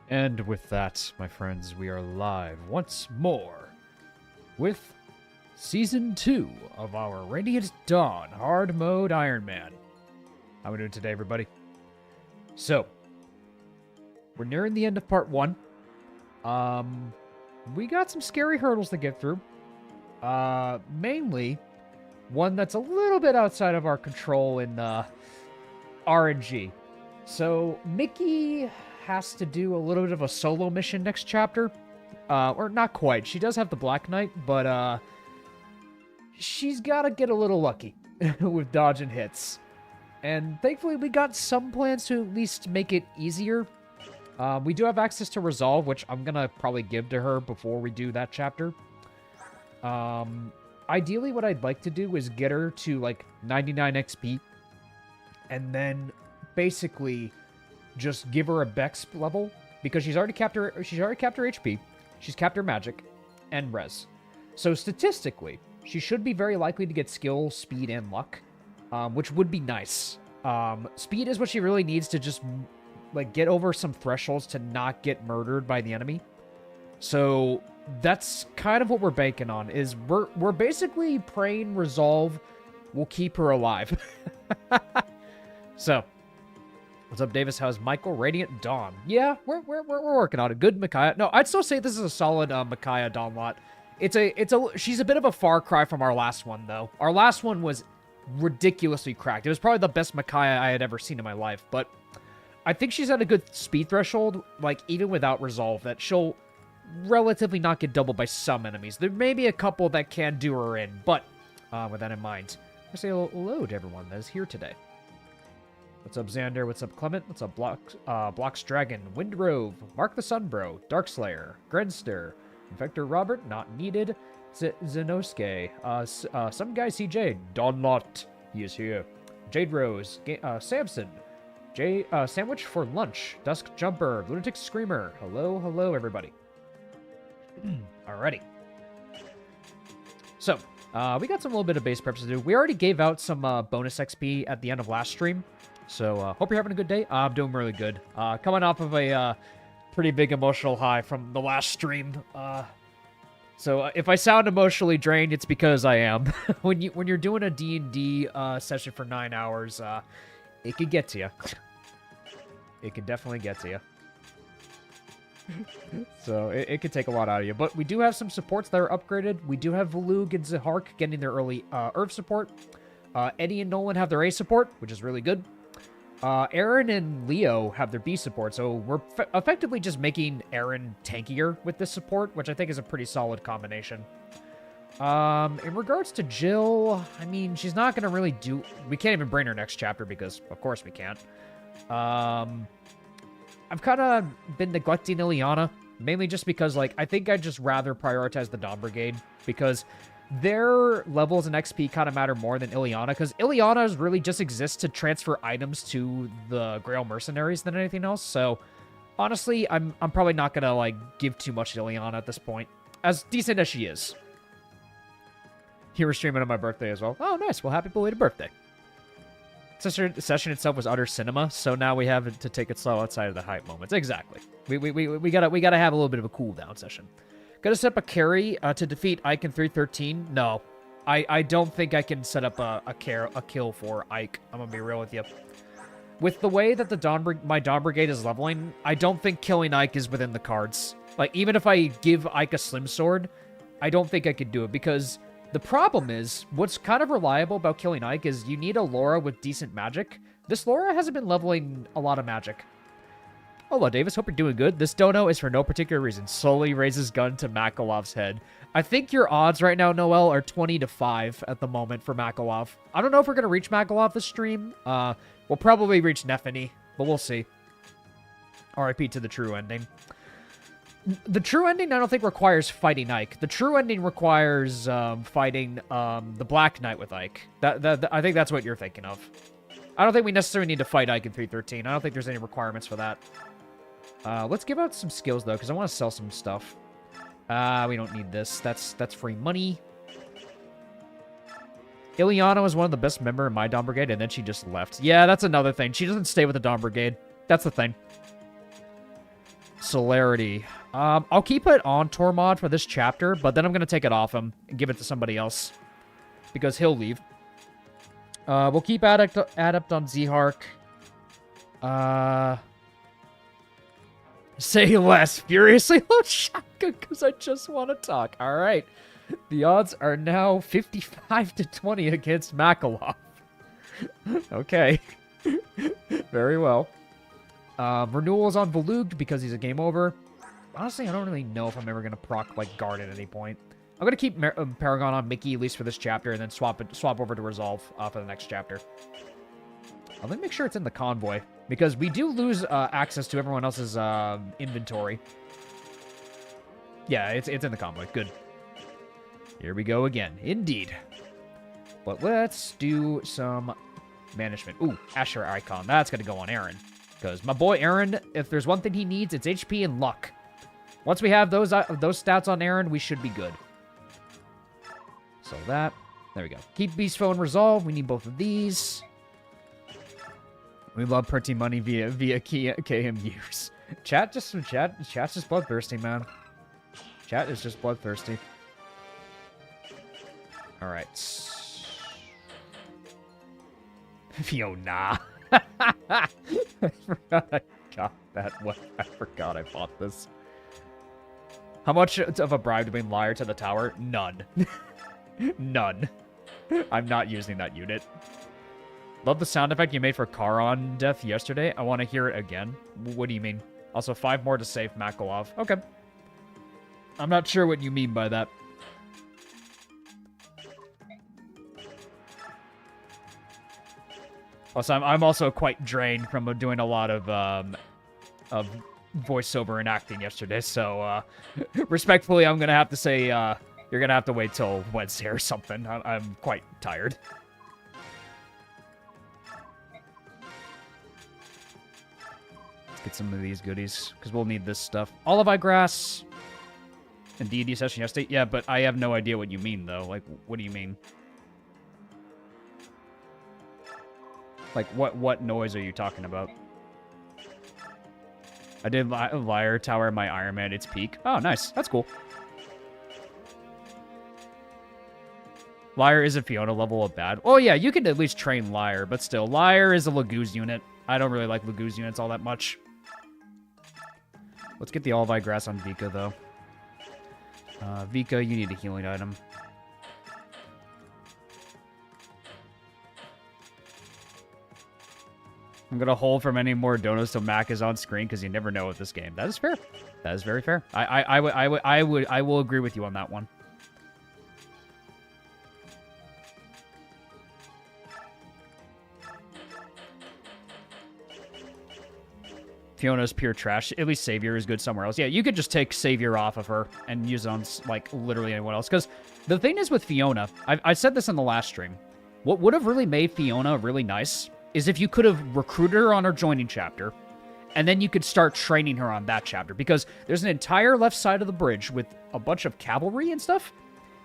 And with that, my friends, we are live once more with Season 2 of our Radiant Dawn Hard Mode Ironman. How are we doing today, everybody? So, we're nearing the end of Part 1. We got some scary hurdles to get through. Mainly, one that's a little bit outside of our control in RNG. So, Mickey has to do a little bit of a solo mission next chapter. Or not quite. She does have the Black Knight, but she's got to get a little lucky with dodging hits. And thankfully, we got some plans to at least make it easier. We do have access to Resolve, which I'm going to probably give to her before we do that chapter. Ideally, what I'd like to do is get her to, like, 99 XP. And then, basically, just give her a Bex level. Because she's already capped her HP. She's capped her magic. And res. So, statistically, she should be very likely to get skill, speed, and luck. Which would be nice. Speed is what she really needs to just, like, get over some thresholds to not get murdered by the enemy. So that's kind of what we're banking on, is we're basically praying Resolve will keep her alive. So, what's up, Davis? How's Michael? Radiant Dawn. Yeah, we're working on it. Good Micaiah. No, I'd still say this is a solid Micaiah Dawn lot. She's a bit of a far cry from our last one, though. Our last one was ridiculously cracked. It was probably the best Micaiah I had ever seen in my life, but I think she's at a good speed threshold, like, even without Resolve, that she'll relatively not get doubled by some enemies. There may be a couple that can do her in, but with that in mind, I say hello to everyone that is here today. What's up, Xander? What's up, Clement? What's up, Blocks Dragon, Windrove, Mark the Sunbro, Darkslayer, Grenster, Infector Robert, not needed, Zenosuke, some guy CJ, Donlot, he is here, Jade Rose, Samson, Sandwich for Lunch, Dusk Jumper, Lunatic Screamer, hello, everybody. Alrighty. So, we got some little bit of base preps to do. We already gave out some bonus XP at the end of last stream, so hope you're having a good day. I'm doing really good. Coming off of a pretty big emotional high from the last stream. So if I sound emotionally drained, it's because I am. when you're doing a D&D session for 9 hours, it could get to you. It can definitely get to you. So it could take a lot out of you. But we do have some supports that are upgraded. We do have Volug and Zahark getting their early Earth support. Eddie and Nolan have their A support, which is really good. Aaron and Leo have their B support, so we're effectively just making Aaron tankier with this support, which I think is a pretty solid combination. In regards to Jill, I mean, she's not going to really do... We can't even bring her next chapter because, of course, we can't. I've kind of been neglecting Ileana, mainly just because, like, I think I'd just rather prioritize the Dawn Brigade, because their levels and XP kind of matter more than Ileana, because Ileana really just exists to transfer items to the Grail Mercenaries than anything else, so honestly, I'm probably not going to, like, give too much to Ileana at this point, as decent as she is. You were streaming on my birthday as well. Oh, nice. Well, happy belated birthday. The session itself was utter cinema, so now we have to take it slow outside of the hype moments. Exactly. We gotta have a little bit of a cooldown session. Gotta set up a carry to defeat Ike in 313. No, I don't think I can set up a kill for Ike. I'm gonna be real with you. With the way that my Dawn Brigade is leveling, I don't think killing Ike is within the cards. Like, even if I give Ike a Slim Sword, I don't think I could do it, because the problem is, what's kind of reliable about killing Ike is you need a Laura with decent magic. This Laura hasn't been leveling a lot of magic. Hello, Davis. Hope you're doing good. This dono is for no particular reason. Slowly raises gun to Makalov's head. I think your odds right now, Noel, are 20-5 at the moment for Makalov. I don't know if we're going to reach Makalov this stream. We'll probably reach Nefany, but we'll see. RIP to the true ending. The true ending, I don't think, requires fighting Ike. The true ending requires fighting the Black Knight with Ike. I think that's what you're thinking of. I don't think we necessarily need to fight Ike in 313. I don't think there's any requirements for that. Let's give out some skills, though, because I want to sell some stuff. We don't need this. That's free money. Ileana was one of the best members in my Dawn Brigade, and then she just left. Yeah, that's another thing. She doesn't stay with the Dawn Brigade. That's the thing. Celerity. I'll keep it on Tormod for this chapter, but then I'm going to take it off him and give it to somebody else. Because he'll leave. We'll keep Adept on Zhark. Say less. Furiously load shotgun because I just want to talk. All right. The odds are now 55 to 20 against Makalov. Okay. Very well. Renewal is on Volugd because he's a game over. Honestly, I don't really know if I'm ever going to proc, like, guard at any point. I'm going to keep Paragon on Mickey, at least for this chapter, and then swap over to Resolve for the next chapter. Let me make sure it's in the convoy, because we do lose access to everyone else's inventory. Yeah, it's in the convoy. Good. Here we go again. Indeed. But let's do some management. Ooh, Asher Icon. That's going to go on Aaron. Because my boy Aaron, if there's one thing he needs, it's HP and luck. Once we have those stats on Aaron, we should be good. So that, there we go. Keep Beast Foe and Resolve. We need both of these. We love printing money via KMUs. Chat's just bloodthirsty, man. Chat is just bloodthirsty. All right. Fiona. I forgot I got that one. I forgot I bought this. How much of a bribe to bring Liar to the tower? None. None. I'm not using that unit. Love the sound effect you made for Charon death yesterday. I want to hear it again. What do you mean? Also, 5 more to save Makalov. Okay. I'm not sure what you mean by that. Also, I'm also quite drained from doing a lot of voiceover and acting yesterday, so respectfully, I'm gonna have to say you're gonna have to wait till Wednesday or something. I'm quite tired. Let's get some of these goodies because we'll need this stuff. Olivine grass and D&D session yesterday. Yeah, but I have no idea what you mean though. Like, what do you mean? Like, what noise are you talking about? I did Liar Tower my Ironman its peak. Oh, nice. That's cool. Liar is a Fiona level of bad. Oh, yeah, you can at least train Liar, but still, Liar is a Laguz unit. I don't really like Laguz units all that much. Let's get the Olivine Grass on Vika, though. Vika, you need a healing item. I'm going to hold from any more donos till Mac is on screen because you never know with this game. That is fair. That is very fair. I will agree with you on that one. Fiona's pure trash. At least Savior is good somewhere else. Yeah, you could just take Savior off of her and use it on, like, literally anyone else. Because the thing is with Fiona, I said this in the last stream, what would have really made Fiona really nice is if you could have recruited her on her joining chapter, and then you could start training her on that chapter, because there's an entire left side of the bridge with a bunch of cavalry and stuff,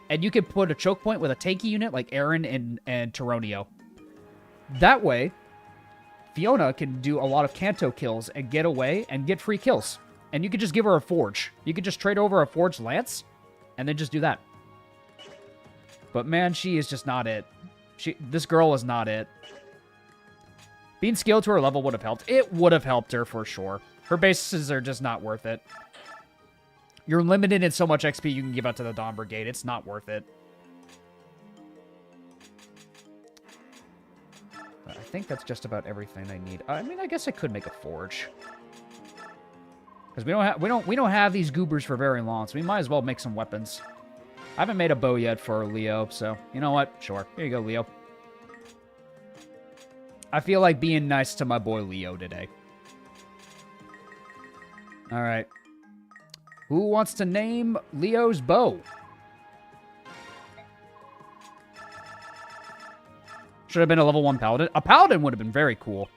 and you could put a choke point with a tanky unit like Aaron and Taronio. That way, Fiona can do a lot of Kanto kills and get away and get free kills. And you could just give her a forge. You could just trade over a forged lance, and then just do that. But man, she is just not it. This girl is not it. Being scaled to her level would have helped. It would have helped her for sure. Her bases are just not worth it. You're limited in so much XP you can give out to the Dawn Brigade. It's not worth it. I think that's just about everything I need. I mean, I guess I could make a forge. Because we don't have these goobers for very long, so we might as well make some weapons. I haven't made a bow yet for Leo, so you know what? Sure. Here you go, Leo. I feel like being nice to my boy Leo today. All right. Who wants to name Leo's bow? Should have been a level 1 paladin. A paladin would have been very cool.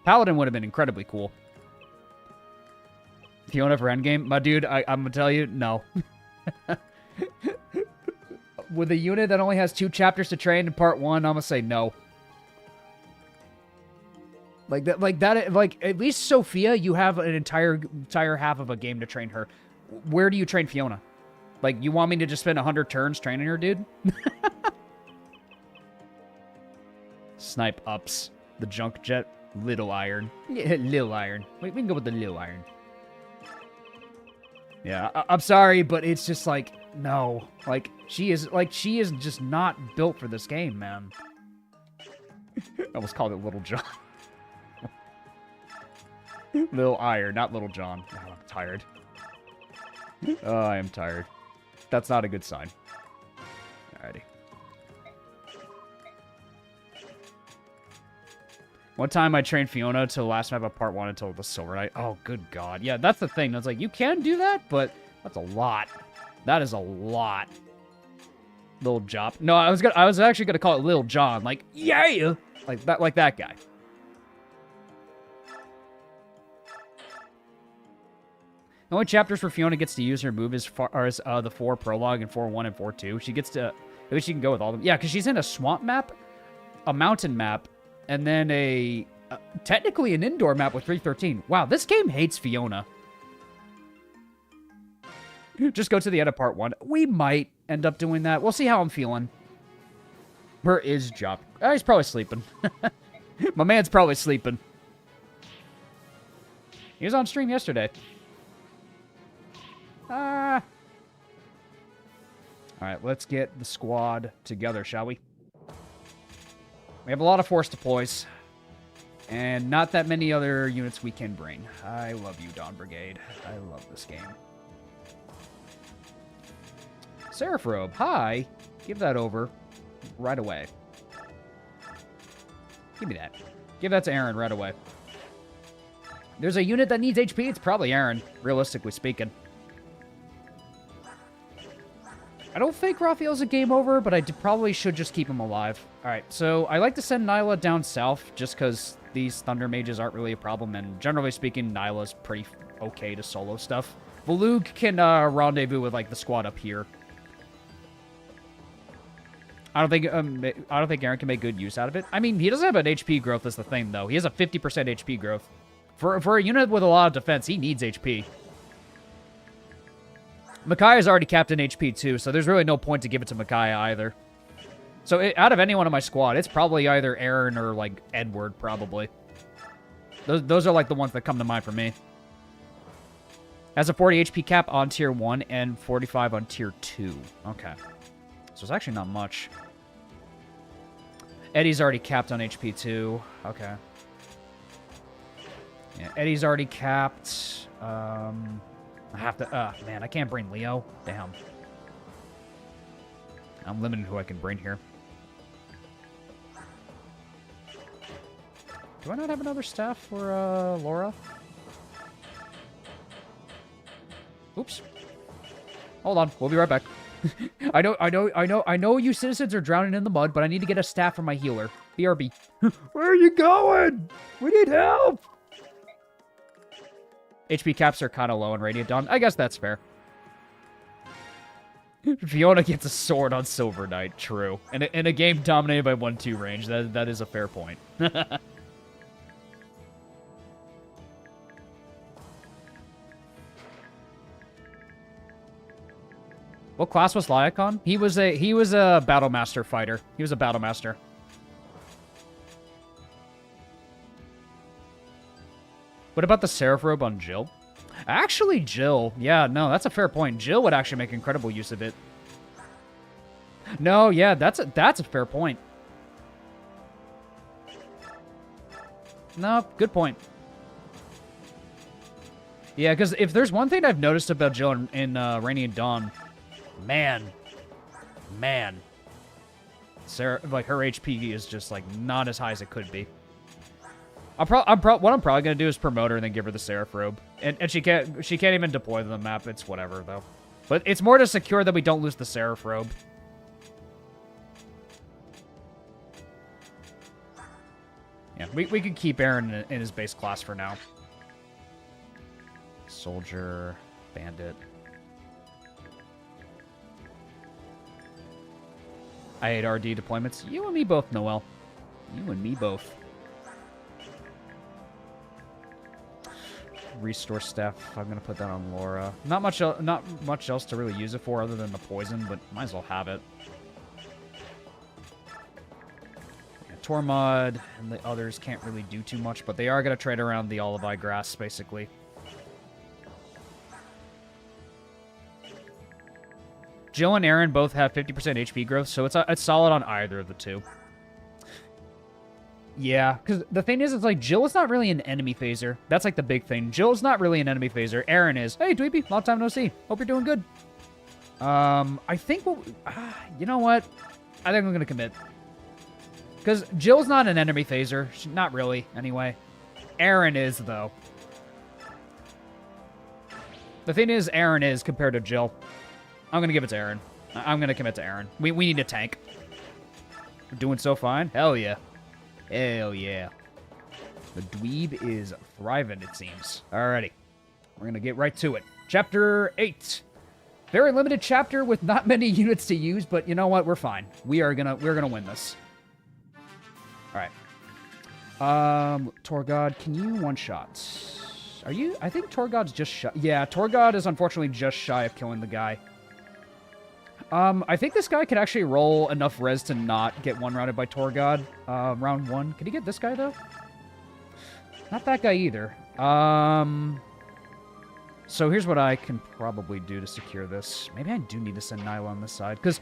Paladin would have been incredibly cool. Fiona for endgame? My dude, I'm going to tell you, no. With a unit that only has 2 chapters to train in part 1, I'm going to say no. Like, at least Sophia, you have an entire half of a game to train her. Where do you train Fiona? Like, you want me to just spend 100 turns training her, dude? Snipe ups. The junk jet. Little iron. Yeah, little iron. We can go with the little iron. Yeah, I'm sorry, but it's just like, no. Like, she is just not built for this game, man. I almost called it Little John. Little Iron, not Little John. Oh, I'm tired. Oh, I am tired. That's not a good sign. Alrighty. One time I trained Fiona to the last map of part 1 until the Silver Knight. Oh, good God. Yeah, that's the thing. I was like, you can do that, but that's a lot. That is a lot. Little Jop. No, I was actually gonna call it Little John. Like, yeah! Like that guy. The only chapters where Fiona gets to use her move is the 4 prologue and 4-1 and 4-2. She gets to, at least she can go with all of them. Yeah, because she's in a swamp map, a mountain map, and then technically an indoor map with 313. Wow, this game hates Fiona. Just go to the end of part 1. We might end up doing that. We'll see how I'm feeling. Where is Jop? He's probably sleeping. My man's probably sleeping. He was on stream yesterday. Alright, let's get the squad together, shall we? We have a lot of force deploys. And not that many other units we can bring. I love you, Dawn Brigade. I love this game. Seraph Robe, hi. Give that over right away. Give me that. Give that to Aaron right away. There's a unit that needs HP. It's probably Aaron, realistically speaking. I don't think Raphael's a game over, but I probably should just keep him alive. Alright, so I like to send Nyla down south just because these Thunder Mages aren't really a problem, and generally speaking, Nyla's pretty okay to solo stuff. Valug can rendezvous with, like, the squad up here. I don't think Aaron can make good use out of it. I mean, he doesn't have an HP growth is the thing, though. He has a 50% HP growth. For a unit with a lot of defense, he needs HP. Micaiah's already capped in HP too, so there's really no point to give it to Micaiah either. So out of anyone on my squad, it's probably either Aaron or, like, Edward, probably. Those are, like, the ones that come to mind for me. Has a 40 HP cap on Tier 1 and 45 on Tier 2. Okay. So it's actually not much. Eddie's already capped on HP too. Okay. Yeah, Eddie's already capped. I have to... man, I can't bring Leo. Damn. I'm limited who I can bring here. Do I not have another staff for, Laura? Oops. Hold on. We'll be right back. I know you citizens are drowning in the mud, but I need to get a staff for my healer. BRB. Where are you going? We need help! HP caps are kind of low in Radiant Dawn. I guess that's fair. Fiona gets a sword on Silver Knight. True. In a game dominated by 1-2 range, that is a fair point. What class was Lyacon? He was a Battle Master fighter. He was a Battle Master. What about the Seraph Robe on Jill? Actually, Jill. Yeah, no, that's a fair point. Jill would actually make incredible use of it. No, yeah, that's a fair point. No, good point. Yeah, because if there's one thing I've noticed about Jill in Radiant Dawn, man, Sarah, like, her HP is just, like, not as high as it could be. What I'm probably gonna do is promote her and then give her the Seraph Robe, and she can't even deploy the map. It's whatever though, but it's more to secure that we don't lose the Seraph Robe. Yeah, we could keep Aaron in his base class for now. Soldier, bandit. I hate RD deployments. You and me both, Noel. You and me both. restore staff. I'm gonna put that on Laura. Not much else to really use it for other than the poison, but might as well have it. Yeah, Tormod and the others can't really do too much, but they are gonna trade around the Olive Eye Grass, basically. Jill and Aaron both have 50% HP growth, so it's solid on either of the two. Yeah, because the thing is, it's like, Jill is not really an enemy phaser. That's like the big thing. Jill's not really an enemy phaser. Aaron is. Hey, Dweeby, long time no see. Hope you're doing good. I think you know what? I think I'm going to commit. Because Jill's not an enemy phaser. Not really, anyway. Aaron is, though. The thing is, Aaron is compared to Jill. I'm going to give it to Aaron. I'm going to commit to Aaron. We need a tank. We're doing so fine. Hell yeah. Hell yeah. The dweeb is thriving, it seems. Alrighty. We're going to get right to it. Chapter 8. Very limited chapter with not many units to use, but you know what? We're fine. We're gonna win this. Alright. Torgod, can you one-shot? Are you? I think Torgod's just shy. Yeah, Torgod is unfortunately just shy of killing the guy. I think this guy could actually roll enough res to not get one-rounded by Torgod. Round 1. Can he get this guy, though? Not that guy either. So here's what I can probably do to secure this. Maybe I do need to send Nyla on this side, because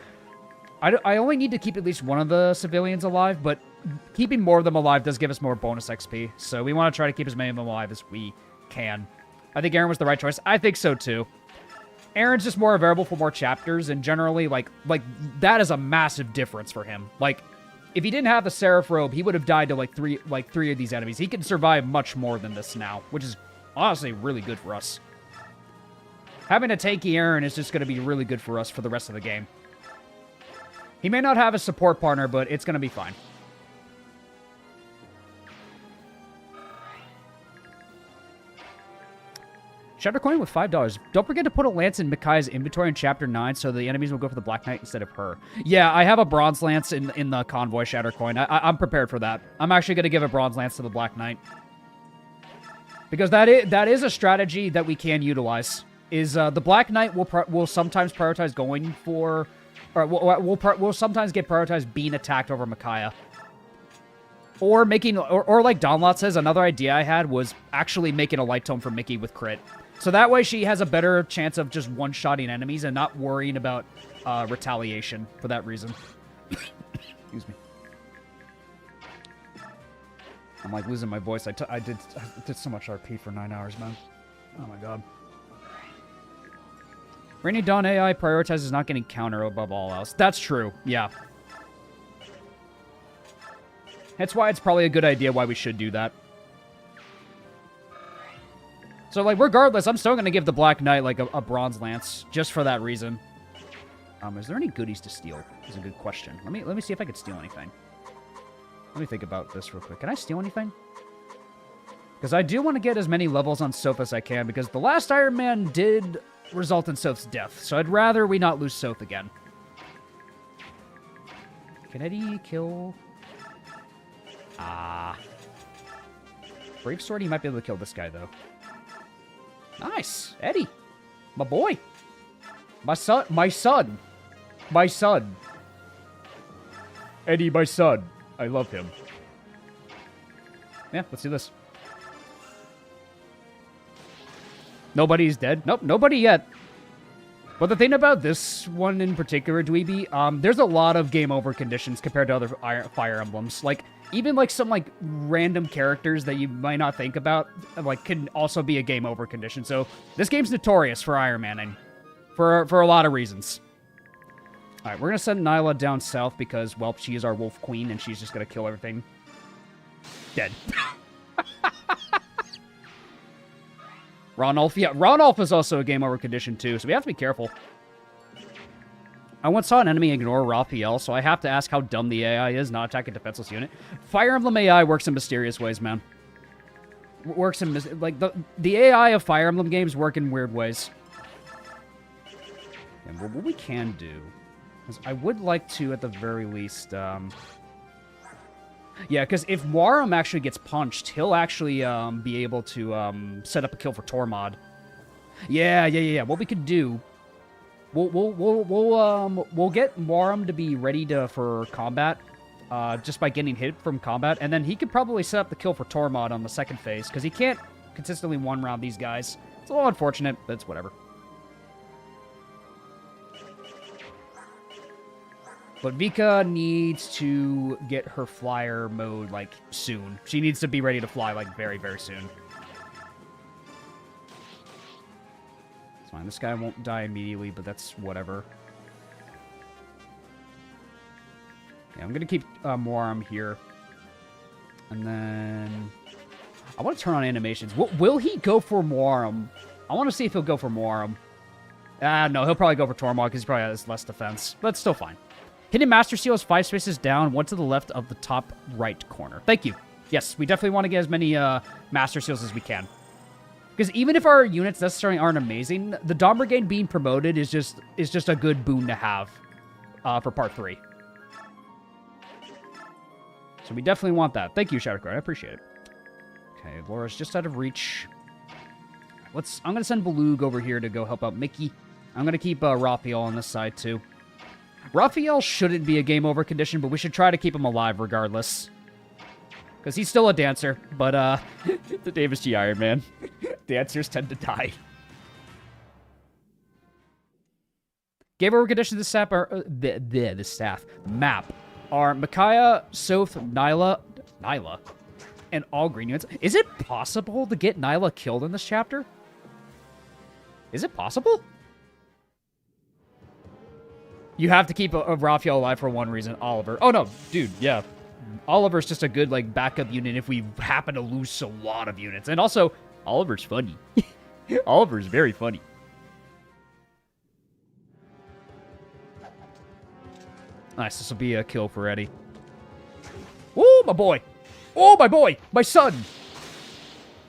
I only need to keep at least one of the civilians alive, but keeping more of them alive does give us more bonus XP, so we want to try to keep as many of them alive as we can. I think Aaron was the right choice. I think so, too. Aaron's just more available for more chapters, and generally, like that is a massive difference for him. Like, if he didn't have the Seraph Robe, he would have died to like three of these enemies. He can survive much more than this now, which is honestly really good for us. Having a tanky Aaron is just going to be really good for us for the rest of the game. He may not have a support partner, but it's going to be fine. Shattercoin with $5. Don't forget to put a lance in Micaiah's inventory in Chapter 9 so the enemies will go for the Black Knight instead of her. Yeah, I have a Bronze Lance in the Convoy Shattercoin. I'm prepared for that. I'm actually going to give a Bronze Lance to the Black Knight. Because that is a strategy that we can utilize. The Black Knight will sometimes prioritize going for... Or will sometimes get prioritized being attacked over Micaiah. Or making... Or like Donlot says, another idea I had was actually making a Light Tome for Mickey with crit. So that way she has a better chance of just one-shotting enemies and not worrying about retaliation for that reason. Excuse me. I'm like losing my voice. I did so much RP for 9 hours, man. Oh my god. Rainy Dawn AI prioritizes not getting counter above all else. That's true, yeah. That's why it's probably a good idea why we should do that. So, like, regardless, I'm still going to give the Black Knight, like, a Bronze Lance, just for that reason. Is there any goodies to steal? That's a good question. Let me see if I could steal anything. Let me think about this real quick. Can I steal anything? Because I do want to get as many levels on Soph as I can, because the last Iron Man did result in Soph's death, so I'd rather we not lose Soph again. Can Eddie kill... Brave Sword, he might be able to kill this guy, though. Nice! Eddie! My boy! My son! My son! My son! Eddie, my son! I love him. Yeah, let's do this. Nobody's dead? Nope, nobody yet. But the thing about this one in particular, Dweeby, there's a lot of game over conditions compared to other Fire Emblems. Like, even like some like random characters that you might not think about, like, can also be a game over condition. So this game's notorious for Ironmaning, for a lot of reasons. All right, we're gonna send Nyla down south because, well, she is our Wolf Queen and she's just gonna kill everything. Dead. Ronolf, yeah, Ronolf is also a game over condition too, so we have to be careful. I once saw an enemy ignore Raphael, so I have to ask how dumb the AI is, not attack a defenseless unit. Fire Emblem AI works in mysterious ways, man. Works in, like, the AI of Fire Emblem games work in weird ways. And what we can do is I would like to, at the very least, Yeah, because if Warum actually gets punched, he'll actually be able to set up a kill for Tormod. Yeah. What we could do, we'll get Warum to be ready for combat, just by getting hit from combat, and then he could probably set up the kill for Tormod on the second phase, because he can't consistently one-round these guys. It's a little unfortunate, but it's whatever. But Vika needs to get her flyer mode, like, soon. She needs to be ready to fly, like, very, very soon. It's fine. This guy won't die immediately, but that's whatever. Yeah, I'm going to keep Moram here. And then... I want to turn on animations. Will he go for Moram? I want to see if he'll go for Moram. No, he'll probably go for Tormod because he probably has less defense. But it's still fine. Hidden Master Seal is 5 spaces down, 1 to the left of the top right corner. Thank you. Yes, we definitely want to get as many Master Seals as we can. Because even if our units necessarily aren't amazing, the Dawn Brigade being promoted is just a good boon to have for Part 3. So we definitely want that. Thank you, Shadowcard. I appreciate it. Okay, Laura's just out of reach. I'm going to send Balug over here to go help out Mickey. I'm going to keep Raphael on this side, too. Raphael shouldn't be a game over condition, but we should try to keep him alive regardless. Because he's still a dancer, but, the Davis G Ironman. Dancers tend to die. Game over conditions this staff are, the staff map are Micaiah, Soph, Nyla, and all green units. Is it possible to get Nyla killed in this chapter? Is it possible? You have to keep a Raphael alive for one reason, Oliver. Oh, no, dude, yeah. Oliver's just a good, like, backup unit if we happen to lose a lot of units. And also, Oliver's funny. Oliver's very funny. Nice, this will be a kill for Eddie. Oh, my boy. Oh, my boy. My son.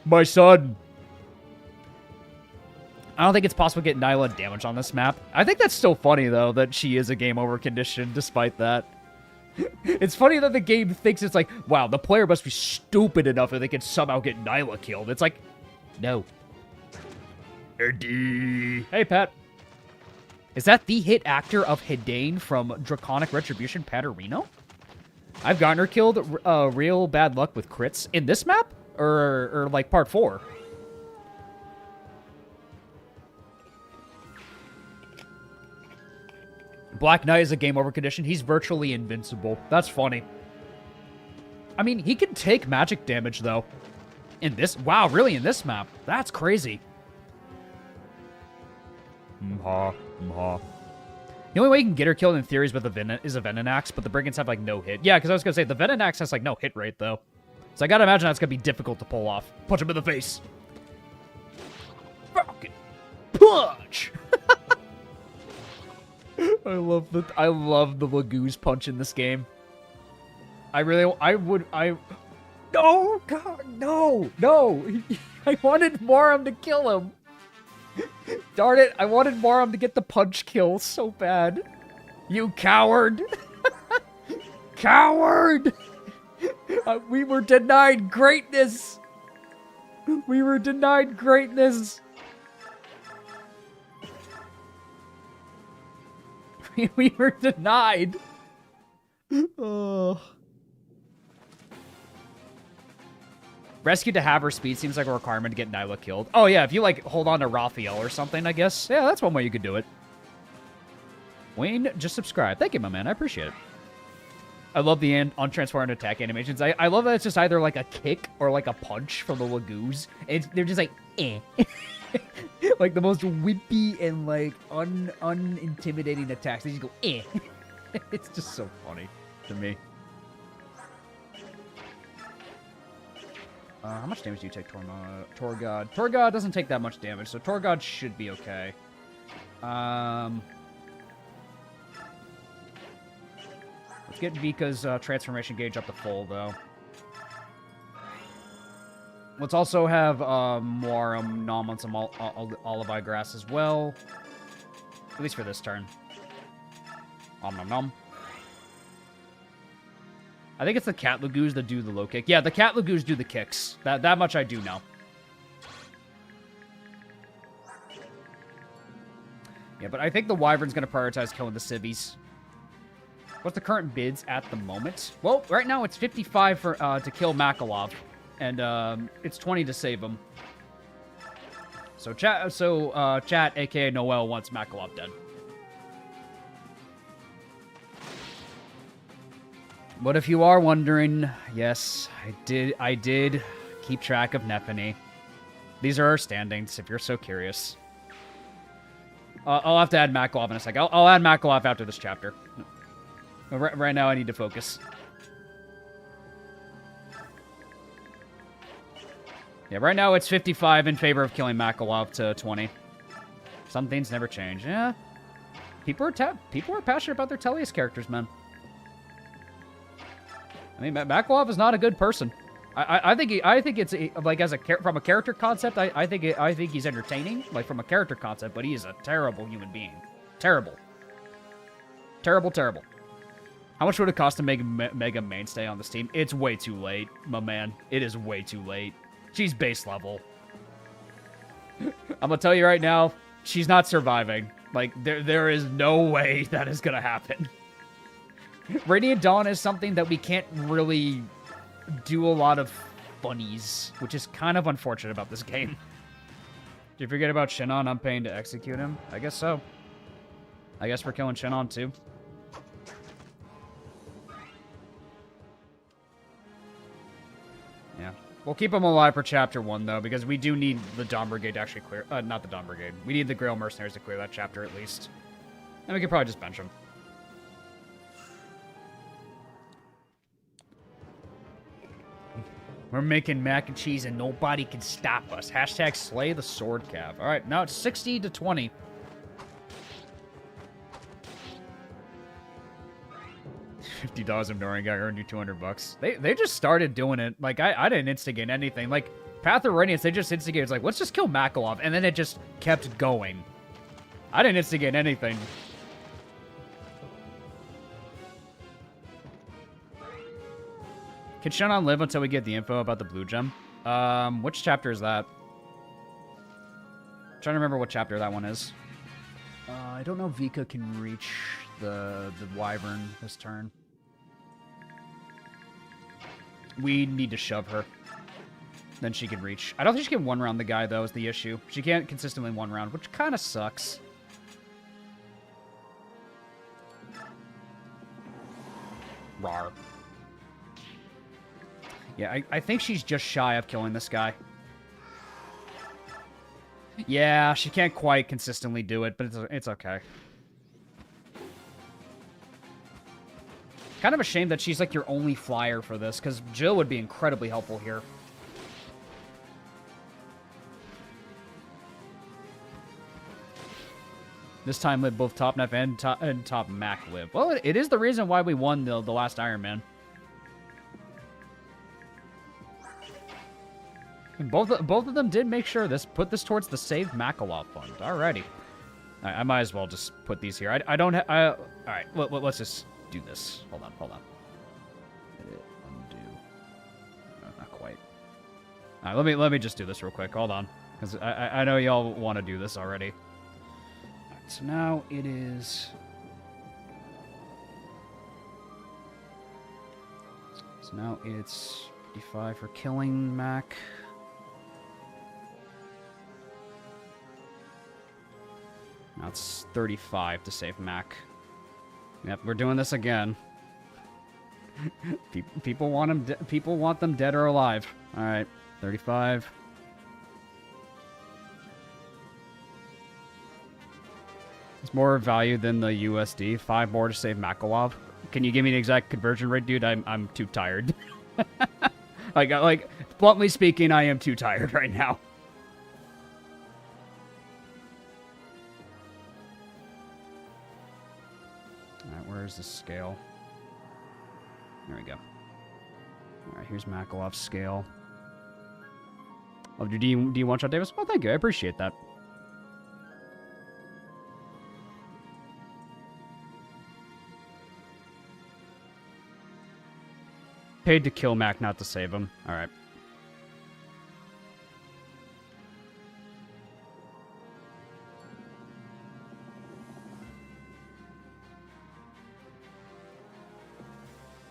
My son. I don't think it's possible to get Nyla damage on this map. I think that's still funny, though, that she is a game over condition despite that. It's funny that the game thinks it's like, wow, the player must be stupid enough that they can somehow get Nyla killed. It's like, no. Eddie. Hey, Pat. Is that the hit actor of Hidane from Draconic Retribution, Paterino? I've gotten her killed real bad luck with crits. In this map? Or like, part 4? Black Knight is a game over condition. He's virtually invincible. That's funny. I mean, he can take magic damage, though. In this... Wow, really? In this map? That's crazy. The only way you can get her killed in theory is with a Venenax, but the Brigands have, like, no hit. Yeah, because I was going to say, the Venenax has, like, no hit rate, though. So I gotta imagine that's going to be difficult to pull off. Punch him in the face. Fucking punch! I love the Lagoo's punch in this game. No, God, no. I wanted Moram to kill him. Darn it, I wanted Moram to get the punch kill so bad. You coward. Coward. We were denied greatness. We were denied greatness. We were denied. Oh. Rescue to have her speed seems like a requirement to get Nyla killed. Oh, yeah, if you, like, hold on to Raphael or something, I guess. Yeah, that's one way you could do it. Wayne, just subscribe. Thank you, my man. I appreciate it. I love the untransformed attack animations. I love that it's just either, like, a kick or, like, a punch from the Lagoos. They're just like, eh. Like, the most wimpy and, like, unintimidating attacks. They just go, eh. It's just so funny to me. How much damage do you take, Torgod? Torgod doesn't take that much damage, so Torgod should be okay. Let's get Vika's transformation gauge up to full, though. Let's also have Moram nom on some Olivi grass as well. At least for this turn. Nom nom nom. I think it's the cat lagoos that do the low kick. Yeah, the cat lagoos do the kicks. That much I do know. Yeah, but I think the Wyvern's going to prioritize killing the civvies. What's the current bids at the moment? Well, right now it's 55 for to kill Makalov, and it's 20 to save him. So chat, aka Noel, wants Makalov dead. But if you are wondering, yes, I did keep track of Nephany. These are our standings, if you're so curious. I'll have to add Makalov in a sec. I'll add Makalov after this chapter. Right now, I need to focus. Yeah, right now it's 55 in favor of killing Makalov to 20. Some things never change. Yeah, people are passionate about their Tellius characters, man. I mean, Makalov is not a good person. I think it's like from a character concept. I think he's entertaining, like from a character concept, but he is a terrible human being. Terrible. Terrible. How much would it cost to make Mega mainstay on this team? It's way too late, my man. It is way too late. She's base level. I'm gonna tell you right now, she's not surviving. Like there is no way that is gonna happen. Radiant Dawn is something that we can't really do a lot of funnies, which is kind of unfortunate about this game. Did you forget about Shinon? I'm paying to execute him? I guess so. I guess we're killing Shinon too. Yeah. We'll keep him alive for chapter 1, though, because we do need the Dawn Brigade to actually clear... not the Dawn Brigade. We need the Grail Mercenaries to clear that chapter, at least. And we could probably just bench him. We're making mac and cheese and nobody can stop us. Hashtag slay the sword cav. Alright, now it's 60 to 20. $50 of Noring guy earned you $200. They just started doing it. Like, I didn't instigate anything. Like, Path of Radiance, they just instigated. It's like, let's just kill Makalov. And then it just kept going. I didn't instigate anything. Can Shinon live until we get the info about the blue gem? Which chapter is that? I'm trying to remember what chapter that one is. I don't know if Vika can reach the Wyvern this turn. We need to shove her. Then she can reach. I don't think she can one-round the guy, though, is the issue. She can't consistently one-round, which kind of sucks. Rawr. Yeah, I think she's just shy of killing this guy. Yeah, she can't quite consistently do it, but it's okay. Kind of a shame that she's like your only flyer for this, because Jill would be incredibly helpful here. This time live both Top Nef and Top Mac live. Well, it is the reason why we won the last Ironman. And both of them did make sure put this towards the Save Makalov fund. Alrighty. I might as well just put these here. I don't have... Alright, let's just do this. Hold on. Edit, undo. No, not quite. Alright, let me just do this real quick. Hold on. Because I know y'all want to do this already. Alright, so now it is... So now it's 55 for killing Mac. Now it's 35 to save Mac. Yep, we're doing this again. People want them. People want them dead or alive. All right, 35. It's more value than the USD. 5 more to save Makalov. Can you give me an exact conversion rate, dude? I'm too tired. like bluntly speaking, I am too tired right now. Where's the scale? There we go. Alright, here's Makalov's scale. Oh, do you one-shot Davis? Oh, thank you. I appreciate that. paid to kill Mac, not to save him. All right.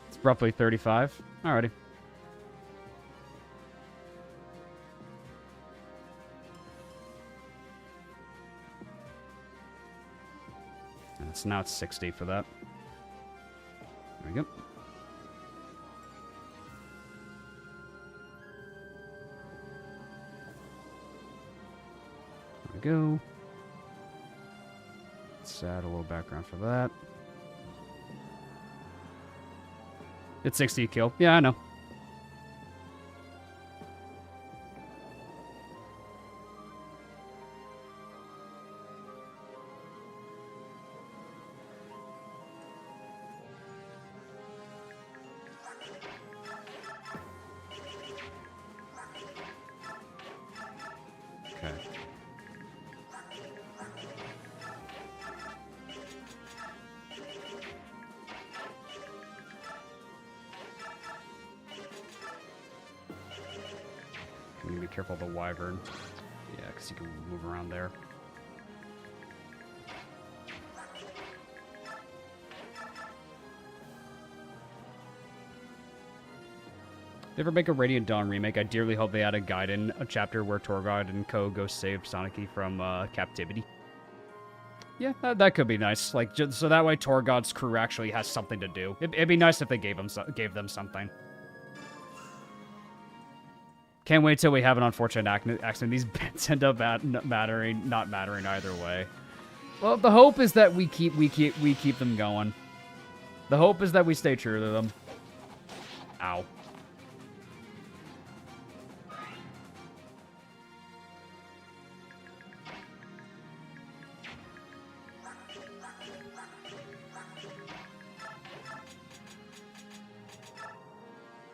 It's roughly 35. Alrighty. And so now it's 60 for that. There we go. There we go. Let's add a little background for that. It's 60 kill. Yeah, I know. Okay. You need to be careful of the wyvern. Yeah, because you can move around there. If they ever make a Radiant Dawn remake, I dearly hope they add a Gaiden, a chapter where Torgod and Co. go save Soniki from captivity. Yeah, that could be nice. Like, so that way Torgod's crew actually has something to do. It'd be nice if they gave them something. Can't wait till we have an unfortunate accident. These bits end up not mattering either way. Well, the hope is that we keep them going. The hope is that we stay true to them. Ow.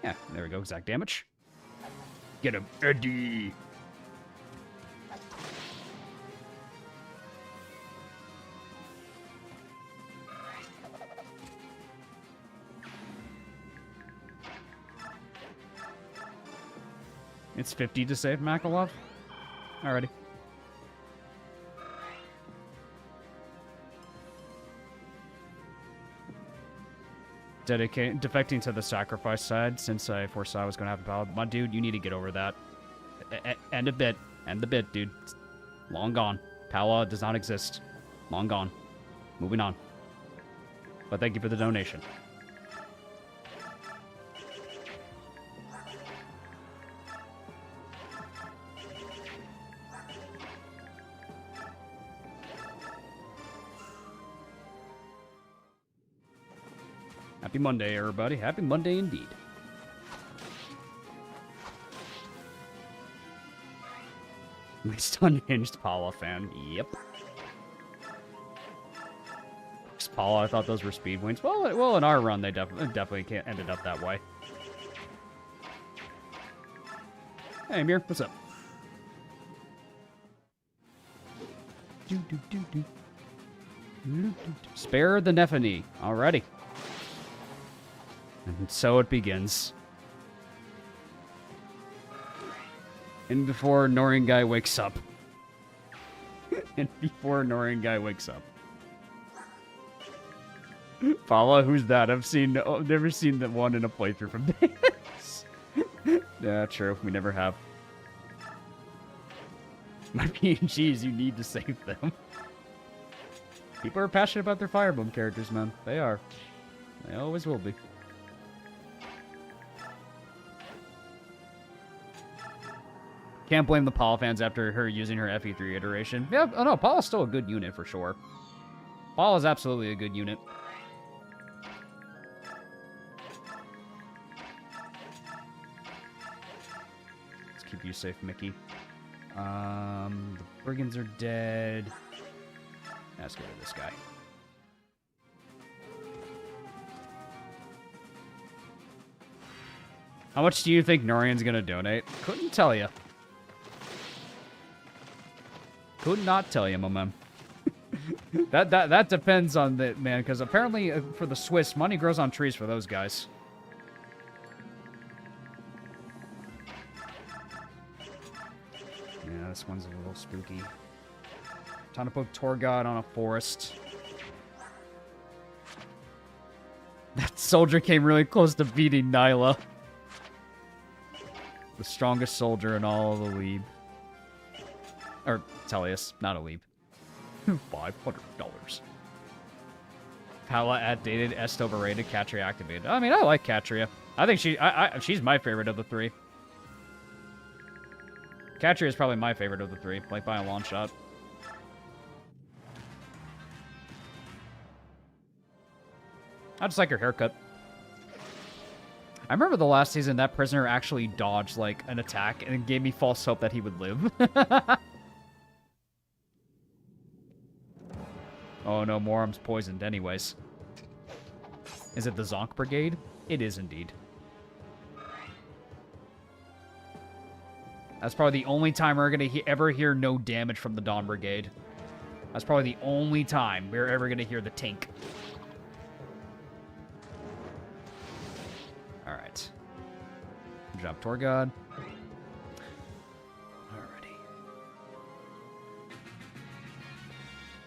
Yeah, there we go. Exact damage. Get him, Eddie. It's 50 to save Makalov. Alrighty. Defecting to the sacrifice side, since I foresaw I was going to have a battle. My dude, you need to get over that. End a bit. End the bit, dude. It's long gone. Pala does not exist. Long gone. Moving on. But thank you for the donation. Happy Monday, everybody. Happy Monday indeed. Least unhinged Paula fan. Yep. Paula, I thought those were speed wings. Well, in our run, they definitely ended up that way. Hey, Amir, what's up? Spare the Nephany. Alrighty. And so it begins. And before Norian guy wakes up. And before Norian guy wakes up. Paula, who's that? I've never seen that one in a playthrough from Davis. Yeah, true. We never have. My PNGs, you need to save them. People are passionate about their Fire Emblem characters, man. They are. They always will be. Can't blame the Paula fans after her using her FE3 iteration. Yeah, oh no, Paula's still a good unit for sure. Paula's absolutely a good unit. Let's keep you safe, Mickey. The brigands are dead. Let's get rid of this guy. How much do you think Norian's gonna donate? Couldn't tell you. Could not tell you, my man. that depends on the man, because apparently for the Swiss, money grows on trees for those guys. this one's a little spooky. Time to put Torgod on a forest. That soldier came really close to beating Nyla. The strongest soldier in all of the League. Or Tellius, not a League. $500. Pala outdated, Est overrated, Catria activated. I mean, I like Catria. I think she's my favorite of the three. Catria is probably my favorite of the three, like by a long shot. I just like her haircut. I remember the last season that prisoner actually dodged like an attack and it gave me false hope that he would live. Oh no, Morum's poisoned anyways. Is it the Zonk Brigade? It is indeed. That's probably the only time we're going to ever hear no damage from the Dawn Brigade. That's probably the only time we're ever going to hear the tink. Alright. Good job, Torgod. Alrighty.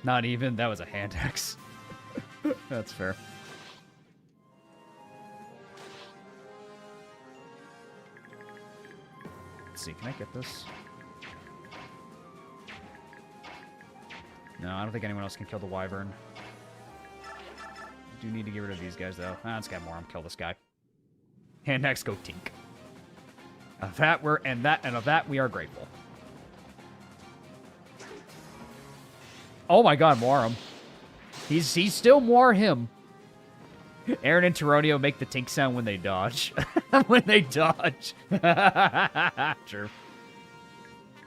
Not even? That was a hand axe. That's fair. Let's see, can I get this? No, I don't think anyone else can kill the Wyvern. Do need to get rid of these guys, though. Let's get more. I'm kill this guy. And next, go Tink. Of that of that we are grateful. Oh my God, Morum. He's still more him. Aaron and Teronio make the tink sound when they dodge. When they dodge. True.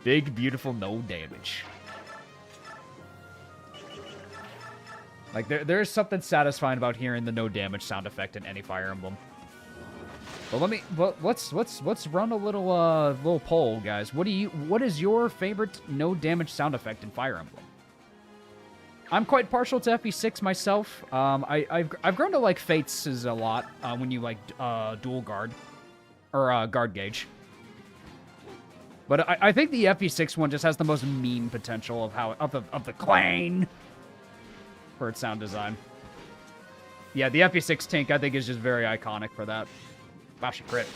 Big, beautiful, no damage. Like, there's something satisfying about hearing the no damage sound effect in any Fire Emblem. But let's run a little poll, guys. What is your favorite no damage sound effect in Fire Emblem? I'm quite partial to FE6 myself. I've grown to like Fates is a lot when you like dual guard or guard gauge. But I think the FE6 one just has the most meme potential of the clang for its sound design. Yeah, the FE6 tank I think is just very iconic for that. Wow, she crit.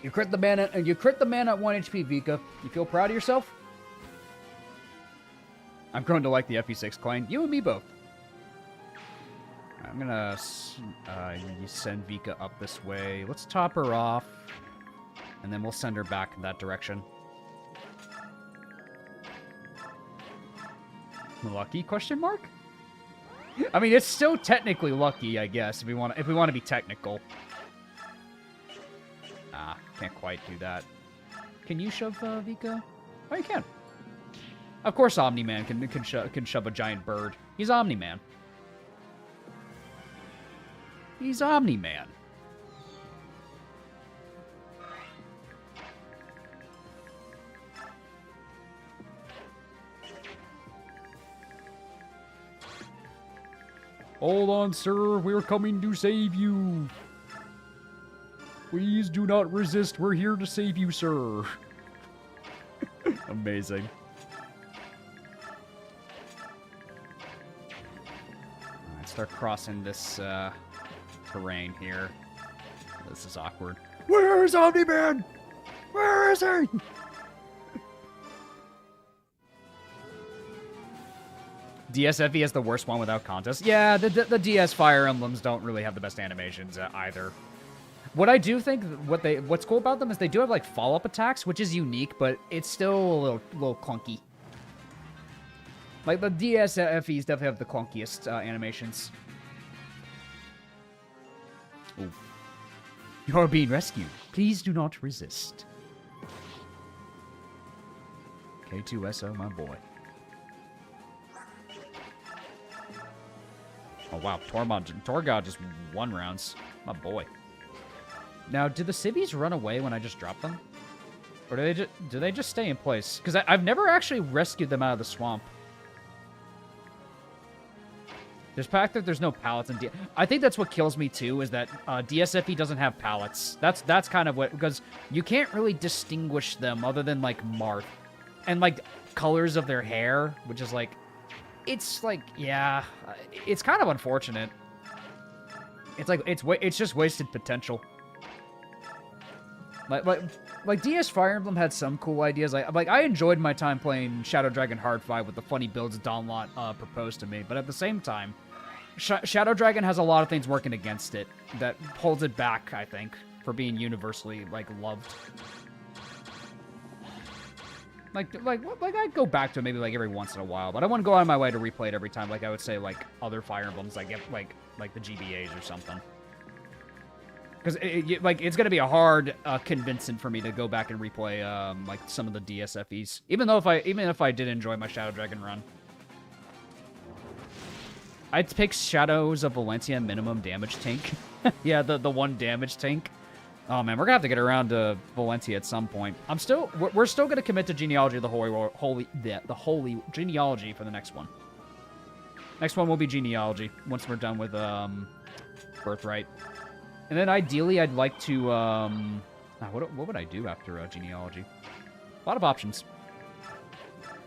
You crit the man at 1 HP, Vika. You feel proud of yourself? I'm growing to like the FE6 clang. You and me both. I'm gonna send Vika up this way. Let's top her off, and then we'll send her back in that direction. Lucky? Question mark? I mean, it's still technically lucky, I guess, if we want to be technical. Ah, can't quite do that. Can you shove Vika? Oh, you can. Of course, Omni-Man can shove a giant bird. He's Omni-Man. He's Omni-Man. Hold on, sir. We're coming to save you. Please do not resist. We're here to save you, sir. Amazing. Alright, start crossing this terrain here. This is awkward. Where is Omni-Man? Where is he? DSFE is the worst one without contest. Yeah, the DS Fire Emblems don't really have the best animations either. What I do think, what's cool about them is they do have like follow-up attacks, which is unique, but it's still a little clunky. Like the DSFEs definitely have the clunkiest animations. Ooh. You're being rescued. Please do not resist. K2SO, my boy. Oh wow, Torgod just won rounds. My boy. Now, do the civvies run away when I just drop them? Or do they just stay in place? Because I've never actually rescued them out of the swamp. There's the fact that there's no pallets in I think that's what kills me too, is that DSFE doesn't have pallets. That's kind of what, because you can't really distinguish them other than like Marth and like colors of their hair, which is like, it's like, yeah, it's kind of unfortunate. It's like it's just wasted potential. Like DS Fire Emblem had some cool ideas. Like I enjoyed my time playing Shadow Dragon Hard 5 with the funny builds Donlot proposed to me, but at the same time, Shadow Dragon has a lot of things working against it that holds it back, I think, for being universally like loved. Like I'd go back to it maybe like every once in a while, but I wouldn't go out of my way to replay it every time. Like I would say like other Fire Emblems, like the GBAs or something. Because it's gonna be a hard convincing for me to go back and replay like some of the DSFEs, even if I did enjoy my Shadow Dragon run. I'd pick Shadows of Valencia minimum damage tank. Yeah, the 1 damage tank. Oh man, we're gonna have to get around to Valencia at some point. We're still gonna commit to Genealogy of the Holy Genealogy for the next one. Next one will be Genealogy once we're done with Birthright. And then ideally, I'd like to, what would I do after Genealogy? A lot of options.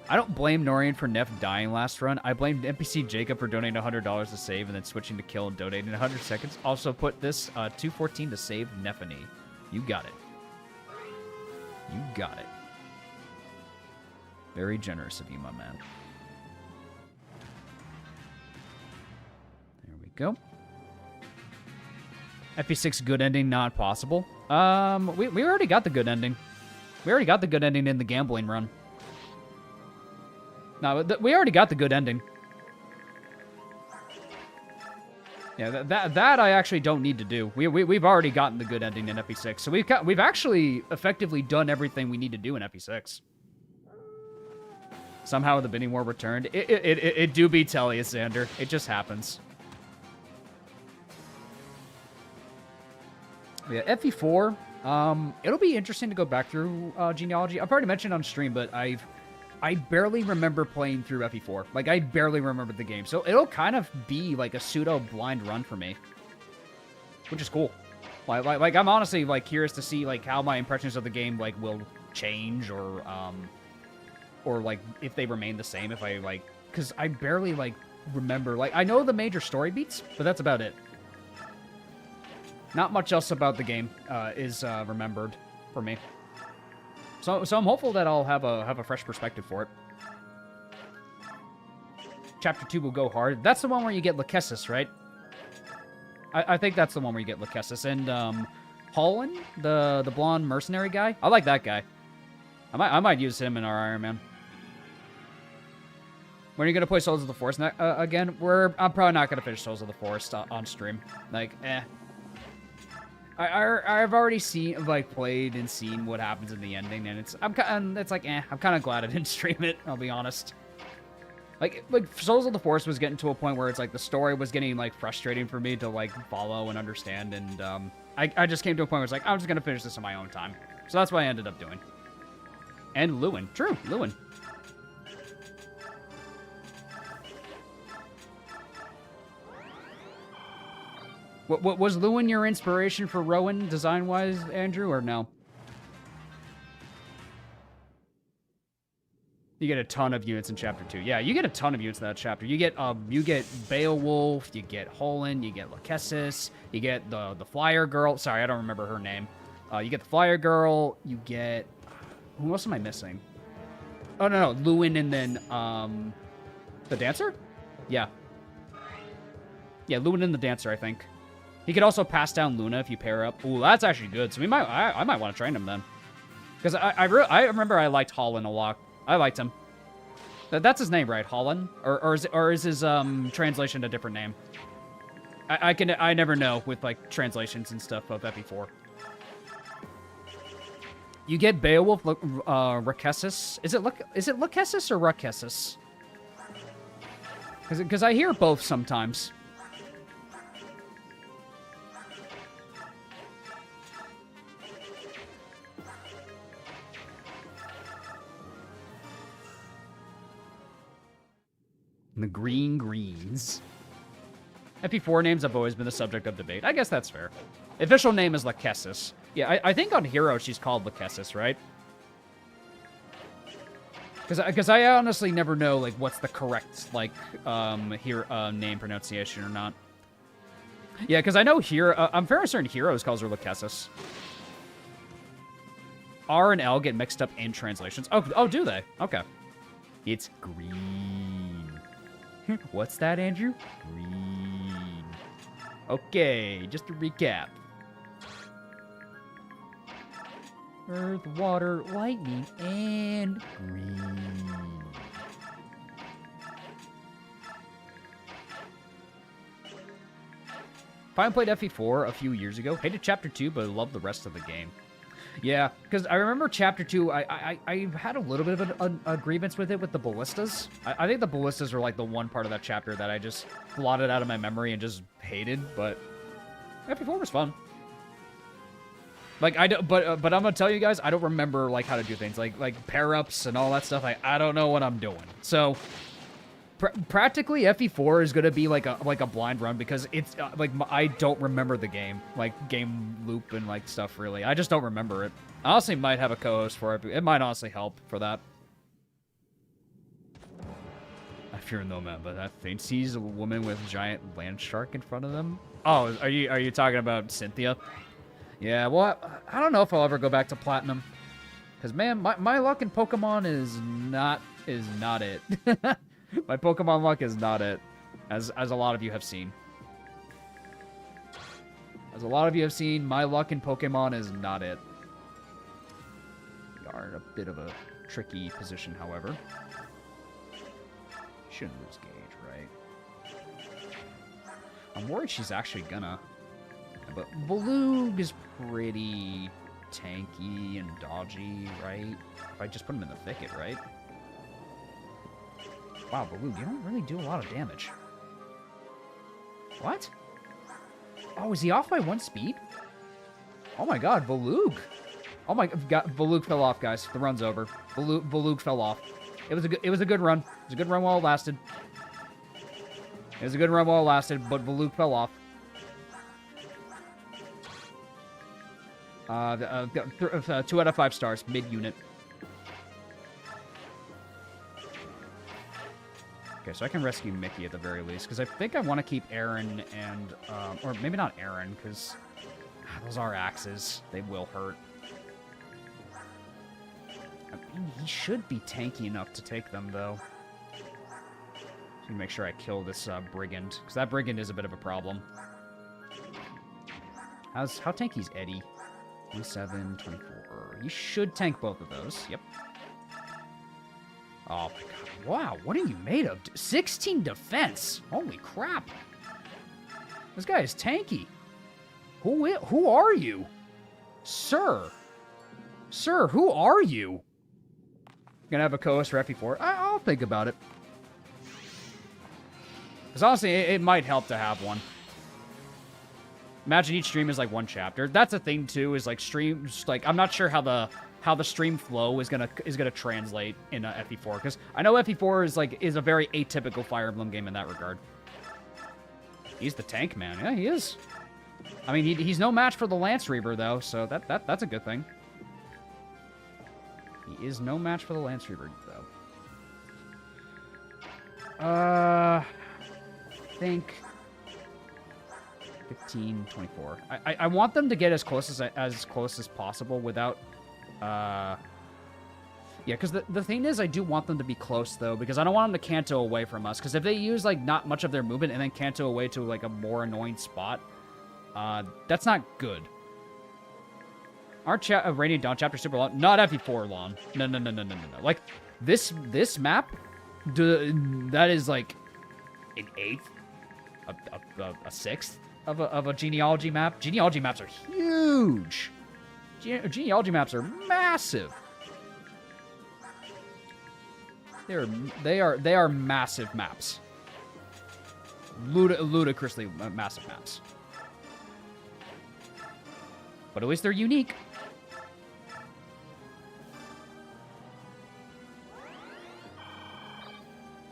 I don't blame Norian for Neff dying last run. I blamed NPC Jacob for donating $100 to save and then switching to kill and donating 100 seconds. Also put this 214 to save Neffany. You got it. You got it. Very generous of you, my man. There we go. FP6 good ending not possible. We already got the good ending. We already got the good ending in the gambling run. No, we already got the good ending. Yeah, that I actually don't need to do. We've already gotten the good ending in FP6, so we've actually effectively done everything we need to do in FP6. Somehow the bidding war returned. It do be Telliasander. It just happens. Yeah, FE4. It'll be interesting to go back through Genealogy. I've already mentioned on stream, but I barely remember playing through FE4. Like, I barely remember the game. So it'll kind of be like a pseudo-blind run for me. Which is cool. Like I'm honestly, like, curious to see, like, how my impressions of the game, like, will change or like, if they remain the same, if I, like... Because I barely, like, remember... Like, I know the major story beats, but that's about it. Not much else about the game is remembered for me. So I'm hopeful that I'll have a fresh perspective for it. Chapter 2 will go hard. That's the one where you get Lachesis, right? I think that's the one where you get Lachesis. And Holland, the blonde mercenary guy. I like that guy. I might use him in our Ironman. When are you going to play Souls of the Forest again? I'm probably not going to finish Souls of the Forest on stream. Like, I've already seen, like, played and seen what happens in the ending, and it's like, I'm kind of glad I didn't stream it, I'll be honest. Like Souls of the Forest was getting to a point where it's like the story was getting, like, frustrating for me to, like, follow and understand, and I just came to a point where it's like, I'm just going to finish this on my own time. So that's what I ended up doing. And Lewin. True, Lewin. What was Lewin your inspiration for Rowan design-wise, Andrew, or no? You get a ton of units in Chapter 2. Yeah, you get a ton of units in that chapter. You get Beowulf, you get Holland, you get Lachesis, you get the Flyer Girl. Sorry, I don't remember her name. You get the Flyer Girl, you get... Who else am I missing? Oh, no, Lewin and then, the Dancer? Yeah. Yeah, Lewin and the Dancer, I think. He could also pass down Luna if you pair up. Ooh, that's actually good. So I might want to train him then. Because I remember I liked Holland a lot. I liked him. That's his name, right? Holland? Or is his translation a different name? I never know with, like, translations and stuff of FE4. You get Beowulf, Lachesis. Is it Lachesis or Lachesis? Because I hear both sometimes. The green greens. FP4 names have always been the subject of debate. I guess that's fair. The official name is Lachesis. Yeah, I think on Hero she's called Lachesis, right? Because I honestly never know, like, what's the correct, like, name pronunciation or not. Yeah, because I know Hero... I'm fairly certain Heroes calls her Lachesis. R and L get mixed up in translations. Oh, do they? Okay. It's green. What's that, Andrew? Green. Okay, just to recap. Earth, water, lightning, and green. Finally played FE4 a few years ago. Hated Chapter 2, but loved the rest of the game. Yeah, because I remember Chapter 2, I had a little bit of a grievance with it with the ballistas. I think the ballistas were like the one part of that chapter that I just blotted out of my memory and just hated, but FE4 was fun. Like, but I'm gonna tell you guys, I don't remember, like, how to do things. Like pair-ups and all that stuff, I don't know what I'm doing. So, practically, FE4 is gonna be like a blind run because it's, I don't remember the game. Like, game loop and, like, stuff, really. I just don't remember it. I honestly might have a co-host for it. It might honestly help for that. I fear no man, but that faint sees a woman with a giant land shark in front of them. Oh, are you talking about Cynthia? Yeah, well, I don't know if I'll ever go back to Platinum. Because, man, my luck in Pokemon is not it. My Pokemon luck is not it. As a lot of you have seen. As a lot of you have seen, my luck in Pokemon is not it. We are in a bit of a tricky position, however. Shouldn't lose gauge, right? I'm worried she's actually gonna... But Baloo is pretty tanky and dodgy, right? If I just put him in the thicket, right? Wow, Baloo, you don't really do a lot of damage. What? Oh, is he off by 1 speed? Oh my god, Baloo! Oh my god, Baloo fell off, guys. The run's over. Baloo fell off. It was a good run. It was a good run while it lasted. It was a good run while it lasted, but Baloo fell off. 2 out of 5 stars, mid-unit. Okay, so I can rescue Mickey at the very least, because I think I want to keep Aaron and, or maybe not Aaron, because those are axes. They will hurt. I mean, he should be tanky enough to take them, though. Just make sure I kill this brigand, because that brigand is a bit of a problem. How tanky is Eddie? 27, 24. You should tank both of those. Yep. Oh my god. Wow, what are you made of? 16 defense. Holy crap. This guy is tanky. Who are you? Sir. Sir, who are you? Gonna have a co-host for FE4? I'll think about it. Because honestly, it might help to have one. Imagine each stream is like 1 chapter. That's a thing too. Is like streams. Like I'm not sure how the stream flow is gonna translate in FE4 because I know FE4 is a very atypical Fire Emblem game in that regard. He's the tank man. Yeah, he is. I mean, he's no match for the Lance Reaver though, so that's a good thing. He is no match for the Lance Reaver though. I think. 15, 24. I want them to get as close as possible without, yeah, because the thing is, I do want them to be close, though, because I don't want them to canto away from us, because if they use, like, not much of their movement and then canto away to, like, a more annoying spot, that's not good. Our Radiant Dawn chapter super long. Not FE4 long. No. Like, this map, that is, like, an 8th, a 6th. Of a genealogy map. Genealogy maps are huge. Genealogy maps are massive. They are massive maps. Ludicrously massive maps. But at least they're unique.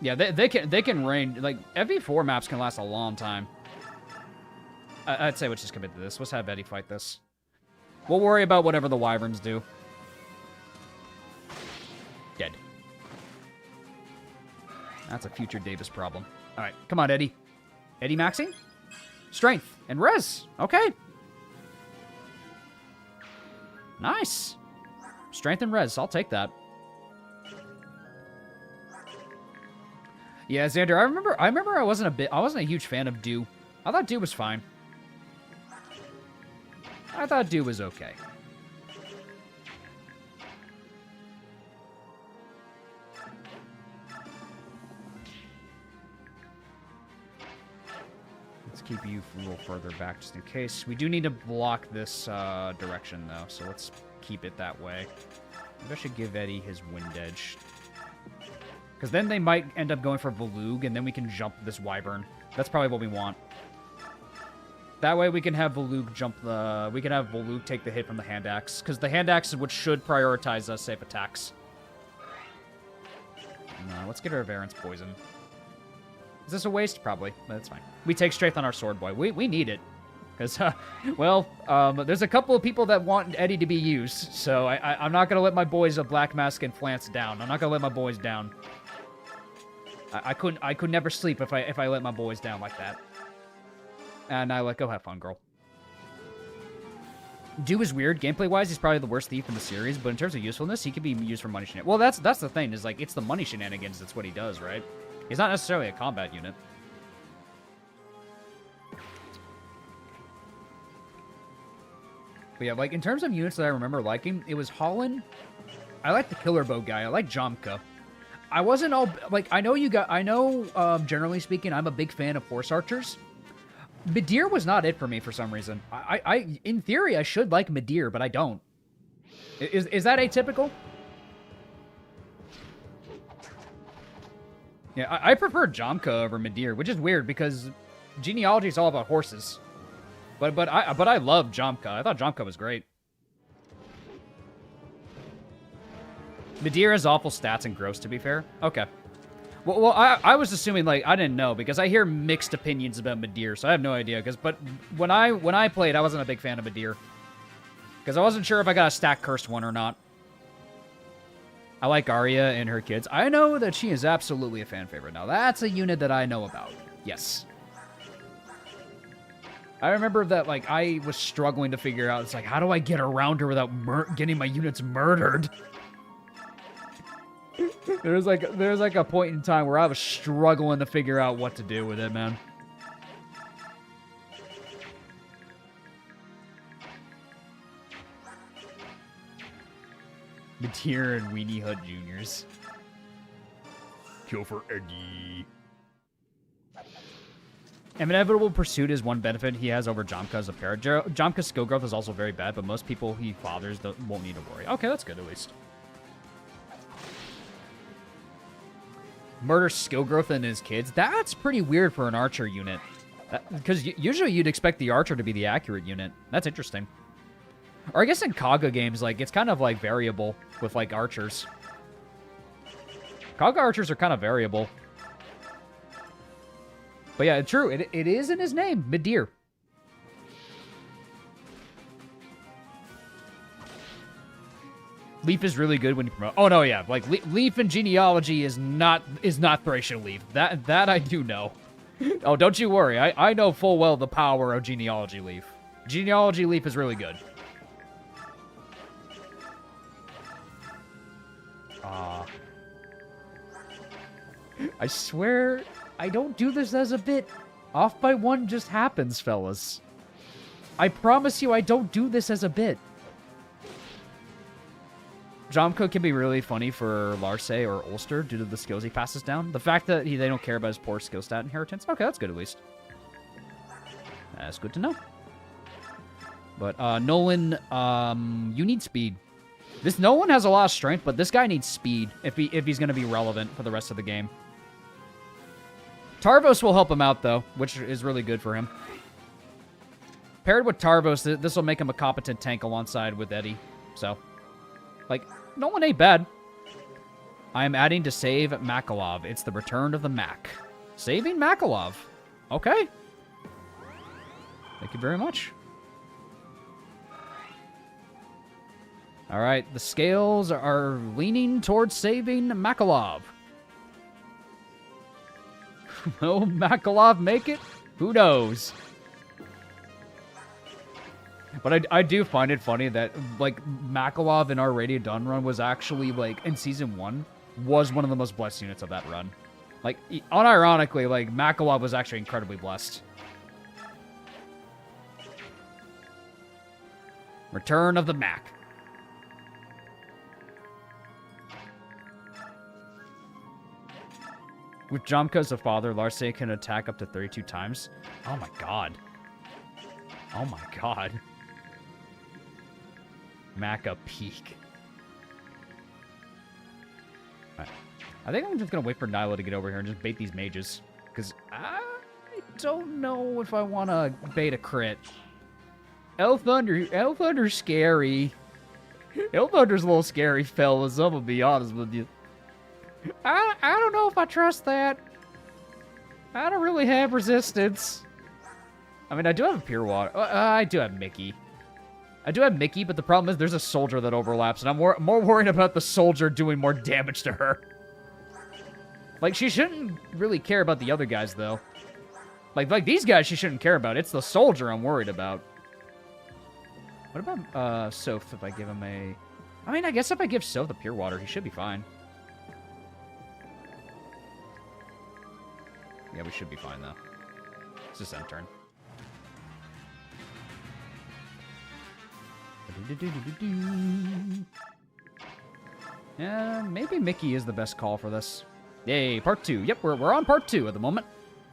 Yeah, they can range, like FE4 maps can last a long time. I'd say let's just commit to this. Let's have Eddie fight this. We'll worry about whatever the wyverns do. Dead. That's a future Davis problem. All right, come on, Eddie. Eddie maxing? Strength and res. Okay. Nice. Strength and res. I'll take that. Yeah, Xander, I remember I wasn't a huge fan of Dew. I thought Dew was fine. I thought Dew was okay. Let's keep you a little further back just in case. We do need to block this direction, though, so let's keep it that way. Maybe I should give Eddie his wind edge. Because then they might end up going for Volug, and then we can jump this wyvern. That's probably what we want. That way we can have Volug jump the... We can have Volug take the hit from the hand axe. Because the hand axe is what should prioritize safe attacks. No, let's get rid of Aaron's poison. Is this a waste? Probably, but it's fine. We take strength on our sword boy. We need it. Because, there's a couple of people that want Eddie to be used. So I'm not going to let my boys of Black Mask and Flance down. I'm not going to let my boys down. I could never sleep if I let my boys down like that. And I let go have fun, girl. Dew is weird. Gameplay-wise, he's probably the worst thief in the series, but in terms of usefulness, he could be used for money shenanigans. Well, that's the thing, is like, it's the money shenanigans that's what he does, right? He's not necessarily a combat unit. But yeah, like, in terms of units that I remember liking, it was Holland. I like the Killer Bow guy. I like Jomka. I wasn't all, like, generally speaking, I'm a big fan of horse archers. Midir was not it for me for some reason. In theory, I should like Midir, but I don't. Is that atypical? Yeah, I prefer Jomka over Midir, which is weird because genealogy is all about horses. But I love Jomka. I thought Jomka was great. Midir has awful stats and gross, to be fair. Okay. Well, I was assuming, like, I didn't know, because I hear mixed opinions about Midir, so I have no idea. But when I played, I wasn't a big fan of Midir. Because I wasn't sure if I got a stack cursed one or not. I like Arya and her kids. I know that she is absolutely a fan favorite. Now, that's a unit that I know about. Yes. I remember that, like, I was struggling to figure out, it's like, how do I get around her without getting my units murdered? There's like a point in time where I was struggling to figure out what to do with it, man. Midir and Weenie Hut Juniors. Kill for Eddie. Inevitable Pursuit is one benefit he has over Jomka as a pair. Jomka's skill growth is also very bad, but most people he fathers won't need to worry. Okay, that's good at least. Murder skill growth in his kids. That's pretty weird for an archer unit. Because usually you'd expect the archer to be the accurate unit. That's interesting. Or I guess in Kaga games, like, it's kind of, like, variable with, like, archers. Kaga archers are kind of variable. But yeah, true. It is in his name. Midir. Leaf is really good when you promote. Oh no, yeah, like Leaf in genealogy is not Thracian Leaf. That I do know. Oh, don't you worry. I know full well the power of genealogy Leaf. Genealogy Leaf is really good. I swear I don't do this as a bit. Off by one just happens, fellas. I promise you I don't do this as a bit. Jomka can be really funny for Larse or Ulster due to the skills he passes down. The fact that they don't care about his poor skill stat inheritance. Okay, that's good at least. That's good to know. But Nolan, you need speed. This Nolan has a lot of strength, but this guy needs speed if he's going to be relevant for the rest of the game. Tarvos will help him out, though, which is really good for him. Paired with Tarvos, this will make him a competent tank alongside with Eddie. So, like, Nolan ain't bad. I am adding to save Makalov. It's the return of the Mac. Saving Makalov. Okay. Thank you very much. All right, the scales are leaning towards saving Makalov. Will Makalov make it? Who knows? But I do find it funny that, like, Makalov in our Radiant Dawn run was actually, like, in Season 1, was one of the most blessed units of that run. Like, unironically, like, Makalov was actually incredibly blessed. Return of the Mac. With Jomka as a father, Larce can attack up to 32 times. Oh my god. Oh my god. Maca peak. Right. I think I'm just gonna wait for Nyla to get over here and just bait these mages. Because I don't know if I want to bait a crit. Elthunder's scary. Elthunder's a little scary, fellas. I'm gonna be honest with you. I don't know if I trust that. I don't really have resistance. I mean, I do have a Pure Water. I do have Mickey. But the problem is there's a soldier that overlaps, and I'm more worried about the soldier doing more damage to her. Like, she shouldn't really care about the other guys, though. Like these guys she shouldn't care about. It's the soldier I'm worried about. What about, Soph, if I give him a... I mean, I guess if I give Soph the Pure Water, he should be fine. Yeah, we should be fine, though. It's just end turn. Yeah, maybe Mickey is the best call for this. Yay, part 2. Yep, we're on part 2 at the moment.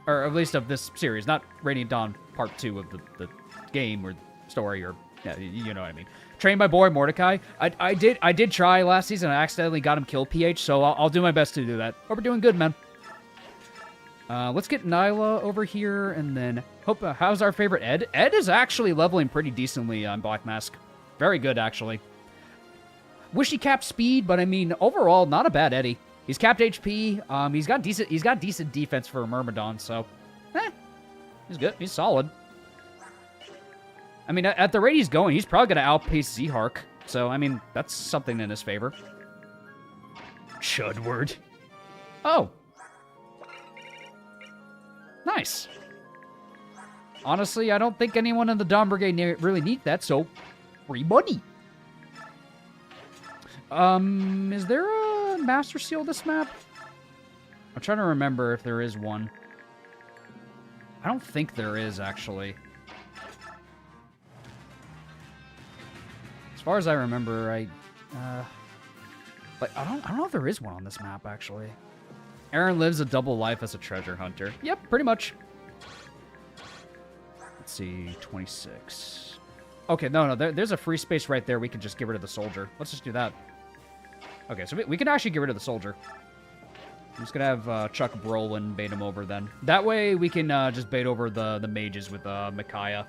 Or at least of this series, not Radiant Dawn part 2 of the game or story, or yeah, you know what I mean. Trained by boy Mordecai. I did try last season. I accidentally got him killed PH, so I'll do my best to do that. But we're doing good, man. Let's get Nyla over here, and then hope. How's our favorite Ed? Ed is actually leveling pretty decently on Black Mask. Very good, actually. Wish he capped speed, but I mean, overall, not a bad Eddie. He's capped HP. He's got decent defense for a Myrmidon, so he's good. He's solid. I mean, at the rate he's going, he's probably gonna outpace Zehark. So I mean, that's something in his favor. Chudward. Oh. Nice. Honestly, I don't think anyone in the Dawn Brigade really need that, so free money. Is there a Master Seal this map? I'm trying to remember if there is one. I don't think there is, actually. As far as I remember, I don't know if there is one on this map, actually. Aaron lives a double life as a treasure hunter. Yep, pretty much. Let's see, 26. Okay, no, there's a free space right there. We can just get rid of the soldier. Let's just do that. Okay, so we can actually get rid of the soldier. I'm just gonna have Chuck Brolin bait him over then. That way we can just bait over the mages with Micaiah.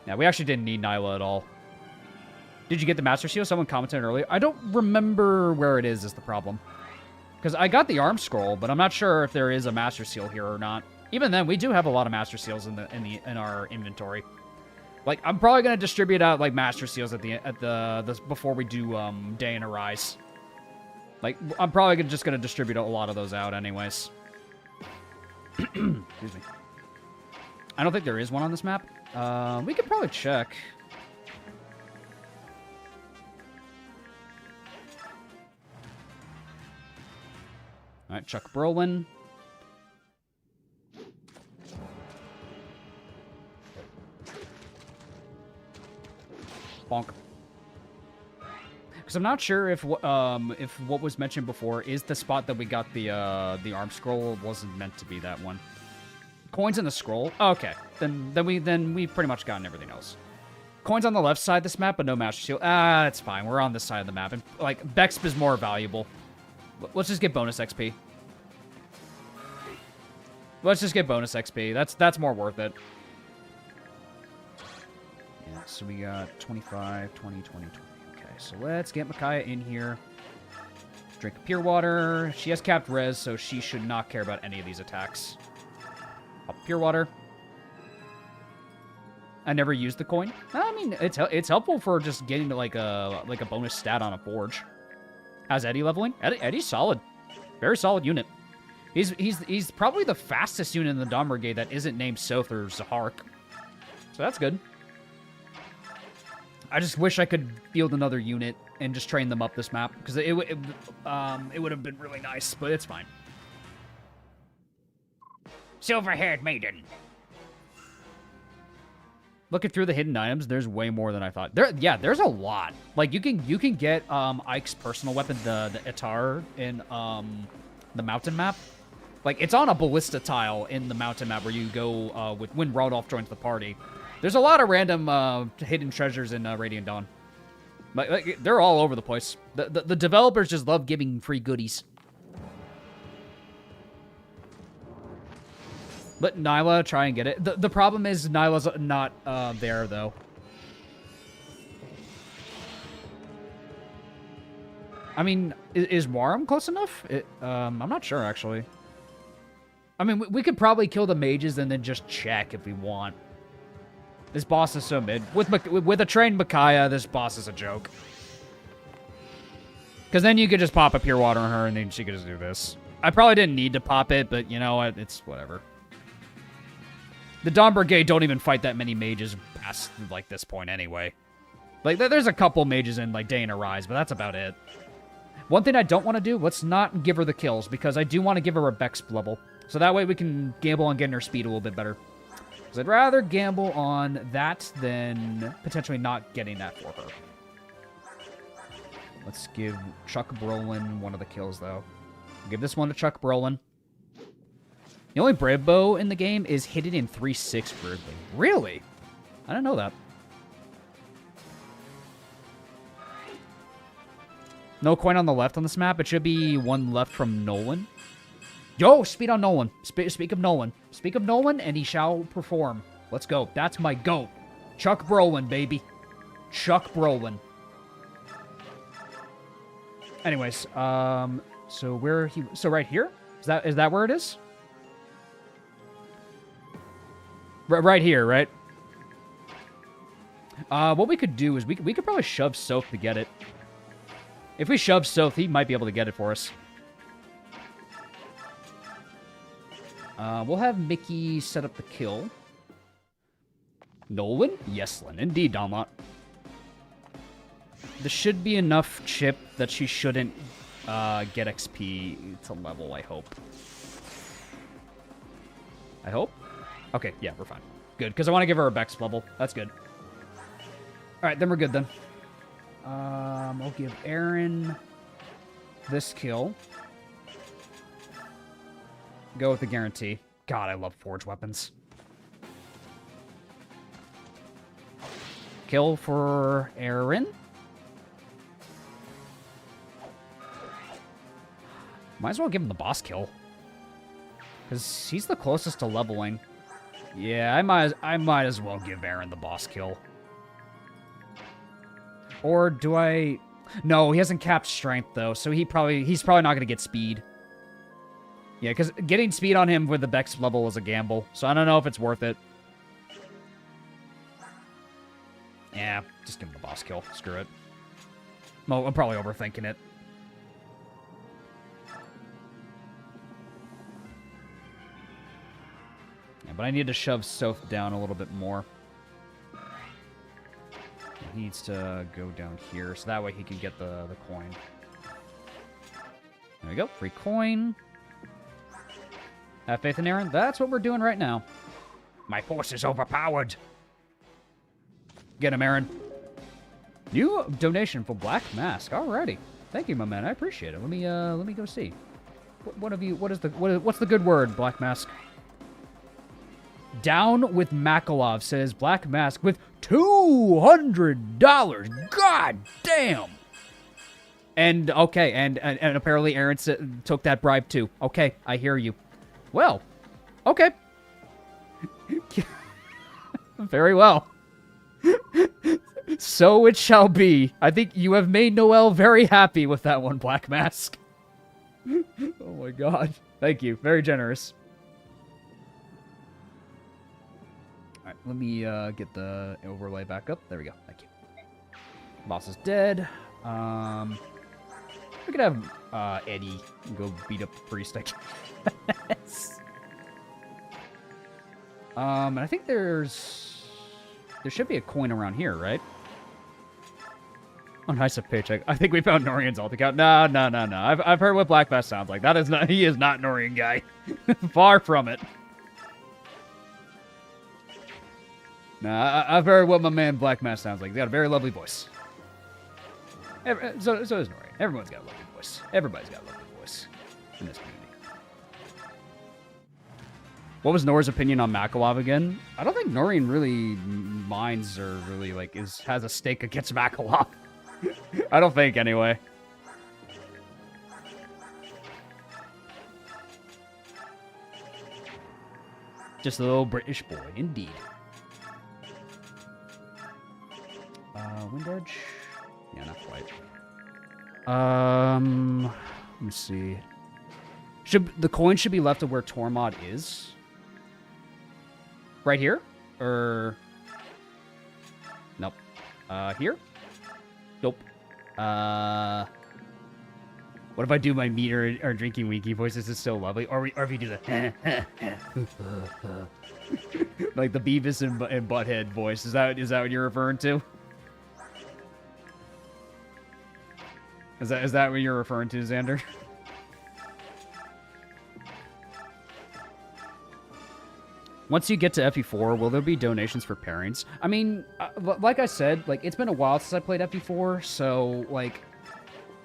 Yeah, we actually didn't need Nyla at all. Did you get the Master Seal? Someone commented earlier. I don't remember where it is the problem. Because I got the arm scroll, but I'm not sure if there is a Master Seal here or not. Even then, we do have a lot of Master Seals in our inventory. Like, I'm probably gonna distribute out like Master Seals at the before we do Day in Arise. Like, I'm probably just gonna distribute a lot of those out anyways. Excuse me. I don't think there is one on this map. We could probably check. All right, Chuck Brolin. Bonk. Because I'm not sure if what was mentioned before is the spot that we got the arm scroll wasn't meant to be that one. Coins in the scroll. Okay, then we pretty much gotten everything else. Coins on the left side of this map, but no Master Seal. Ah, that's fine. We're on this side of the map, and like Bexp is more valuable. Let's just get bonus XP. Let's just get bonus XP. That's more worth it. Yeah, so we got 25, 20, 20, 20. Okay, so let's get Micaiah in here. Drink Pure Water. She has capped res, so she should not care about any of these attacks. Up Pure Water. I never used the coin. I mean, it's helpful for just getting to like a bonus stat on a forge. How's Eddie leveling? Eddie's solid. Very solid unit. He's probably the fastest unit in the Dawn Brigade that isn't named Soth or Zahark. So that's good. I just wish I could field another unit and just train them up this map, because it would have been really nice, but it's fine. Silver-haired maiden. Looking through the hidden items, there's way more than I thought. There's a lot. Like you can get Ike's personal weapon, the Itar, in the mountain map. Like it's on a ballista tile in the mountain map where you go when Rodolph joins the party. There's a lot of random hidden treasures in Radiant Dawn. Like they're all over the place. The developers just love giving free goodies. Let Nyla try and get it. The problem is Nyla's not there, though. I mean, is Warum close enough? I'm not sure, actually. I mean, we could probably kill the mages and then just check if we want. This boss is so mid. With a trained Micaiah, this boss is a joke. Because then you could just pop a Pure Water on her and then she could just do this. I probably didn't need to pop it, but you know what? It's whatever. The Dawn Brigade don't even fight that many mages past, like, this point anyway. Like, there's a couple mages in, like, Day and Arise, but that's about it. One thing I don't want to do, let's not give her the kills, because I do want to give her a Bex level. So that way we can gamble on getting her speed a little bit better. Because I'd rather gamble on that than potentially not getting that for her. Let's give Chuck Brolin one of the kills, though. Give this one to Chuck Brolin. The only Brave Bow in the game is hidden in 3/6 weirdly. Really? I didn't know that. No coin on the left on this map. It should be one left from Nolan. Yo, speed on Nolan. Speak of Nolan. Speak of Nolan, and he shall perform. Let's go. That's my GOAT. Chuck Brolin, baby. Chuck Brolin. Anyways, so where he... So right here? Is that where it is? Right here, right? What we could do is we could probably shove Soth to get it. If we shove Soth, he might be able to get it for us. We'll have Mickey set up the kill. Nolan? Yeslin. Indeed, Donlot. There should be enough chip that she shouldn't get XP to level, I hope. I hope? Okay, yeah, we're fine. Good, because I want to give her a Bex level. That's good. Alright, then we're good then. I'll give Aaron this kill. Go with the guarantee. God, I love forge weapons. Kill for Aaron. Might as well give him the boss kill. Because he's the closest to leveling. Yeah, I might as well give Aaron the boss kill. Or do I... No, he hasn't capped strength, though, so he's probably not going to get speed. Yeah, because getting speed on him with the Bex level is a gamble, so I don't know if it's worth it. Yeah, just give him the boss kill. Screw it. No, I'm probably overthinking it. Yeah, but I need to shove Soth down a little bit more. He needs to go down here, so that way he can get the coin. There we go. Free coin. Have faith in Aaron. That's what we're doing right now. My force is overpowered. Get him, Aaron. New donation for Black Mask. Alrighty. Thank you, my man. I appreciate it. Let me go see. What's the good word, Black Mask? Down with Makalov says Black Mask with $200. God damn. And okay, and apparently Aaron took that bribe too. Okay, I hear you. Well, okay. Very well. So it shall be. I think you have made Noel very happy with that one, Black Mask. Oh my god. Thank you. Very generous. Alright, Let me get the overlay back up. There we go. Thank you. Boss is dead. We could have Eddie go beat up the priest, I guess. And I think there should be a coin around here, right? Oh, nice, a paycheck. I think we found Norian's alt account. No. I've heard what Black Bass sounds like. That is not. He is not Norian guy. Far from it. Nah, I've heard what my man Black Mass sounds like. He's got a very lovely voice. So does Norian. Everyone's got a lovely voice. Everybody's got a lovely voice in this community. What was Nora's opinion on Makalov again? I don't think Norian really minds or really has a stake against Makalov. I don't think, anyway. Just a little British boy, indeed. Wind edge? Yeah, not quite. Let me see. The coin should be left to where Tormod is. Right here? Or... Nope. Here? Nope. What if I do my meter or drinking wiki voice? This is so lovely. Or if you do the... like the Beavis and Butthead voice. Is that what you're referring to? Is that what you're referring to, Xander? Once you get to FE4, will there be donations for pairings? I mean, like I said, it's been a while since I played FE4, so,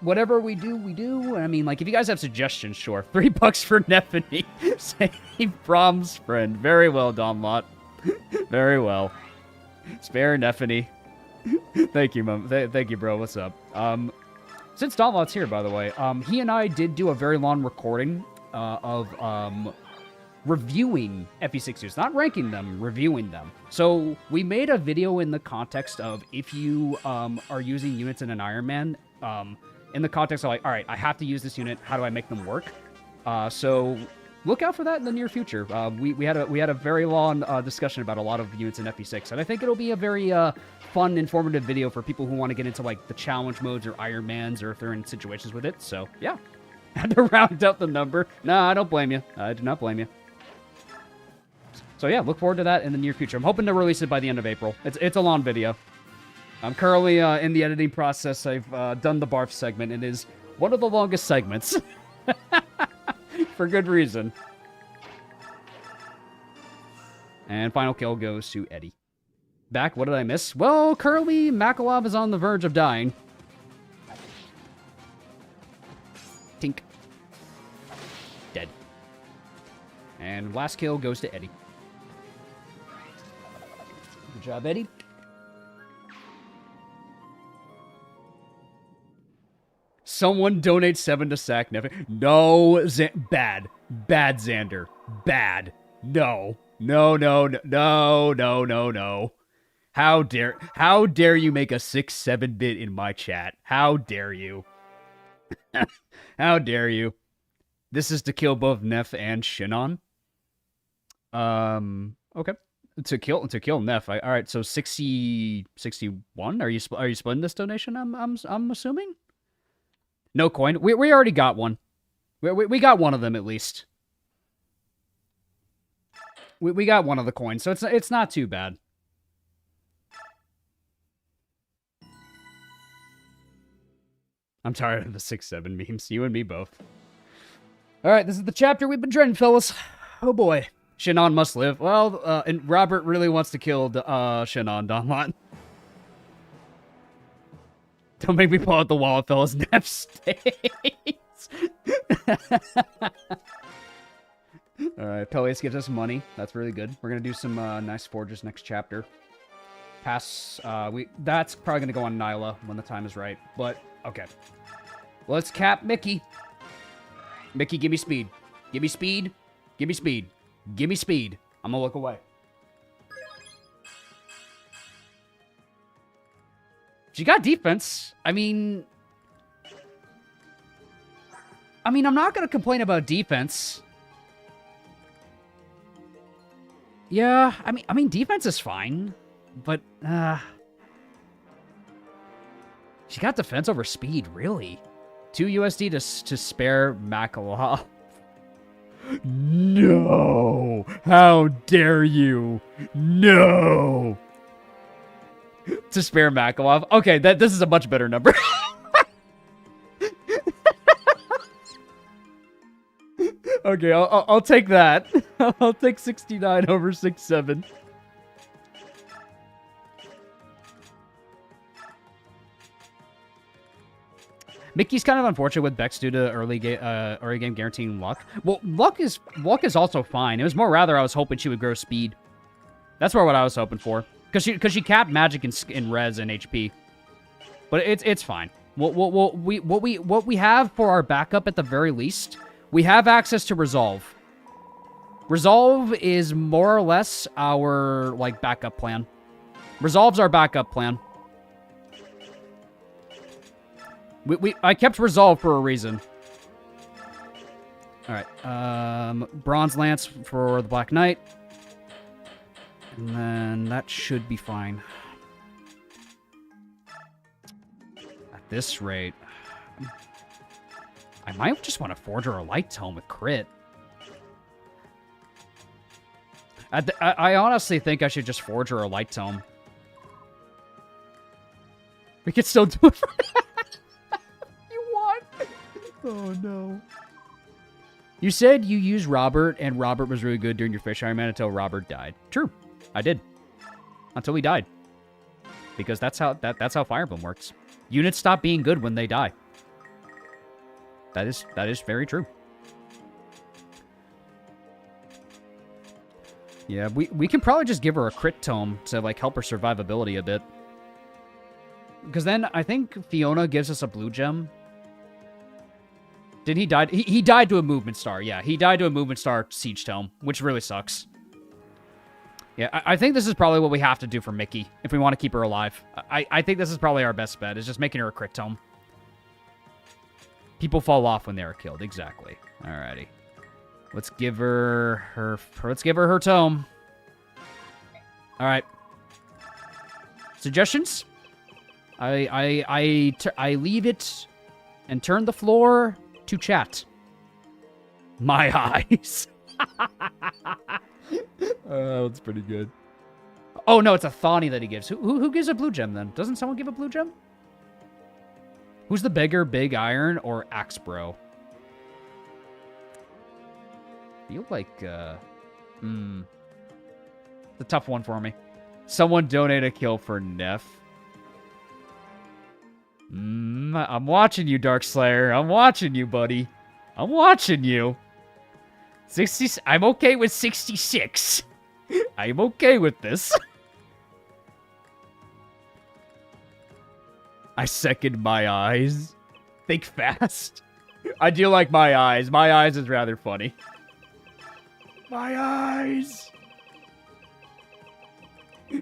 whatever we do, we do. I mean, if you guys have suggestions, sure. $3 for Nephany. Save Brahm's friend. Very well, Donlot. Very well. Spare Nephany. Thank you, Mom. Thank you, bro. What's up? Since Donlot's here, by the way, he and I did do a very long recording of reviewing FE6 not ranking them, reviewing them. So we made a video in the context of if you are using units in an Ironman, in the context of all right, I have to use this unit. How do I make them work? So look out for that in the near future. We had a very long discussion about a lot of units in FE6, and I think it'll be a very fun, informative video for people who want to get into the challenge modes or Ironmans, or if they're in situations with it. So yeah, had to round up the number. No, I don't blame you. I do not blame you. So yeah, look forward to that in the near future. I'm hoping to release it by the end of April. It's a long video. I'm currently in the editing process. I've done the barf segment. It is one of the longest segments. For good reason. And final kill goes to Eddie. Back, what did I miss? Well, currently, Makalov is on the verge of dying. Tink. Dead. And last kill goes to Eddie. Good job, Eddie. Someone donate 7 to sack Nephany. No, bad. Bad, Xander. Bad. No. No. How dare you make a 6-7 bit in my chat? How dare you? How dare you? This is to kill both Neph and Shinon. Okay. To kill Neph. All right, so 61. Are you splitting this donation? I'm assuming. No coin. We already got one. We got one of them at least. We got one of the coins, so it's not too bad. I'm tired of the 6-7 memes. You and me both. All right, this is the chapter we've been dreading, fellas. Oh boy. Shinon must live. Well, and Robert really wants to kill Shinon, Donlon. Don't make me pull out the wallet, fellas. Nep stays. Alright, Peleus gives us money. That's really good. We're gonna do some nice forges next chapter. That's probably gonna go on Nyla when the time is right. But, okay. Let's cap Mickey. Mickey, give me speed. Give me speed. Give me speed. Give me speed. I'm gonna look away. She got defense. I mean, I'm not gonna complain about defense. Yeah, I mean, defense is fine, but she got defense over speed, really. 2 USD to spare Makalov. No! How dare you? No! To spare Makalov. Okay, this is a much better number. Okay, I'll take that. I'll take 69 over 67. Mickey's kind of unfortunate with Bex due to early game guaranteeing luck. Well, luck is also fine. It was more rather I was hoping she would grow speed. That's more what I was hoping for, because she capped magic in res and HP. But it's fine. What we have for our backup at the very least, we have access to Resolve. Resolve is more or less our like backup plan. Resolve's our backup plan. I kept Resolve for a reason. Alright, Bronze Lance for the Black Knight. And then that should be fine. At this rate, I might just want to forge her a Light Tome with crit. I honestly think I should just forge her a Light Tome. We could still do it for Oh, no. You said you used Robert, and Robert was really good during your fish Ironman until Robert died. True. I did. Until he died. Because that's how Fire Emblem works. Units stop being good when they die. That is very true. Yeah, we can probably just give her a crit tome to, like, help her survivability a bit. Because then I think Fiona gives us a blue gem. Did he die? He died to a movement star. Yeah, he died to a movement star siege tome, which really sucks. Yeah, I think this is probably what we have to do for Mickey if we want to keep her alive. I think this is probably our best bet, is just making her a crit tome. People fall off when they are killed. Exactly. Alrighty. Let's give her her tome. Alright. Suggestions? I leave it and turn the floor to chat. My eyes. That's pretty good. Oh, no, it's a Thani that he gives. Who gives a blue gem, then? Doesn't someone give a blue gem? Who's the bigger, Big Iron or Axe Bro? Feel like, it's a tough one for me. Someone donate a kill for Neff. I'm watching you, Darkslayer. I'm watching you, buddy. I'm watching you. 60. I'm okay with 66. I'm okay with this. I second my eyes. Think fast. I do like my eyes. My eyes is rather funny. My eyes.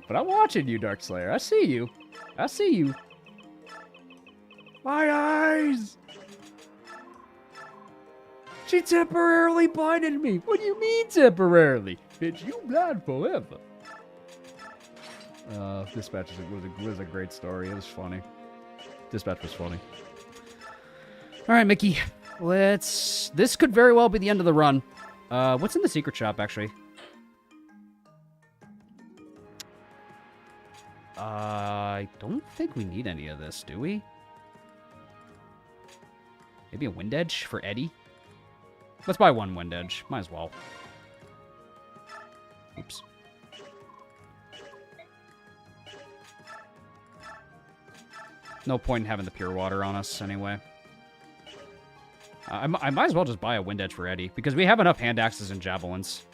But I'm watching you, Darkslayer. I see you. I see you. My eyes! She temporarily blinded me. What do you mean temporarily? Bitch, you blind forever. Dispatch was a great story. It was funny. Dispatch was funny. All right, Mickey. This could very well be the end of the run. What's in the secret shop, actually? I don't think we need any of this, do we? Maybe a Wind Edge for Eddie? Let's buy one Wind Edge. Might as well. Oops. No point in having the pure water on us, anyway. I might as well just buy a Wind Edge for Eddie, because we have enough hand axes and javelins.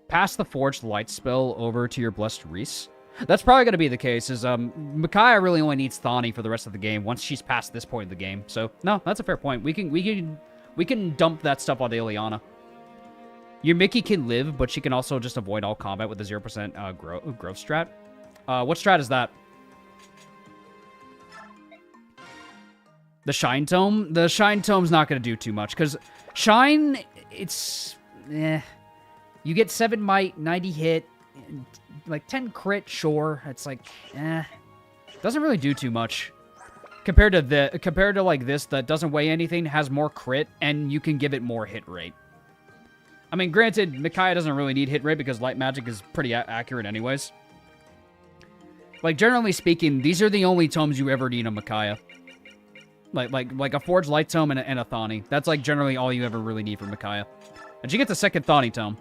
Pass the Forged Light spell over to your Blessed Reese. That's probably going to be the case, is Micaiah really only needs Thani for the rest of the game once she's past this point of the game. So, no, that's a fair point. We can dump that stuff on Ileana. Your Mickey can live, but she can also just avoid all combat with the 0% growth strat. What strat is that? The Shine Tome? The Shine Tome's not going to do too much, because Shine, it's... You get 7 might, 90 hit, like 10 crit, sure. It's like, doesn't really do too much. Compared to like this that doesn't weigh anything, has more crit, and you can give it more hit rate. I mean, granted, Micaiah doesn't really need hit rate because light magic is pretty accurate anyways. Like, generally speaking, these are the only tomes you ever need on Micaiah. Like a Forged Light Tome and a Thani. That's, like, generally all you ever really need for Micaiah. And she gets a second Thani Tome,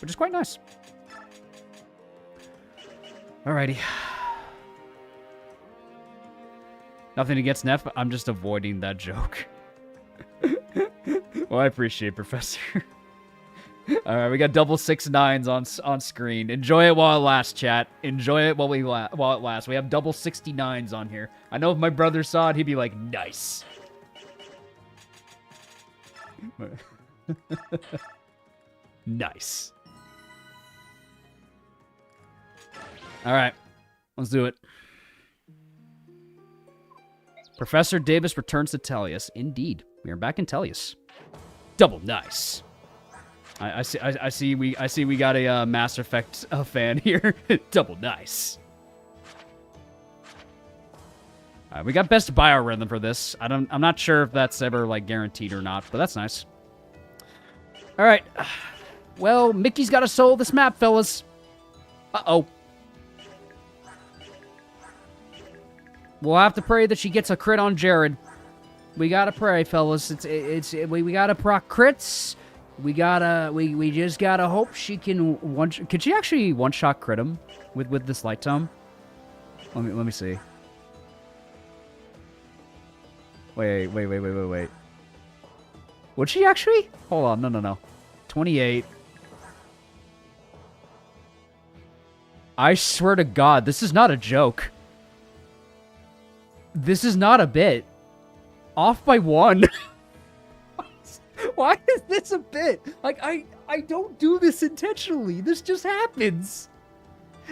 which is quite nice. Alrighty. Nothing against Neff, but I'm just avoiding that joke. Well, I appreciate it, Professor. Alright, we got double 6-9s on screen. Enjoy it while it lasts, chat. Enjoy it while it lasts. We have double 69s on here. I know if my brother saw it, he'd be like, nice. Nice. Alright, let's do it. Professor Davis returns to Tellius. Indeed, we are back in Tellius. Double nice. I see we got a Mass Effect fan here. Double nice. We got best biorhythm for this. I'm not sure if that's ever like guaranteed or not, but that's nice. All right. Well, Mickey's got to solo this map, fellas. Uh-oh. We'll have to pray that she gets a crit on Jared. We gotta pray, fellas. We gotta proc crits. We just gotta hope she can Could she actually one-shot crit him with this light tome? Let me see. Wait. Would she actually? Hold on, no. 28. I swear to God, this is not a joke. This is not a bit. Off by 1. Why is this a bit? Like, I don't do this intentionally. This just happens.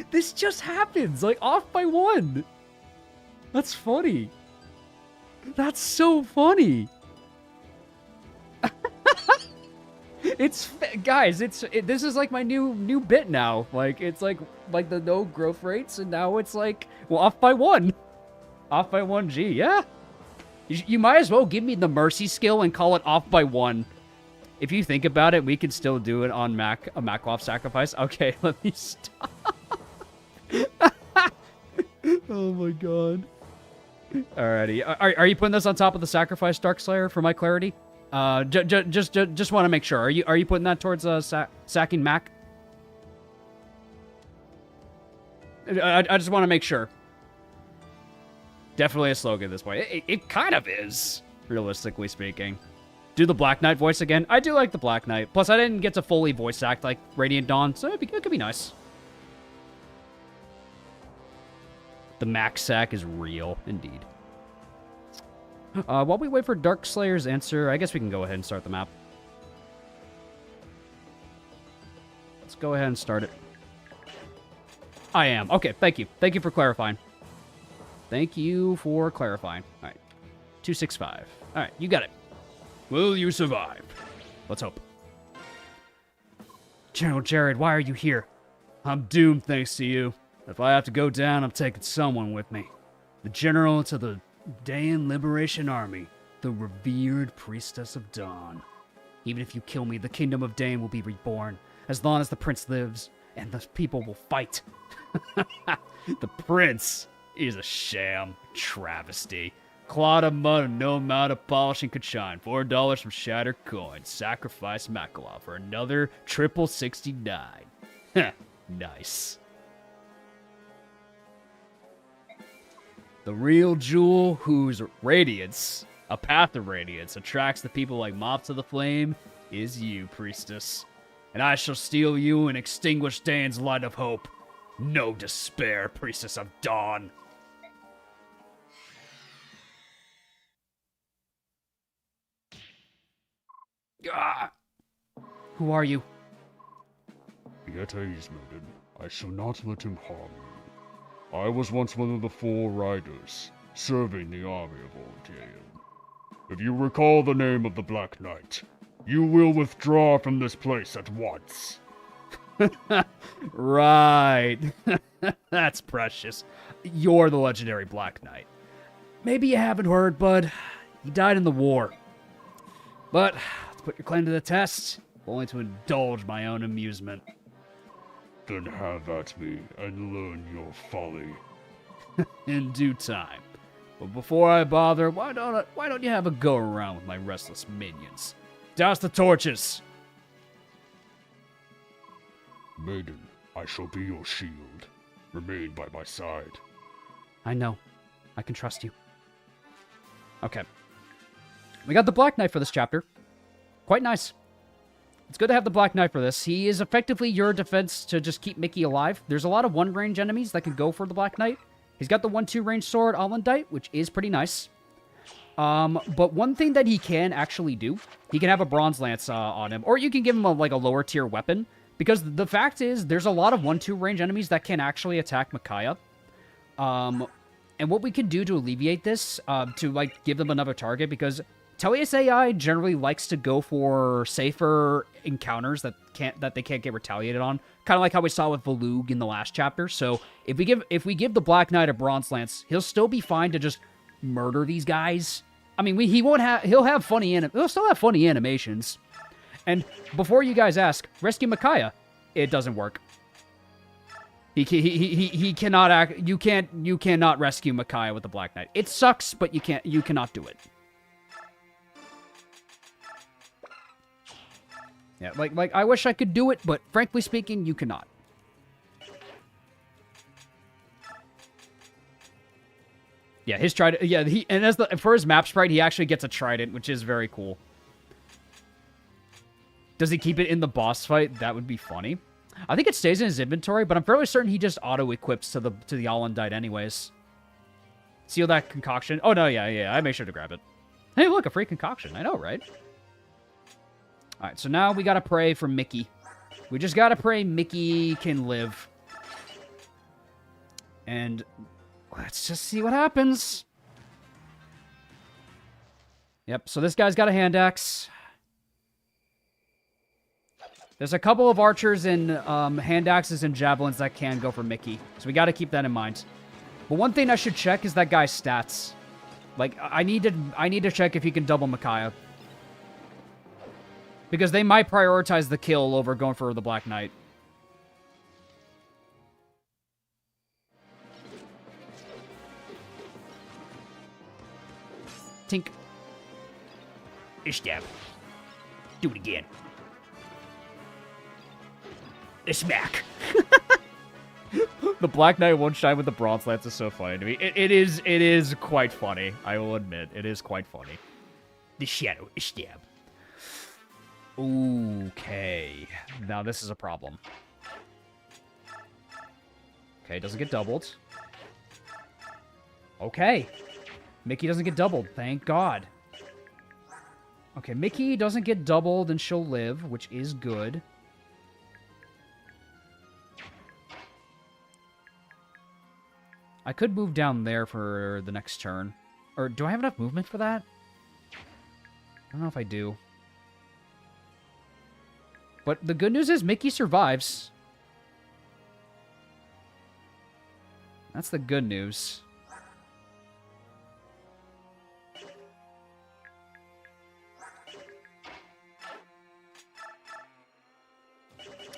This just happens. Like, off by 1. That's funny. That's so funny. Guys, this is like my new bit now. Like, it's like the no growth rates, and now it's like, well, off by 1. Off by 1G, yeah. You might as well give me the mercy skill and call it off by 1. If you think about it, we could still do it on a Maklov sacrifice. Okay, let me stop. Oh my god. Alrighty. Are you putting this on top of the sacrifice, Darkslayer, for my clarity? Just want to make sure. Are you putting that towards sacking Mac? I just want to make sure. Definitely a slogan at this point. It kind of is, realistically speaking. Do the Black Knight voice again. I do like the Black Knight. Plus, I didn't get to fully voice act like Radiant Dawn, so it could be nice. The max sack is real, indeed. While we wait for Darkslayer's answer, I guess we can go ahead and start the map. Let's go ahead and start it. I am. Okay, thank you. Thank you for clarifying. Thank you for clarifying. All right. 265. All right, you got it. Will you survive? Let's hope. General Jared, why are you here? I'm doomed thanks to you. If I have to go down, I'm taking someone with me. The general to the Dayan Liberation Army, the revered priestess of Dawn. Even if you kill me, the kingdom of Dayan will be reborn. As long as the prince lives, and the people will fight. The prince is a sham travesty. Clod of mud and no amount of polishing could shine. $4 from Shattered Coin. Sacrifice Makalov for another triple 69. Nice. The real jewel whose radiance, a path of radiance, attracts the people like moths to the flame is you, priestess. And I shall steal you and extinguish Dayan's light of hope. No despair, priestess of Dawn. Ah! Who are you? Yet ease, maiden. I shall not let him harm you. I was once one of the 4 riders, serving the army of Old Dayan. If you recall the name of the Black Knight, You will withdraw from this place at once. Right. That's precious. You're the legendary Black Knight. Maybe you haven't heard, bud. He died in the war. But let's put your claim to the test, only to indulge my own amusement. Then have at me and learn your folly. In due time. But before I bother, why don't you have a go around with my restless minions? Douse the torches. Maiden, I shall be your shield. Remain by my side. I know. I can trust you. Okay. We got the Black Knight for this chapter. Quite nice. It's good to have the Black Knight for this. He is effectively your defense to just keep Mickey alive. There's a lot of one-range enemies that can go for the Black Knight. He's got the 1-2 range sword, Allandite, which is pretty nice. But one thing that he can actually do, he can have a Bronze Lance on him, or you can give him a lower tier weapon, because the fact is, there's a lot of 1-2 range enemies that can actually attack Micaiah. And what we can do to alleviate this, to give them another target, because Tellius AI generally likes to go for safer encounters that they can't get retaliated on, kind of like how we saw with Valug in the last chapter. So if we give the Black Knight a Bronze Lance, he'll still be fine to just murder these guys. I mean, he'll still have funny animations. And before you guys ask, rescue Micaiah, it doesn't work. He cannot act. You cannot rescue Micaiah with the Black Knight. It sucks, but you cannot do it. Yeah, like I wish I could do it, but frankly speaking, you cannot. Yeah, his trident. Yeah, for his map sprite, he actually gets a trident, which is very cool. Does he keep it in the boss fight? That would be funny. I think it stays in his inventory, but I'm fairly certain he just auto-equips to the Allandite anyways. Seal that concoction. Oh, no, yeah, I made sure to grab it. Hey, look, a free concoction. I know, right? Alright, so now we gotta pray for Mickey. We just gotta pray Mickey can live. And let's just see what happens. Yep, so this guy's got a hand axe. There's a couple of archers and hand axes and javelins that can go for Mickey. So we gotta keep that in mind. But one thing I should check is that guy's stats. Like, I need to check if he can double Micaiah. Because they might prioritize the kill over going for the Black Knight. Tink. Stab. Do it again. A smack. The Black Knight one shine with the Bronze Lance is so funny to me. It is quite funny. I will admit, it is quite funny. The shadow stab. Okay. Now this is a problem. Okay, doesn't get doubled. Okay. Mickey doesn't get doubled. Thank God. Okay, Mickey doesn't get doubled and she'll live, which is good. I could move down there for the next turn. Or do I have enough movement for that? I don't know if I do. But the good news is Mickey survives. That's the good news.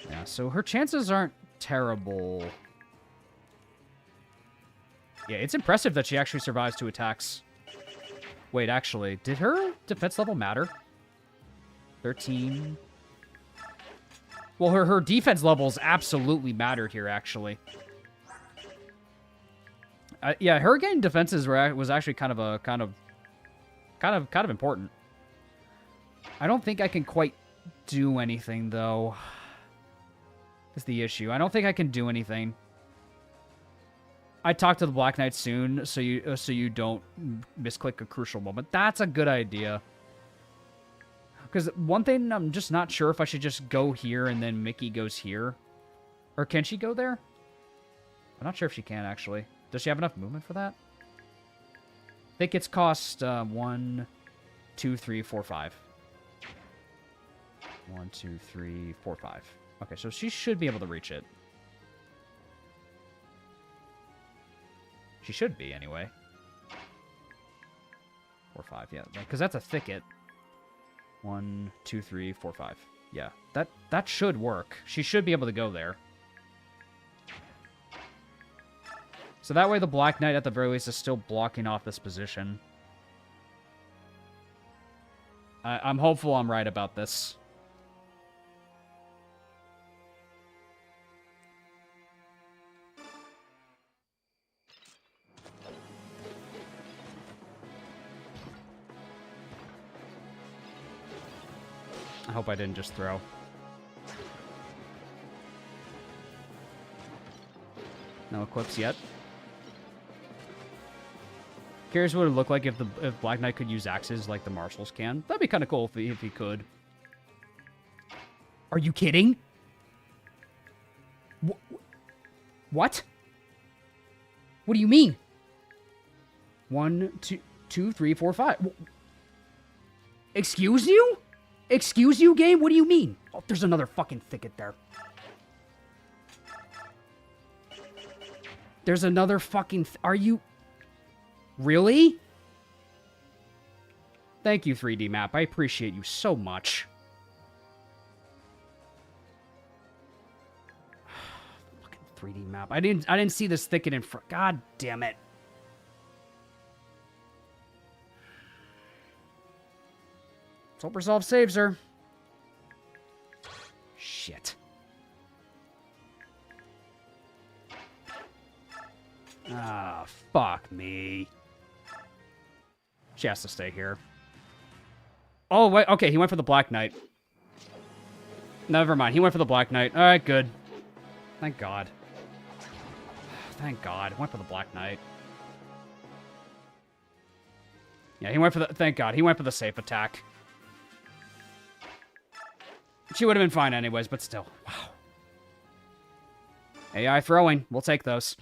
Yeah, so her chances aren't terrible. Yeah, it's impressive that she actually survives 2 attacks. Wait, actually, did her defense level matter? 13... Well, her defense levels absolutely mattered here, actually. Yeah, her getting defenses was actually kind of important. I don't think I can quite do anything, though. That's the issue. I don't think I can do anything. I talk to the Black Knight soon, so you don't misclick a crucial moment. That's a good idea. Because one thing, I'm just not sure if I should just go here and then Mickey goes here. Or can she go there? I'm not sure if she can, actually. Does she have enough movement for that? I think it's cost 1, 2, 3, 4, 5. 1, 2, 3, 4, 5. Okay, so she should be able to reach it. She should be, anyway. 4, 5, yeah. Because that's a thicket. 1, 2, 3, 4, 5. Yeah, that should work. She should be able to go there. So that way the Black Knight, at the very least, is still blocking off this position. I'm hopeful I'm right about this. I hope I didn't just throw. No equips yet. Curious what it would look like if Black Knight could use axes like the marshals can. That'd be kind of cool if he could. Are you kidding? What? What do you mean? 1, 2, 3, 4, 5. Excuse you? Excuse you, game? What do you mean? Oh, there's another fucking thicket there. There's another fucking... Are you... Really? Thank you, 3D map. I appreciate you so much. Fucking 3D map. I didn't see this thicket in front. God damn it. Let's hope Resolve saves her. Shit. Ah, fuck me. She has to stay here. Oh, wait. Okay, he went for the Black Knight. Never mind. He went for the Black Knight. All right, good. Thank God. Thank God. Went for the Black Knight. Yeah, he went for the... Thank God. He went for the safe attack. She would have been fine anyways, but still. Wow. AI throwing. We'll take those.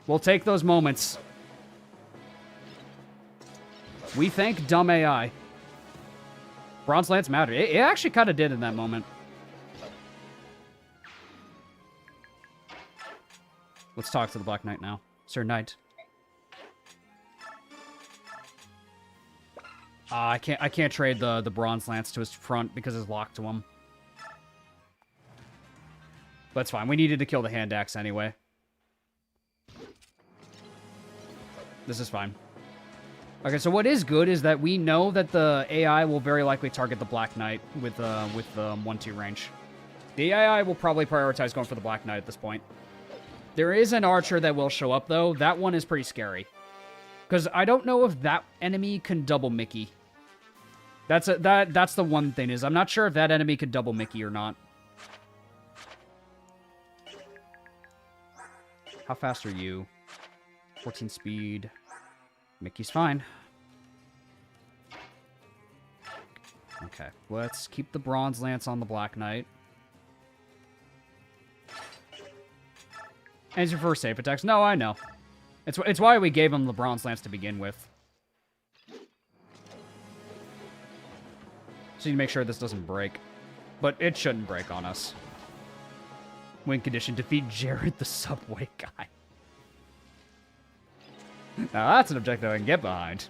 We'll take those moments. We thank dumb AI. Bronze Lance mattered. It actually kind of did in that moment. Let's talk to the Black Knight now. Sir Knight. I can't trade the Bronze Lance to his front because it's locked to him. But it's fine. We needed to kill the hand axe anyway. This is fine. Okay, so what is good is that we know that the AI will very likely target the Black Knight with 1-2 range. The AI will probably prioritize going for the Black Knight at this point. There is an archer that will show up, though. That one is pretty scary. Because I don't know if that enemy can double Mickey. That's the one thing, is I'm not sure if that enemy could double Mickey or not. How fast are you? 14 speed. Mickey's fine. Okay, let's keep the Bronze Lance on the Black Knight. And it's your first safe attacks. No, I know. It's why we gave him the Bronze Lance to begin with. So you need to make sure this doesn't break. But it shouldn't break on us. Win condition, defeat Jared the Subway guy. Now that's an objective I can get behind.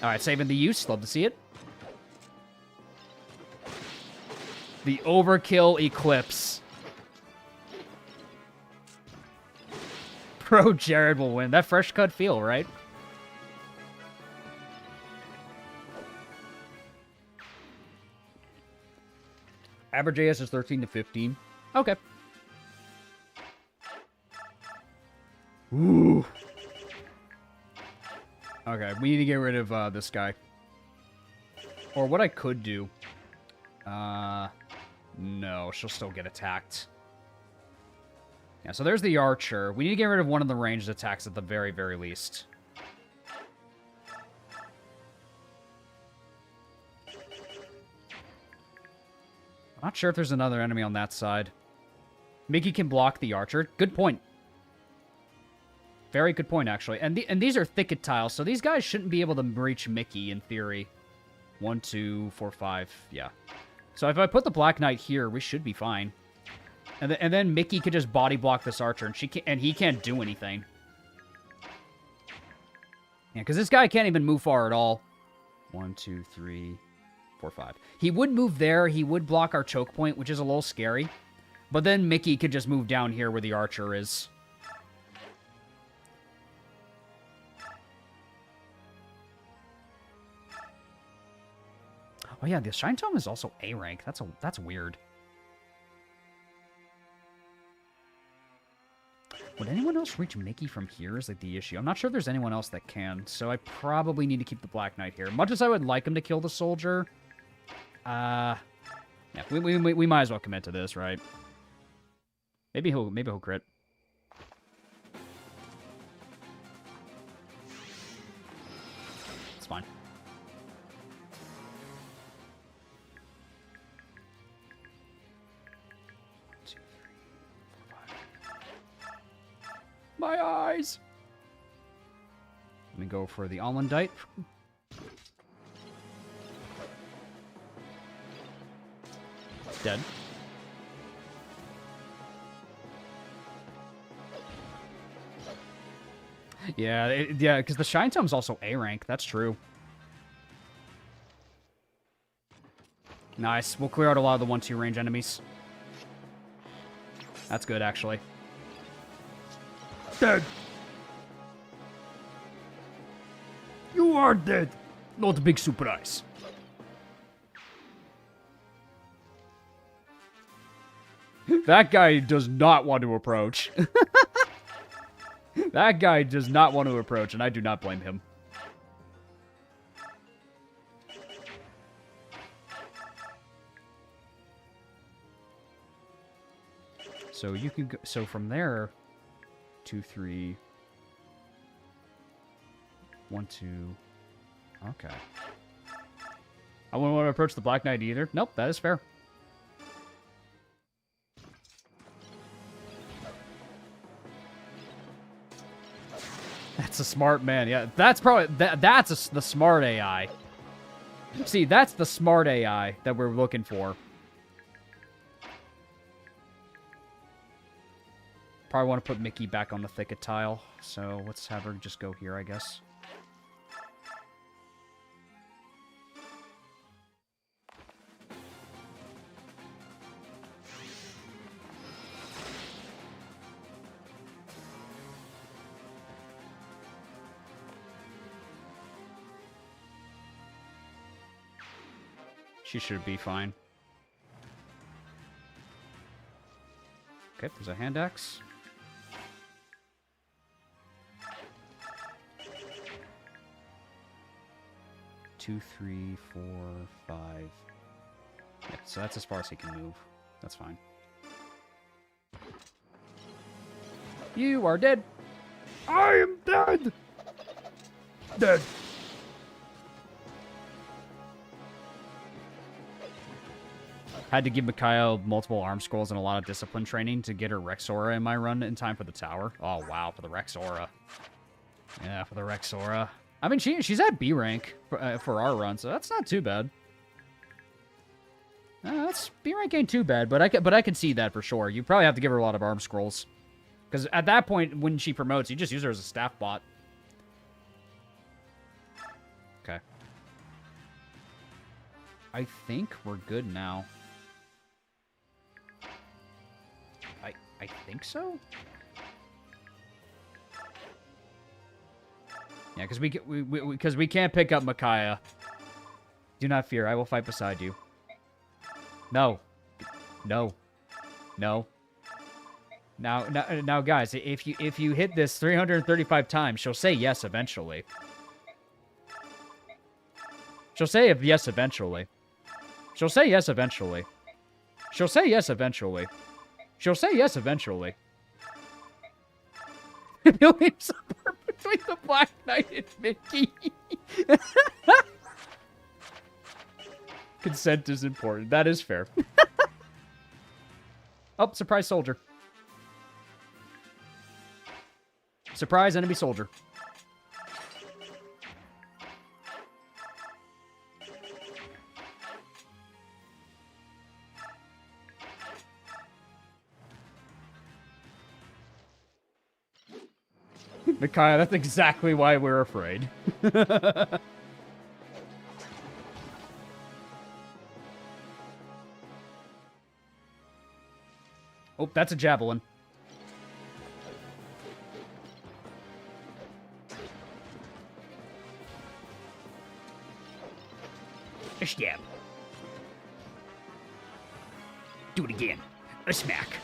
Alright, saving the use. Love to see it. The Overkill Eclipse. Pro Jared will win. That fresh cut feel, right? Average AS is 13 to 15. Okay. Ooh. Okay, we need to get rid of this guy. Or what I could do. No, she'll still get attacked. Yeah, so there's the archer. We need to get rid of one of the ranged attacks at the very, very least. I'm not sure if there's another enemy on that side. Mickey can block the archer. Good point. Very good point, actually. And these are thicket tiles, so these guys shouldn't be able to reach Mickey, in theory. 1, 2, 4, 5. Yeah. So if I put the Black Knight here, we should be fine. And then Mickey could just body block this archer, and he can't do anything. Yeah, because this guy can't even move far at all. 1, 2, 3, 4, 5. He would move there. He would block our choke point, which is a little scary. But then Mickey could just move down here where the archer is. Oh yeah, the Shine Tome is also A rank. That's weird. Would anyone else reach Mickey from here is like the issue. I'm not sure if there's anyone else that can, so I probably need to keep the Black Knight here. Much as I would like him to kill the soldier, yeah, we might as well commit to this, right? Maybe he'll crit. It's fine. My eyes! Let me go for the Almondite. Dead. Yeah, because the Shine Tome's also A rank. That's true. Nice. We'll clear out a lot of the 1-2 range enemies. That's good, actually. Dead. You are dead. Not a big surprise. That guy does not want to approach. That guy does not want to approach, and I do not blame him. So you can go, so from there, 2, 3, 1, 2. Okay. I wouldn't want to approach the Black Knight either. Nope, that is fair. That's a smart man. Yeah, that's probably that's the smart AI. See, that's the smart AI that we're looking for. Probably want to put Mickey back on the thicket tile, so let's have her just go here, I guess. She should be fine. Okay, there's a hand axe. Two, 3, 4, 5. Yeah, so that's as far as he can move. That's fine. You are dead. I am dead. Dead. Had to give Micaiah multiple arm scrolls and a lot of discipline training to get her Rex Aura in my run in time for the tower. Oh, wow, for the Rex Aura. Yeah, for the Rex Aura. I mean, she's at B rank for our run, so that's not too bad. That's B rank ain't too bad, but I can see that for sure. You probably have to give her a lot of arm scrolls, because at that point when she promotes, you just use her as a staff bot. Okay. I think we're good now. I think so. Yeah, because we can't pick up Micaiah. Do not fear, I will fight beside you. No. No. No. Now, guys, if you hit this 335 times, she'll say yes eventually. She'll say yes eventually. She'll say yes eventually. She'll say yes eventually. She'll say yes eventually. William's apart between the Black Knight and Mickey. Consent is important. That is fair. Oh, surprise soldier. Surprise enemy soldier. Micaiah, that's exactly why we're afraid. Oh, that's a javelin. A stab. Do it again. A smack.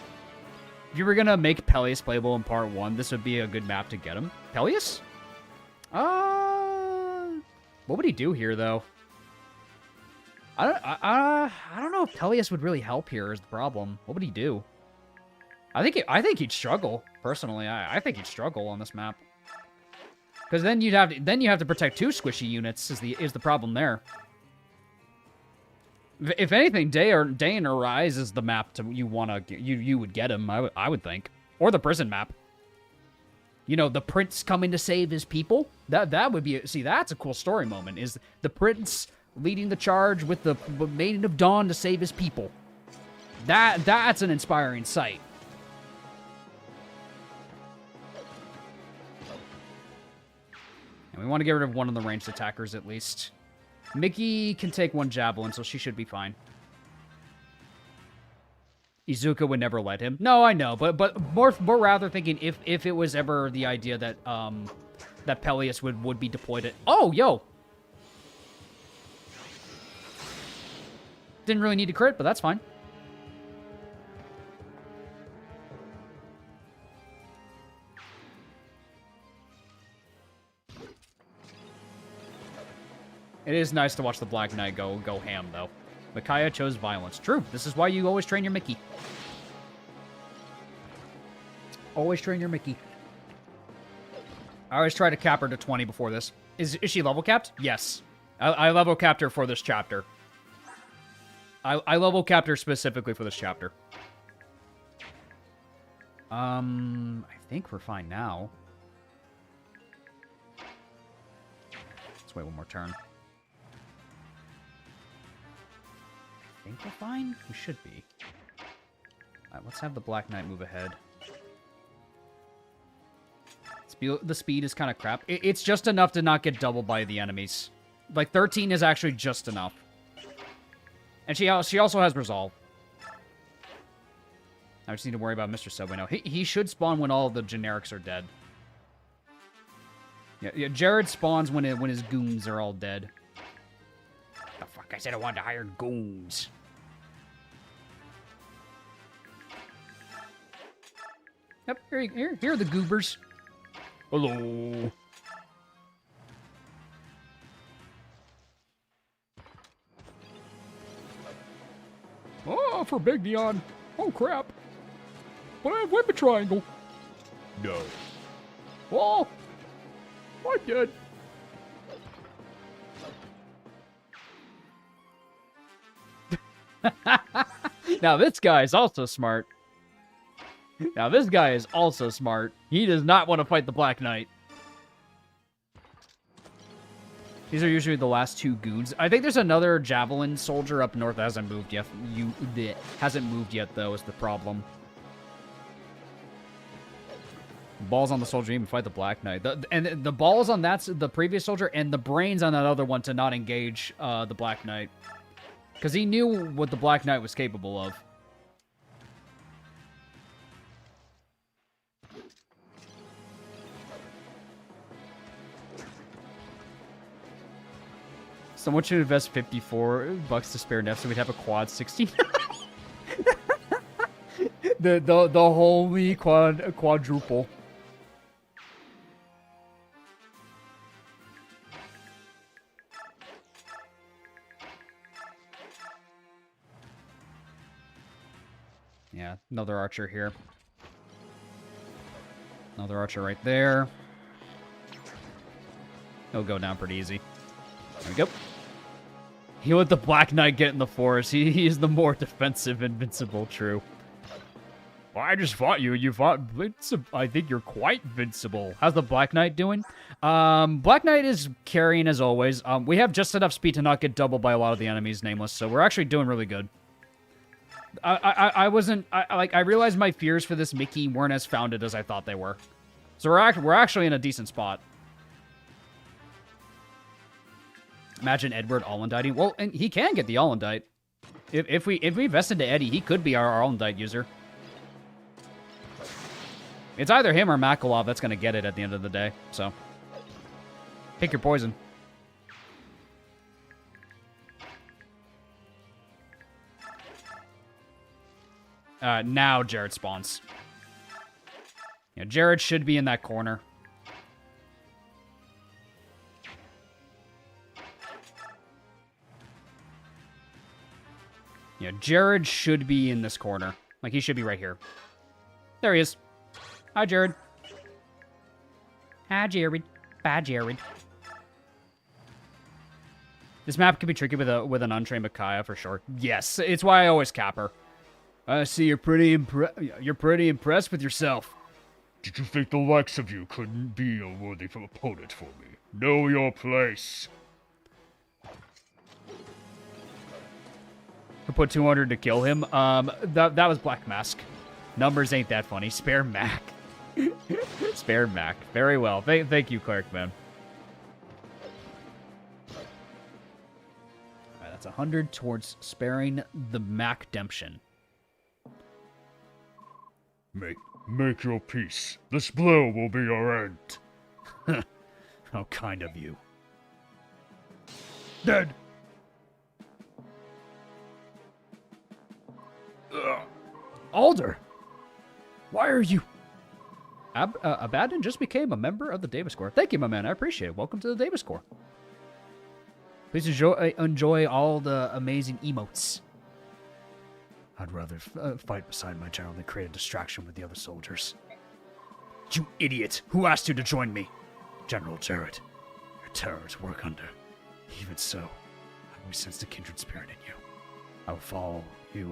If you were gonna make Peleus playable in part 1, this would be a good map to get him. Peleus? What would he do here, though? I don't know if Peleus would really help here is the problem. What would he do? I think he'd struggle, personally. I think he'd struggle on this map. Because then you have to protect 2 squishy units is the problem there. If anything, Day and Arise is the map you would get him. I would think, or the prison map. You know, the prince coming to save his people. That would be that's a cool story moment. Is the prince leading the charge with the Maiden of Dawn to save his people? That's an inspiring sight. And we want to get rid of one of the ranged attackers at least. Mickey can take 1 javelin, so she should be fine. Izuka would never let him. No, I know, but more rather thinking if it was ever the idea that that Peleus would be deployed at. Oh, yo. Didn't really need to crit, but that's fine. It is nice to watch the Black Knight go ham, though. Micaiah chose violence. True. This is why you always train your Mickey. Always train your Mickey. I always try to cap her to 20 before this. Is she level capped? Yes. I level capped her for this chapter. I level capped her specifically for this chapter. I think we're fine now. Let's wait one more turn. I think we're fine? We should be. Alright, let's have the Black Knight move ahead. The speed is kind of crap. It's just enough to not get doubled by the enemies. Like, 13 is actually just enough. And she also has Resolve. I just need to worry about Mr. Subway now. He should spawn when all the generics are dead. Yeah, Jared spawns when his goons are all dead. The fuck? I said I wanted to hire goons. Yep, here are the goobers. Hello. Oh, for Big Neon. Oh, crap. But I have Weapon Triangle. No. Oh, I'm dead. Now this guy is also smart. Now this guy is also smart. He does not want to fight the Black Knight. These are usually the last 2 goons. I think there's another Javelin soldier up north that hasn't moved yet. Hasn't moved yet, though, is the problem. Balls on the soldier to even fight the Black Knight. And the balls on the previous soldier and the brains on that other one to not engage the Black Knight. Because he knew what the Black Knight was capable of. Someone should invest $54 to spare Neff so we'd have a quad 16. the holy quadruple. Yeah, another archer here. Another archer right there. He'll go down pretty easy. There we go. He let the Black Knight get in the forest. He is the more defensive invincible, true. Well, I just fought you. You fought I think you're quite invincible. How's the Black Knight doing? Black Knight is carrying as always. We have just enough speed to not get doubled by a lot of the enemies, Nameless, so we're actually doing really good. I realized my fears for this Mickey weren't as founded as I thought they were. So we're actually in a decent spot. Imagine Edward Allendite. Well, and he can get the Allendite. If we invest into Eddie, he could be our Allendite user. It's either him or Makalov that's going to get it at the end of the day. So, pick your poison. Now Jared spawns. Yeah, Jared should be in that corner. Yeah, Jared should be in this corner. Like, he should be right here. There he is. Hi, Jared. Hi, Jared. Bye, Jared. This map can be tricky with an untrained Micaiah for sure. Yes, it's why I always cap her. I see you're pretty impressed with yourself. Did you think the likes of you couldn't be a worthy opponent for me? Know your place. I put 200 to kill him. That was Black Mask. Numbers ain't that funny. Spare Mac. Spare Mac. Very well. Thank you, Cleric Man. Alright, that's 100 towards sparing the Mac Demption. Make your peace. This blow will be your end. How kind of you. Dead. Alder! Why are you... Abaddon just became a member of the Davis Corps. Thank you, my man. I appreciate it. Welcome to the Davis Corps. Please enjoy all the amazing emotes. I'd rather fight beside my general than create a distraction with the other soldiers. You idiot! Who asked you to join me? General Jared, your terrors work under. Even so, I always sense the kindred spirit in you. I will follow you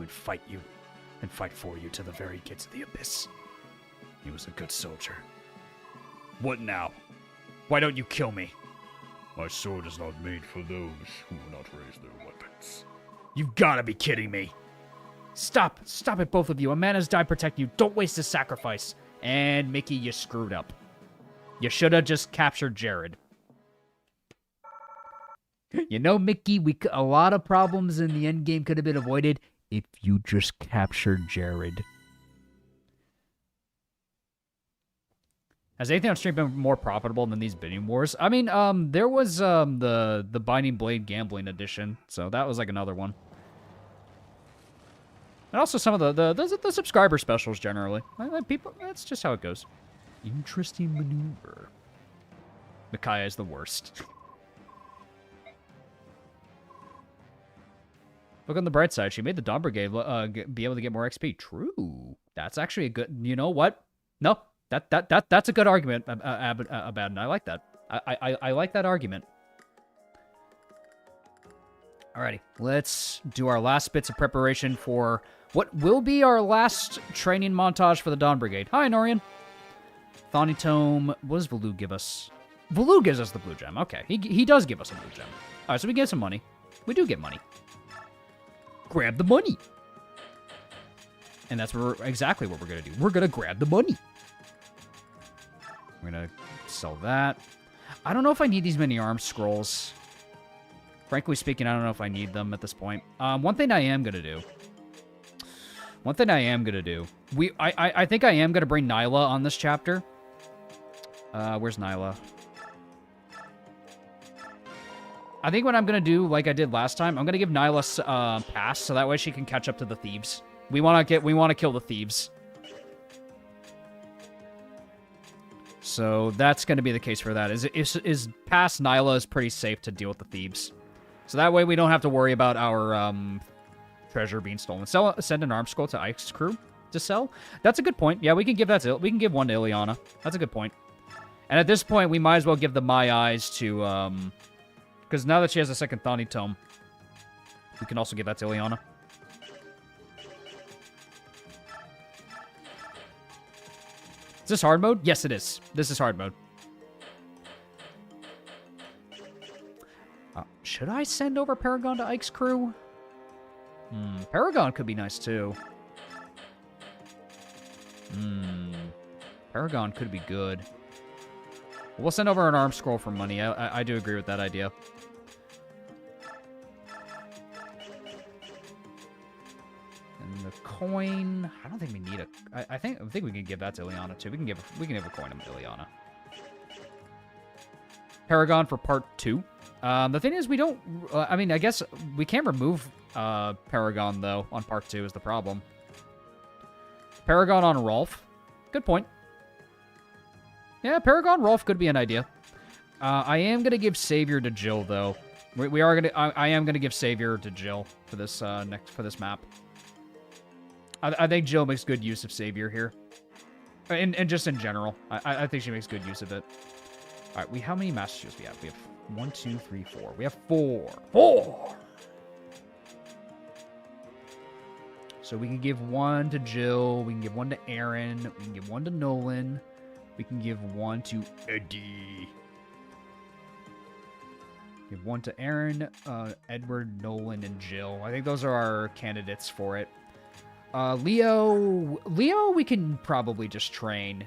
and fight for you to the very gates of the abyss. He was a good soldier. What now? Why don't you kill me? My sword is not made for those who will not raise their weapons. You've gotta be kidding me. Stop it, both of you. A man has died protecting you. Don't waste his sacrifice. And Mickey, you screwed up. You should have just captured Jared. You know, Mickey, a lot of problems in the end game could have been avoided if you just captured Jared. Has anything on stream been more profitable than these bidding wars? I mean, there was the Binding Blade Gambling Edition, so that was like another one. And also some of the subscriber specials generally. People, that's just how it goes. Interesting maneuver. Micaiah is the worst. Look on the bright side. She made the Dawn Brigade be able to get more XP. True. That's actually a good... You know what? No. That's a good argument, Abaddon. I like that. I like that argument. Alrighty. Let's do our last bits of preparation for what will be our last training montage for the Dawn Brigade. Hi, Norian. Thani Tome. What does Velu give us? Velu gives us the blue gem. Okay. He does give us a blue gem. Alright, so we get some money. We do get money. Grab the money. And that's exactly what we're going to do. We're going to grab the money. We're going to sell that. I don't know if I need these many arm scrolls. Frankly speaking, I don't know if I need them at this point. One thing I am going to do. I think I am going to bring Nyla on this chapter. Where's Nyla? I think what I'm going to do, like I did last time, I'm going to give Nyla pass, so that way she can catch up to the thieves. We want to kill the thieves. So that's going to be the case for that. Is past Nyla is pretty safe to deal with the thieves. So that way we don't have to worry about our treasure being stolen. Send an arm scroll to Ike's crew to sell. That's a good point. Yeah, we can give one to Ileana. That's a good point. And at this point, we might as well give the My Eyes to because now that she has a second Thani Tome, we can also give that to Ileana. Is this hard mode? Yes, it is. This is hard mode. Should I send over Paragon to Ike's crew? Paragon could be nice, too. Paragon could be good. We'll send over an arm scroll for money. I do agree with that idea. And the coin, I don't think we need a. I think we can give that to Ileana too. We can give a coin to Ileana. Paragon for part 2. The thing is, we don't. I mean, I guess we can't remove Paragon though on part 2 is the problem. Paragon on Rolf. Good point. Yeah, Paragon Rolf could be an idea. I am gonna give Savior to Jill though. We are gonna. I am gonna give Savior to Jill for this for this map. I think Jill makes good use of Savior here, and just in general, I think she makes good use of it. All right, how many Master Shields we have? We have 1, 2, 3, 4. We have 4. 4. So we can give 1 to Jill. We can give 1 to Aaron. We can give 1 to Nolan. We can give 1 to Eddie. Give 1 to Aaron, Edward, Nolan, and Jill. I think those are our candidates for it. Leo, we can probably just train.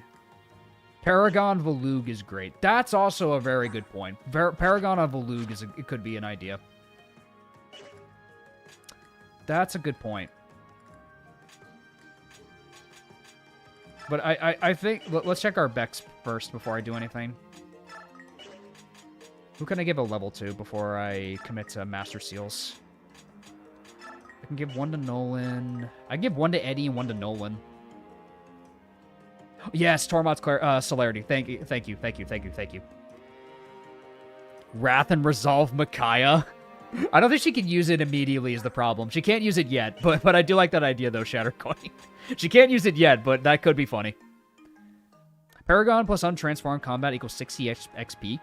Paragon Volug is great. That's also a very good point. Paragon on Volug it could be an idea. That's a good point. But I think let's check our Bex first before I do anything. Who can I give a level to before I commit to Master Seals? I can give 1 to Nolan. I can give 1 to Eddie and 1 to Nolan. Yes, Tormod's Celerity. Thank you. Wrath and Resolve Micaiah. I don't think she can use it immediately is the problem. She can't use it yet, but I do like that idea though, Shattercoin. She can't use it yet, but that could be funny. Paragon plus Untransformed Combat equals 60 XP.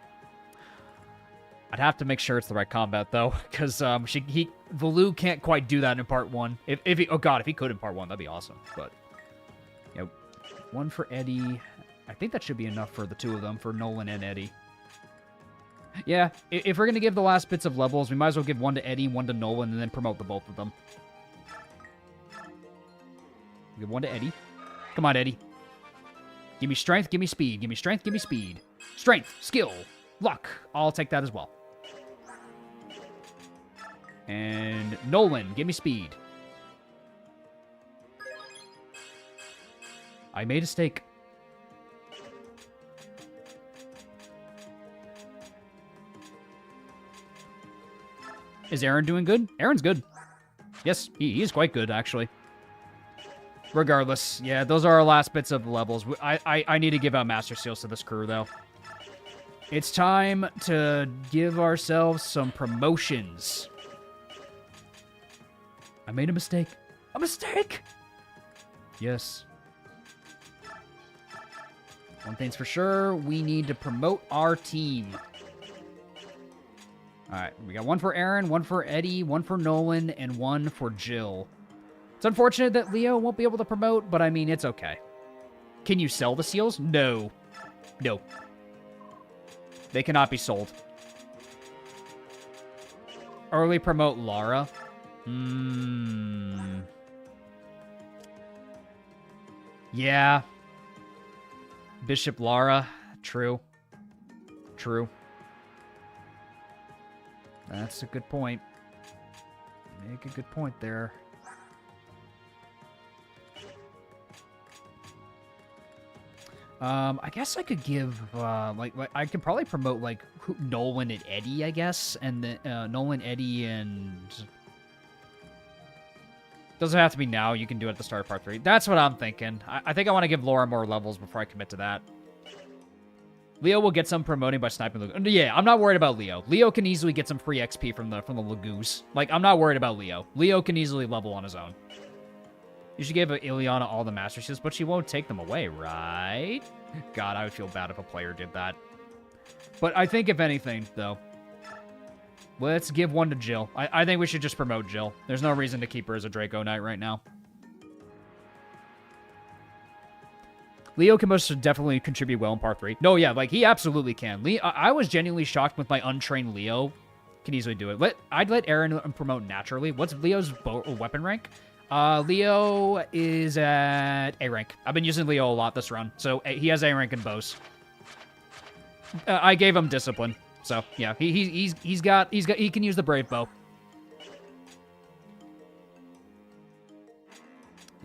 I'd have to make sure it's the right combat though, because Volug can't quite do that in part 1. If he could in part 1, that'd be awesome. But you know, 1 for Eddie. I think that should be enough for the 2 of them, for Nolan and Eddie. Yeah, if we're gonna give the last bits of levels, we might as well give 1 to Eddie, 1 to Nolan, and then promote the both of them. Give 1 to Eddie. Come on, Eddie. Give me strength, give me speed. Give me strength, give me speed. Strength, skill, luck. I'll take that as well. And Nolan, give me speed. I made a mistake. Is Aaron doing good? Aaron's good. Yes, he is quite good, actually. Regardless, yeah, those are our last bits of levels. I need to give out Master Seals to this crew, though. It's time to give ourselves some promotions. I made a mistake. A mistake! Yes. One thing's for sure, we need to promote our team. Alright, we got 1 for Aaron, 1 for Eddie, 1 for Nolan, and 1 for Jill. It's unfortunate that Leo won't be able to promote, but I mean, it's okay. Can you sell the seals? No. No. They cannot be sold. Early promote Lara. Yeah. Bishop Lara. True. True. That's a good point. Make a good point there. I guess I could give, like I could probably promote, like, Nolan and Eddie, I guess, and then, Nolan, Eddie, and... Doesn't have to be now, you can do it at the start of part 3. That's what I'm thinking. I think I want to give Laura more levels before I commit to that. Leo will get some promoting by sniping Lagoon. Yeah, I'm not worried about Leo. Leo can easily get some free XP from the Lagoos. Like, I'm not worried about Leo. Leo can easily level on his own. You should give Ileana all the Master Shields, but she won't take them away, right? God, I would feel bad if a player did that. But I think if anything, though, let's give 1 to Jill. I think we should just promote Jill. There's no reason to keep her as a Draco Knight right now. Leo can most definitely contribute well in part 3. No, yeah, like, he absolutely can. I was genuinely shocked with my untrained Leo. Can easily do it. I'd let Aaron promote naturally. What's Leo's weapon rank? Leo is at A rank. I've been using Leo a lot this run, so he has A rank in bows. I gave him discipline, so yeah, he can use the brave bow.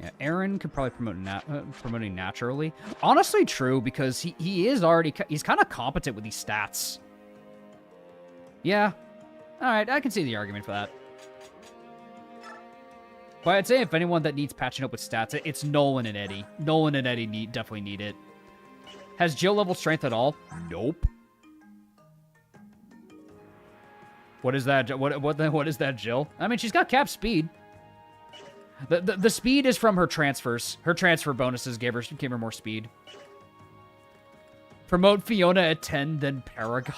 Yeah, Aaron could probably promote promoting naturally. Honestly, true, because he's kind of competent with these stats. Yeah, all right, I can see the argument for that. But I'd say if anyone that needs patching up with stats, it's Nolan and Eddie. Nolan and Eddie definitely need it. Has Jill level strength at all? Nope. What is that? What is that, Jill? I mean, she's got cap speed. The speed is from her transfers. Her transfer bonuses gave her more speed. Promote Fiona at 10, then Paragon.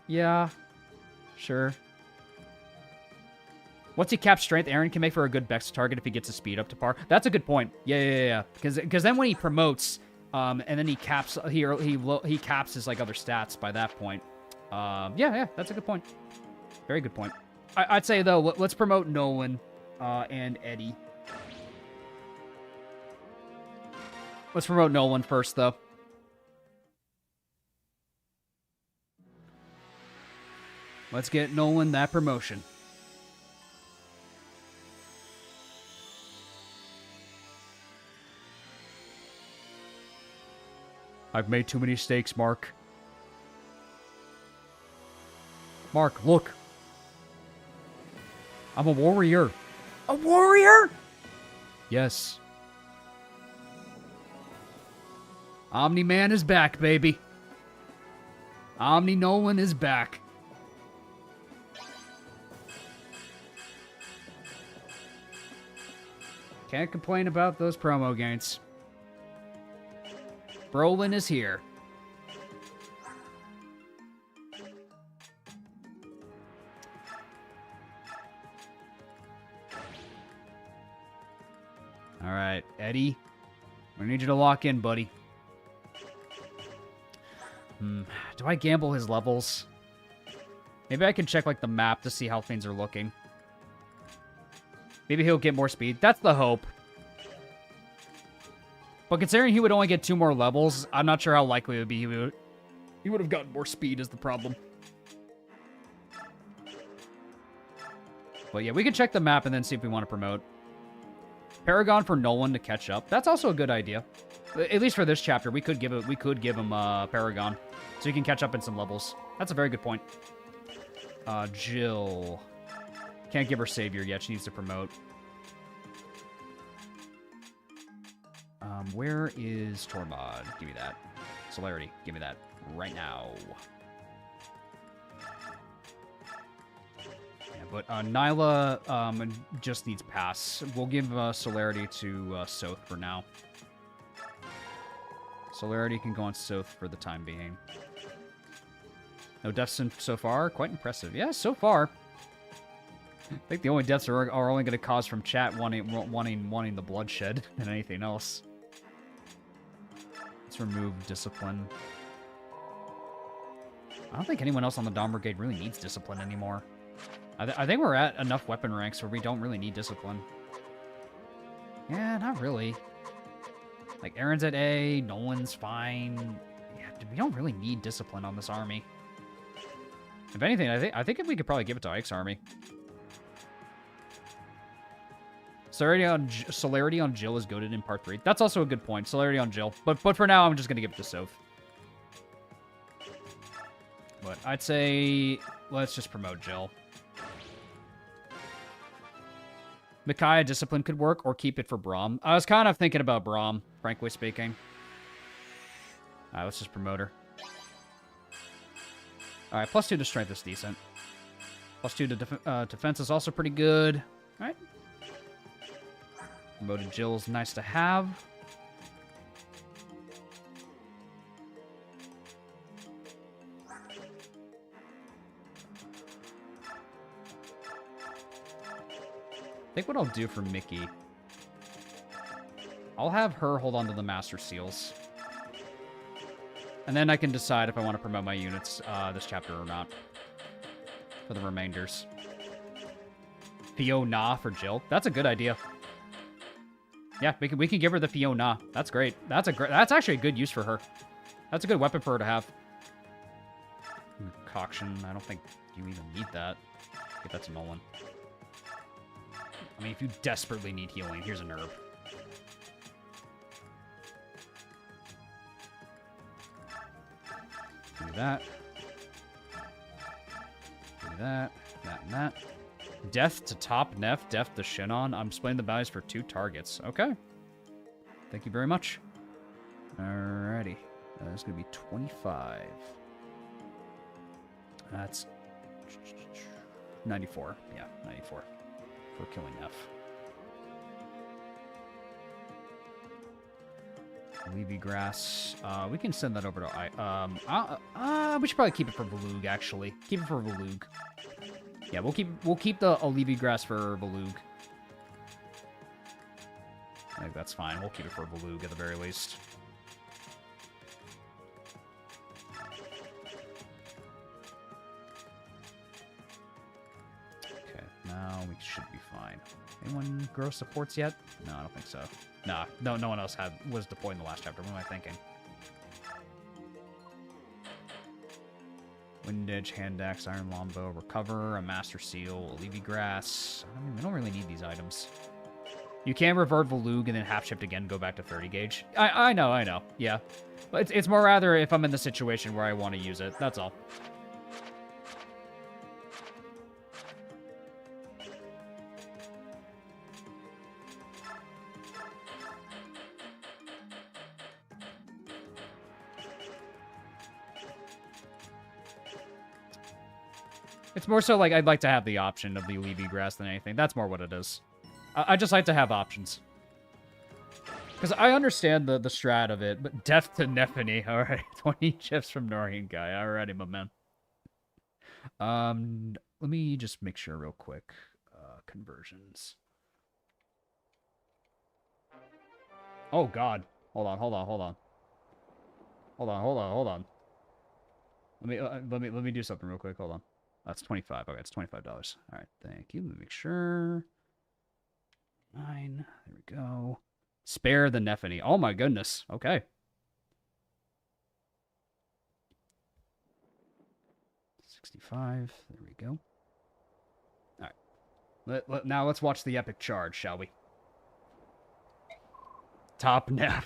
Yeah. Sure. Once he caps strength, Aaron can make for a good Bex target if he gets his speed up to par. That's a good point. Yeah. Because then when he promotes, and then he caps he caps his like other stats by that point. Yeah, that's a good point. Very good point. I'd say though, let's promote Nolan and Eddie. Let's promote Nolan first though. Let's get Nolan that promotion. I've made too many mistakes, Mark. Mark, look. I'm a warrior. A warrior? Yes. Omni-Man is back, baby. Omni-Nolan is back. Can't complain about those promo gains. Brolin is here. All right, Eddie. We need you to lock in, buddy. Do I gamble his levels? Maybe I can check like the map to see how things are looking. Maybe he'll get more speed. That's the hope. But considering he would only get 2 more levels, I'm not sure how likely it would be he would have gotten more speed is the problem. But yeah, we can check the map and then see if we want to promote. Paragon for Nolan to catch up. That's also a good idea. At least for this chapter, we could give him Paragon, so he can catch up in some levels. That's a very good point. Jill. Can't give her Savior yet. She needs to promote. Where is Tormod? Give me that. Celerity. Give me that right now. Yeah, but Nyla just needs pass. We'll give Celerity to Soth for now. Celerity can go on Soth for the time being. No deaths so far. Quite impressive. Yeah, so far. I think the only deaths are only going to cause from chat wanting the bloodshed than anything else. Let's remove discipline. I don't think anyone else on the Dawn Brigade really needs discipline anymore. I think we're at enough weapon ranks where we don't really need discipline. Yeah, not really. Like, Aaron's at A, Nolan's fine. Yeah, we don't really need discipline on this army. If anything, I think we could probably give it to Ike's army. Celerity on Jill is goated in part 3. That's also a good point. Celerity on Jill. But for now, I'm just going to give it to Soth. But I'd say let's just promote Jill. Micaiah discipline could work, or keep it for Braum. I was kind of thinking about Braum, frankly speaking. Alright, let's just promote her. Alright, +2 to strength is decent. +2 to defense is also pretty good. Alright. Promoted Jill's nice to have. I think what I'll do for Mickey, I'll have her hold on to the Master Seals. And then I can decide if I want to promote my units this chapter or not. for the remainders. Fiona for Jill. That's a good idea. Yeah, we can give her the Fiona. That's great. That's actually a good use for her. That's a good weapon for her to have. Concoction. I don't think you even need that. Get that to Nolan. I mean, if you desperately need healing, here's an herb. Do that. Do that. That and that. Death to top Neff, death to Shinon. I'm splitting the values for 2 targets. Okay. Thank you very much. Alrighty. That's going to be 25. That's 94. Yeah, 94 for killing Neff. Levy grass. We can send that over to we should probably keep it for Valug, actually. Keep it for Valug. Yeah, we'll keep the Levy grass for Valug. I think that's fine. We'll keep it for Valug at the very least. Okay, now we should be fine. Anyone grow supports yet? No, I don't think so. Nah, no one else was deployed in the last chapter. What am I thinking? Wind Edge, Hand Axe, Iron Longbow, Recover, a Master Seal, a Levy Grass. I don't really need these items. You can revert Valug and then half shift again, go back to 30 gauge. I know. Yeah. But it's more rather if I'm in the situation where I want to use it. That's all. It's more so like I'd like to have the option of the Levy Grass than anything. That's more what it is. I just like to have options. Because I understand the strat of it, but death to Nephany. Alright, 20 chips from Noreen guy. Alrighty, my man. Let me just make sure real quick. Conversions. Oh god. Hold on. Let me do something real quick. Hold on. That's 25. Okay, it's $25. All right, thank you. Let me make sure. 9. There we go. Spare the Nephany. Oh my goodness. Okay. 65. There we go. All right. Now let's watch the epic charge, shall we? Top Neph.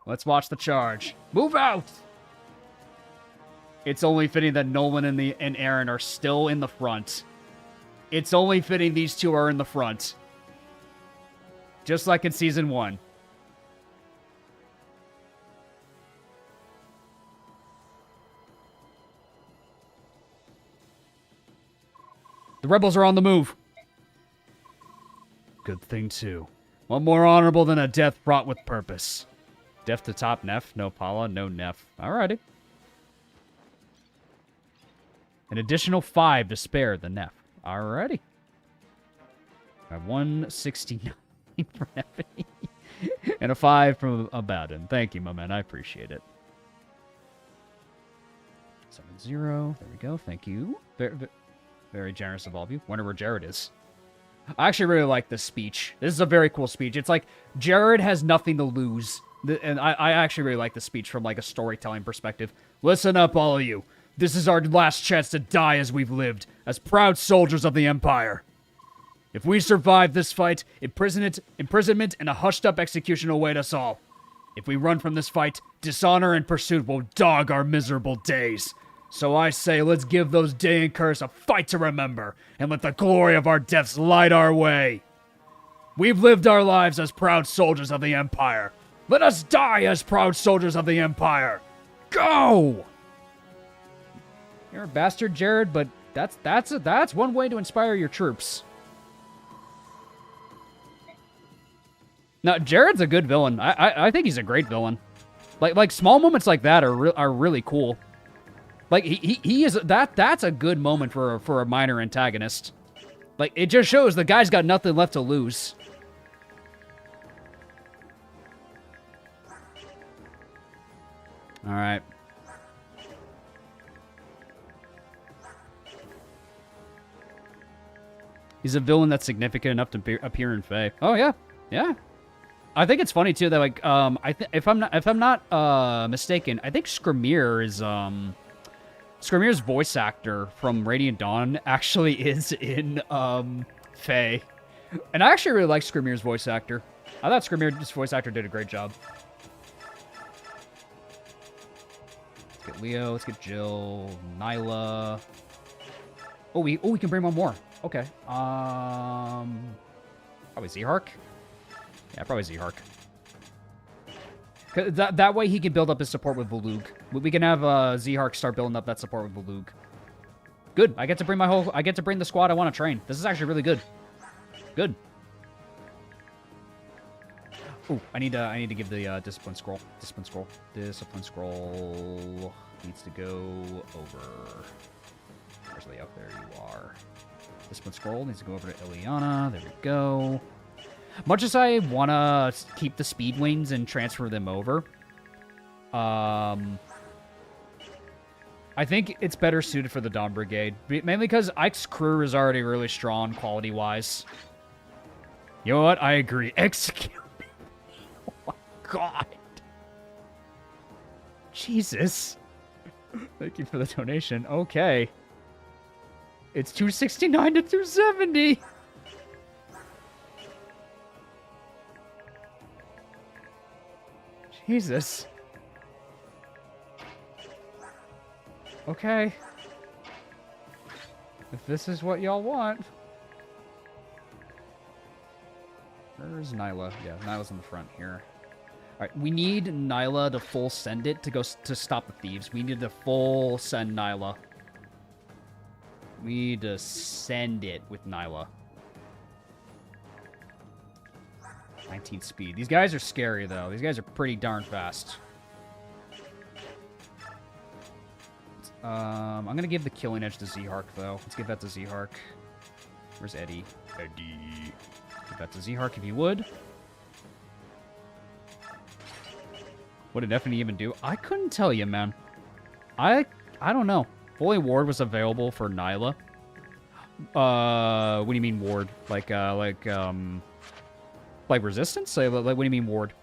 Let's watch the charge. Move out! It's only fitting that Nolan and Aaron are still in the front. It's only fitting these two are in the front. Just like in Season 1. The rebels are on the move. Good thing, too. What more honorable than a death fraught with purpose? Death to top Neff, no Paula, no Neff. Alrighty. An additional 5 to spare the Neff. Alrighty. I have 169 for Nephany. And a 5 from Abaddon. Thank you, my man. I appreciate it. 70. There we go. Thank you. Very, very generous of all of you. Wonder where Jared is. I actually really like this speech. This is a very cool speech. It's like, Jared has nothing to lose. And I actually really like the speech from like a storytelling perspective. Listen up, all of you. This is our last chance to die as we've lived, as proud soldiers of the Empire. If we survive this fight, imprisonment and a hushed-up execution await us all. If we run from this fight, dishonor and pursuit will dog our miserable days. So I say, let's give those day and curse a fight to remember, and let the glory of our deaths light our way. We've lived our lives as proud soldiers of the Empire. Let us die as proud soldiers of the Empire. Go! You're a bastard, Jared, but that's one way to inspire your troops. Now, Jared's a good villain. I think he's a great villain. Like small moments like that are really cool. Like he is that's a good moment for a minor antagonist. Like it just shows the guy's got nothing left to lose. All right. He's a villain that's significant enough to appear in Fae. Oh yeah, yeah. I think it's funny too that like if I'm not mistaken, I think Skrimir Skrimir's voice actor from Radiant Dawn actually is in Fae. And I actually really like Skrimir's voice actor. I thought Skrimir's voice actor did a great job. Let's get Leo, let's get Jill, Nyla. Oh, we can bring one more. Okay. Probably Zehark? Yeah, probably Zehark. That way he can build up his support with Volug. We can have Zehark start building up that support with Volug. Good. I get to bring the squad I want to train. This is actually really good. Good. Ooh, I need to give the discipline scroll. Discipline scroll needs to go over. Where's Leo? There you are. Discipline scroll needs to go over to Ileana. There we go. Much as I want to keep the speed wings and transfer them over, I think it's better suited for the Dawn Brigade. Mainly because Ike's crew is already really strong quality-wise. You know what? I agree. Execute. Oh my god. Jesus. Thank you for the donation. Okay. It's 269 to 270. Jesus. Okay. If this is what y'all want. Where's Nyla? Yeah, Nyla's in the front here. Alright, we need Nyla to full send it to go to stop the thieves. We need to full send Nyla. We need to send it with Nyla. 19 speed. These guys are scary, though. These guys are pretty darn fast. I'm going to give the killing edge to Zehark, though. Let's give that to Zehark. Where's Eddie? Eddie. Give that to Zehark if you would. What did Effany even do? I couldn't tell you, man. I don't know. Fully Ward was available for Nyla. What do you mean Ward? Like resistance? Like, what do you mean ward?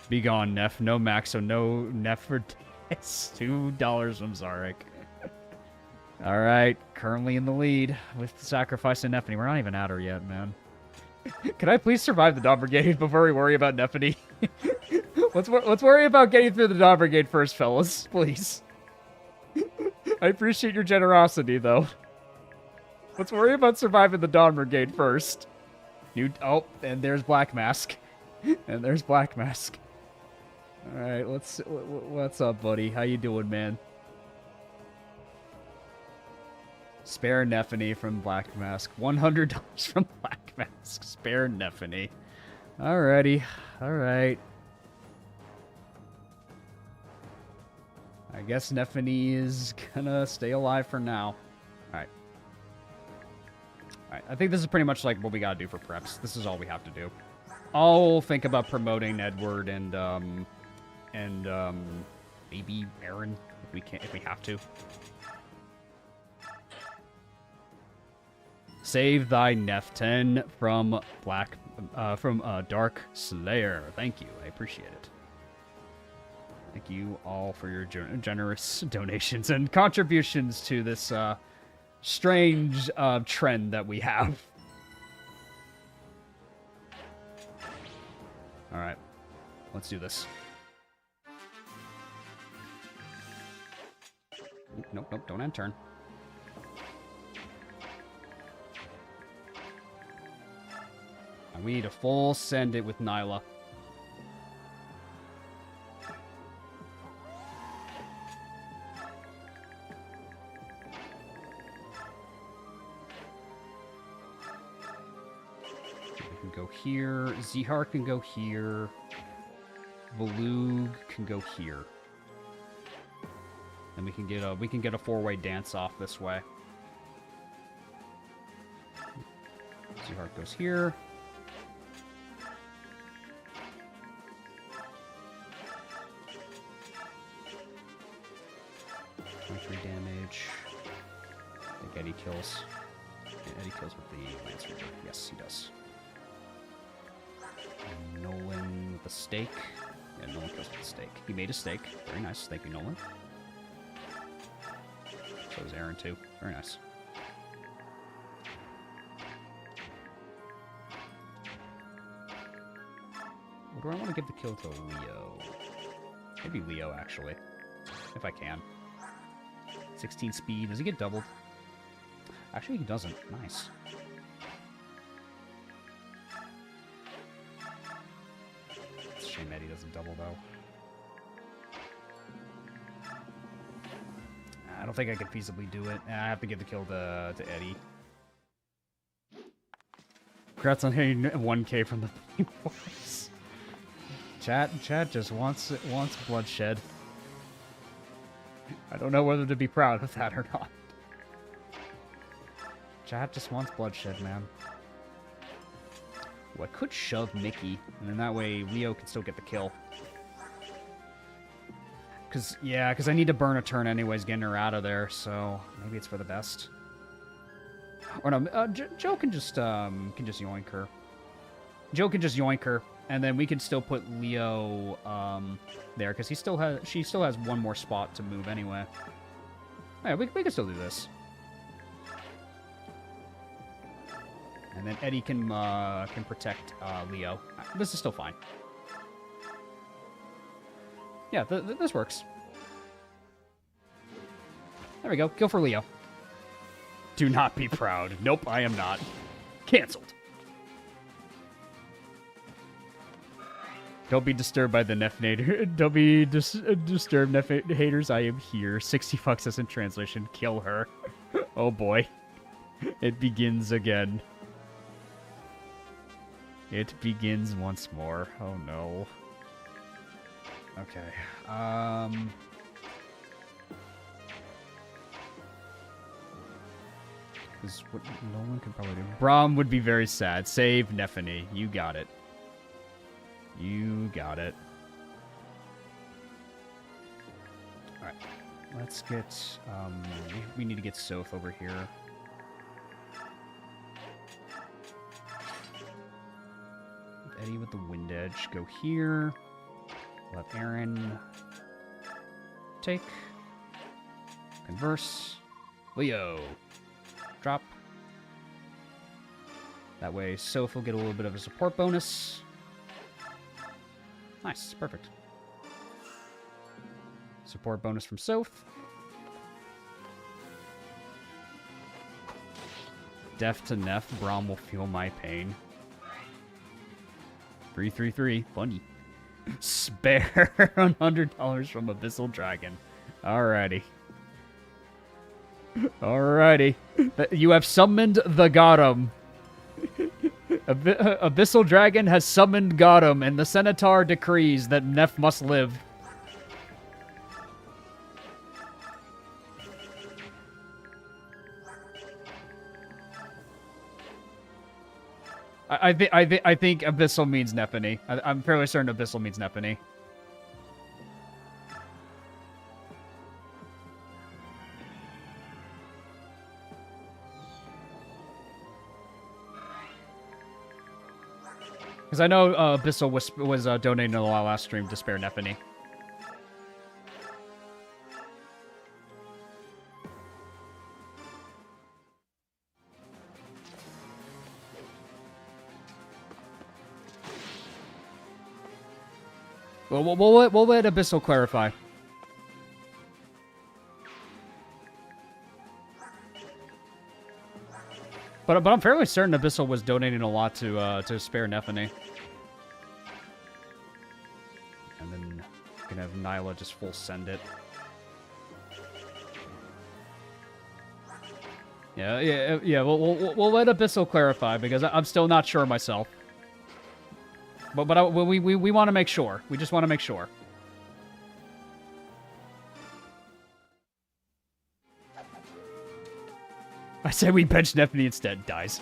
Be gone, Neff. No max, so no Neff for this. $2 from Zarek. Alright, currently in the lead with Sacrifice and Neffany. We're not even at her yet, man. Can I please survive the Dawn Brigade before we worry about Neffany? Let's worry about getting through the Dawn Brigade first, fellas. Please. I appreciate your generosity, though. Let's worry about surviving the Dawn Brigade first. Oh, and there's Black Mask. And there's Black Mask. Alright, what's up, buddy? How you doing, man? Spare Neffany from Black Mask. $100 from Black Mask. Spare Neffany. Alrighty. Alright. I guess Neffany is gonna stay alive for now. Alright. Alright, I think this is pretty much like what we gotta do for preps. This is all we have to do. I'll think about promoting Edward and maybe Aaron if we have to. Save thy Neften from Dark Slayer. Thank you, I appreciate it. Thank you all for your generous donations and contributions to this strange trend that we have. Alright, let's do this. Nope, don't end turn. And we need to full send it with Nyla. Go here. Zihar can go here. Volug can go here. And we can get a four-way dance off this way. Zihar goes here. Damage. Eddie kills. Yeah, Eddie kills with the Lance Reaper. Yes, he does. And Nolan with the stake. Yeah, Nolan kills with the stake. He made a stake. Very nice. Thank you, Nolan. So is Aaron, too. Very nice. Or do I want to give the kill to Leo? Maybe Leo, actually. If I can. 16 speed. Does he get doubled? Actually, he doesn't. Nice. It's a shame Eddie doesn't double, though. I don't think I could feasibly do it. I have to give the kill to Eddie. Congrats on hitting 1K from the Beam Force. Chat just wants bloodshed. I don't know whether to be proud of that or not. Chat just wants bloodshed, man. Well, I could shove Mickey, and then that way Leo can still get the kill. Because I need to burn a turn anyways, getting her out of there, so maybe it's for the best. Or no, Joe can just yoink her. Joe can just yoink her, and then we can still put Leo there, because she still has one more spot to move anyway. Yeah, we can still do this. And then Eddie can protect Leo. This is still fine. Yeah, this works. There we go. Kill for Leo. Do not be proud. Nope, I am not. Cancelled. Don't be disturbed by the Nefnator. Don't be disturbed, Nef haters. I am here. 60 fucks as in translation. Kill her. Oh boy. It begins again. It begins once more. Oh no. Okay. Is what no one can probably do. Braum would be very sad. Save Nephany. You got it. You got it. Alright. Let's get we need to get Soph over here. Eddie with the Wind Edge. Go here. Let Aaron take. Converse. Leo. Drop. That way Soph will get a little bit of a support bonus. Nice. Perfect. Support bonus from Soph. Deaf to Neff. Braum will feel my pain. 333. Funny. Spare $100 from Abyssal Dragon. Alrighty. Alrighty. You have summoned the Gotham. Abyssal Dragon has summoned Gotham, and the Centaur decrees that Neff must live. I think Abyssal means Nephany. I'm fairly certain Abyssal means Nephany. Because I know Abyssal was donating a lot last stream to spare Nephany. Well, we'll let Abyssal clarify. But I'm fairly certain Abyssal was donating a lot to spare Nephany. And then you can have Nyla just full send it. Yeah. We'll let Abyssal clarify because I'm still not sure myself. But we want to make sure. We just want to make sure. I say we bench Nephany instead. Dies.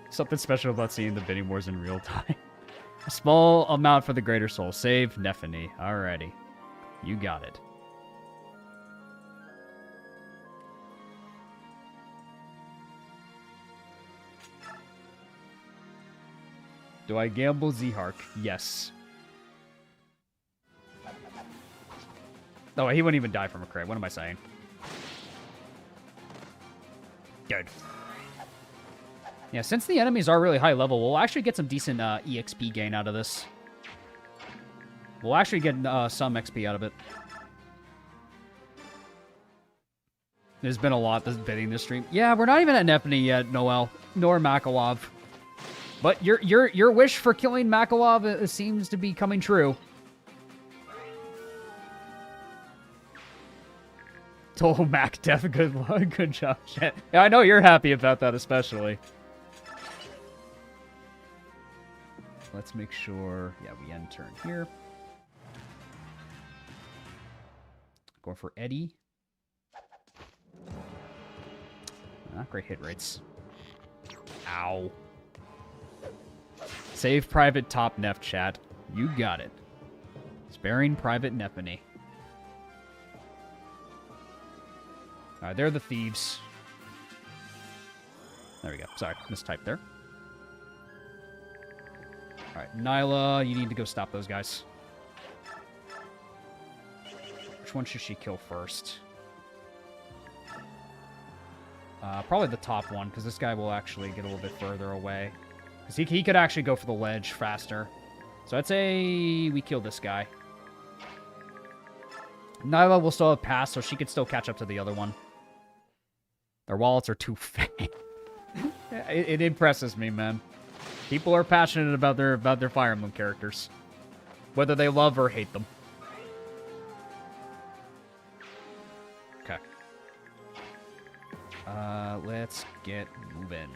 Something special about seeing the bidding wars in real time. A small amount for the greater soul. Save Nephany. Alrighty. You got it. Do I gamble Z-Hark? Yes. Oh, he wouldn't even die from a crit. What am I saying? Good. Yeah, since the enemies are really high level, we'll actually get some decent EXP gain out of this. We'll actually get some XP out of it. There's been a lot that's bidding this stream. Yeah, we're not even at Nephany yet, Noel, nor Makalov. But your wish for killing Makalov seems to be coming true. Total Mac Death, good luck, good job, chat. Yeah, I know you're happy about that, especially. Let's make sure, yeah, we end turn here. Going for Eddie. Not great hit rates. Ow. Save Private Top Nef, chat. You got it. Sparing Private Nephany. Alright, they're the thieves. There we go. Sorry, mistyped there. Alright, Nyla, you need to go stop those guys. Which one should she kill first? Probably the top one, because this guy will actually get a little bit further away. Because he could actually go for the ledge faster. So I'd say we kill this guy. Nyla will still have passed, so she could still catch up to the other one. Their wallets are too fat. It impresses me, man. People are passionate about their Fire Emblem characters, whether they love or hate them. Okay. Let's get moving.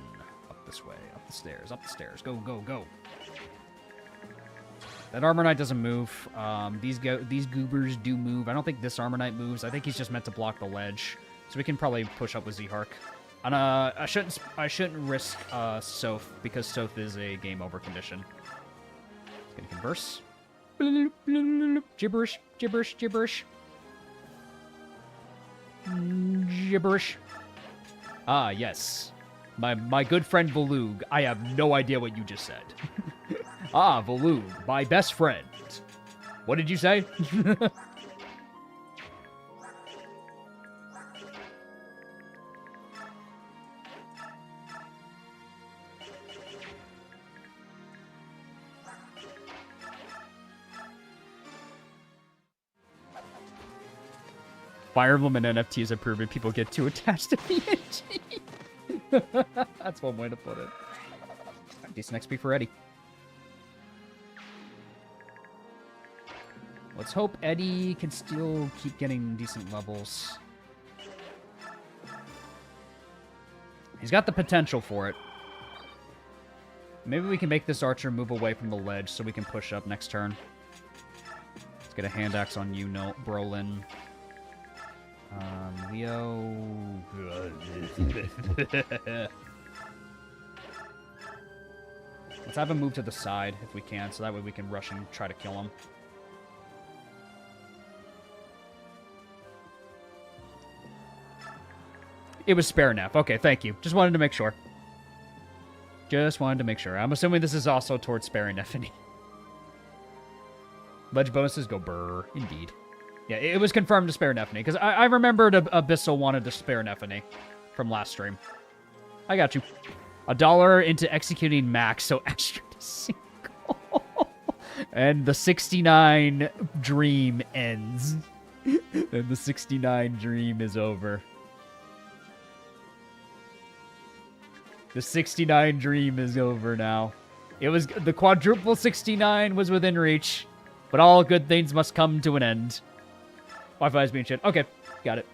Up this way, up the stairs. Go, go, go. That Armor Knight doesn't move. These goobers do move. I don't think this Armor Knight moves. I think he's just meant to block the ledge. So we can probably push up with Z-Hark. And I shouldn't risk Soph, because Soph is a game over condition. Gonna converse. Gibberish, gibberish, gibberish. Gibberish. Ah, yes. My good friend Volug. I have no idea what you just said. Ah, Volug, my best friend. What did you say? Fire Emblem and NFTs have proven people get too attached to PNG. That's one way to put it. Decent XP for Eddie. Let's hope Eddie can still keep getting decent levels. He's got the potential for it. Maybe we can make this archer move away from the ledge so we can push up next turn. Let's get a hand axe on you, Brolin. Leo. Let's have him move to the side if we can, so that way we can rush and try to kill him. It was spare Nef. Okay, thank you. Just wanted to make sure. Just wanted to make sure. I'm assuming this is also towards sparing Nephany. Ledge bonuses go burr. Indeed. Yeah, it was confirmed to spare Nephany, because I remembered Abyssal wanted to spare Nephany from last stream. I got you. $1 into executing Max, so extra to single. And the 69 dream ends. And the 69 dream is over. The 69 dream is over now. It was the quadruple 69 was within reach, but all good things must come to an end. Wi-Fi is being shit. Okay, got it.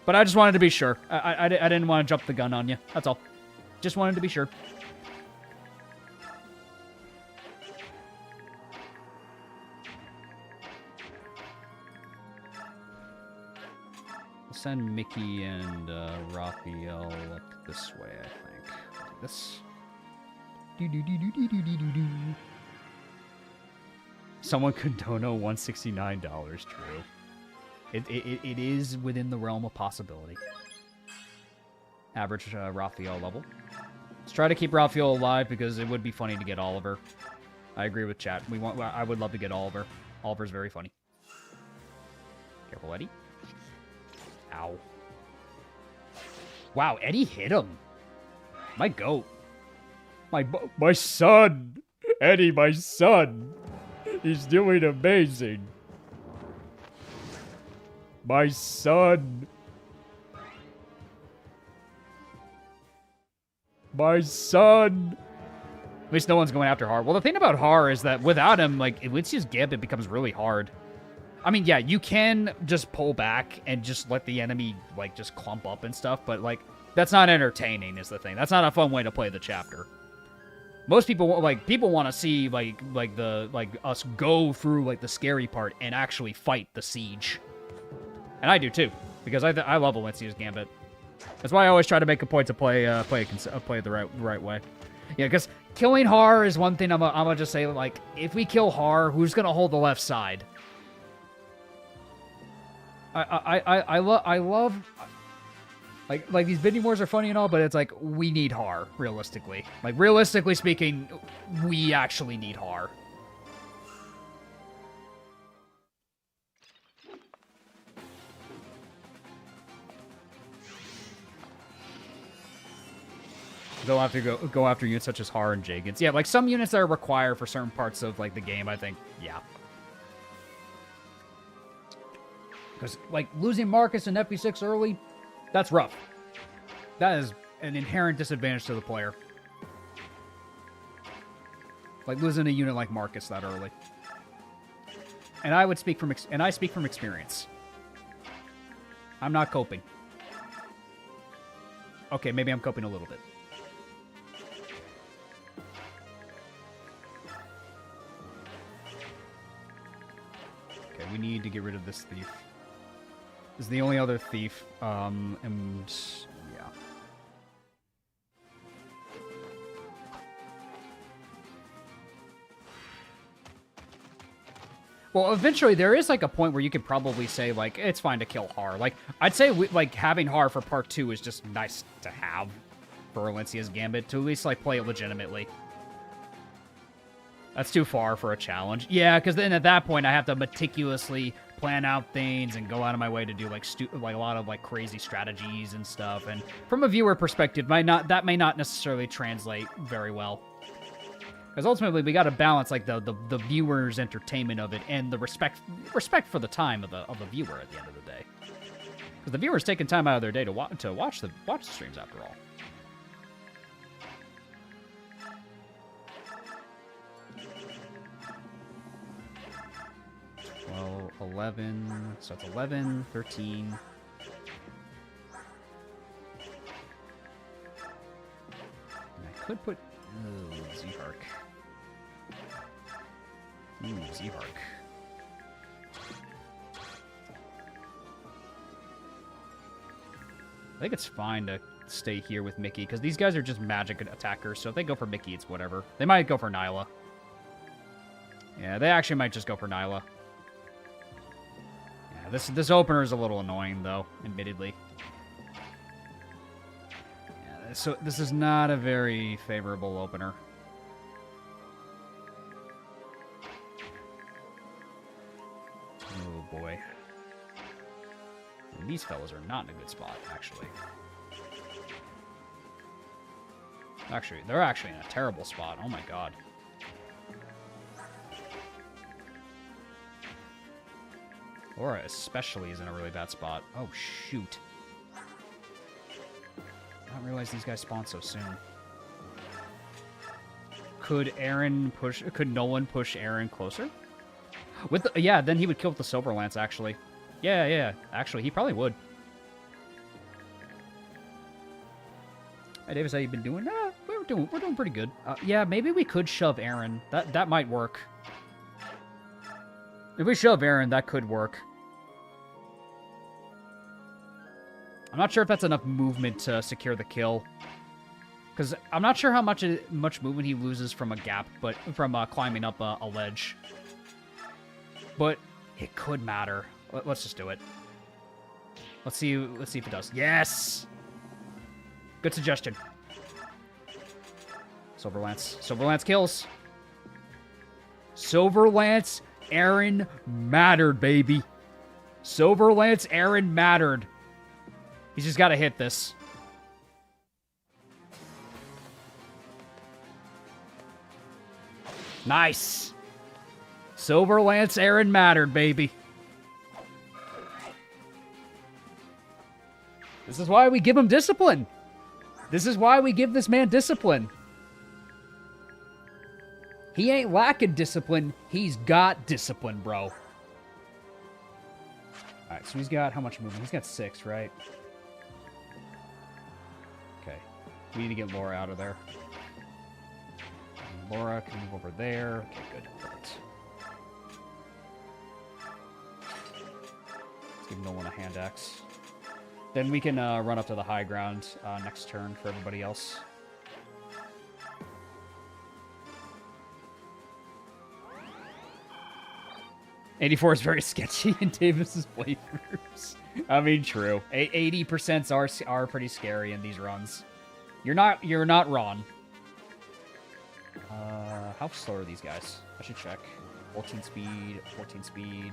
But I just wanted to be sure. I didn't want to jump the gun on you. That's all. Just wanted to be sure. We'll send Mickey and Raphael up this way, I think. Like this. Someone could dono $169, true. It is within the realm of possibility. Average Raphael level. Let's try to keep Raphael alive because it would be funny to get Oliver. I agree with chat. I would love to get Oliver. Oliver's very funny. Careful, Eddie. Ow. Wow, Eddie hit him. My goat. My son! Eddie, my son! He's doing amazing. My son! My son! At least no one's going after Har. Well, the thing about Har is that without him, like, Elixia's Gambit becomes really hard. I mean, yeah, you can just pull back and just let the enemy, like, just clump up and stuff, but, like, that's not entertaining is the thing. That's not a fun way to play the chapter. Most people, like, people want to see, like, us go through, like, the scary part and actually fight the siege. And I do, too, because I love Elixia's Gambit. That's why I always try to make a point to play it the right way. Yeah, because killing Har is one thing. I'm gonna just say, like, if we kill Har, who's gonna hold the left side? I love like these bidding wars are funny and all, but it's like we need Har realistically. Like realistically speaking, we actually need Har. They'll have to go after units such as Har and Jagans. Yeah, like some units that are required for certain parts of like the game, I think, yeah. Because like losing Marcus and FP6 early, that's rough. That is an inherent disadvantage to the player. Like losing a unit like Marcus that early. And I would speak from experience. I'm not coping. Okay, maybe I'm coping a little bit. Okay, we need to get rid of this thief. This is the only other thief, and yeah. Well, eventually there is like a point where you could probably say like it's fine to kill Har. Like I'd say like having Har for part 2 is just nice to have for Elixia's Gambit to at least like play it legitimately. That's too far for a challenge. Yeah, because then at that point I have to meticulously plan out things and go out of my way to do like a lot of like crazy strategies and stuff. And from a viewer perspective, that may not necessarily translate very well. Because ultimately we got to balance like the viewer's entertainment of it and the respect for the time of the viewer at the end of the day. Because the viewer's taking time out of their day to watch the streams after all. 12, 11, so it's 11, 13. And I could put, Z-Hark. Z-Hark. I think it's fine to stay here with Mickey, because these guys are just magic attackers, so if they go for Mickey, it's whatever. They might go for Nyla. Yeah, they actually might just go for Nyla. Yeah, this opener is a little annoying, though, admittedly. Yeah, so this is not a very favorable opener. Oh, boy. And these fellas are not in a good spot, actually. Actually, they're actually in a terrible spot. Oh my god. Laura especially is in a really bad spot. Oh, shoot. I didn't realize these guys spawn so soon. Could Nolan push Aaron closer? Yeah, then he would kill with the Silver Lance, actually. Yeah. Actually, he probably would. Hey, Davis, how you been doing? We're doing pretty good. Yeah, maybe we could shove Aaron. That might work. If we shove Aaron, that could work. I'm not sure if that's enough movement to secure the kill. Because I'm not sure how much movement he loses from a gap, but from climbing up a ledge. But it could matter. Let's just do it. Let's see if it does. Yes! Good suggestion. Silverlance. Silverlance kills. Silverlance Aaron mattered, baby. Silverlance Aaron mattered. He's just got to hit this. Nice. Silverlance Aaron mattered, baby. This is why we give him discipline. This is why we give this man discipline. He ain't lacking discipline. He's got discipline, bro. Alright, so he's got how much movement? He's got 6, right? Okay. We need to get Laura out of there. And Laura can move over there. Okay, good. Perfect. Let's give Nolan a hand axe. Then we can run up to the high ground next turn for everybody else. '84 is very sketchy in Davis's playthroughs. I mean, true. 80% are pretty scary in these runs. You're not wrong. How slow are these guys? I should check. 14 speed, 14 speed.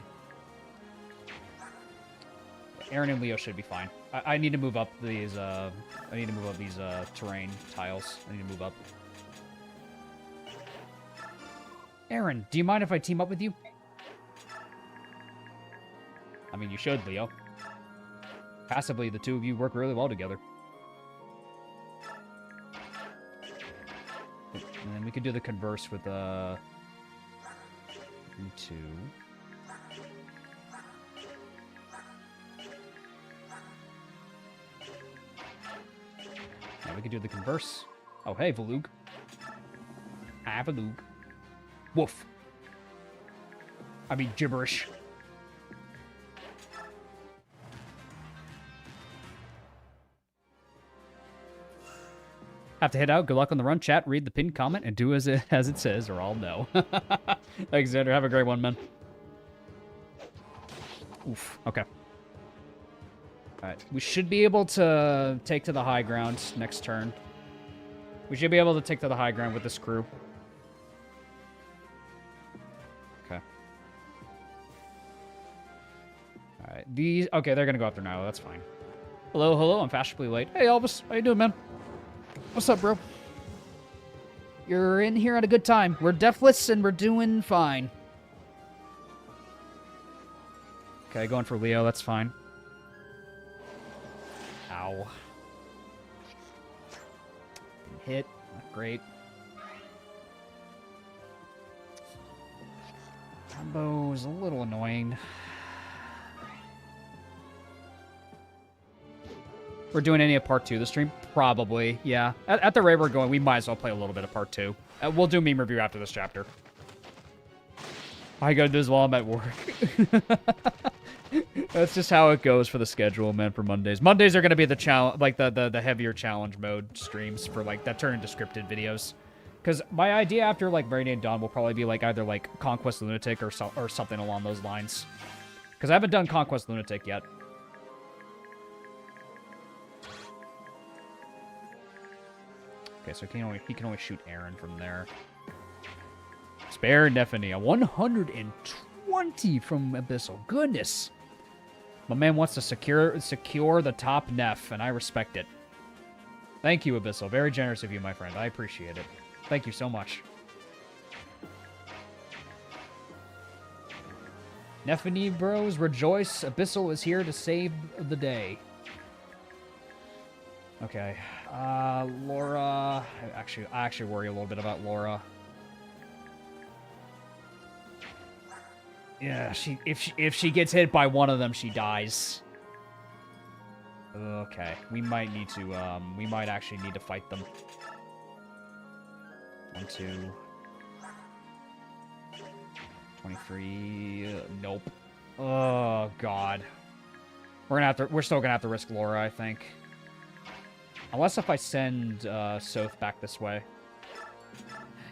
Aaron and Leo should be fine. I need to move up these. I need to move up these terrain tiles. I need to move up. Aaron, do you mind if I team up with you? I mean, you should, Leo. Passively, the two of you work really well together. And then we could do the converse with you two. Now we could do the converse. Oh, hey, Valug. Hi, Valug. Woof. I mean, gibberish. Have to head out. Good luck on the run. Chat, read the pinned comment, and do as it says, or I'll know. Thanks, Xander. Have a great one, man. Oof. Okay. Alright. We should be able to take to the high ground next turn. We should be able to take to the high ground with this crew. Okay. Alright. These... Okay, they're gonna go up there now. That's fine. Hello, hello. I'm fashionably late. Hey, Elvis. How you doing, man? What's up, bro? You're in here at a good time. We're deathless and we're doing fine. Okay, going for Leo. That's fine. Ow. Hit. Not great. Combo is a little annoying. We're doing any of part 2 of the stream? Probably, yeah. At the rate we're going, we might as well play a little bit of part 2. We'll do meme review after this chapter. I gotta do this while I'm at work. That's just how it goes for the schedule, man, for Mondays. Mondays are gonna be the challenge, like the heavier challenge mode streams for like that turn into scripted videos. Because my idea after like Meridian Dawn will probably be like either like Conquest Lunatic or something along those lines. Because I haven't done Conquest Lunatic yet. Okay, so he can only shoot Aaron from there. Spare Nephany, a 120 from Abyssal. Goodness. My man wants to secure the top Neph, and I respect it. Thank you, Abyssal. Very generous of you, my friend. I appreciate it. Thank you so much. Nephany bros, rejoice. Abyssal is here to save the day. Okay. Laura. I actually worry a little bit about Laura. Yeah, if she gets hit by one of them, she dies. Okay, we might actually need to fight them. 1, 2, 23. Nope. Oh God. We're still gonna have to risk Laura, I think. Unless if I send Soth back this way.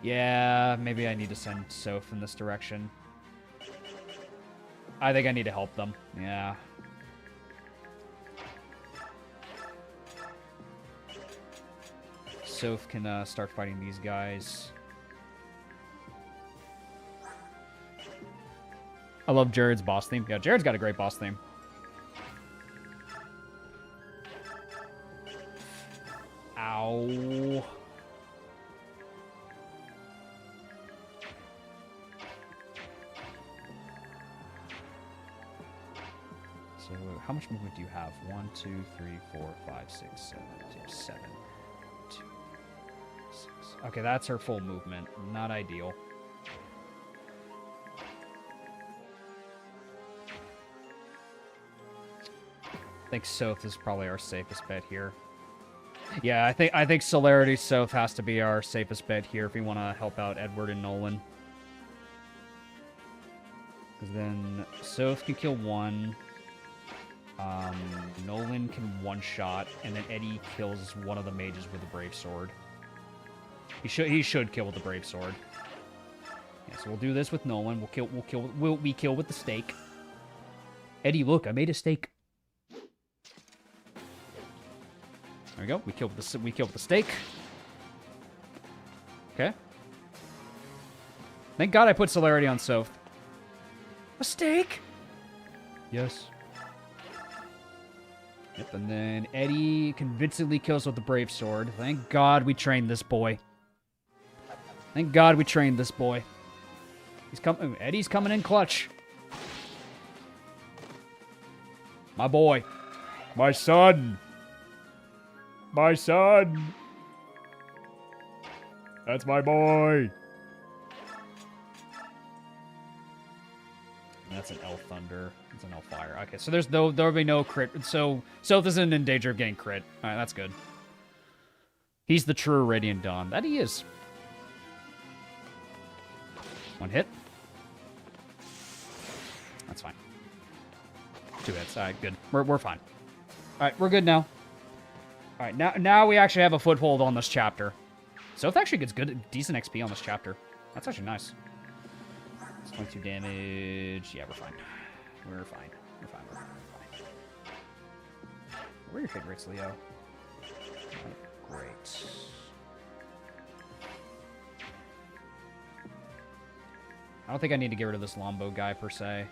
Yeah, maybe I need to send Soth in this direction. I think I need to help them. Yeah. Soph can start fighting these guys. I love Jared's boss theme. Yeah, Jared's got a great boss theme. Ow. So, how much movement do you have? 1, 2, 3, 4, 5, 6, 7. You have 7. 2, 6. Okay, that's her full movement. Not ideal. I think Soph is probably our safest bet here. Yeah, I think Celerity Soph has to be our safest bet here if we want to help out Edward and Nolan. Because then Soph can kill one. Nolan can one-shot, and then Eddie kills one of the mages with a Brave Sword. He should kill with the Brave Sword. Yeah, so we'll do this with Nolan. We kill with the stake. Eddie, look, I made a stake. There we go. We kill with the stake. Okay. Thank God I put Celerity on Soph. A stake? Yes. Yep, and then Eddie convincingly kills with the Brave Sword. Thank God we trained this boy. Thank God we trained this boy. Eddie's coming in clutch. My boy. My son. My son. That's my boy. That's an Elf Thunder. It's an Elf Fire. Okay, so there'll be no crit. So Soph isn't in danger of getting crit. All right, that's good. He's the true Radiant Dawn. That he is. One hit. That's fine. 2 hits. All right, good. We're fine. All right, we're good now. All right, now we actually have a foothold on this chapter. Soph actually gets decent XP on this chapter. That's actually nice. 22 damage. Yeah, we're fine. We're fine. We're fine. We're fine. We're fine. What are your hit rates, Leo? Great. I don't think I need to get rid of this Lombo guy, per se.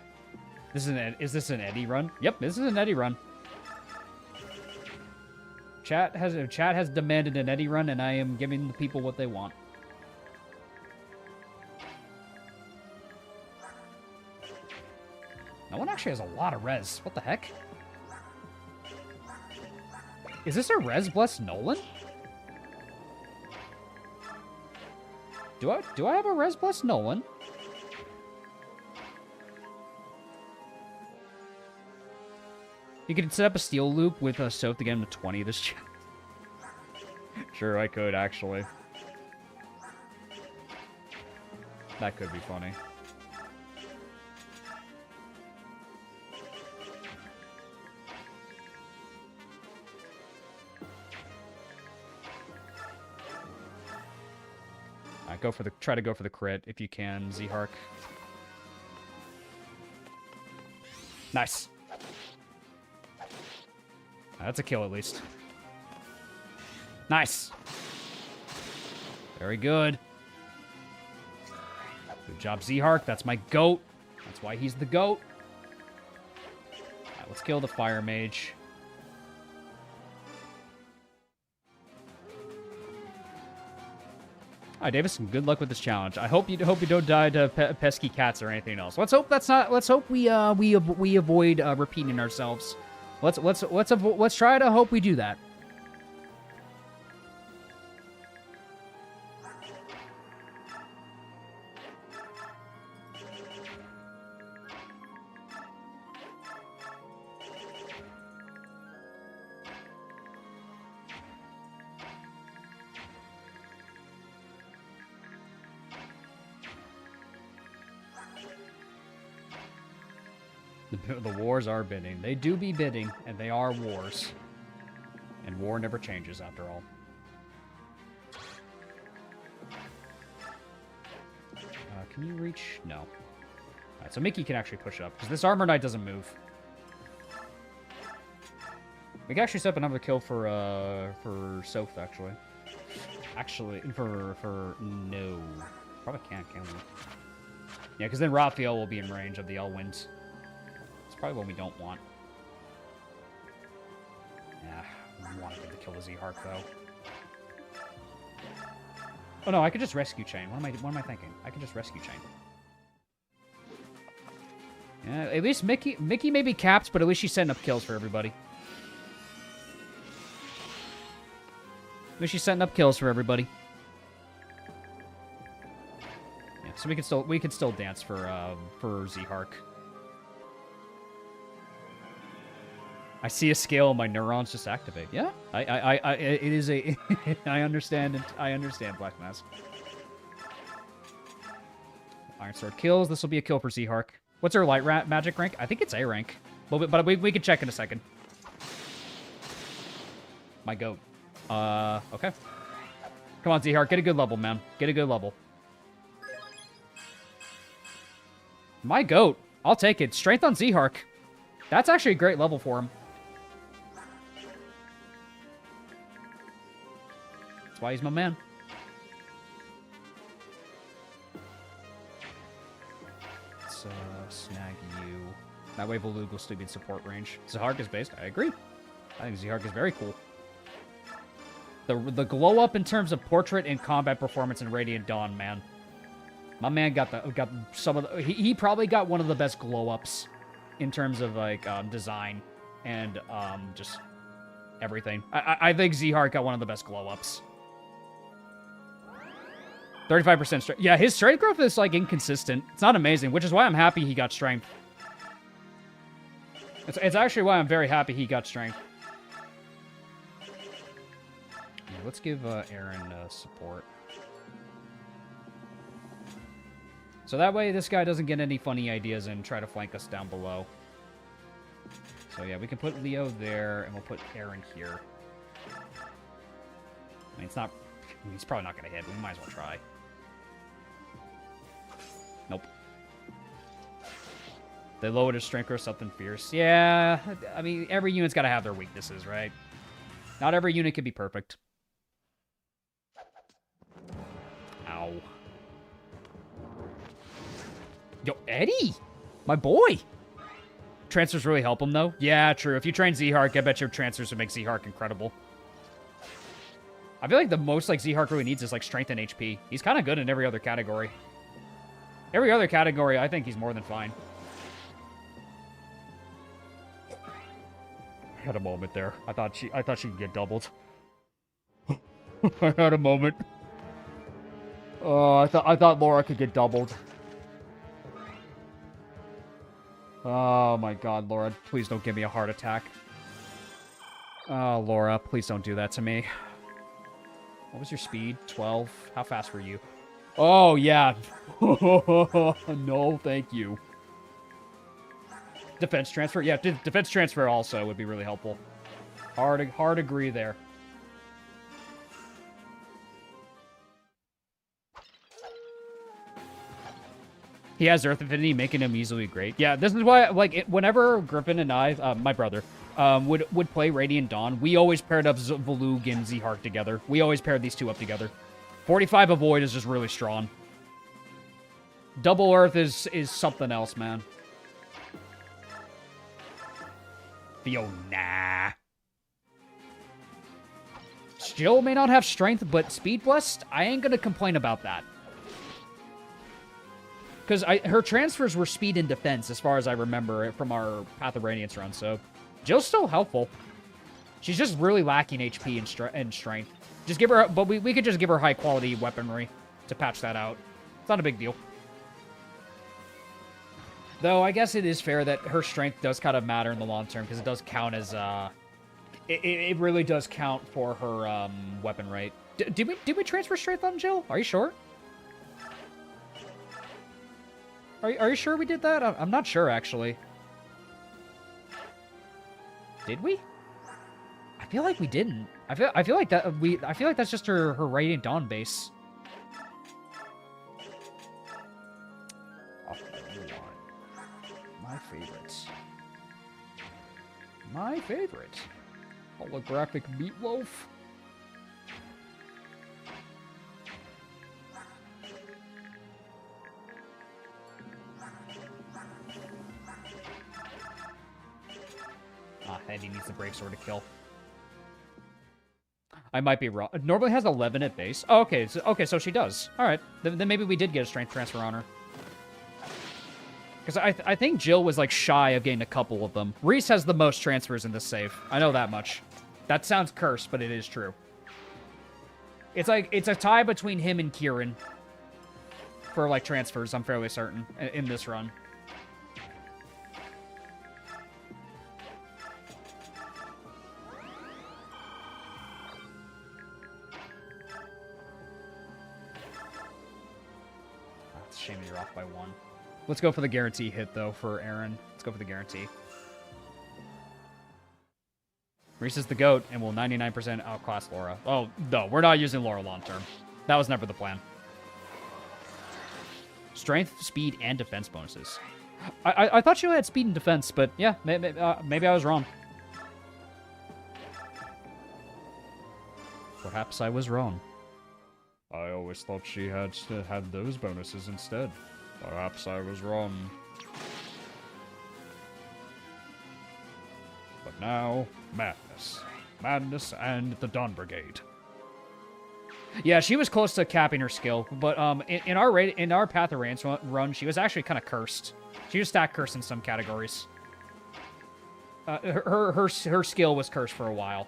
Is this an Eddie run? Yep, this is an Eddie run. Chat has demanded an Eddie run, and I am giving the people what they want. No one actually has a lot of res. What the heck? Is this a res bless Nolan? Do I have a res bless Nolan? You could set up a steel loop with a Soph to get him to 20 this chat. Sure, I could, actually. That could be funny. Alright, try to go for the crit if you can, Z-Hark. Nice. That's a kill, at least. Nice. Very good. Good job, Z-Hark. That's my GOAT. That's why he's the GOAT. Alright, let's kill the Fire Mage. Alright, Davis, good luck with this challenge. I hope you don't die to pesky cats or anything else. Let's hope that's not. Let's hope we avoid repeating ourselves. Let's try to hope we do that. The wars are bidding. They do be bidding, and they are wars. And war never changes, after all. Can you reach? No. Alright, so Mickey can actually push up, because this Armor Knight doesn't move. We can actually set up another kill for Soph, actually. Actually, no. Probably can't, can we? Yeah, because then Raphael will be in range of the Elwinds. It's probably what we don't want. Yeah, I want to get the kill the Z-Hark, though. Oh no, I could just rescue chain. What am I thinking? I could just rescue chain. Yeah, at least Mickey may be capped, but at least she's setting up kills for everybody. At least she's setting up kills for everybody. Yeah, so we can still dance for Z-Hark. I see a scale and my neurons just activate. Yeah, it is a. I understand. I understand, Black Mask. Iron Sword kills. This will be a kill for Z-Hark. What's her light magic rank? I think it's A rank. But we can check in a second. My goat. Okay. Come on, Z-Hark. Get a good level, man. Get a good level. My goat. I'll take it. Strength on Z-Hark. That's actually a great level for him. That's why he's my man. Let's snag you. That way Volug will still be in support range. Z-Hark is based. I agree. I think Z-Hark is very cool. The glow up in terms of portrait and combat performance in Radiant Dawn, man. My man got some of the, he probably got one of the best glow ups in terms of like design and just everything. I think Z-Hark got one of the best glow ups. 35% strength. Yeah, his strength growth is like inconsistent. It's not amazing, which is why I'm happy he got strength. It's actually why I'm very happy he got strength. Yeah, let's give Aaron support. So that way this guy doesn't get any funny ideas and try to flank us down below. So yeah, we can put Leo there, and we'll put Aaron here. I mean, it's not... He's probably not going to hit, but we might as well try. Nope. They lowered his strength or something fierce. Yeah, I mean, every unit's got to have their weaknesses, right? Not every unit can be perfect. Ow. Yo, Eddie! My boy! Transfers really help him, though. Yeah, true. If you train Z-Hark, I bet your transfers would make Z-Hark incredible. I feel like the most like Z-Hark really needs is like strength and HP. He's kind of good in every other category. Every other category, I think he's more than fine. I had a moment there. I thought she could get doubled. I had a moment. Oh, I thought Laura could get doubled. Oh my god, Laura, please don't give me a heart attack. Oh, Laura, please don't do that to me. What was your speed? 12? How fast were you? Oh, yeah. No, thank you. Defense transfer? Yeah, defense transfer also would be really helpful. Hard agree there. He has Earth Affinity, making him easily great. Yeah, this is why, like, whenever Griffin and I, my brother, would play Radiant Dawn, we always paired up Volug and Z-Hark together. We always paired these two up together. 45 Avoid is just really strong. Double Earth is something else, man. Fiona. Jill may not have strength, but Speed Blessed, I ain't gonna complain about that. Because her transfers were speed and defense, as far as I remember it from our Path of Radiance run, so... Jill's still helpful. She's just really lacking HP and strength. Just give her... But we could just give her high-quality weaponry to patch that out. It's not a big deal. Though, I guess it is fair that her strength does kind of matter in the long term, because it does count as... It really does count for her weapon rate. Did we transfer strength on Jill? Are you sure? Are you sure we did that? I'm not sure, actually. Did we? I feel like we didn't. I feel like that I feel like that's just her Radiant Dawn base. My favorite. My favorite. Holographic meatloaf. And he needs the Brave Sword to kill. I might be wrong. It normally has 11 at base. Oh, okay. So she does. All right. Then maybe we did get a strength transfer on her. Because I think Jill was, like, shy of getting a couple of them. Reese has the most transfers in this save. I know that much. That sounds cursed, but it is true. It's like, it's a tie between him and Kieran. For, like, transfers, I'm fairly certain, in this run. It's a shame you're off by 1. Let's go for the guarantee hit, though, for Aaron. Let's go for the guarantee. Reese is the GOAT, and will 99% outclass Laura. Oh, no, we're not using Laura long-term. That was never the plan. Strength, speed, and defense bonuses. I thought she had speed and defense, but yeah, maybe I was wrong. Perhaps I was wrong. I always thought she had those bonuses instead. Perhaps I was wrong. But now, madness. Madness and the Dawn Brigade. Yeah, she was close to capping her skill, but in our Path of Rance run, she was actually kind of cursed. She was stack cursed in some categories. Her skill was cursed for a while.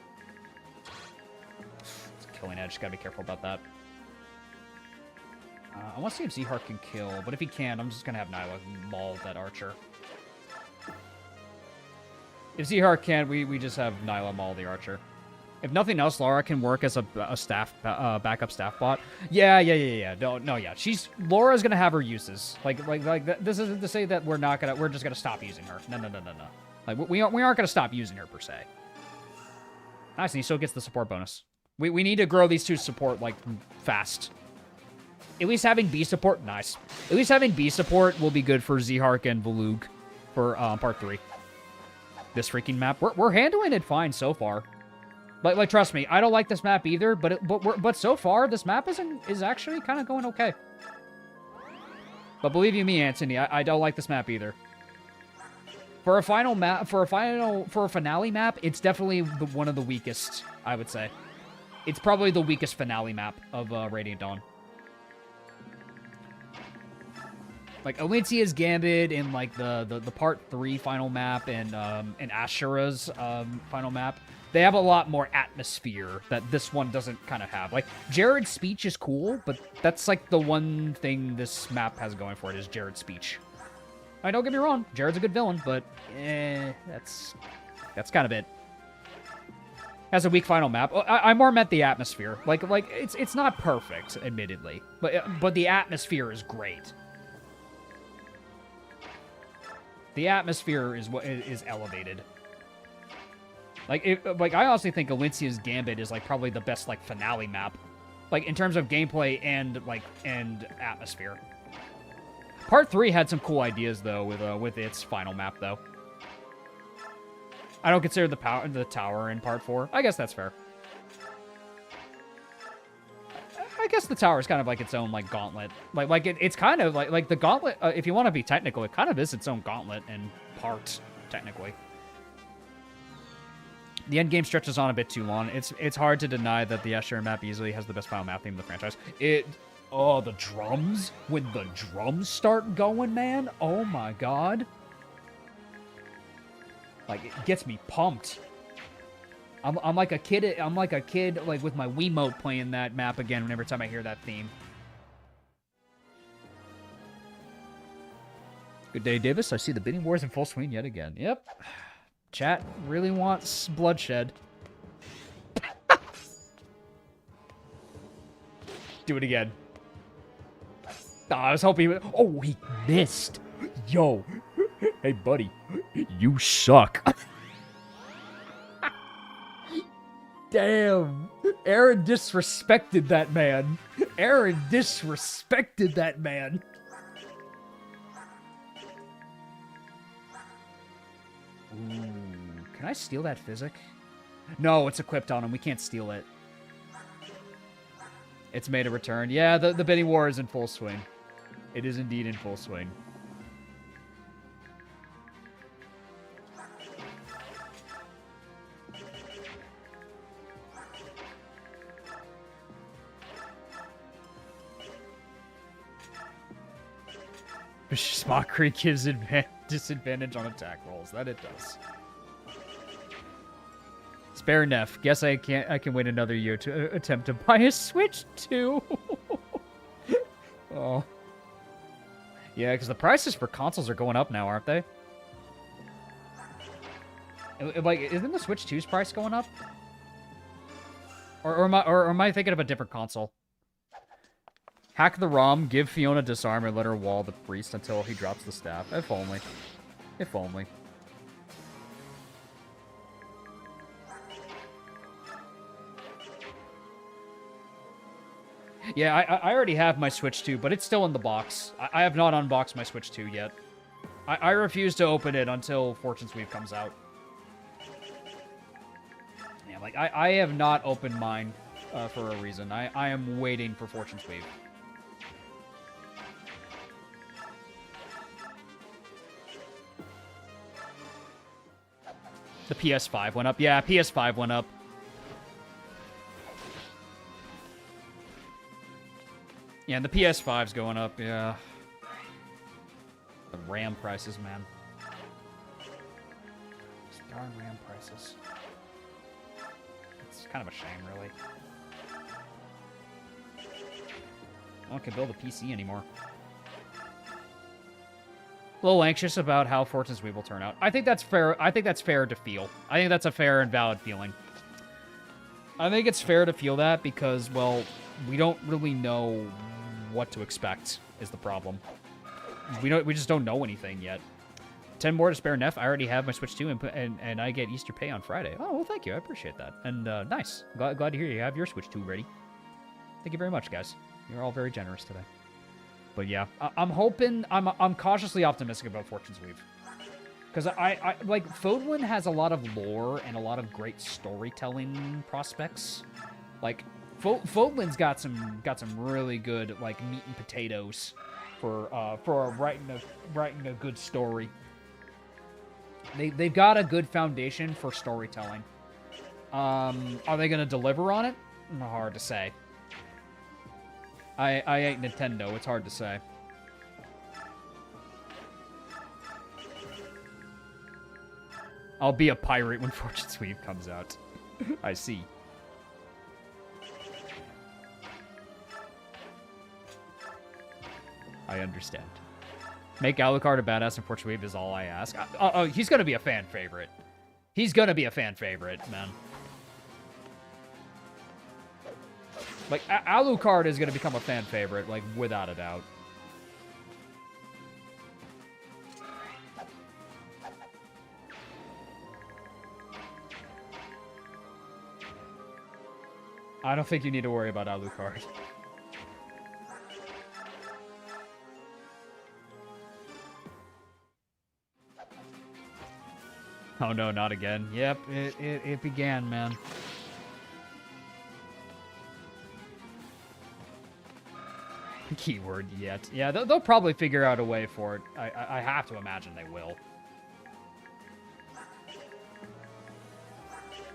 It's a killing edge. Gotta be careful about that. I want to see if Zehart can kill, but if he can, I'm just gonna have Nyla maul that archer. If Zehart can't, we just have Nyla maul the archer. If nothing else, Laura can work as a staff backup staff bot. Yeah. No, yeah. Laura's gonna have her uses. Like this isn't to say that we're just gonna stop using her. No. Like we aren't gonna stop using her per se. Nice, and he still gets the support bonus. We need to grow these two support like fast. At least having B support, nice. At least having B support will be good for Zehart and Volug for part 3. This freaking map, we're handling it fine so far. Like trust me, I don't like this map either. But so far this map is actually kind of going okay. But believe you me, Anthony, I don't like this map either. For a final map, for a finale map, it's definitely one of the weakest. I would say, it's probably the weakest finale map of Radiant Dawn. Like Alicia's Gambit and like the part 3 final map and Ashura's final map, they have a lot more atmosphere that this one doesn't kind of have. Like Jared's speech is cool, but that's like the one thing this map has going for it is Jared's speech. I don't get me wrong, Jared's a good villain, but that's kind of it. Has a weak final map. I more meant the atmosphere. Like it's not perfect, admittedly, but the atmosphere is great. The atmosphere is elevated. Like I honestly think Alicia's Gambit is like probably the best like finale map, like in terms of gameplay and atmosphere. Part 3 had some cool ideas though with its final map though. I don't consider the tower in part 4. I guess that's fair. I guess the tower is kind of like its own like gauntlet. It's kind of like the gauntlet. If you want to be technical, it kind of is its own gauntlet in part technically. The end game stretches on a bit too long. It's hard to deny that the Ashura map easily has the best final map theme in the franchise. Oh, the drums? When the drums start going, man, oh my god. Like it gets me pumped. I'm like a kid like with my Wiimote playing that map again every time I hear that theme. Good day, Davis. I see the bidding wars in full swing yet again. Yep. Chat really wants bloodshed. Do it again. Oh, I was hoping oh, he missed. Yo. Hey, buddy. You suck. Damn. Aaron disrespected that man. Aaron disrespected that man. Ooh, can I steal that physic? No, it's equipped on him. We can't steal it. It's made a return. Yeah, the bidding war is in full swing. It is indeed in full swing. Mockery gives disadvantage on attack rolls. That it does. Spare Neff. Guess I can wait another year to attempt to buy a Switch 2. Oh. Yeah, because the prices for consoles are going up now, aren't they? Like, isn't the Switch 2's price going up? Or am I thinking of a different console? Hack the ROM, give Fiona disarm, and let her wall the priest until he drops the staff. If only. If only. Yeah, I already have my Switch 2, but it's still in the box. I have not unboxed my Switch 2 yet. I refuse to open it until Fortune's Weave comes out. Yeah, like, I have not opened mine for a reason. I am waiting for Fortune's Weave. The PS5 went up. Yeah, PS5 went up. Yeah, and the PS5's going up, yeah. The RAM prices, man. These darn RAM prices. It's kind of a shame, really. No one can build a PC anymore. A little anxious about how Fortune's Weave will turn out. I think that's fair. I think that's fair to feel. I think that's a fair and valid feeling. I think it's fair to feel that because, well, we don't really know what to expect is the problem. We just don't know anything yet. 10 more to spare Neff. I already have my Switch 2 and I get Easter pay on Friday. Oh, well, thank you. I appreciate that. And nice. Glad to hear you have your Switch 2 ready. Thank you very much, guys. You're all very generous today. But yeah, I'm hoping, I'm cautiously optimistic about Fortune's Weave. Because I like, Fodlin has a lot of lore and a lot of great storytelling prospects. Like, Fodlin's got some really good, like, meat and potatoes for writing a good story. They've got a good foundation for storytelling. Are they gonna deliver on it? Hard to say. I ain't Nintendo. It's hard to say. I'll be a pirate when Fortune's Weave comes out. I see. I understand. Make Alucard a badass in Fortune's Weave is all I ask. Oh, he's gonna be a fan favorite. He's gonna be a fan favorite, man. Like, Alucard is gonna become a fan favorite, like, without a doubt. I don't think you need to worry about Alucard. Oh no, not again. Yep, it began, man. Keyword yet. Yeah, they'll probably figure out a way for it. I have to imagine they will. How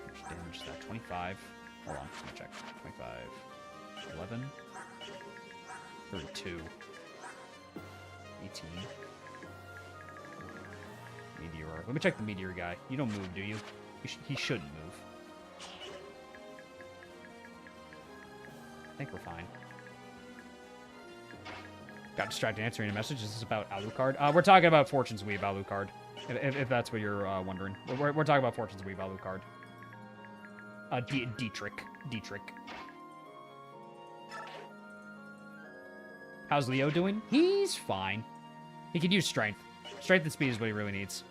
much damage is that? 25. Hold on, let me check. 25. 11. 32. 18. Meteor. Let me check the Meteor guy. You don't move, do you? He shouldn't move. I think we're fine. Got distracted answering a message. Is this about Alucard? We're talking about Fortune's Weave Alucard. If that's what you're wondering. We're talking about Fortune's Weave Alucard. Dietrich. How's Leo doing? He's fine. He could use strength. Strength and speed is what he really needs.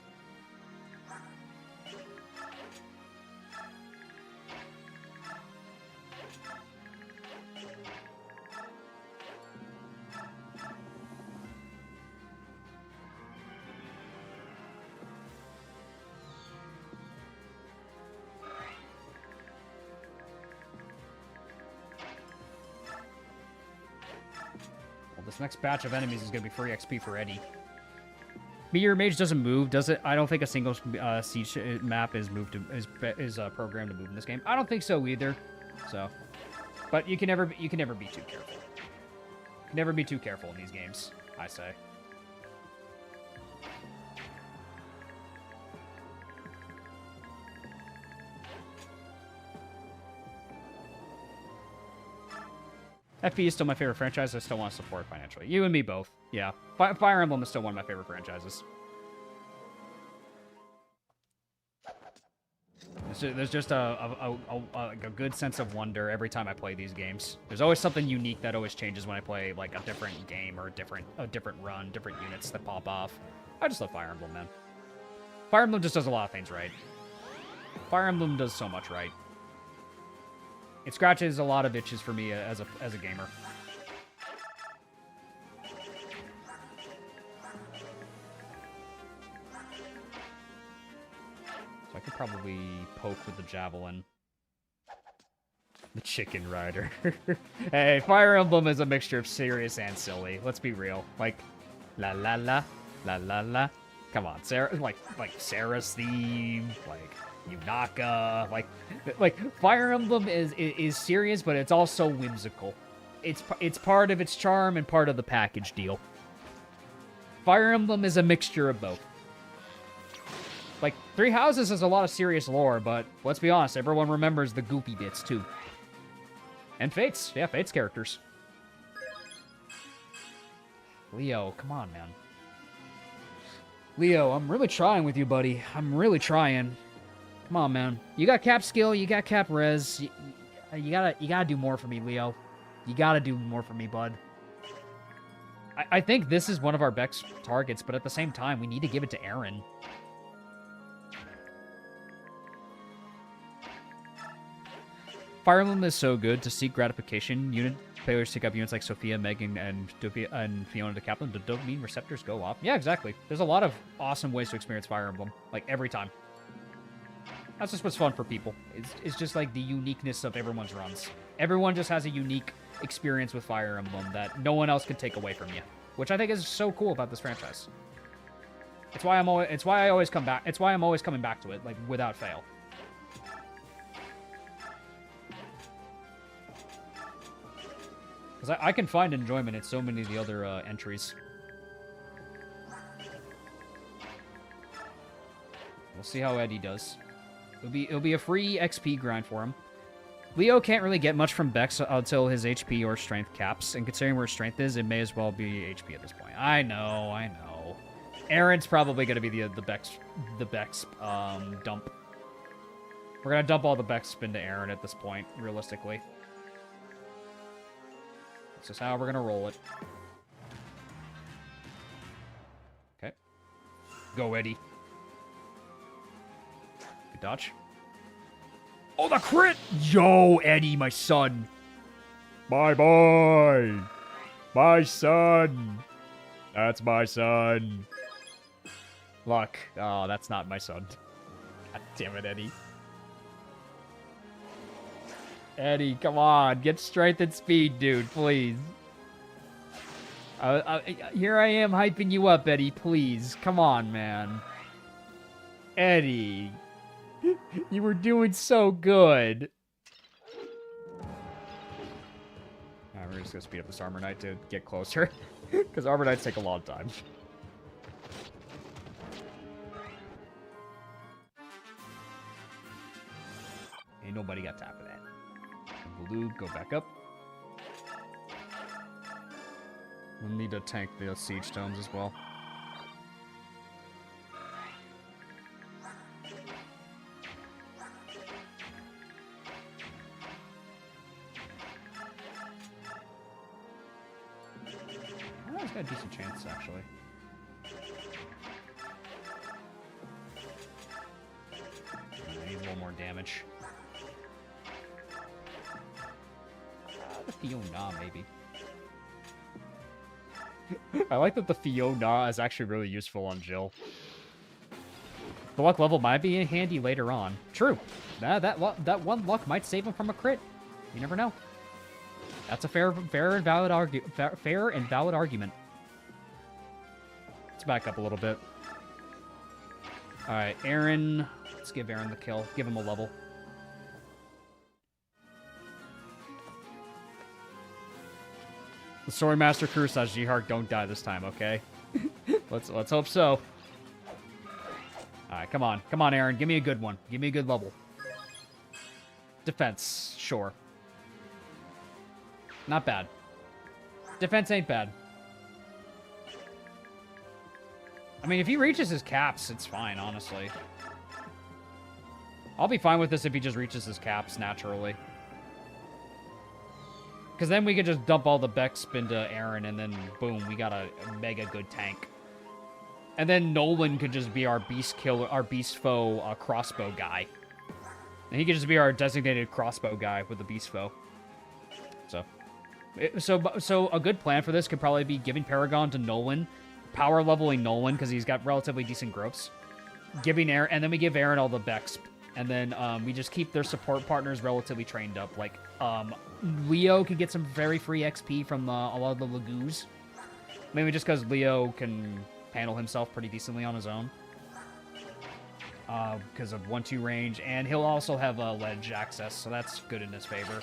This next batch of enemies is going to be free XP for Eddie. Meteor Mage doesn't move, does it? I don't think a single siege map is programmed to move in this game. I don't think so either. So, but you can never be too careful. You can never be too careful in these games, I say. FP is still my favorite franchise. I still want to support it financially. You and me both. Yeah. Fire Emblem is still one of my favorite franchises. There's just a good sense of wonder every time I play these games. There's always something unique that always changes when I play like a different game or a different run, different units that pop off. I just love Fire Emblem, man. Fire Emblem just does a lot of things right. Fire Emblem does so much right. It scratches a lot of itches for me as a gamer. So I could probably poke with the javelin. The chicken rider. Hey, Fire Emblem is a mixture of serious and silly. Let's be real. Like, la la la, la la la. Come on, Sarah. Like Sarah's theme. Like Yunaka. Like Fire Emblem is serious, but it's also whimsical. It's part of its charm and part of the package deal. Fire Emblem is a mixture of both. Like, Three Houses has a lot of serious lore, but let's be honest, everyone remembers the goofy bits, too. And Fates. Yeah, Fates characters. Leo, come on, man. Leo, I'm really trying with you, buddy. I'm really trying. Come on, man. You got cap skill, you got cap res. You gotta do more for me, Leo. You gotta do more for me, bud. I think this is one of our best targets, but at the same time, we need to give it to Aaron. Fire Emblem is so good to seek gratification. Unit players take up units like Sophia, Megan, and Fiona de Kaplan. The dopamine receptors go off. Yeah, exactly. There's a lot of awesome ways to experience Fire Emblem, like every time. That's just what's fun for people. It's just like the uniqueness of everyone's runs. Everyone just has a unique experience with Fire Emblem that no one else can take away from you, which I think is so cool about this franchise. It's why I'm always coming back to it, like without fail. Because I can find enjoyment in so many of the other entries. We'll see how Eddie does. It'll be a free XP grind for him. Leo can't really get much from Bex until his HP or strength caps, and considering where strength is, it may as well be HP at this point. I know. Aaron's probably going to be the Bex dump. We're going to dump all the Bex spin to Aaron at this point, realistically. This is how we're going to roll it. Okay. Go, Eddie. Good dodge. Oh, the crit! Yo, Eddie, my son. Bye-bye. My son. That's my son. Luck. Oh, that's not my son. God damn it, Eddie. Eddie, come on. Get strength and speed, dude, please. Here I am hyping you up, Eddie, please. Come on, man. Eddie. You were doing so good. Alright, we're just gonna speed up this Armor Knight to get closer. Because Armor Knights take a long time. Ain't nobody got time for that. Blue, go back up. We'll need to tank the siege stones as well. Oh, he's got a decent chance, actually. I need a little more damage. The Fiona, maybe. I like that the Fiona is actually really useful on Jill. The luck level might be handy later on. True. That one luck might save him from a crit. You never know. That's a fair and valid argument. Let's back up a little bit. All right, Aaron. Let's give Aaron the kill. Give him a level. The Story Master Kurosage Jihar don't die this time, okay? Let's hope so. Alright, come on, Aaron. Give me a good one. Give me a good level. Defense, sure. Not bad. Defense ain't bad. I mean, if he reaches his caps, it's fine, honestly. I'll be fine with this if he just reaches his caps naturally. Because then we could just dump all the Bexp into Aaron, and then boom, we got a mega good tank. And then Nolan could just be our beast killer, our beast foe crossbow guy. And he could just be our designated crossbow guy with the beast foe. So a good plan for this could probably be giving Paragon to Nolan, power leveling Nolan because he's got relatively decent gropes. Giving Aaron, and then we give Aaron all the Bexp. And then we just keep their support partners relatively trained up. Like, Leo could get some very free XP from a lot of the Lagoos. Maybe just because Leo can handle himself pretty decently on his own. Because of 1-2 range. And he'll also have ledge access, so that's good in his favor.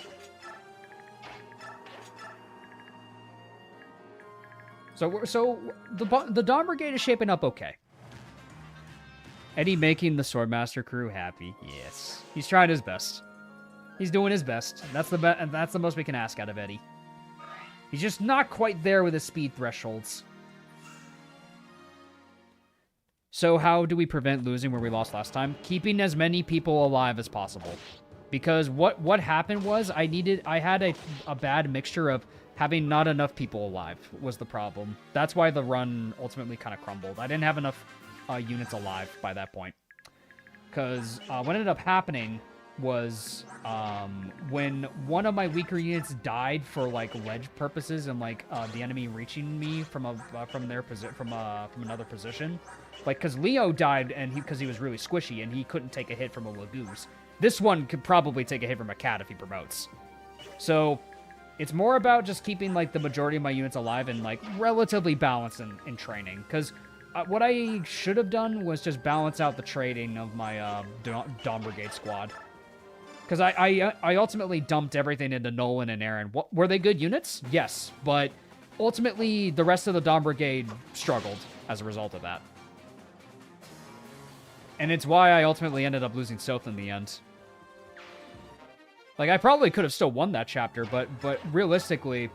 So the Dawn Brigade is shaping up okay. Eddie making the Swordmaster crew happy. Yes. He's trying his best. He's doing his best. That's the most we can ask out of Eddie. He's just not quite there with his speed thresholds. So how do we prevent losing where we lost last time? Keeping as many people alive as possible. Because what happened was I had a bad mixture of having not enough people alive was the problem. That's why the run ultimately kind of crumbled. I didn't have enough units alive by that point. Because what ended up happening was when one of my weaker units died for like ledge purposes and like the enemy reaching me from another position, like because Leo died and because he was really squishy and he couldn't take a hit from a Lagoose. This one could probably take a hit from a cat if he promotes. So it's more about just keeping like the majority of my units alive and like relatively balanced in training. Because what I should have done was just balance out the trading of my Dawn Brigade squad. Because I ultimately dumped everything into Nolan and Aaron. Were they good units? Yes, but ultimately the rest of the Dawn Brigade struggled as a result of that. And it's why I ultimately ended up losing Soth in the end. Like, I probably could have still won that chapter, but realistically,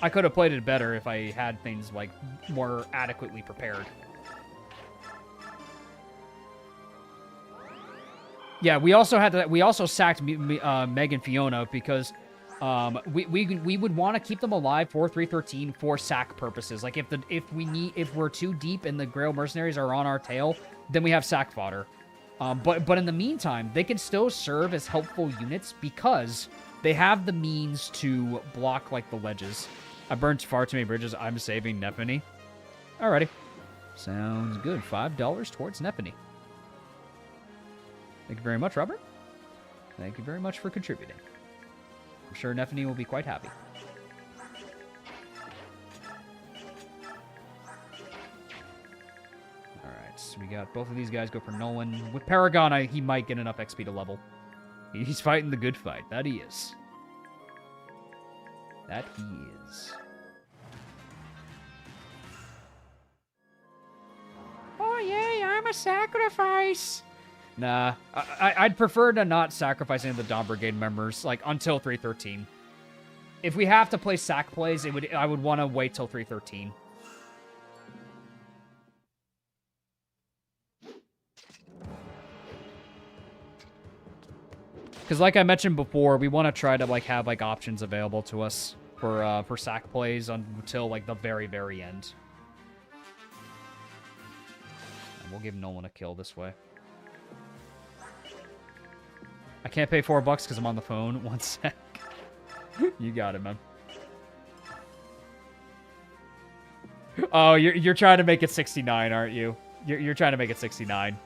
I could have played it better if I had things, like, more adequately prepared. Yeah, we also sacked Meg and Fiona because we would want to keep them alive for 313 for sack purposes. Like if we're too deep and the Grail mercenaries are on our tail, then we have sack fodder. But in the meantime, they can still serve as helpful units because they have the means to block like the ledges. I burned far too many bridges. I'm saving Nephany. Alrighty. Sounds good. $5 towards Nephany. Thank you very much, Robert. Thank you very much for contributing. I'm sure Nephany will be quite happy. Alright, so we got both of these guys go for Nolan. With Paragon, he might get enough XP to level. He's fighting the good fight. That he is. That he is. Oh, yay, I'm a sacrifice! Nah, I'd prefer to not sacrifice any of the Dawn Brigade members, like, until 313. If we have to play sack plays, I would want to wait till 313. Because like I mentioned before, we want to try to, like, have, like, options available to us for sack plays until, like, the very, very end. And we'll give Nolan a kill this way. I can't pay $4 because I'm on the phone. 1 sec. You got it, man. Oh, you're trying to make it 69, aren't you? You're trying to make it 69.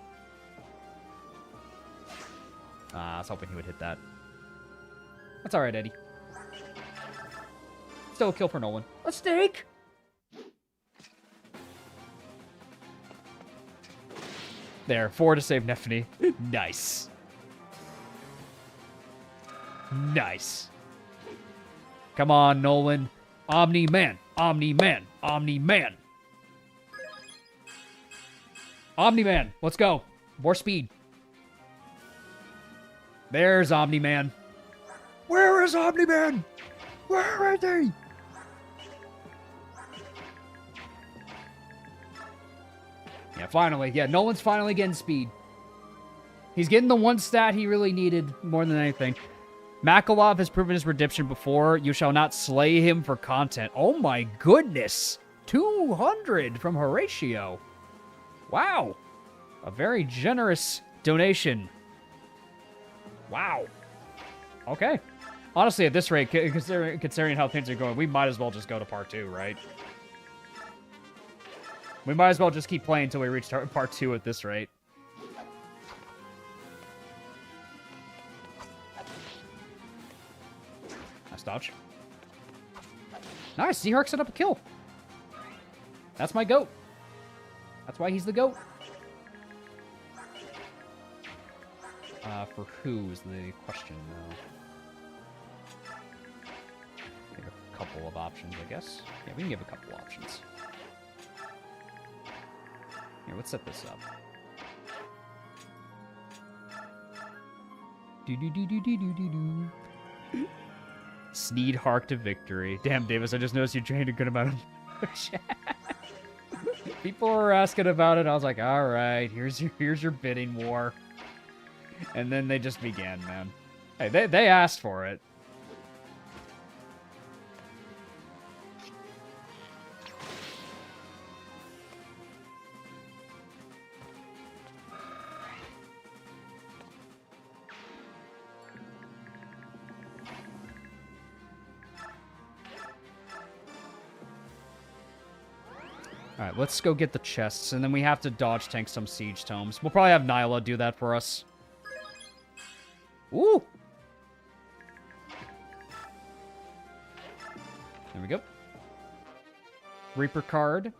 I was hoping he would hit that. That's all right, Eddie. Still a kill for Nolan. A steak. There, 4 to save Nephany. Nice. Nice. Come on, Nolan. Omni-Man. Omni-Man. Omni-Man. Omni-Man. Let's go. More speed. There's Omni-Man. Where is Omni-Man? Where is he? Yeah, finally. Yeah, Nolan's finally getting speed. He's getting the one stat he really needed more than anything. Makalov has proven his redemption before. You shall not slay him for content. Oh my goodness. 200 from Horatio. Wow. A very generous donation. Wow. Okay. Honestly, at this rate, considering how things are going, we might as well just go to part 2, right? We might as well just keep playing until we reach part 2 at this rate. Nice dodge. Nice, Seahawk set up a kill. That's my goat. That's why he's the goat. For who is the question, though? Give a couple of options, I guess. Yeah, we can give a couple options. Here, let's set this up. Sneed Hark to victory. Damn, Davis, I just noticed you drained a good amount of chat. People were asking about it. I was like, all right, here's your bidding war. And then they just began, man. Hey, they asked for it. Alright, let's go get the chests, and then we have to dodge tank some siege tomes. We'll probably have Nyla do that for us. Ooh! There we go. Reaper card.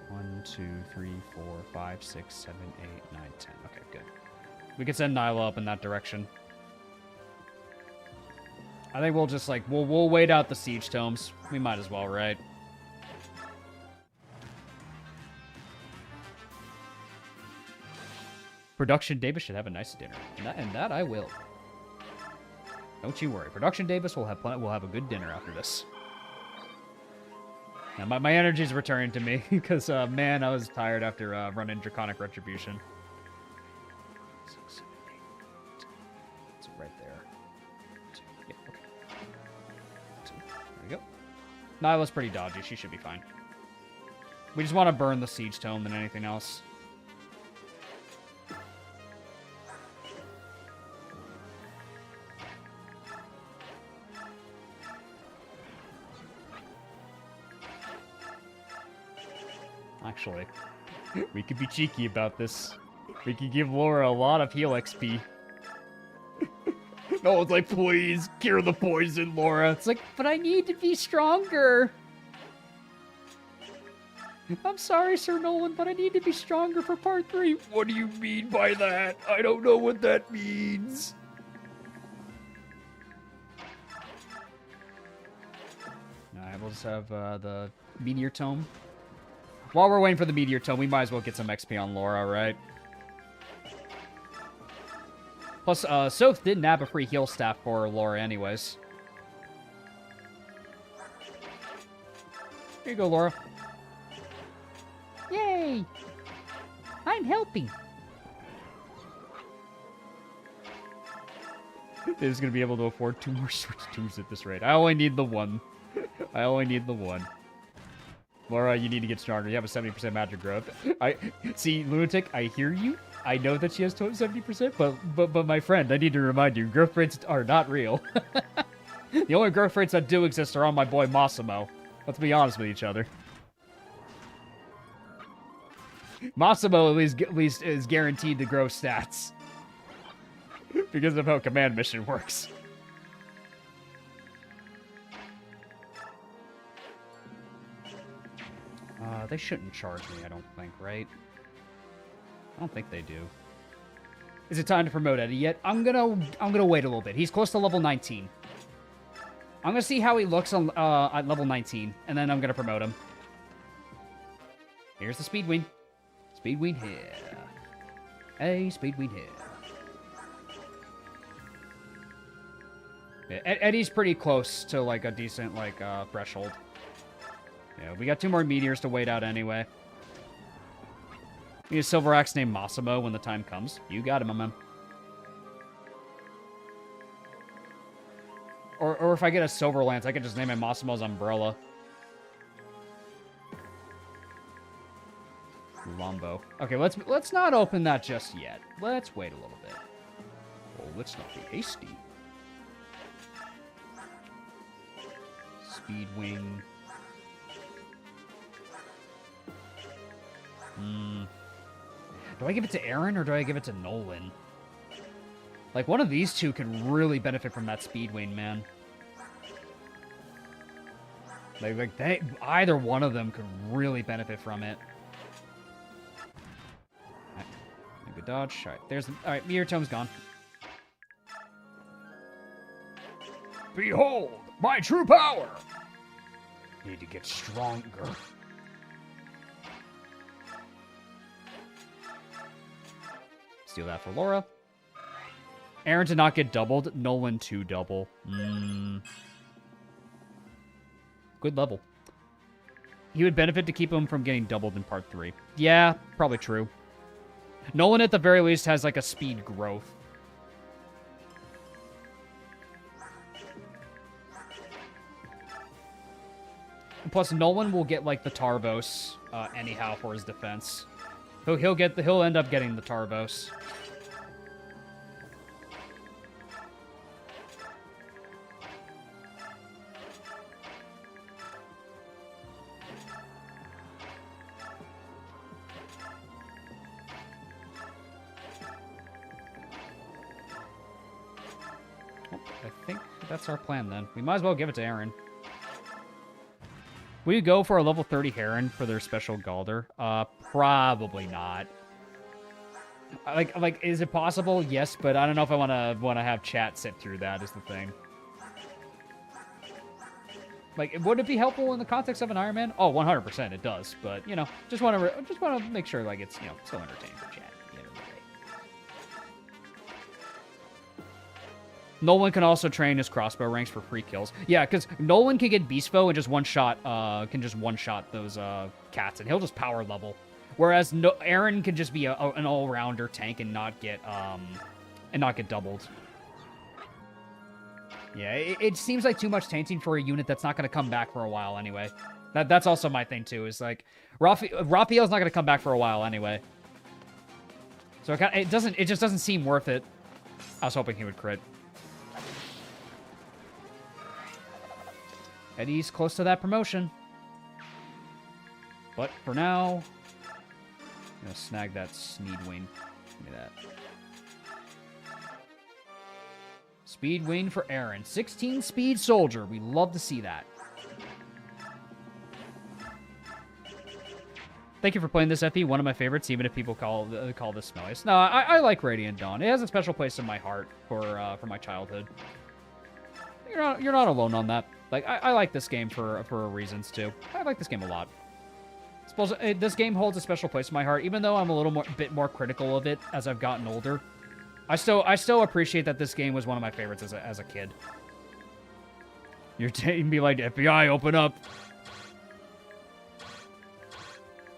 1, 2, 3, 4, 5, 6, 7, 8, 9, 10. Okay, good. We can send Nyla up in that direction. I think we'll just, like, we'll wait out the siege tomes. We might as well, right? Production Davis should have a nice dinner. And that I will. Don't you worry. Production Davis will have a good dinner after this. Now, my energy's returning to me, because, man, I was tired after running Draconic Retribution. 6, 7, 8. It's right there. 2. Yeah, okay. 2. There we go. Nyla's pretty dodgy. She should be fine. We just want to burn the Siege Tome than anything else. Actually, we could be cheeky about this. We could give Laura a lot of heal XP. No one's like, please, cure the poison, Laura. It's like, but I need to be stronger. I'm sorry, Sir Nolan, but I need to be stronger for part 3. What do you mean by that? I don't know what that means. Alright, we'll just have the Meteor Tome. While we're waiting for the Meteor Tome, we might as well get some XP on Laura, right? Plus, Soph did nab a free heal staff for Laura anyways. Here you go, Laura. Yay! I'm helping. Dave's gonna be able to afford 2 more Switch 2s at this rate. I only need the 1. I only need the 1. Laura, you need to get stronger. You have a 70% magic growth. See, Lunatic, I hear you. I know that she has 70%, but my friend, I need to remind you, growth rates are not real. The only growth rates that do exist are on my boy Massimo. Let's be honest with each other. Massimo at least is guaranteed to grow stats. Because of how command mission works. They shouldn't charge me, I don't think, right? I don't think they do. Is it time to promote Eddie yet? I'm gonna wait a little bit. He's close to level 19. I'm gonna see how he looks on at level 19, and then I'm gonna promote him. Here's the Speedwing. Speedwing here. Hey, Speedwing here. Yeah, Eddie's pretty close to, like, a decent, like, threshold. Yeah, we got 2 more meteors to wait out anyway. Need a Silver Axe named Massimo when the time comes. You got him, my man. Or if I get a Silver Lance, I could just name it Massimo's Umbrella. Lombo. Okay, let's not open that just yet. Let's wait a little bit. Oh, let's not be hasty. Speed Wing. Do I give it to Aaron or do I give it to Nolan? Like, one of these two can really benefit from that Speed Wing, man. Either one of them could really benefit from it. Alright, good dodge. Alright, Meteor Tome's gone. Behold, my true power! Need to get stronger. Steal that for Laura. Aaron to not get doubled. Nolan to double. Good level. He would benefit to keep him from getting doubled in part 3. Yeah, probably true. Nolan, at the very least, has, like, a speed growth. Plus, Nolan will get, like, the Tarvos anyhow for his defense. He'll end up getting the Tarvos. I think that's our plan then. We might as well give it to Aaron. Will you go for a level 30 Heron for their special Galder? Probably not. Like, is it possible? Yes, but I don't know if I wanna have chat sit through that. Is the thing. Like, would it be helpful in the context of an Ironman? Oh, 100% it does. But you know, just wanna make sure like it's still entertaining for chat. At the end of the day. Nolan can also train his crossbow ranks for free kills. Yeah, because Nolan can get Beast Foe and just one shot those cats, and he'll just power level. Whereas Aaron can just be an all-rounder tank and not get doubled. Yeah, it seems like too much tainting for a unit that's not going to come back for a while anyway. That's also my thing too. Is like Raphael's not going to come back for a while anyway. So it just doesn't seem worth it. I was hoping he would crit. Eddie's close to that promotion. But for now, I'm going to snag that Sneed Wing. Give me that. Speed Wing for Aaron. 16 speed soldier. We love to see that. Thank you for playing this, Effie. One of my favorites, even if people call this smelliest. No, I like Radiant Dawn. It has a special place in my heart for my childhood. You're not alone on that. Like, I like this game for reasons, too. I like this game a lot. Suppose this game holds a special place in my heart, even though I'm a bit more critical of it as I've gotten older. I still appreciate that this game was one of my favorites as a kid. You're taking me like FBI, open up.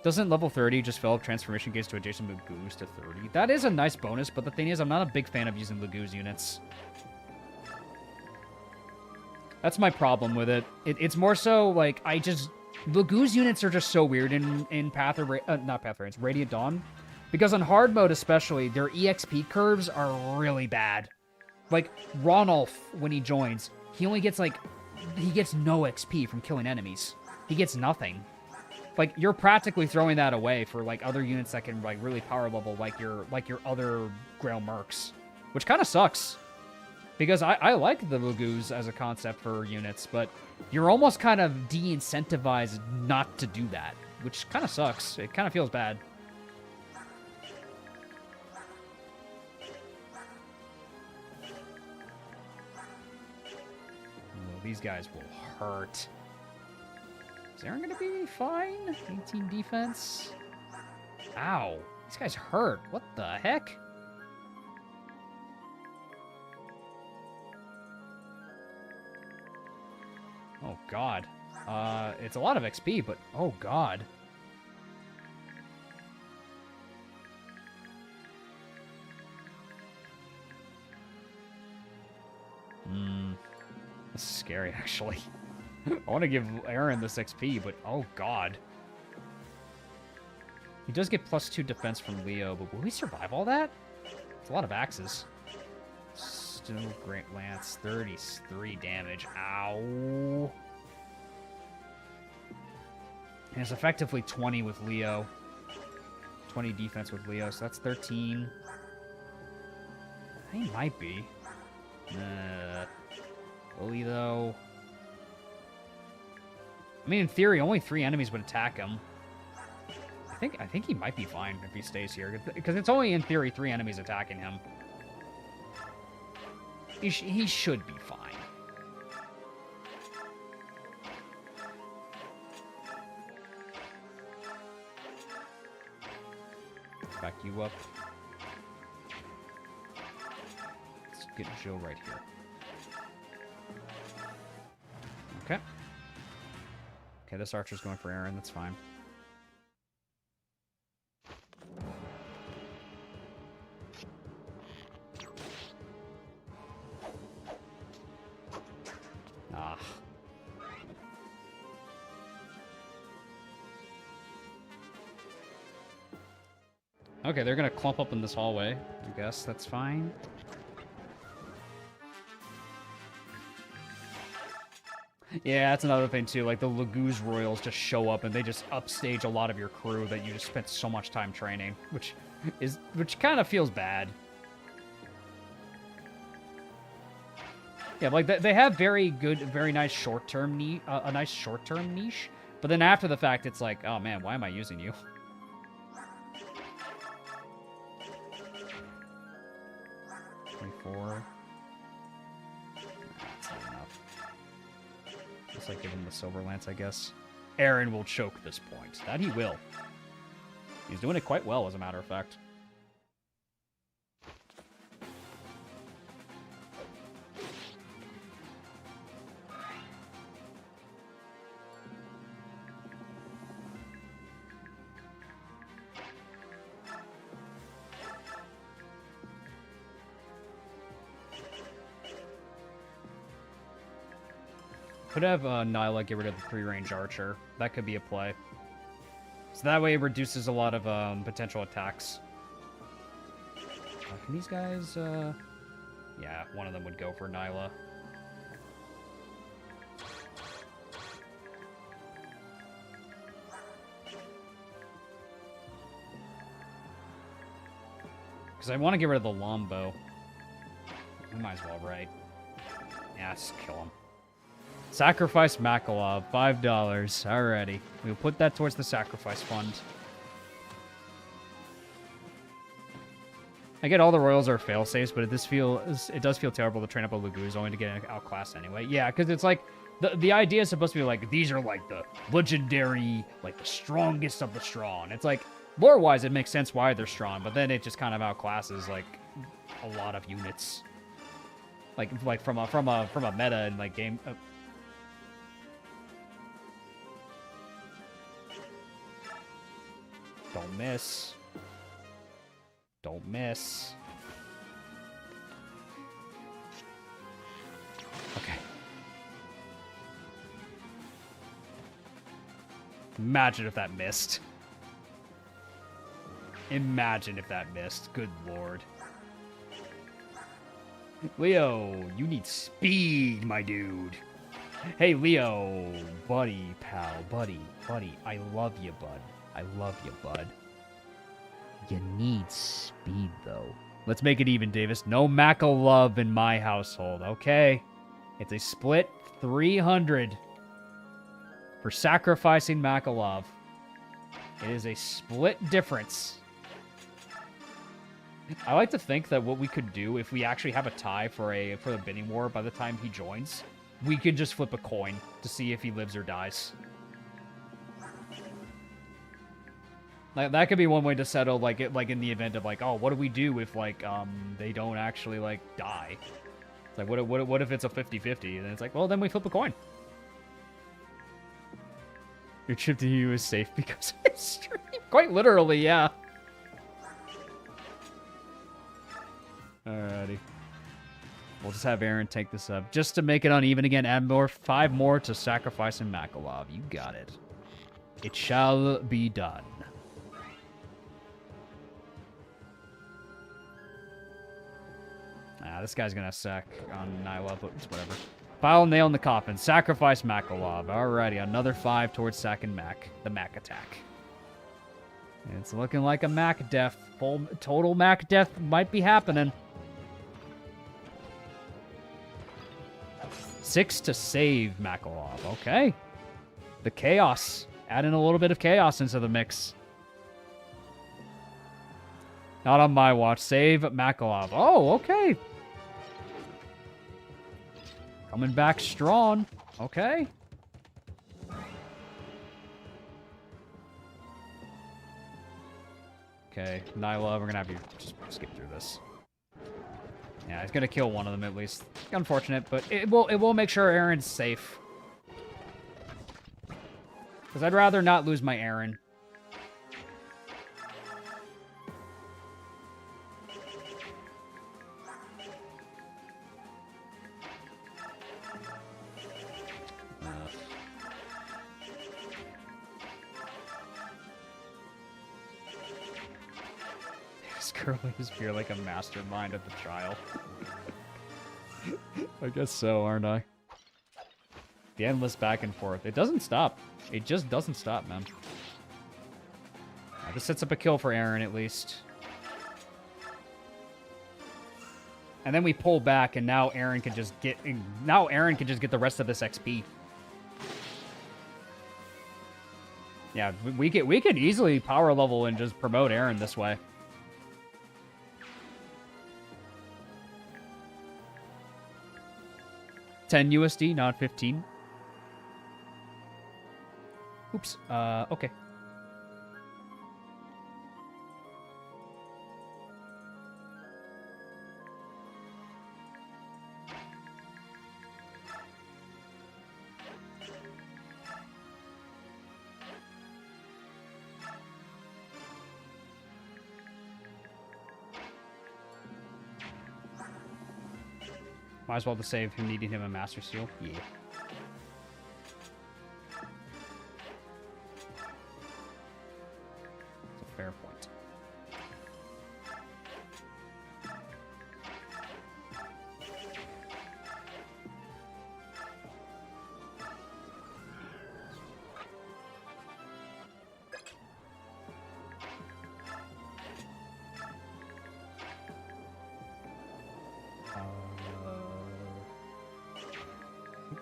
Doesn't level 30 just fill up transformation gates to adjacent Lagoos to 30? That is a nice bonus, but the thing is, I'm not a big fan of using Lagoos units. That's my problem with it. It's more so, like, Lagoos units are just so weird in Radiant Dawn. Because on hard mode especially, their EXP curves are really bad. Like, Ronolf, when he joins, he gets no XP from killing enemies. He gets nothing. Like, you're practically throwing that away for, like, other units that can, like, really power level, like your other Grail Mercs. Which kind of sucks. Because I like the Lagoos as a concept for units, but you're almost kind of de-incentivized not to do that. Which kind of sucks. It kind of feels bad. These guys will hurt. Is Aaron going to be fine? 18 defense. Ow. These guys hurt. What the heck? God. It's a lot of XP, but oh God. This is scary, actually. I want to give Aaron this XP, but oh God. He does get +2 defense from Leo, but will he survive all that? It's a lot of axes. Still Great Lance, 33 damage. Ow. And it's effectively 20 with Leo. 20 defense with Leo, so that's 13. He might be. Will he, though? I mean, in theory, only 3 enemies would attack him. I think he might be fine if he stays here, because it's only, in theory, 3 enemies attacking him. He should be fine. Back you up. Let's get Jill right here. Okay. Okay, this archer's going for Aaron. That's fine. Ah. Okay, they're gonna clump up in this hallway. I guess that's fine. Yeah, that's another thing too. Like the Laguz Royals just show up and they just upstage a lot of your crew that you just spent so much time training, which kind of feels bad. Yeah, like they have very good, very nice short-term a nice short-term niche, but then after the fact, it's like, oh man, why am I using you? 24. That's not enough. Just like give him the Silver Lance, I guess. Aaron will choke this point. That he will. He's doing it quite well, as a matter of fact. Could have Nyla get rid of the 3-range archer. That could be a play. So that way it reduces a lot of potential attacks. Can these guys... Yeah, one of them would go for Nyla. Because I want to get rid of the longbow. We might as well, right? Yeah, just kill him. Sacrifice Makalov, $5. Alrighty. We'll put that towards the sacrifice fund. I get all the royals are fail-safes, but it does feel terrible to train up a Laguz only to get outclassed anyway. Yeah, because it's like, the idea is supposed to be like, these are like the legendary, like the strongest of the strong. It's like, lore-wise, it makes sense why they're strong, but then it just kind of outclasses like a lot of units. Like from a meta and like game... Don't miss. Don't miss. Okay. Imagine if that missed. Imagine if that missed. Good lord. Leo, you need speed, my dude. Hey, Leo. Buddy, pal. Buddy. I love you, bud. I love you, bud. You need speed, though. Let's make it even, Davis. No Mackle love in my household, okay? It's a split 300 for sacrificing Makalov. It is a split difference. I like to think that what we could do, if we actually have a tie for the bidding war by the time he joins, we could just flip a coin to see if he lives or dies. Like, that could be one way to settle, like in the event of like, oh, what do we do if like they don't actually like die? It's like, what if it's a 50-50? And it's like, well, then we flip a coin. Your trip to you is safe because of stream. Quite literally, yeah. Alrighty. We'll just have Aaron take this up. Just to make it uneven again, add more 5 more to sacrifice in Makalov. You got it. It shall be done. This guy's gonna sack on Nyla, but it's whatever. File nail in the coffin. Sacrifice Makalov. Alrighty, another 5 towards sacking Mac. The Mac attack. It's looking like a Mac death. Full total Mac death might be happening. 6 to save Makalov. Okay. The chaos. Adding a little bit of chaos into the mix. Not on my watch. Save Makalov. Oh, okay. Coming back strong. Okay. Okay, Nyla, we're gonna have you just skip through this. Yeah, he's gonna kill one of them at least. Unfortunate, but it will make sure Aaron's safe. Because I'd rather not lose my Aaron. Curly is pure like a mastermind at the trial. I guess so, aren't I? The endless back and forth. It doesn't stop. It just doesn't stop, man. This sets up a kill for Aaron, at least. And then we pull back, and now Aaron can just get... Now Aaron can just get the rest of this XP. Yeah, we could easily power level and just promote Aaron this way. $10 USD, not 15. Oops. Okay. Might as well to save him needing him a Master Seal. Yeah. That's a fair point.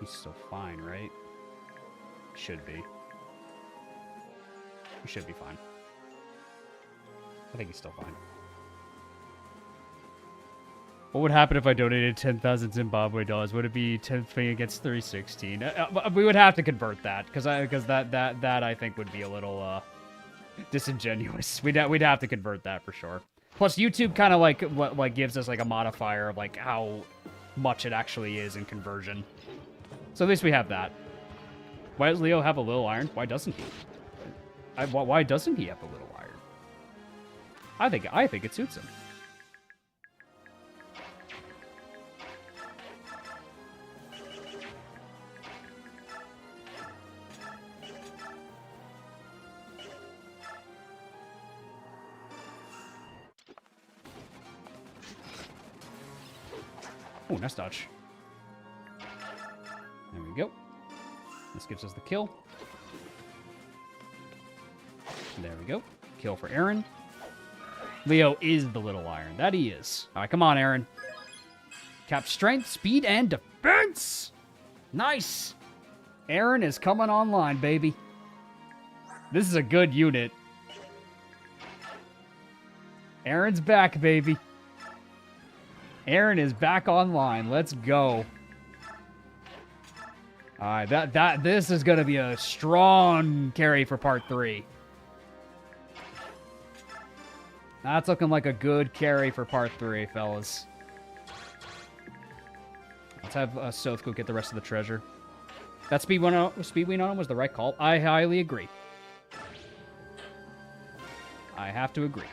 He's still fine, right? Should be. He should be fine. I think he's still fine. What would happen if I donated 10,000 Zimbabwe dollars? Would it be 10 thing against 316? We would have to convert that because that I think would be a little disingenuous. We'd have to convert that for sure. Plus, YouTube kind of like gives us like a modifier of like how much it actually is in conversion. So at least we have that. Why does Leo have a little iron? Why doesn't he? Why doesn't he have a little iron? I think it suits him. Oh, nice dodge. There we go. This gives us the kill. There we go. Kill for Aaron. Leo is the little iron. That he is. All right, come on, Aaron. Cap strength, speed, and defense. Nice. Aaron is coming online, baby. This is a good unit. Aaron's back, baby. Aaron is back online. Let's go. All right, this is going to be a strong carry for part 3. That's looking like a good carry for part 3, fellas. Let's have Soth go get the rest of the treasure. That speed win on him was the right call. I highly agree. I have to agree.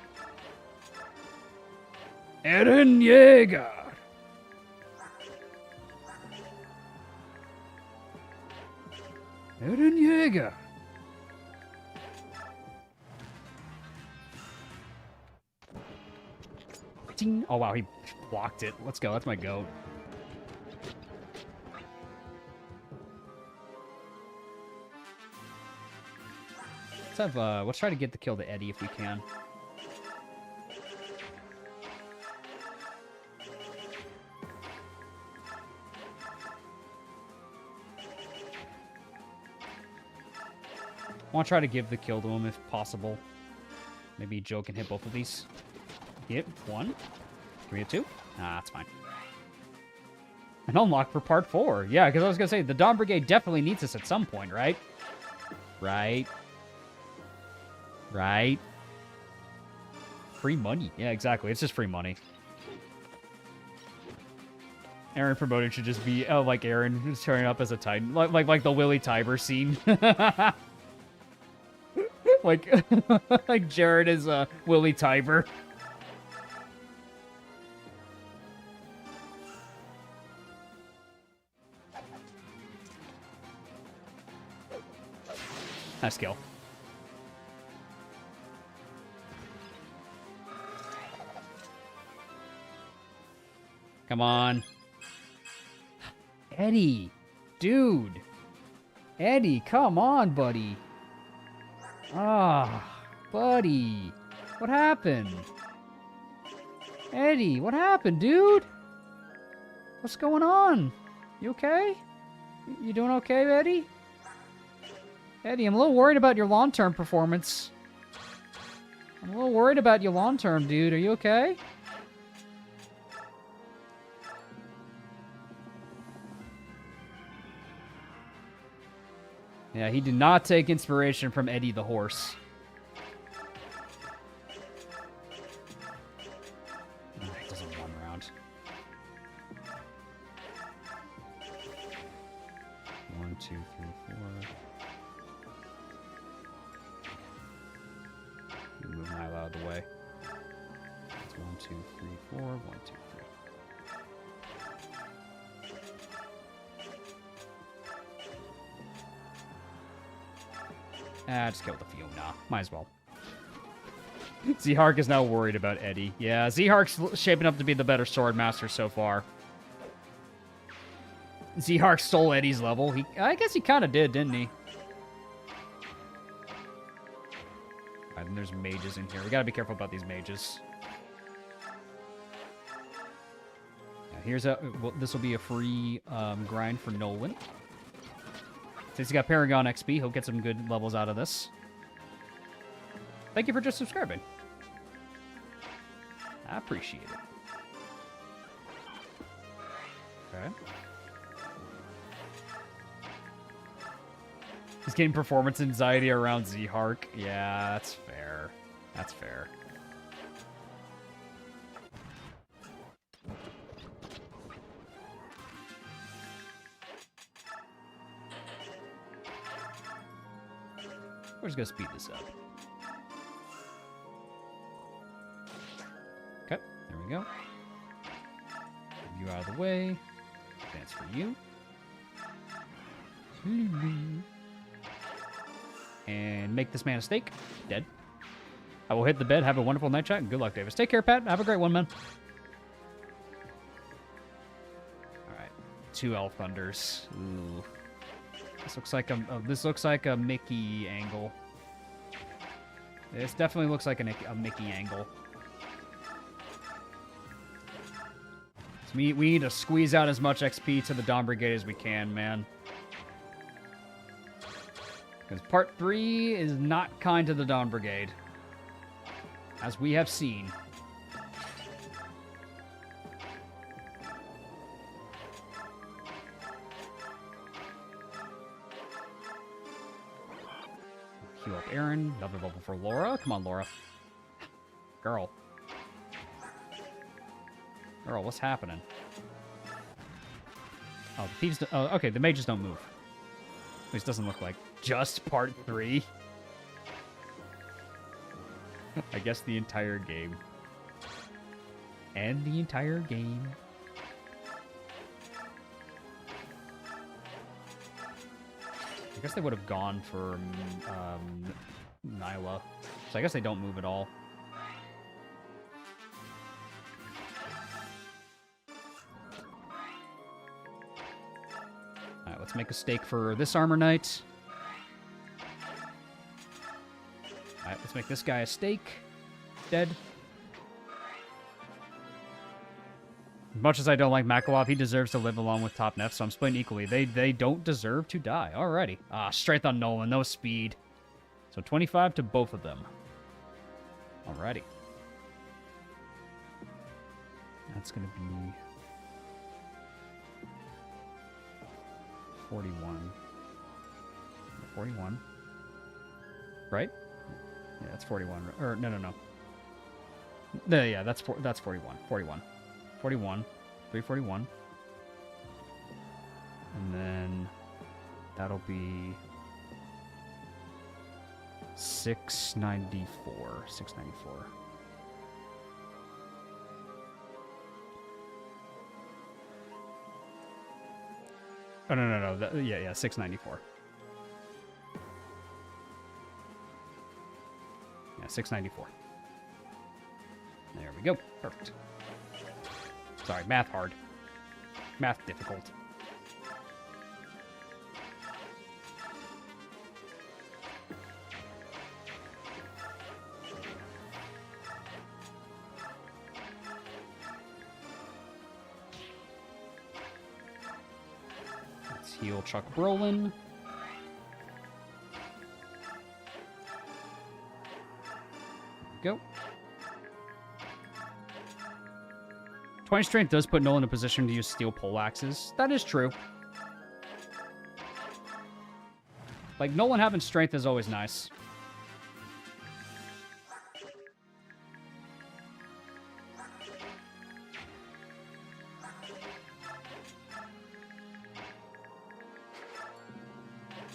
Eren Yeager. Eren Yeager. Ding. Oh, wow, he blocked it. Let's go. That's my goat. Let's try to get the kill to Eddie if we can. I want to try to give the kill to him if possible. Maybe Joe can hit both of these. Hit one. Can we hit two? Nah, that's fine. An unlock for part 4. Yeah, because I was going to say, the Dawn Brigade definitely needs us at some point, right? Right. Right. Free money. Yeah, exactly. It's just free money. Aaron promoted should just be, like Aaron who's turning up as a Titan. Like the Willy Tiber scene. like Jared is Willy Tiber. Nice kill. Come on. Eddie. Dude. Eddie, come on, buddy. Ah, buddy. What happened? Eddie, what happened, dude? What's going on? You okay? You doing okay, Eddie? Eddie, I'm a little worried about your long-term performance. I'm a little worried about your long-term, dude. Are you okay? Yeah, he did not take inspiration from Eddie the horse. Oh, he doesn't run around. 1, 2, 3, 4. Move Nile out of the way. That's 1, 2, 3, 4. 1, 2, 3. Just kill the Fiona. Might as well. Z-Hark is now worried about Eddie. Yeah, Z-Hark's shaping up to be the better sword master so far. Z-Hark stole Eddie's level. I guess he kind of did, didn't he? Alright, then there's mages in here. We gotta be careful about these mages. Now, here's this will be a free grind for Nolan. Since he got Paragon XP, he'll get some good levels out of this. Thank you for just subscribing. I appreciate it. Okay. He's getting performance anxiety around Z-Hark. Yeah, that's fair. That's fair. We're just gonna speed this up. Okay, there we go. Move you out of the way. Advance for you. And make this man a steak. Dead. I will hit the bed. Have a wonderful night, chat, and good luck, Davis. Take care, Pat. Have a great one, man. Alright. 2 Elf Thunders. Ooh. This looks like a Mickey angle. This definitely looks like a Mickey angle. So we need to squeeze out as much XP to the Dawn Brigade as we can, man. Because part 3 is not kind to the Dawn Brigade, as we have seen. Heal up Aaron. Another level for Laura. Come on, Laura. Girl. Girl, what's happening? Oh, the thieves... Oh, okay, the mages don't move. At least doesn't look like just part 3. I guess the entire game. And the entire game. I guess they would have gone for Nyla. So I guess they don't move at all. Alright, let's make a stake for this Armor Knight. Alright, let's make this guy a stake. Dead. As much as I don't like Makalov, he deserves to live along with Top Nef, so I'm splitting equally. They don't deserve to die. Alrighty. Strength on Nolan, no speed. So 25 to both of them. Alrighty. That's going to be 41. 41. Right? Yeah, that's 41. Or, no. No, yeah, that's 41. 41. 41. 341. And then that'll be 694. 694. Oh, no. Yeah, 694. Yeah, 694. There we go. Perfect. Sorry, math hard. Math difficult. Let's heal Chuck Brolin. Go. 20 strength does put Nolan in a position to use steel poleaxes. That is true. Like, Nolan having strength is always nice.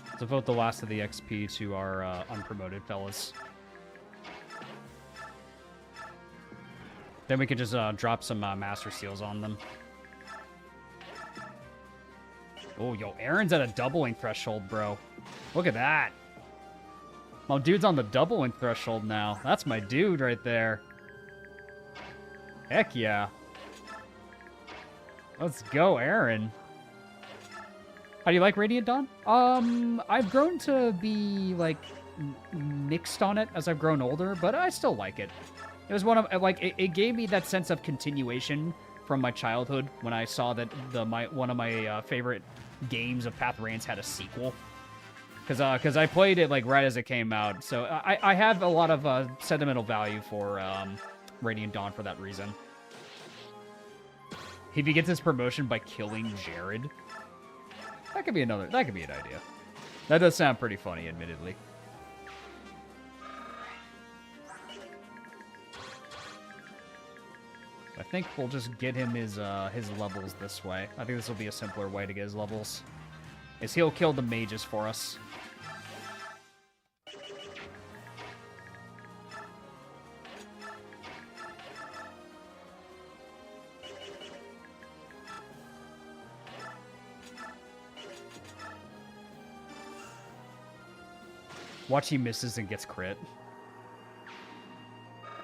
Let's devote the last of the XP to our unpromoted fellas. Then we could just drop some Master Seals on them. Oh, yo, Aaron's at a doubling threshold, bro. Look at that. My dude's on the doubling threshold now. That's my dude right there. Heck yeah. Let's go, Aaron. How do you like Radiant Dawn? I've grown to be, like, mixed on it as I've grown older, but I still like it. It was one of, like, it gave me that sense of continuation from my childhood when I saw that one of my favorite games of Path Reigns had a sequel. Because I played it, like, right as it came out. So I have a lot of sentimental value for Radiant Dawn for that reason. If he gets his promotion by killing Jared, that could be an idea. That does sound pretty funny, admittedly. I think we'll just get him his levels this way. I think this will be a simpler way to get his levels. Is he'll kill the mages for us. Watch he misses and gets crit.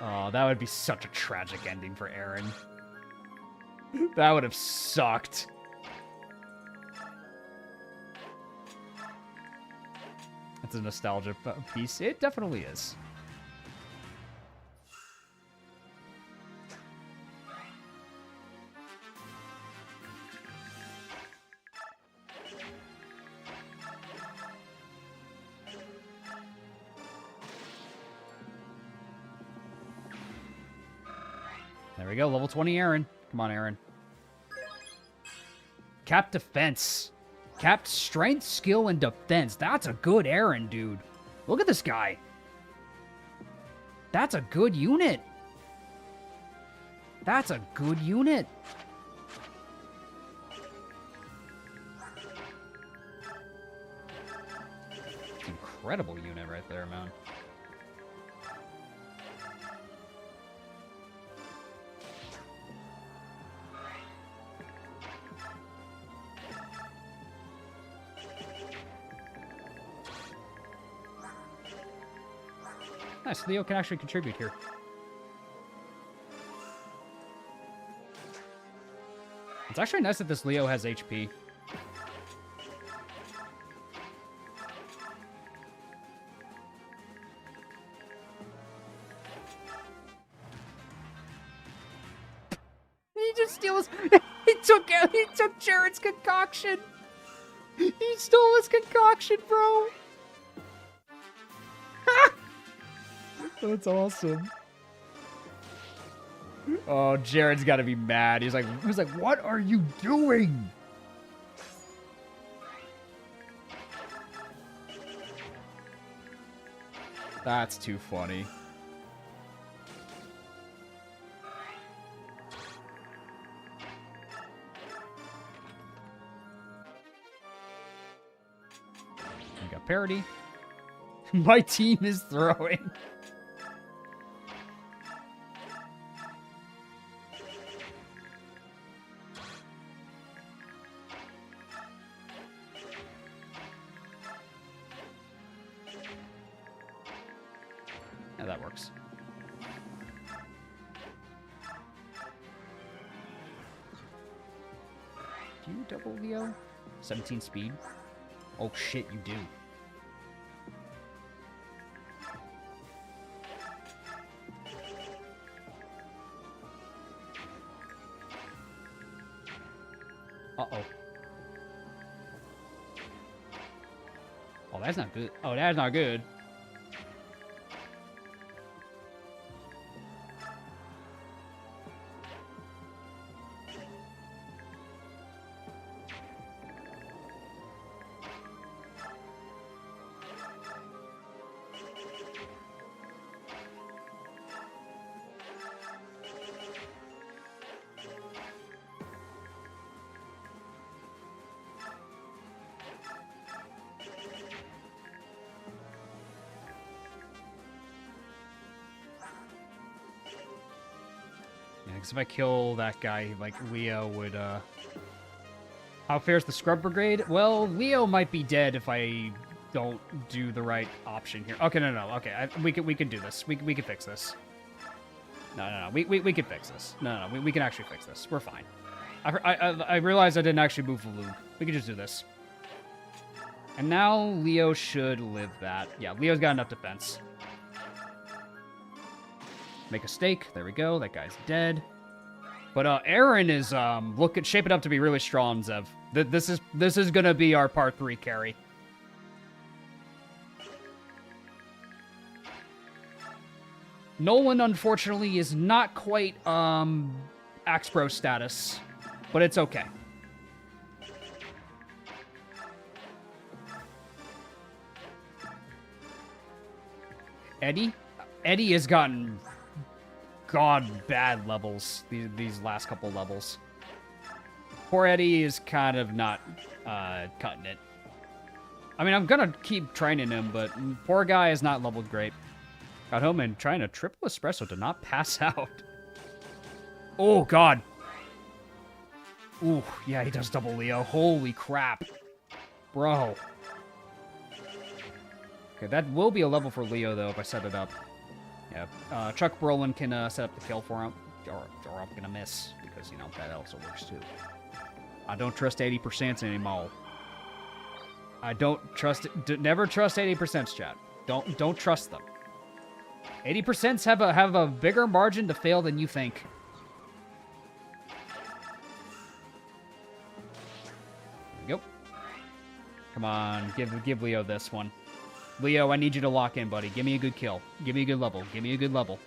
Oh, that would be such a tragic ending for Aaron. That would have sucked. It's a nostalgia piece. It definitely is. There we go, level 20 Aaron. Come on, Aaron. Cap defense. Capped strength, skill, and defense. That's a good Aaron, dude. Look at this guy. That's a good unit. That's a good unit. incredible unit right there, man. Nice, Leo can actually contribute here. It's actually nice that this Leo has HP. He just steals. He took Jared's concoction. He stole his concoction, bro. That's awesome. Oh, Jared's got to be mad. He's like, what are you doing? That's too funny. We got parity. My team is throwing. Yeah, that works. Do you double Leo? 17 speed? Oh shit, you do. Uh-oh. Oh, that's not good. Oh, that's not good. Because if I kill that guy, like, Leo would, How fares the Scrub Brigade? Well, Leo might be dead if I don't do the right option here. Okay, no. Okay, we can do this. We can fix this. No. We can fix this. No. We can actually fix this. We're fine. I realized I didn't actually move the lube. We can just do this. And now Leo should live that. Yeah, Leo's got enough defense. Make a stake. There we go. That guy's dead. But Aaron is shaping up to be really strong, Zev. This is gonna be our part 3 carry. Nolan, unfortunately, is not quite Axe Pro status, but it's okay. Eddie has gotten bad levels these last couple levels. Poor Eddie is kind of not cutting it. I mean, I'm gonna keep training him, but poor guy is not leveled great. Got home and trying a triple espresso to not pass out. Oh, God. Ooh, yeah, he does double Leo. Holy crap. Bro. Okay, that will be a level for Leo, though, if I set it up. Yeah, Chuck Brolin can set up the kill for him. Or I'm gonna miss, because, you know, that also works, too. I don't trust 80% anymore. I don't trust it. Never trust 80%, chat. Don't trust them. 80% have a bigger margin to fail than you think. There we go. Come on, give Leo this one. Leo, I need you to lock in, buddy. Give me a good kill. Give me a good level. Give me a good level.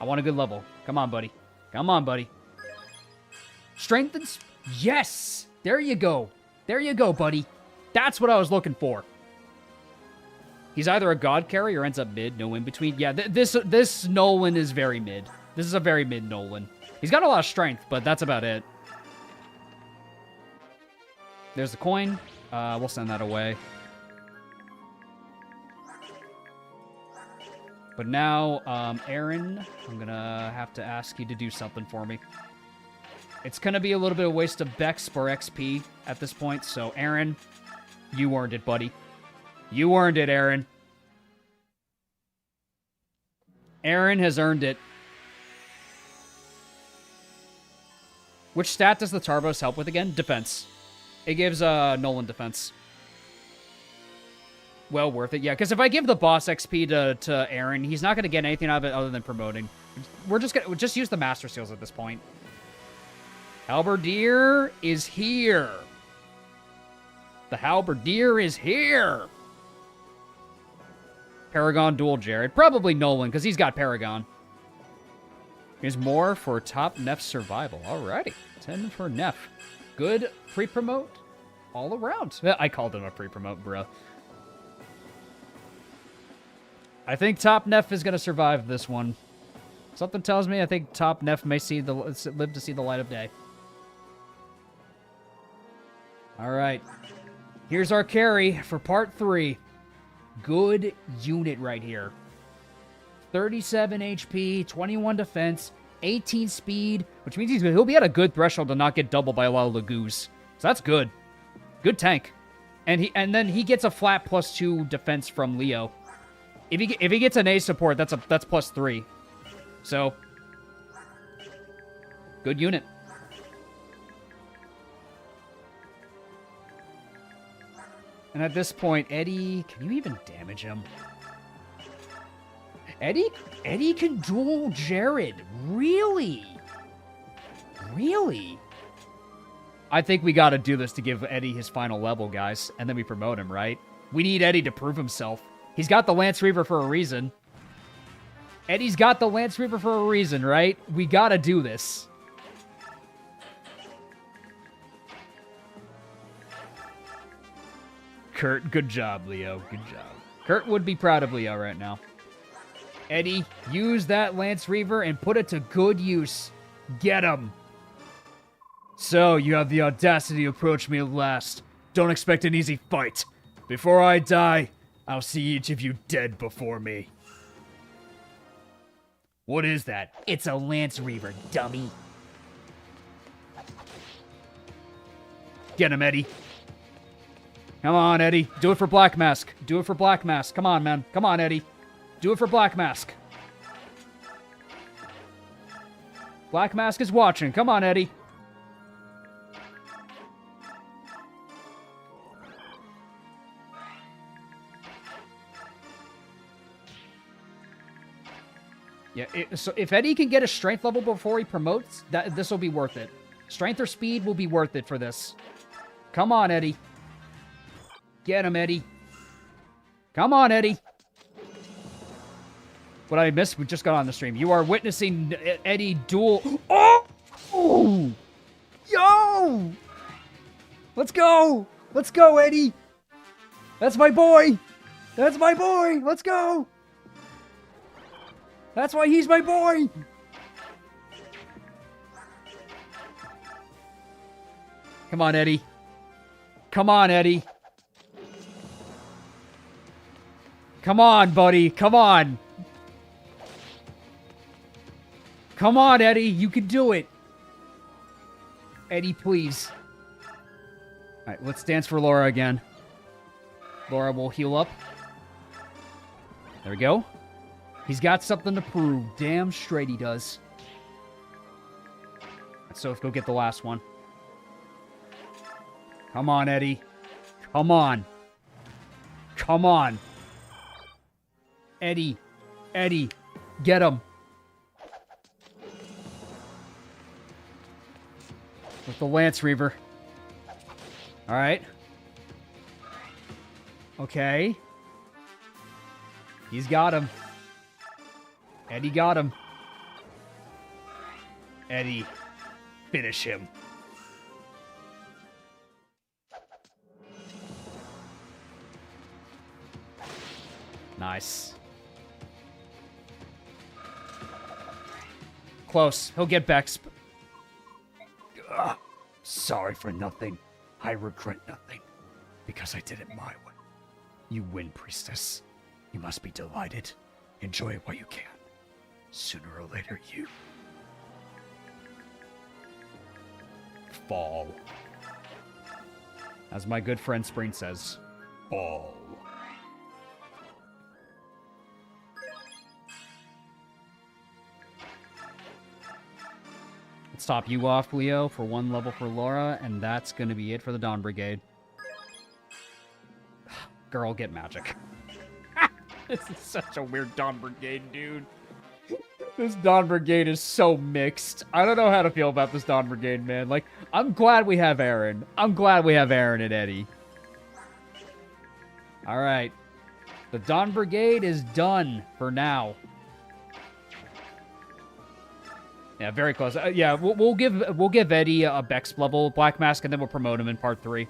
I want a good level. Come on, buddy. Come on, buddy. Strength and... Yes! There you go. There you go, buddy. That's what I was looking for. He's either a god carry or ends up mid, no in between. Yeah, this Nolan is very mid. This is a very mid Nolan. He's got a lot of strength, but that's about it. There's the coin. We'll send that away. But now, Aaron, I'm gonna have to ask you to do something for me. It's gonna be a little bit of a waste of Bex for XP at this point, so Aaron, you earned it, buddy. You earned it, Aaron. Aaron has earned it. Which stat does the Tarbos help with again? Defense. It gives Nolan defense. Well worth it, yeah. Because if I give the boss XP to Aaron, he's not going to get anything out of it other than promoting. We're just going to use the Master Seals at this point. Halberdier is here. The Halberdier is here. Paragon duel Jared. Probably Nolan, because he's got Paragon. Here's more for top Neff survival. Alrighty. 10 for Neff. Good pre-promote all around. I called him a pre-promote, bro. I think top Neff is going to survive this one. Something tells me I think top Neff may live to see the light of day. Alright. Here's our carry for part 3. Good unit right here. 37 HP, 21 defense, 18 speed, which means he'll be at a good threshold to not get doubled by a lot of Lagoos. So that's good. Good tank. And then he gets a flat +2 defense from Leo. If he gets an A support, that's +3. So good unit. And at this point, Eddie, can you even damage him? Eddie can duel Jared. Really? Really? I think we got to do this to give Eddie his final level, guys, and then we promote him, right? We need Eddie to prove himself. He's got the Lance Reaver for a reason. Eddie's got the Lance Reaver for a reason, right? We got to do this. Kurt, good job, Leo. Good job. Kurt would be proud of Leo right now. Eddie, use that Lance Reaver and put it to good use. Get him. So, you have the audacity to approach me at last. Don't expect an easy fight. Before I die, I'll see each of you dead before me. What is that? It's a Lance Reaver, dummy. Get him, Eddie. Come on, Eddie. Do it for Black Mask. Do it for Black Mask. Come on, man. Come on, Eddie. Do it for Black Mask. Black Mask is watching. Come on, Eddie. Yeah, so if Eddie can get a strength level before he promotes, this will be worth it. Strength or speed will be worth it for this. Come on, Eddie. Get him, Eddie. Come on, Eddie. What I missed, we just got on the stream. You are witnessing Eddie duel. Oh! Ooh! Yo! Let's go! Let's go, Eddie! That's my boy! That's my boy! Let's go! That's why he's my boy! Come on, Eddie. Come on, Eddie. Come on, buddy. Come on. Come on, Eddie. You can do it. Eddie, please. All right, let's dance for Laura again. Laura will heal up. There we go. He's got something to prove. Damn straight he does. So let's go get the last one. Come on, Eddie. Come on. Come on. Eddie. Eddie. Get him. With the Lance Reaver. Alright. Okay. He's got him. Eddie got him. Eddie. Finish him. Nice. Close. He'll get Bex. Sorry for nothing. I regret nothing. Because I did it my way. You win, priestess. You must be delighted. Enjoy it while you can. Sooner or later, you Fall. As my good friend Spring says, fall. Let's top you off, Leo, for 1 level for Laura, and that's going to be it for the Dawn Brigade. Girl, get magic. This is such a weird Dawn Brigade, dude. This Dawn Brigade is so mixed. I don't know how to feel about this Dawn Brigade, man. Like, I'm glad we have Aaron. I'm glad we have Aaron and Eddie. All right. The Dawn Brigade is done for now. Yeah, very close. Yeah, we'll give Eddie a Bex level Black Mask, and then we'll promote him in part 3,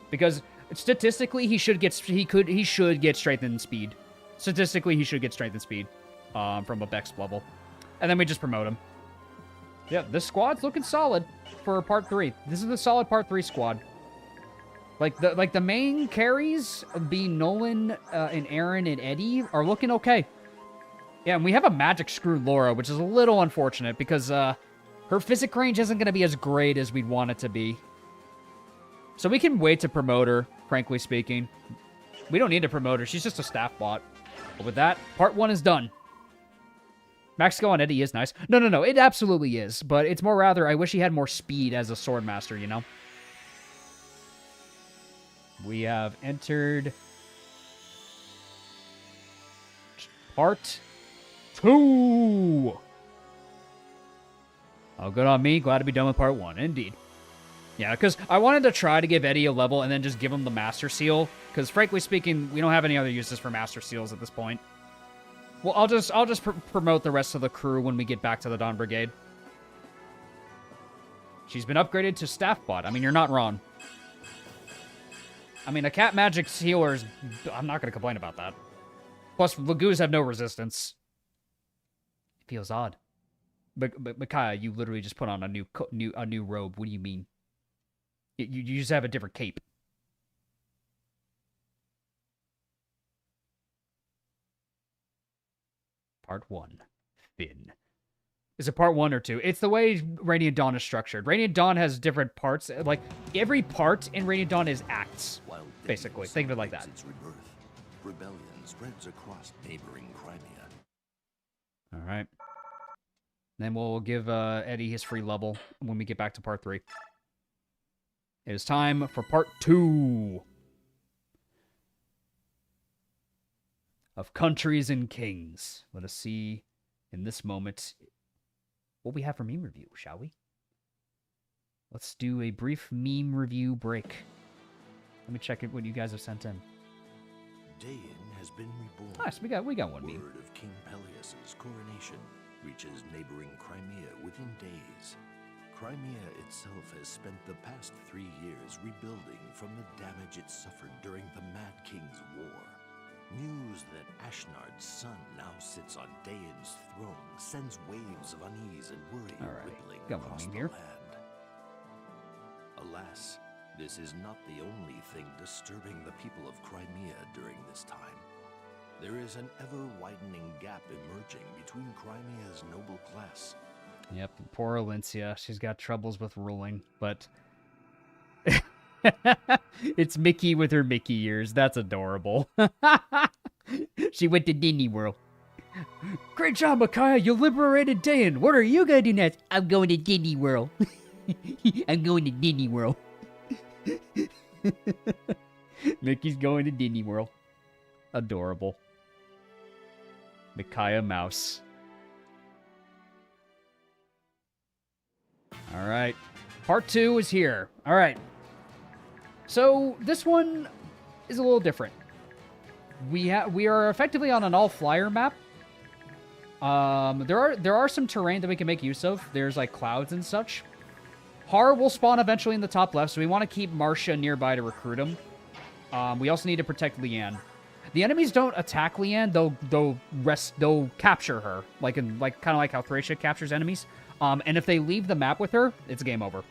because statistically he should get strength and speed. Statistically, he should get strength and speed from a Bex level, and then we just promote him. Yeah, this squad's looking solid for part 3. This is the solid part 3 squad. Like the main carries being Nolan and Aaron and Eddie are looking okay. Yeah, and we have a magic screw Laura, which is a little unfortunate because her physic range isn't going to be as great as we'd want it to be. So we can wait to promote her, frankly speaking. We don't need to promote her. She's just a staff bot. But with that, part 1 is done. Maxico on Eddie is nice. No, it absolutely is. But it's more rather, I wish he had more speed as a Swordmaster, you know? We have entered part 2. Oh, good on me. Glad to be done with part 1. Indeed. Yeah, because I wanted to try to give Eddie a level and then just give him the Master Seal. Because frankly speaking, we don't have any other uses for Master Seals at this point. Well, I'll just promote the rest of the crew when we get back to the Dawn Brigade. She's been upgraded to Staff Bot. I mean, you're not wrong. I mean, a Cat Magic Healer's... I'm not going to complain about that. Plus, Lagoos have no resistance. It feels odd. But Micaiah, you literally just put on a new robe. What do you mean? You just have a different cape. Part 1. Finn. Is it part 1 or 2? It's the way Radiant Dawn is structured. Radiant Dawn has different parts. Like, every part in Radiant Dawn is acts, basically. Think of it like that. Its rebirth, rebellion spreads across neighboring Crimea. All right. Then we'll give Eddie his free level when we get back to part 3. It is time for part 2 of Countries and Kings. Let us see in this moment what we have for meme review, shall we? Let's do a brief meme review break. Let me check what you guys have sent in. Dayan has been reborn. Nice, we got one meme. Word of King Peleus's coronation reaches neighboring Crimea within days. Crimea itself has spent the past 3 years rebuilding from the damage it suffered during the Mad King's War. News that Ashnard's son now sits on Dayan's throne sends waves of unease and worry rippling across the land. Alas, this is not the only thing disturbing the people of Crimea during this time. There is an ever-widening gap emerging between Crimea's noble class. Yep, poor Alencia. She's got troubles with ruling, but... It's Mickey with her Mickey ears. That's adorable. She went to Disney World. Great job, Micaiah. You liberated Dayan. What are you going to do next? I'm going to Disney World. I'm going to Disney World. Mickey's going to Disney World. Adorable. Micaiah Mouse. All right. Part 2 is here. All right. So this one is a little different. We are effectively on an all-flyer map. There are some terrain that we can make use of. There's like clouds and such. Har will spawn eventually in the top left, so we want to keep Marcia nearby to recruit him. We also need to protect Leanne. The enemies don't attack Leanne; they'll capture her, kind of like how Thracia captures enemies. And if they leave the map with her, it's game over.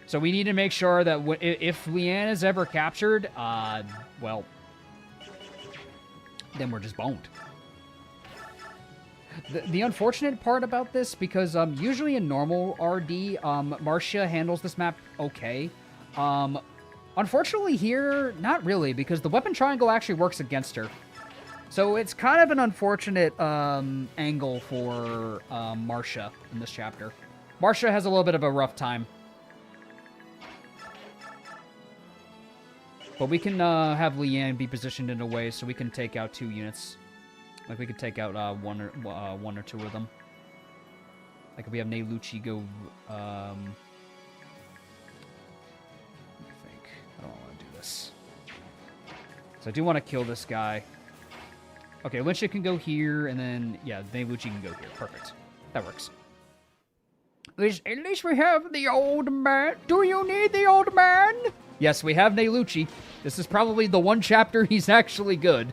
So we need to make sure that if Leanne is ever captured, well, then we're just boned. The unfortunate part about this, because usually in normal RD, Marcia handles this map okay. Unfortunately here, not really, because the weapon triangle actually works against her. So it's kind of an unfortunate angle for Marcia in this chapter. Marcia has a little bit of a rough time. But we can have Leanne be positioned in a way so we can take out 2 units. Like, we could take out one or two of them. Like, if we have Neyluchi go... I think. I don't want to do this. So I do want to kill this guy. Okay, Lynchia can go here, and then, yeah, Neyluchi can go here. Perfect. That works. At least we have the old man. Do you need the old man? Yes, we have Neyluchi. This is probably the one chapter he's actually good.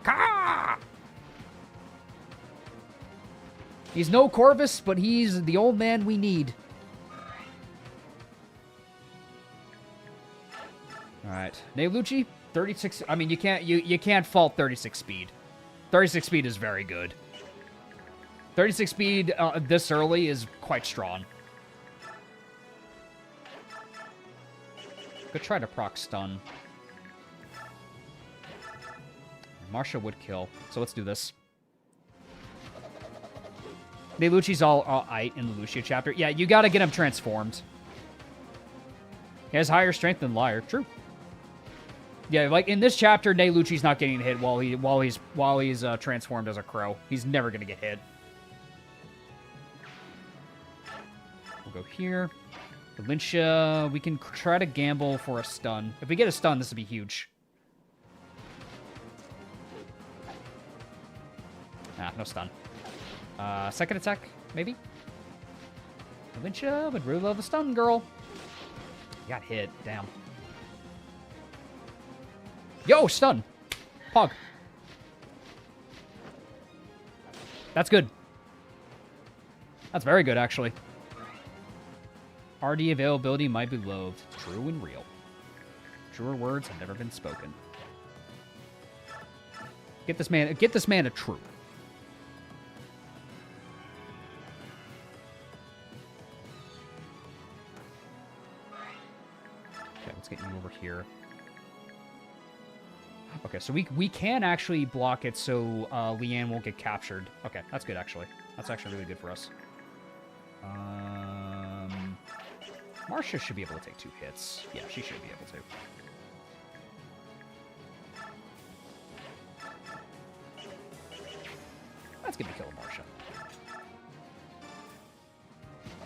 Ka! He's no Corvus, but he's the old man we need. Alright. Neyluchi, 36... I mean, you can't fault 36 speed. 36 speed is very good. 36 speed this early is quite strong. Could try to proc stun. Marcia would kill, so let's do this. Neyluchi's all aight in the Lucia chapter. Yeah, you gotta get him transformed. He has higher strength than Liar. True. Yeah, like in this chapter, Neyluchi's not getting hit while he's transformed as a crow. He's never gonna get hit. We'll go here. Lynchia, we can try to gamble for a stun. If we get a stun, this would be huge. Ah, no stun. Second attack, maybe? Lynchia would really love a stun, girl. Got hit, damn. Yo, stun! Pog. That's good. That's very good, actually. RD availability might be low. True and real. Truer words have never been spoken. Get this man a true. Okay, let's get you over here. Okay, so we can actually block it so Leanne won't get captured. Okay, that's good, actually. That's actually really good for us. Marcia should be able to take 2 hits. Yeah, she should be able to. Let's get the kill of Marcia.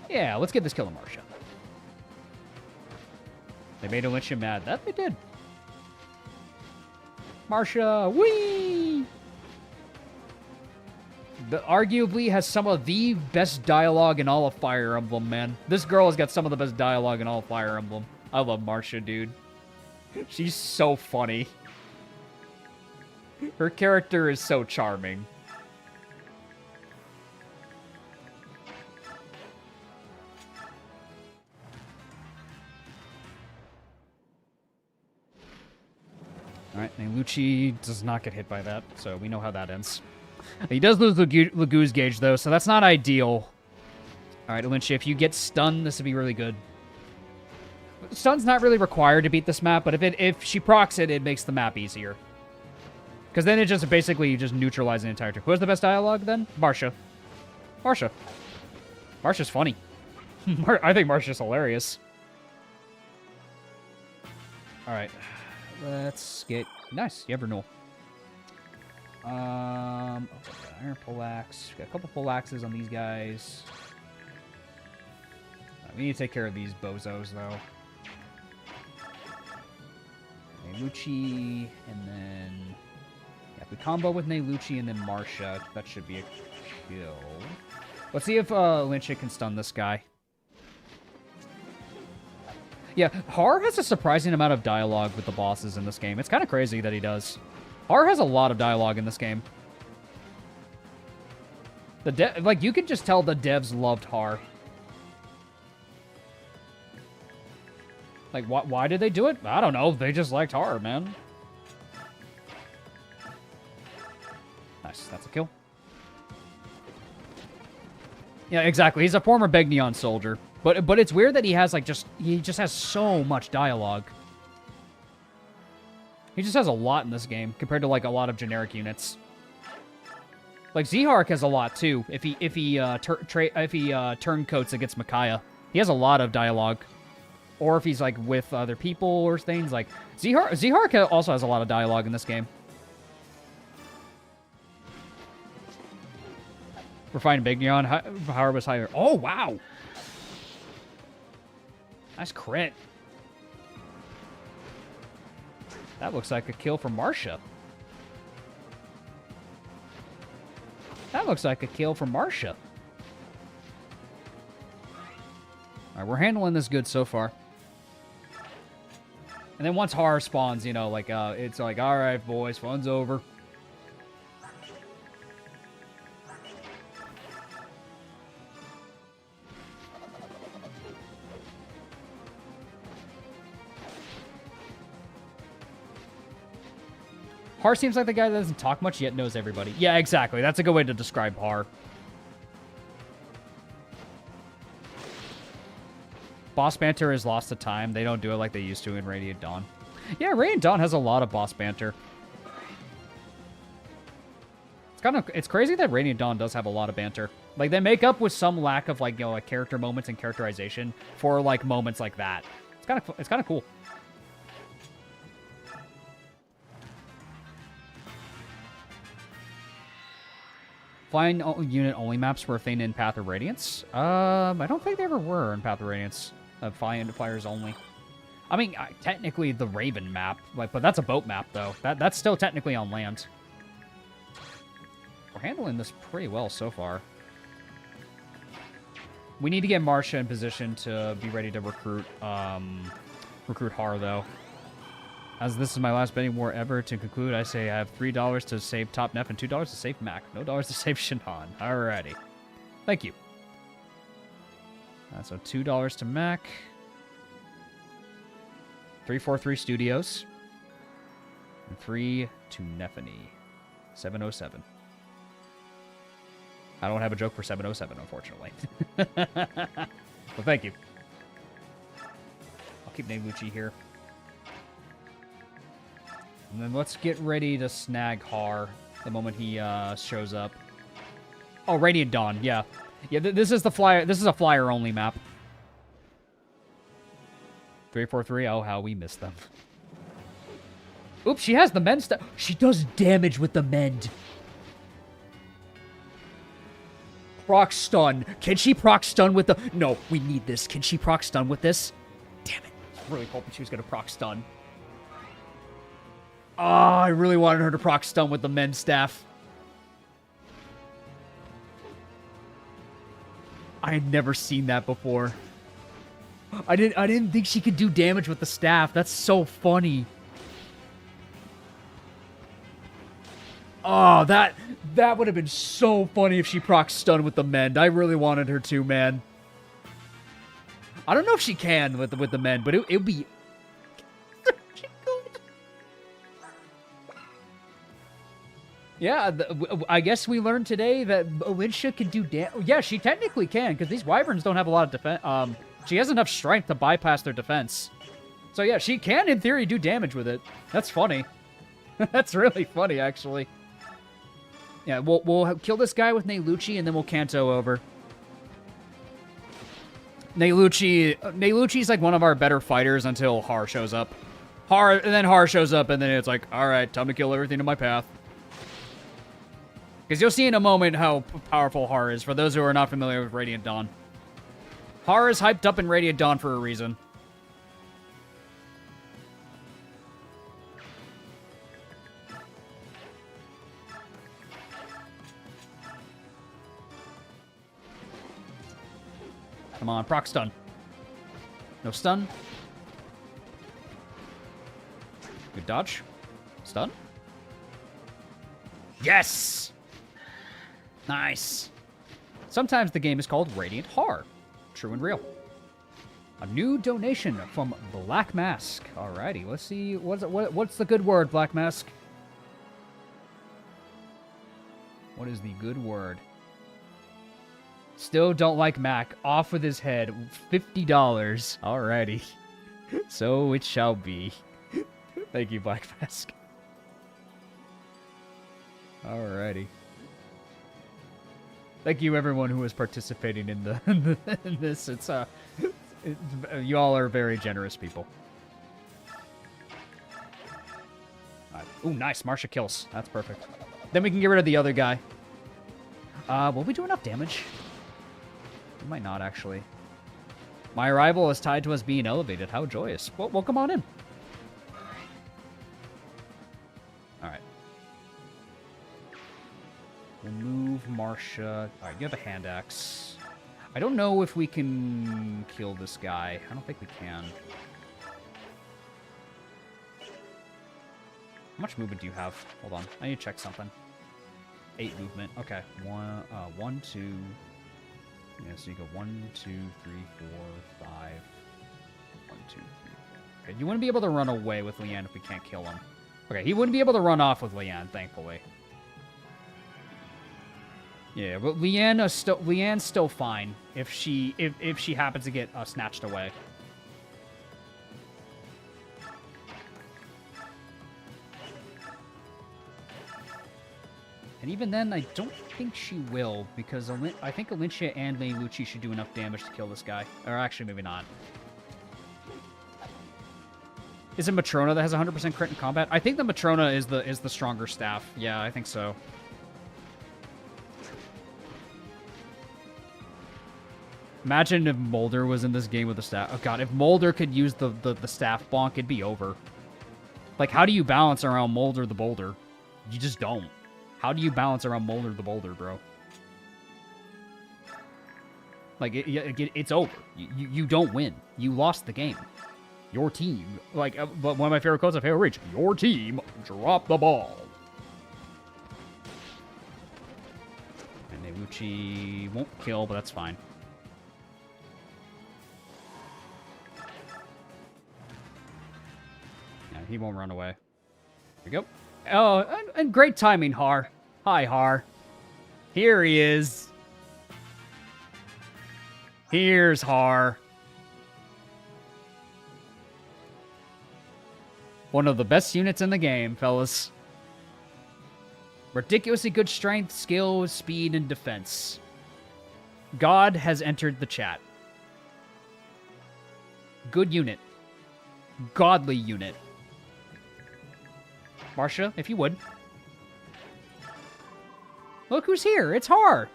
Yeah, let's get this kill of Marcia. They made Lynchia mad. That they did. Marcia, whee! Arguably has some of the best dialogue in all of Fire Emblem, man. This girl has got some of the best dialogue in all of Fire Emblem. I love Marcia, dude. She's so funny. Her character is so charming. Alright, Neyluchi does not get hit by that, so we know how that ends. He does lose Lagoo's gauge, though, so that's not ideal. Alright, Lynchia, if you get stunned, this would be really good. Stun's not really required to beat this map, but if she procs it, it makes the map easier. Because then it just basically just neutralizes the entire turn. Who has the best dialogue, then? Marcia. Marcia. Marcia's funny. I think Marcia's hilarious. Alright. Let's get... Nice, you have renewal. Iron poleaxe. Got a couple poleaxes on these guys. We need to take care of these bozos, though. Neyluchi, and then... Yeah, if we combo with Neyluchi and then Marcia, that should be a kill. Let's see if Lynchia can stun this guy. Yeah, Har has a surprising amount of dialogue with the bosses in this game. It's kind of crazy that he does. Har has a lot of dialogue in this game. Like, you can just tell the devs loved Har. Like, why did they do it? I don't know. They just liked Har, man. Nice. That's a kill. Yeah, exactly. He's a former Begnion soldier. But it's weird that he has, like, he just has so much dialogue. He just has a lot in this game compared to, like, a lot of generic units. Like, Zehark has a lot, too, if he turncoats against Micaiah. He has a lot of dialogue. Or if he's, like, with other people or things. Like, Zehark also has a lot of dialogue in this game. We're fighting Begnion. Power was higher. Oh, wow! Nice crit. That looks like a kill from Marcia. That looks like a kill from Marcia. Alright, we're handling this good so far. And then once horror spawns, you know, like, it's like, alright, boys, fun's over. Har seems like the guy that doesn't talk much yet knows everybody. Yeah, exactly. That's a good way to describe Har. Boss banter is lost to time. They don't do it like they used to in Radiant Dawn. Yeah, Radiant Dawn has a lot of boss banter. It's crazy that Radiant Dawn does have a lot of banter. Like, they make up with some lack of, like, you know, like character moments and characterization for, like, moments like that. It's kind of cool. Flying unit only maps were a thing in Path of Radiance. I don't think they ever were in Path of Radiance. Flyers only. I mean, technically the Raven map, like, but that's a boat map though. That's still technically on land. We're handling this pretty well so far. We need to get Marcia in position to be ready to recruit Har though. As this is my last betting war ever, to conclude, I say I have $3 to save Top Nef and $2 to save Mac. No dollars to save Shinhan. Alrighty. Thank you. So $2 to Mac. 343 Studios. And 3 to Nephany. 707. I don't have a joke for 707, unfortunately. Well, thank you. I'll keep Nelucci here. And then let's get ready to snag Har the moment he shows up. Oh, Radiant Dawn, yeah. Yeah, this is the flyer. This is a flyer-only map. 343, oh, how we missed them. Oops, she has the mend stuff. She does damage with the mend. Proc stun. Can she proc stun with the... No, we need this. Can she proc stun with this? Damn it. I was really hoping she was going to proc stun. Oh, I really wanted her to proc stun with the mend staff. I had never seen that before. I didn't think she could do damage with the staff. That's so funny. Oh, that would have been so funny if she proc stun with the mend. I really wanted her to, man. I don't know if she can with the mend, but it would be... Yeah, I guess we learned today that Alicia can do damage. Yeah, she technically can, because these wyverns don't have a lot of defense. She has enough strength to bypass their defense. So yeah, she can, in theory, do damage with it. That's funny. That's really funny, actually. Yeah, we'll kill this guy with Nelucci, and then we'll Kanto over. Nelucci's like one of our better fighters until Har shows up. And then Har shows up, and then it's like, alright, time to kill everything in my path. Because you'll see in a moment how powerful Har is, for those who are not familiar with Radiant Dawn. Har is hyped up in Radiant Dawn for a reason. Come on, proc stun. No stun. Good dodge. Stun. Yes! Nice. Sometimes the game is called Radiant Har. True and real. A new donation from Black Mask. Alrighty, let's see. What's the good word, Black Mask? What is the good word? Still don't like Mac. Off with his head. $50. Alrighty. So it shall be. Thank you, Black Mask. Alrighty. Thank you, everyone who is participating in the in this. You all are very generous people. Ooh, nice. Marsha kills. That's perfect. Then we can get rid of the other guy. Will we do enough damage? We might not, actually. My arrival is tied to us being elevated. How joyous. Well, come on in. Alright. We'll move Marsha. Alright, you have a hand axe. I don't know if we can kill this guy. I don't think we can. How much movement do you have? Hold on. I need to check something. 8 movement. Okay. 1, 2. Yeah, so you go 1, 2, 3, 4, 5. 1, 2, 3, 4. Okay, you wouldn't be able to run away with Leanne if we can't kill him. Okay, he wouldn't be able to run off with Leanne, thankfully. Yeah, but Leanne's still fine if she happens to get snatched away. And even then, I don't think she will, because I think Alicia and Lady Lucci should do enough damage to kill this guy. Or actually, maybe not. Is it Matrona that has 100% crit in combat? I think the Matrona is the stronger staff. Yeah, I think so. Imagine if Mulder was in this game with the staff. Oh god, if Mulder could use the staff bonk, it'd be over. Like, how do you balance around Mulder the Boulder? You just don't. How do you balance around Mulder the Boulder, bro? Like, it's over. You don't win. You lost the game. Your team, like, one of my favorite quotes of Halo Reach, your team dropped the ball. And Neuchi won't kill, but that's fine. Yeah, he won't run away. Here we go. Oh, and great timing, Har. Hi, Har. Here he is. Here's Har. One of the best units in the game, fellas. Ridiculously good strength, skill, speed, and defense. God has entered the chat. Good unit. Godly unit. Marsha, if you would. Look who's here. It's Har.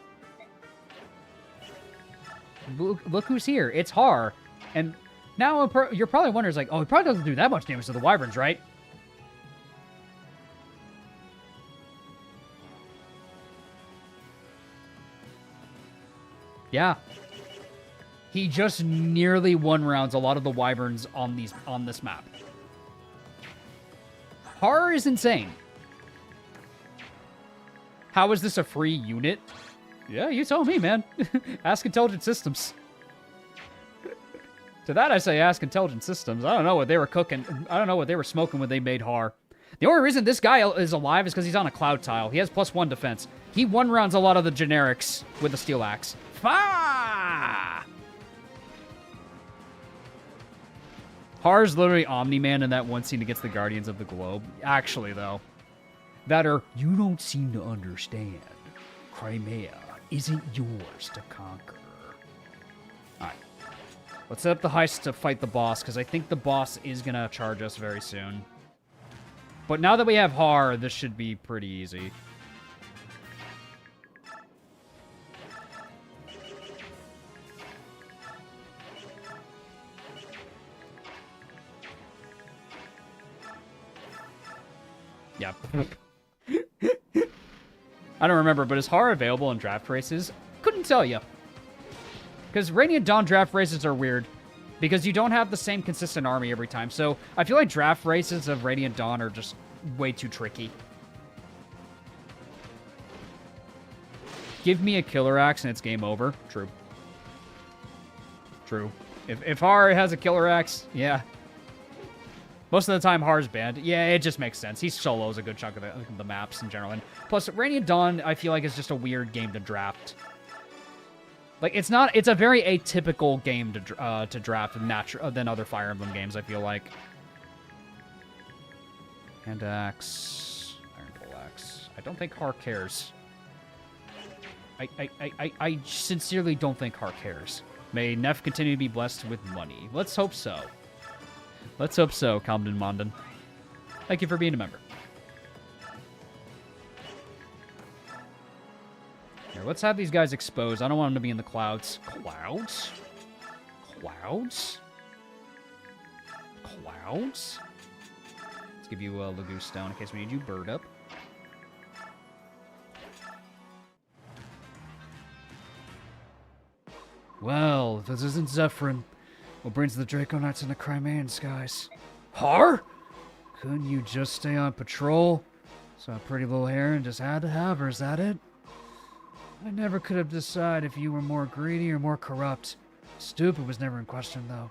Look who's here. It's Har. And now you're probably wondering, like, oh, he probably doesn't do that much damage to the Wyverns, right? Yeah. He just nearly one-rounds a lot of the Wyverns on this map. Har is insane. How is this a free unit? Yeah, you tell me, man. Ask Intelligent Systems. To that I say ask Intelligent Systems. I don't know what they were cooking. I don't know what they were smoking when they made Har. The only reason this guy is alive is because he's on a cloud tile. He has +1 defense. He one-rounds a lot of the generics with a steel axe. Fah! Har's literally Omni-Man in that one scene against the Guardians of the Globe. Actually, though. That you don't seem to understand. Crimea isn't yours to conquer. Alright. Let's set up the heist to fight the boss, because I think the boss is going to charge us very soon. But now that we have Har, this should be pretty easy. Yeah. I don't remember, but is Har available in draft races? Couldn't tell you. Because Radiant Dawn draft races are weird. Because you don't have the same consistent army every time. So I feel like draft races of Radiant Dawn are just way too tricky. Give me a killer axe and it's game over. True. True. If Har has a killer axe, yeah. Most of the time, Har's banned. Yeah, it just makes sense. He solos a good chunk of the maps in general. And Plus, Radiant Dawn, I feel like, is just a weird game to draft. Like, it's not... It's a very atypical game to draft than other Fire Emblem games, I feel like. Hand Axe. Iron Pole Axe. I don't think Har cares. I sincerely don't think Har cares. May Neff continue to be blessed with money. Let's hope so. Let's hope so, Comden Mondon. Thank you for being a member. Here, let's have these guys exposed. I don't want them to be in the clouds. Clouds? Clouds? Clouds? Let's give you a Lagoose Stone in case we need you bird up. Well, if this isn't Zephyrin, what brings the Draco Knights into Crimean skies? Har? Couldn't you just stay on patrol? Saw a pretty little heron, just had to have her, is that it? I never could have decided if you were more greedy or more corrupt. Stupid was never in question, though.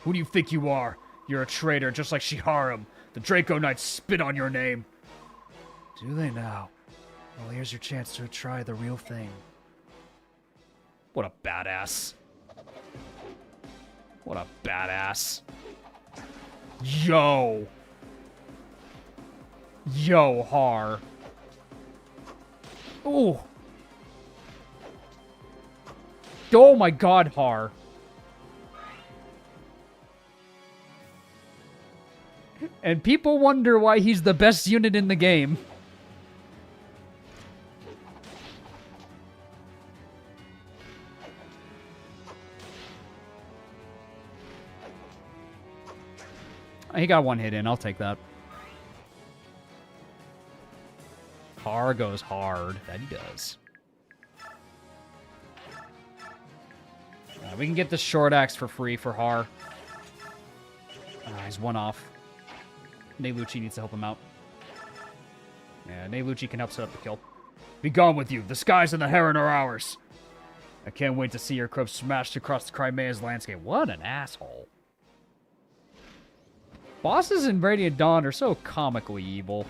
Who do you think you are? You're a traitor, just like Shiharum. The Draco Knights spit on your name. Do they now? Well, here's your chance to try the real thing. What a badass. What a badass. Yo. Yo, Har. Ooh. Oh my god, Har. And people wonder why he's the best unit in the game. He got one hit in. I'll take that. Har goes hard. That he does. We can get the short axe for free for Har. He's one off. Neyluchi needs to help him out. Yeah, Neyluchi can help set up the kill. Be gone with you. The skies and the heron are ours. I can't wait to see your corpse smashed across the Crimea's landscape. What an asshole. Bosses in Radiant Dawn are so comically evil.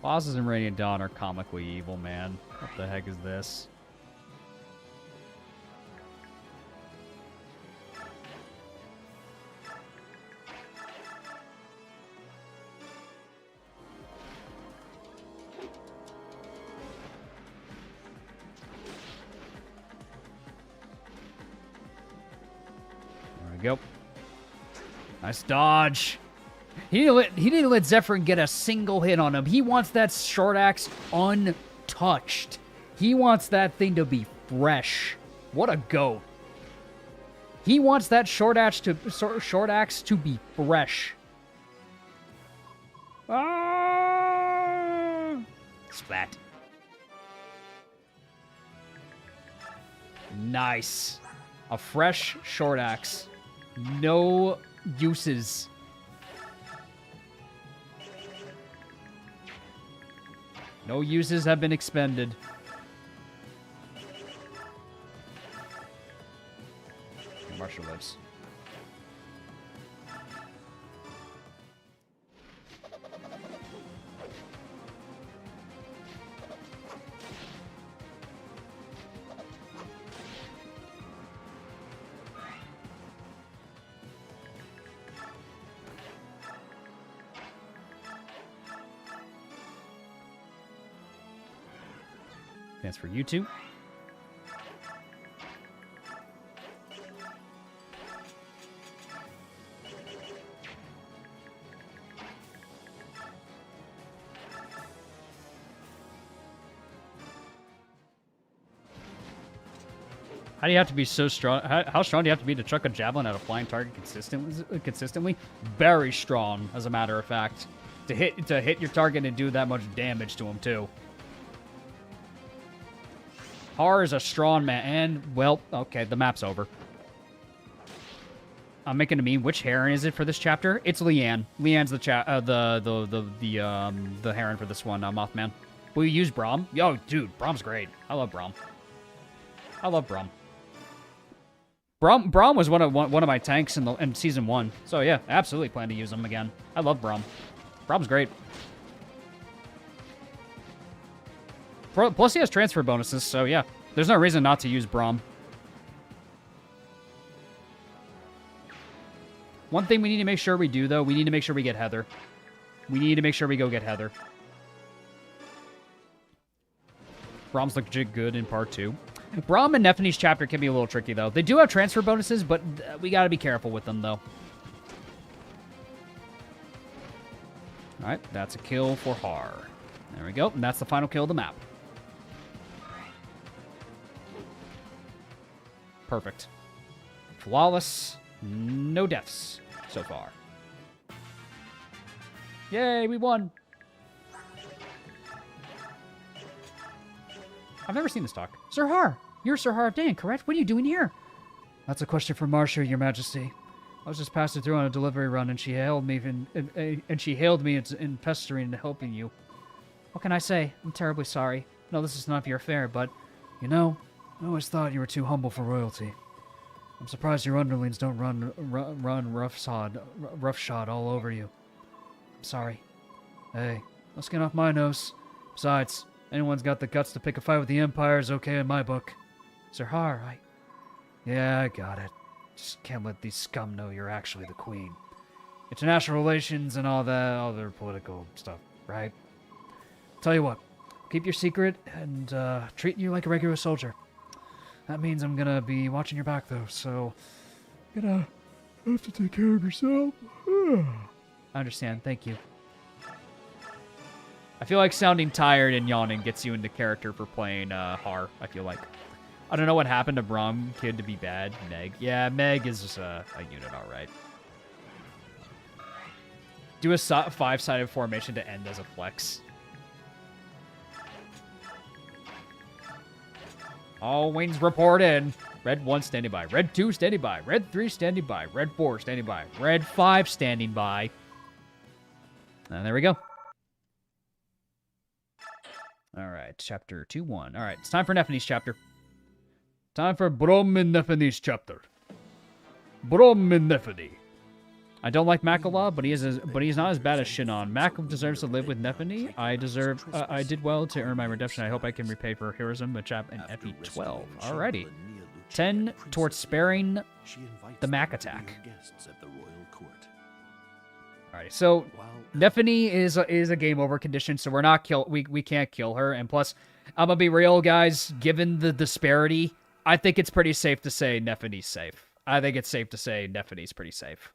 Bosses in Radiant Dawn are comically evil, man. What the heck is this? Go. Nice dodge. He didn't let Zephyrin get a single hit on him. He wants that short axe untouched. He wants that thing to be fresh. What a goat. He wants that short axe to be fresh. Ah! Splat. Nice. A fresh short axe. No uses. No uses have been expended. Marshall lives. That's for you two. How do you have to be so strong? How strong do you have to be to chuck a javelin at a flying target consistently? Very strong, as a matter of fact. To hit your target and do that much damage to him, too. Har is a strong man, and, well, okay, the map's over. I'm making a meme. Which heron is it for this chapter? It's Leanne. Leanne's the heron for this one, Mothman. Will you use Braum? Yo, dude, Braum's great. I love Braum. I love Braum. Braum was one of my tanks in season 1. So yeah, absolutely plan to use him again. I love Braum. Braum's great. Plus he has transfer bonuses, so yeah. There's no reason not to use Braum. One thing we need to make sure we do, though, we need to make sure we get Heather. We need to make sure we go get Heather. Braum's legit good in part 2. Braum and Nephene's chapter can be a little tricky, though. They do have transfer bonuses, but we gotta be careful with them, though. Alright, that's a kill for Har. There we go, and that's the final kill of the map. Perfect. Flawless. No deaths so far. Yay, we won. I've never seen this talk. Sir Har, you're Sir Har of Dan, correct? What are you doing here? That's a question for Marcia, Your Majesty. I was just passing through on a delivery run, and she hailed me in pestering and helping you. What can I say? I'm terribly sorry. No, this is none of your affair, but, you know, I always thought you were too humble for royalty. I'm surprised your underlings don't run roughshod all over you. I'm sorry. Hey, let's get off my nose. Besides, anyone's got the guts to pick a fight with the Empire is okay in my book. Sir Har, Yeah, I got it. Just can't let these scum know you're actually the queen. International relations and all that other political stuff, right? Tell you what, keep your secret and treat you like a regular soldier. That means I'm gonna be watching your back, though, so... Gonna have to take care of yourself. I understand, thank you. I feel like sounding tired and yawning gets you into character for playing Har, I feel like. I don't know what happened to Braum Kid to be bad. Meg. Yeah, Meg is a unit, alright. Do a 5-sided formation to end as a flex. All wings report in. Red 1 standing by. Red 2 standing by. Red 3 standing by. Red 4 standing by. Red 5 standing by. And there we go. Alright, chapter 2-1. Alright, it's time for Nephene's chapter. Time for Braum and Nephene's chapter. Braum and Nephene. I don't like Mac a lot, but he's not as bad as Shinon. Mac deserves to live with Nephene. I did well to earn my redemption. I hope I can repay for heroism, a chap in FE 12. Alrighty. 10 towards sparing the Mac attack. Alright, so Nephene is a game over condition, so we're not we can't kill her. And plus, I'm gonna be real, guys. Given the disparity, I think it's pretty safe to say Nephene's safe. I think it's safe to say Nephene's pretty safe.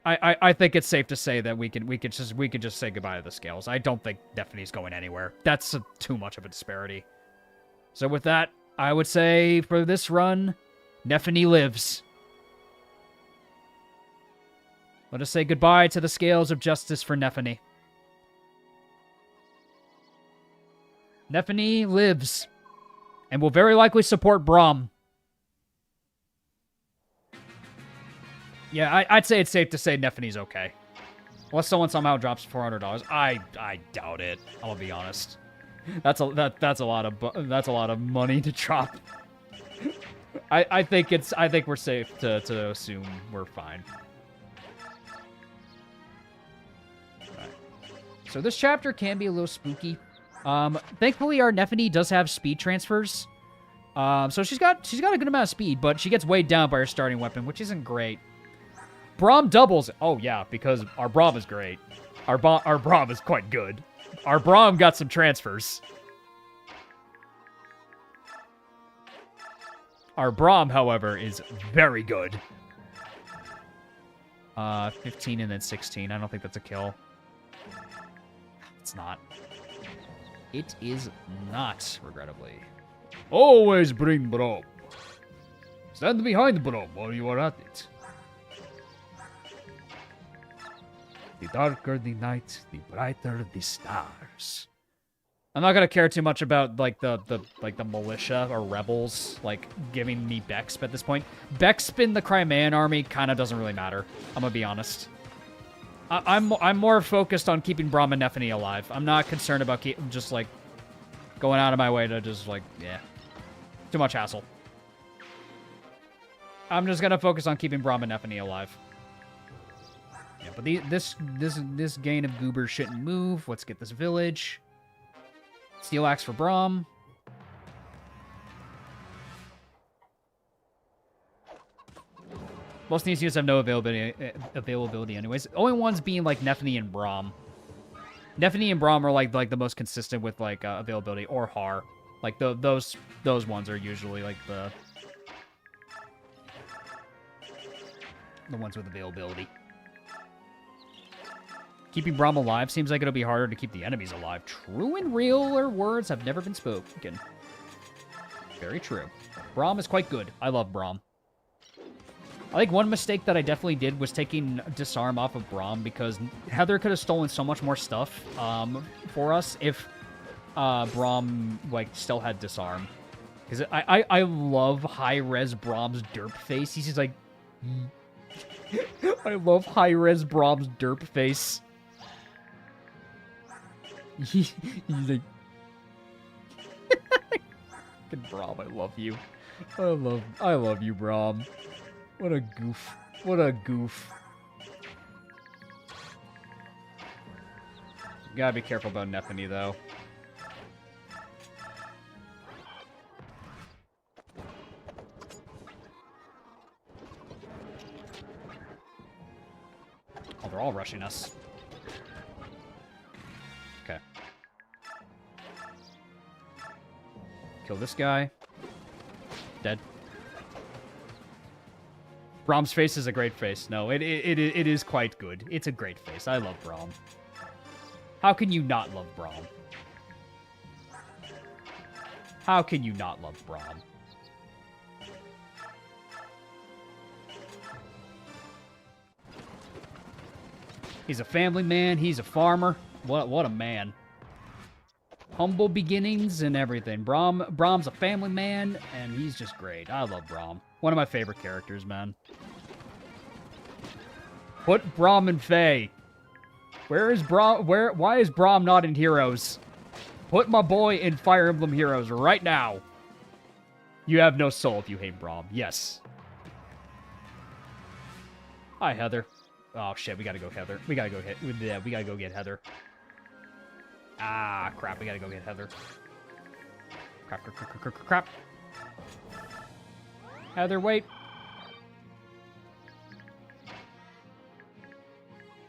I think it's safe to say that we could just say goodbye to the scales. I don't think Nephene's going anywhere. That's too much of a disparity. So with that, I would say for this run, Nephene lives. Let us say goodbye to the scales of justice for Nephene. Nephene lives, and will very likely support Braum. Yeah, I'd say it's safe to say Nephene's okay. Unless someone somehow drops $400. I doubt it. I'm gonna be honest. That's a lot of money to drop. I think we're safe to assume we're fine. Right. So this chapter can be a little spooky. Thankfully our Nephene does have speed transfers. So she's got a good amount of speed, but she gets weighed down by her starting weapon, which isn't great. Braum doubles. Oh, yeah, because our Braum is great. Our Braum is quite good. Our Braum got some transfers. Our Braum, however, is very good. 15 and then 16. I don't think that's a kill. It's not. It is not, regrettably. Always bring Braum. Stand behind Braum while you are at it. The darker the night, the brighter the stars. I'm not gonna care too much about like the militia or rebels like giving me Bexp at this point. Bexp in the Crimean army kind of doesn't really matter. I'm gonna be honest. I'm more focused on keeping Braum and Nephene alive. I'm not concerned about just like going out of my way to just like too much hassle. I'm just gonna focus on keeping Braum and Neffany alive. Yeah, but this gain of goobers shouldn't move. Let's get this village. Steel axe for Braum. Most of these units have no availability anyways. The only ones being like Neffany and Braum. Neffany and Braum are like the most consistent with like availability, or Har. Like those ones are usually like the ones with availability. Keeping Braum alive seems like it'll be harder to keep the enemies alive. True and realer words have never been spoken. Very true. Braum is quite good. I love Braum. I think one mistake that I definitely did was taking Disarm off of Braum, because Heather could have stolen so much more stuff for us if Braum like still had Disarm. Because I love high-res Braum's derp face. He's just like... I love high-res Braum's derp face. He's like... Good Braum, I love you. I love you, Braum. What a goof. What a goof. You gotta be careful about Neffany, though. Oh, they're all rushing us. Okay. Kill this guy. Dead. Braum's face is a great face. No, it is quite good. It's a great face. I love Braum. How can you not love Braum? How can you not love Braum? He's a family man. He's a farmer. What a man. Humble beginnings and everything. Braum's a family man, and he's just great. I love Braum. One of my favorite characters, man. Put Braum in Faye. Where is Braum? Why is Braum not in Heroes? Put my boy in Fire Emblem Heroes right now. You have no soul if you hate Braum. Yes. Hi, Heather. Oh shit, we gotta go Heather. We gotta go we gotta go get Heather. Ah, crap, we gotta go get Heather. Crap. Heather, wait.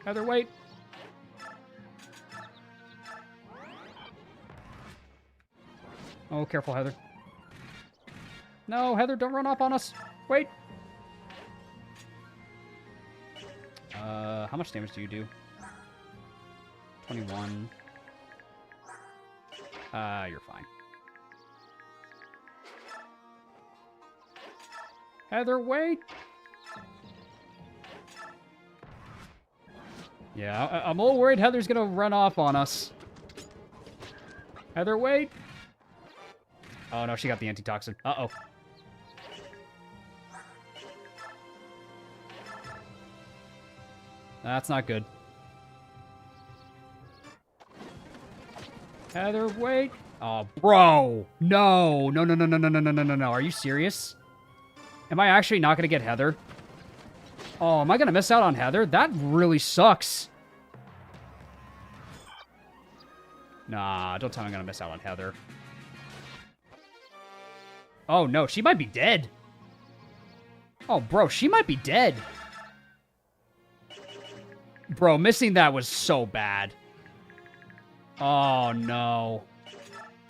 Heather, wait. Oh, careful, Heather. No, Heather, don't run up on us. Wait. How much damage do you do? 21. You're fine. Heather, wait. Yeah, I'm a little worried Heather's gonna run off on us. Heather, wait. Oh, no, she got the antitoxin. Uh-oh. That's not good. Heather, wait. Oh, bro. No. No. Are you serious? Am I actually not going to get Heather? Oh, am I going to miss out on Heather? That really sucks. Nah, don't tell me I'm going to miss out on Heather. Oh, no. She might be dead. Oh, bro. She might be dead. Bro, missing that was so bad. Oh, no.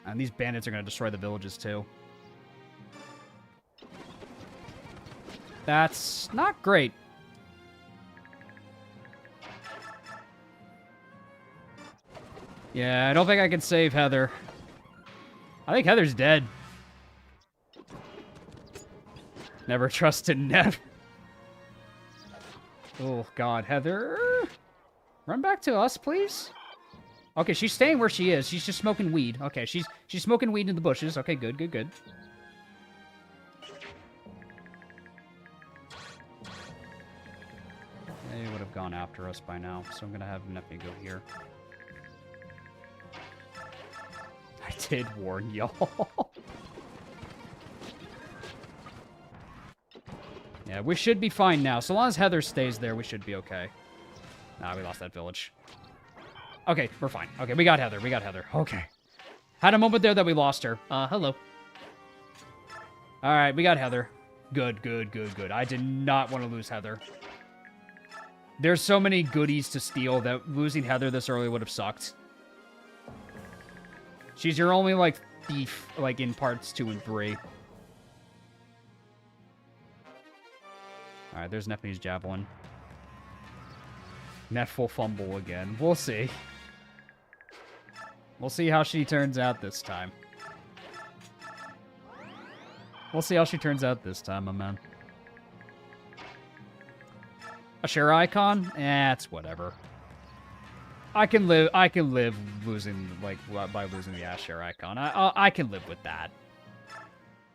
And these bandits are going to destroy the villages, too. That's not great. Yeah, I don't think I can save Heather. I think Heather's dead. Never trusted Nev. Oh, God. Heather. Run back to us, please. Okay, she's staying where she is. She's just smoking weed. Okay, she's smoking weed in the bushes. Okay, good. They would have gone after us by now, so I'm going to have Neffy go here. I did warn y'all. Yeah, we should be fine now. So long as Heather stays there, we should be okay. Nah, we lost that village. Okay, we're fine. Okay, we got Heather. We got Heather. Okay. Had a moment there that we lost her. Hello. All right, we got Heather. Good, good, good, good. I did not want to lose Heather. There's so many goodies to steal that losing Heather this early would have sucked. She's your only, like, thief, like, in parts 2 and 3. Alright, there's Nephi's Javelin. Netful fumble again. We'll see. We'll see how she turns out this time. We'll see how she turns out this time, my man. A share icon? It's whatever. I can live losing, like, by losing the share icon. I can live with that.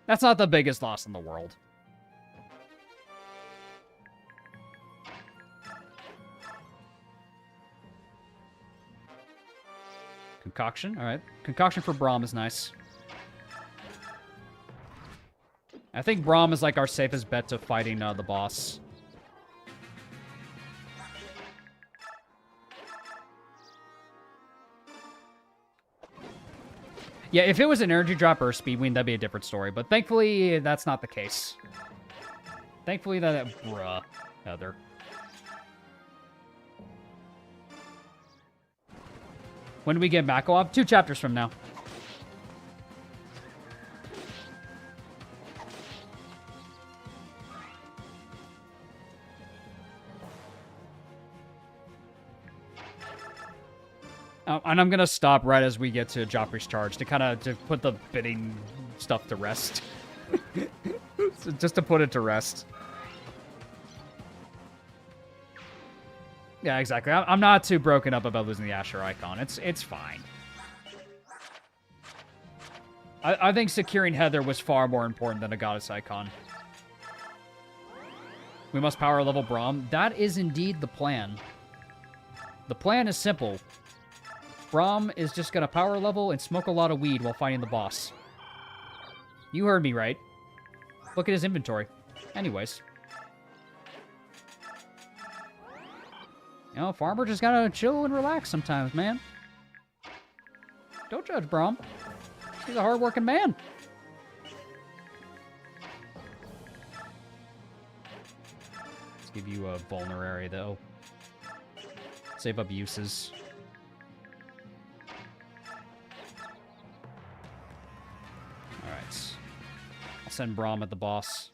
That's not the biggest loss in the world. Concoction? Alright. Concoction for Braum is nice. I think Braum is, like, our safest bet to fighting the boss. Yeah, if it was an energy drop or a speed wing, that'd be a different story. But thankfully, that's not the case. Thankfully, bruh, Heather. When do we get Makalov? 2 chapters from now. And I'm gonna stop right as we get to Joffrey's charge to put the bidding stuff to rest. Just to put it to rest. Yeah, exactly. I'm not too broken up about losing the Asher icon. It's fine. I think securing Heather was far more important than a goddess icon. We must power level Braum. That is indeed the plan. The plan is simple. Braum is just gonna power level and smoke a lot of weed while fighting the boss. You heard me right. Look at his inventory. Anyways. You know, farmer just gotta chill and relax sometimes, man. Don't judge Braum. He's a hard-working man. Let's give you a vulnerary, though. Save up uses. Alright. I'll send Braum at the boss.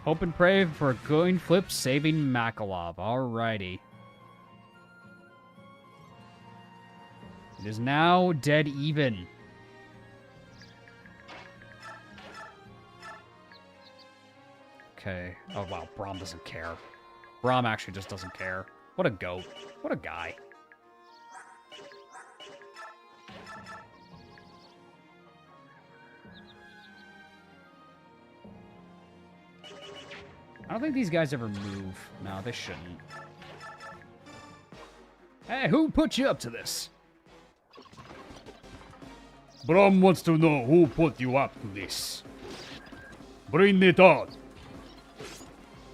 Hope and pray for a coin flip saving Makalov. Alrighty. It is now dead even. Okay. Oh, wow. Braum doesn't care. Braum actually just doesn't care. What a goat. What a guy. I don't think these guys ever move. No, they shouldn't. Hey, who put you up to this? Braum wants to know who put you up to this. Bring it on.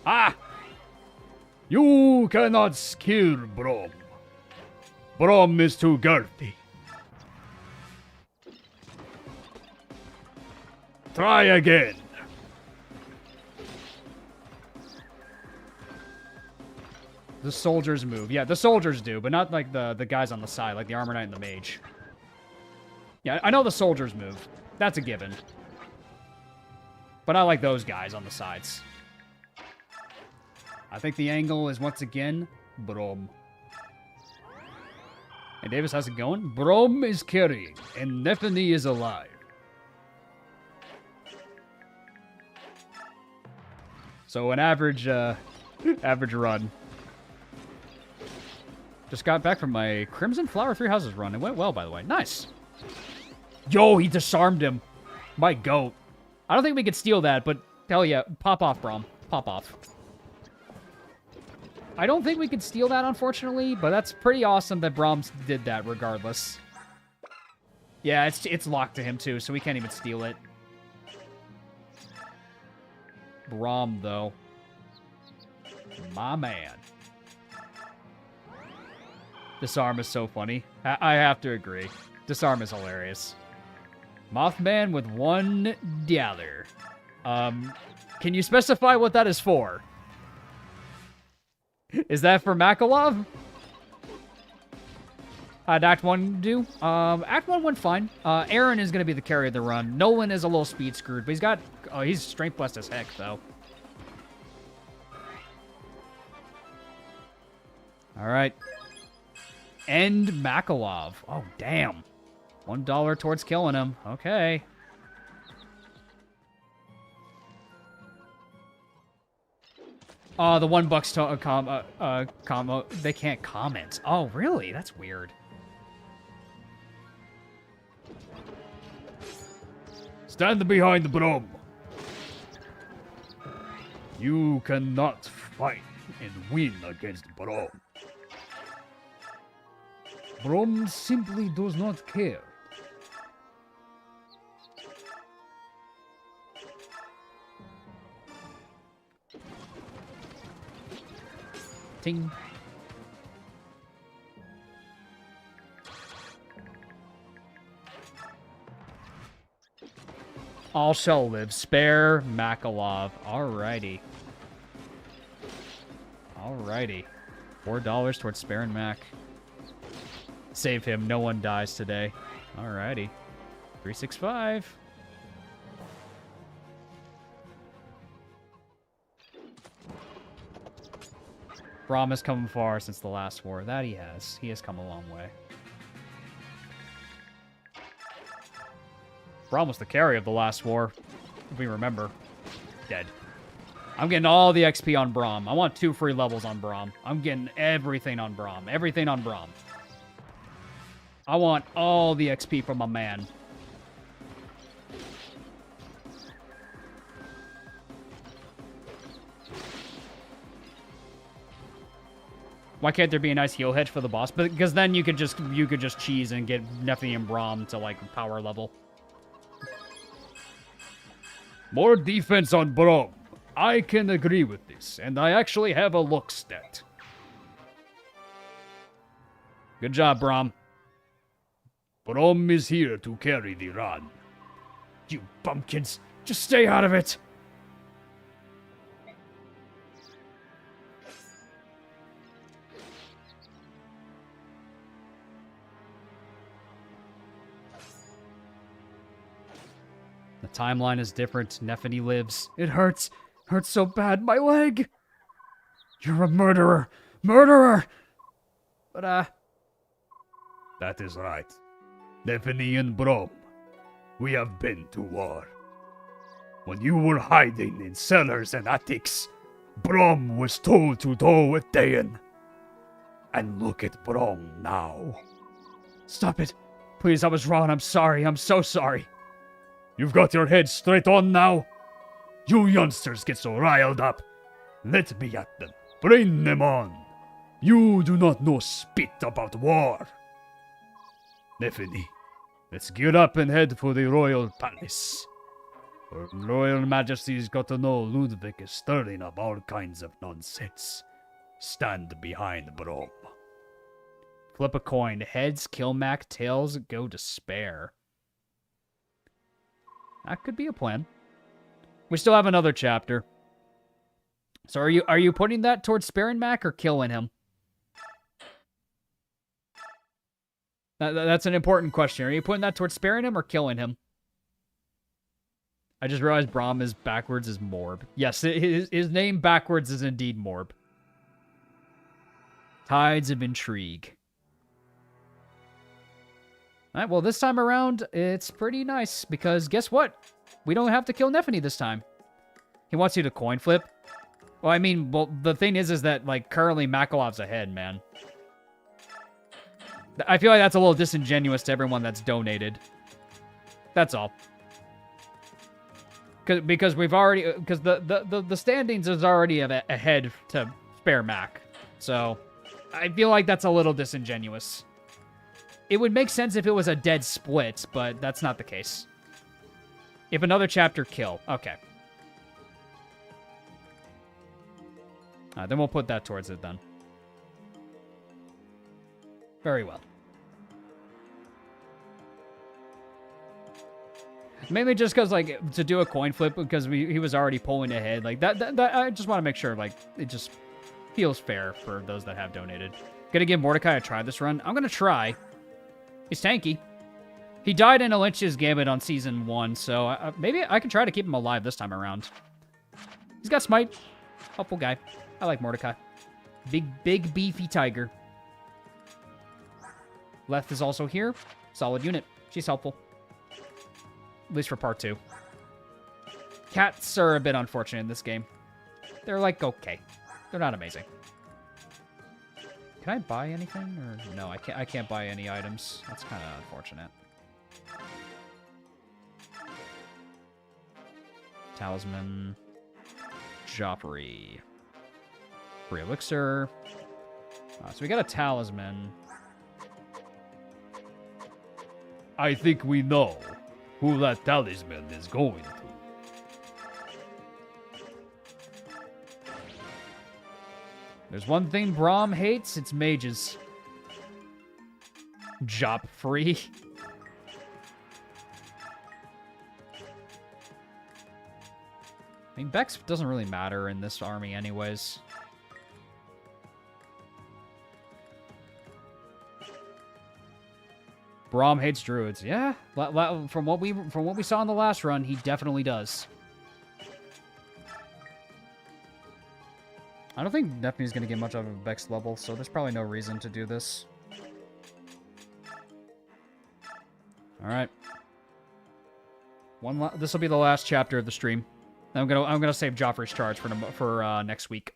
Ah! You cannot scare Braum. Braum is too girthy. Try again. The soldiers move. Yeah, the soldiers do, but not like the guys on the side, like the Armor Knight and the Mage. Yeah, I know the soldiers move. That's a given. But I like those guys on the sides. I think the angle is once again Braum. And Davis, how's it going? Braum is carrying, and Nephany is alive. So an average run. Just got back from my Crimson Flower 3 Houses run. It went well, by the way. Nice. Yo, he disarmed him. My goat. I don't think we could steal that, but hell yeah. Pop off, Braum. Pop off. I don't think we could steal that, unfortunately, but that's pretty awesome that Brahms did that regardless. Yeah, it's locked to him, too, so we can't even steal it. Brahm, though. My man. Disarm is so funny. I have to agree. Disarm is hilarious. Mothman with $1. Can you specify what that is for? Is that for Makalov? How'd Act 1 do? Act 1 went fine. Aaron is going to be the carry of the run. Nolan is a little speed screwed, but he's got... Oh, he's strength blessed as heck, though. All right. End Makalov. Oh, damn. $1 towards killing him. Okay. The $1 they can't comment. Oh, really? That's weird. Stand behind Brom. You cannot fight and win against Brom. Brom simply does not care. Ting. All shall live. Spare Makalov. Alrighty. Alrighty. $4 towards sparing Mac. Save him. No one dies today. Alrighty. 365. Brahm has come far since the last war. That he has. He has come a long way. Brahm was the carry of the last war, if we remember. Dead. I'm getting all the XP on Brahm. I want 2 free levels on Brahm. I'm getting everything on Brahm. Everything on Brahm. I want all the XP from my man. Why can't there be a nice heal hedge for the boss? Because then you could just cheese and get Nephi and Brahm to like power level. More defense on Brom. I can agree with this, and I actually have a look stat. Good job, Brahm. Brom is here to carry the run. You bumpkins, just stay out of it. The timeline is different. Nephany lives. It hurts. Hurts so bad. My leg. You're a murderer. Murderer! But, That is right. Nephany and Brom, we have been to war. When you were hiding in cellars and attics, Brom was told to go with Dayan. And look at Brom now. Stop it. Please, I was wrong. I'm sorry. I'm so sorry. You've got your head straight on now? You youngsters get so riled up. Let me at them. Bring them on. You do not know spit about war. Nephany, let's gear up and head for the royal palace. Her Royal Majesty's got to know Ludwig is stirring up all kinds of nonsense. Stand behind Brom. Flip a coin. Heads, kill Mac. Tails, go to spare. That could be a plan. We still have another chapter. So are you putting that towards sparing Mac or killing him? That's an important question. Are you putting that towards sparing him or killing him? I just realized Brahm is backwards is Morb. Yes, his name backwards is indeed Morb. Tides of Intrigue. Alright, well, this time around, it's pretty nice, because guess what? We don't have to kill Nephany this time. He wants you to coin flip. Well, I mean, well, the thing is that, like, currently Makalov's ahead, man. I feel like that's a little disingenuous to everyone that's donated. That's all. Because we've already... Because the standings is already ahead to spare Mac. So, I feel like that's a little disingenuous. It would make sense if it was a dead split, but that's not the case. If another chapter, kill. Okay. Then we'll put that towards it then. Very well. Mainly just because, like, to do a coin flip because he was already pulling ahead. Like, that I just want to make sure, like, it just feels fair for those that have donated. Gonna give Mordecai a try this run. I'm gonna try. He's tanky. He died in a Lynch's Gambit on Season 1, so maybe I can try to keep him alive this time around. He's got Smite. Helpful guy. I like Mordecai. Big, beefy tiger. Left is also here. Solid unit. She's helpful. At least for part 2. Cats are a bit unfortunate in this game. They're like, okay. They're not amazing. Can I buy anything? Or no, I can't buy any items. That's kind of unfortunate. Talisman. Joffrey. Free elixir. So we got a talisman. I think we know who that talisman is going to. There's one thing Braum hates, it's mages. Joffrey. I mean, Bex doesn't really matter in this army anyways. Braum hates druids. Yeah, from what we saw in the last run, he definitely does. I don't think Nephi's going to get much of a Bex level, so there's probably no reason to do this. All right. This will be the last chapter of the stream. I'm gonna save Joffrey's charge for next week.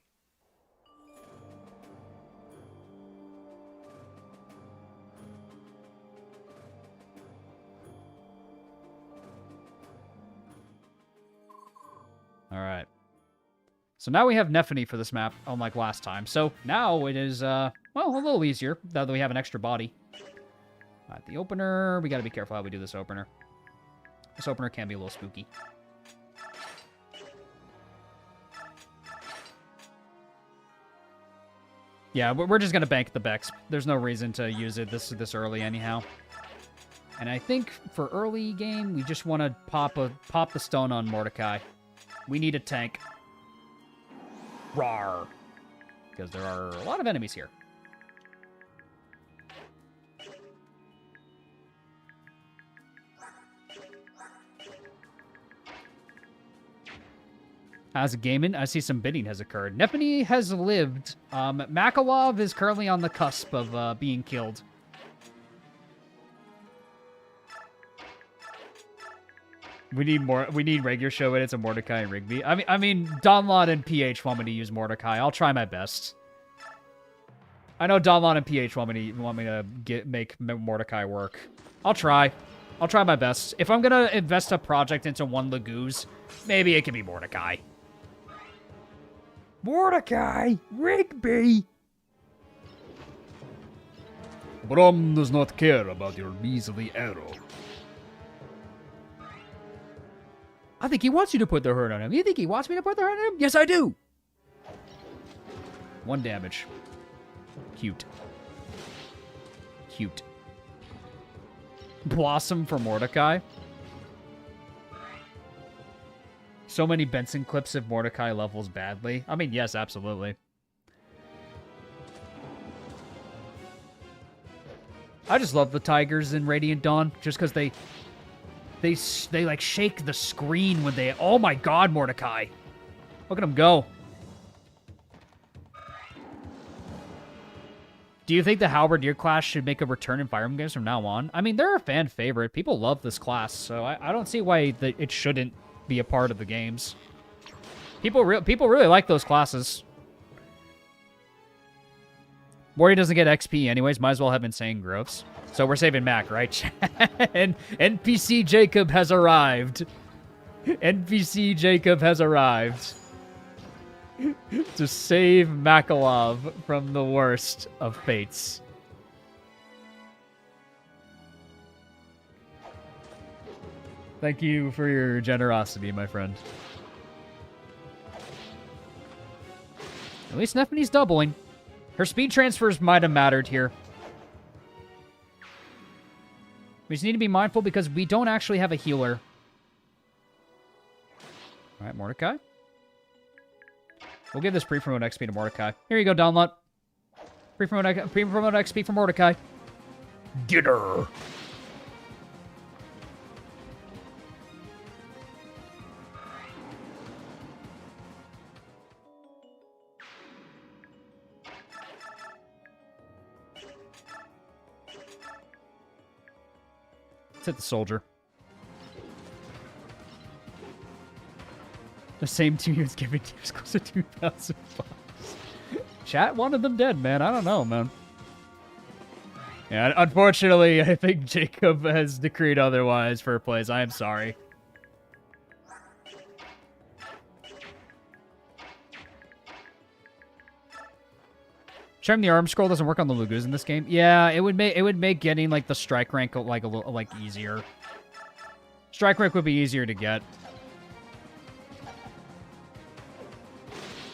All right. So now we have Nephany for this map, unlike last time. So now it is, well, a little easier, now that we have an extra body. All right, the opener, we gotta be careful how we do this opener. This opener can be a little spooky. Yeah, we're just gonna bank the Bex. There's no reason to use it this early anyhow. And I think for early game, we just want to pop the stone on Mordecai. We need a tank. Rawr. Because there are a lot of enemies here. As a gaming, I see some bidding has occurred. Nephany has lived. Makalov is currently on the cusp of being killed. We need regular show edits of Mordecai and Rigby. I mean, Donlon and PH want me to use Mordecai. I'll try my best. I know Donlon and PH want me to make Mordecai work. I'll try. I'll try my best. If I'm gonna invest a project into one Lagoose, maybe it can be Mordecai. Mordecai! Rigby! Braum does not care about your measly arrow. I think he wants you to put the hurt on him. You think he wants me to put the hurt on him? Yes, I do! 1 damage. Cute. Cute. Blossom for Mordecai. So many Benson clips if Mordecai levels badly. I mean, yes, absolutely. I just love the tigers in Radiant Dawn, just because they like shake the screen when they... Oh my god, Mordecai. Look at him go. Do you think the Halberdier class should make a return in Fire Emblem games from now on? I mean, they're a fan favorite. People love this class, so I don't see why it shouldn't be a part of the games. People really like those classes. Mori doesn't get XP anyways. Might as well have insane growths. So we're saving Mac, right? And NPC Jacob has arrived. NPC Jacob has arrived. to save Makalov from the worst of fates. Thank you for your generosity, my friend. At least Neffany's doubling. Her speed transfers might have mattered here. We just need to be mindful because we don't actually have a healer. All right, Mordecai. We'll give this pre-promote XP to Mordecai. Here you go, Donlot. Pre-promote XP for Mordecai. Get her! Let's hit the soldier. The same 2 years giving teams close to 2,000 bucks. Chat wanted them dead, man. I don't know, man. Yeah, unfortunately, I think Jacob has decreed otherwise for plays. I am sorry. Shame the arm scroll doesn't work on the Lugus in this game. Yeah, it would make getting like the strike rank like a little like easier. Strike rank would be easier to get.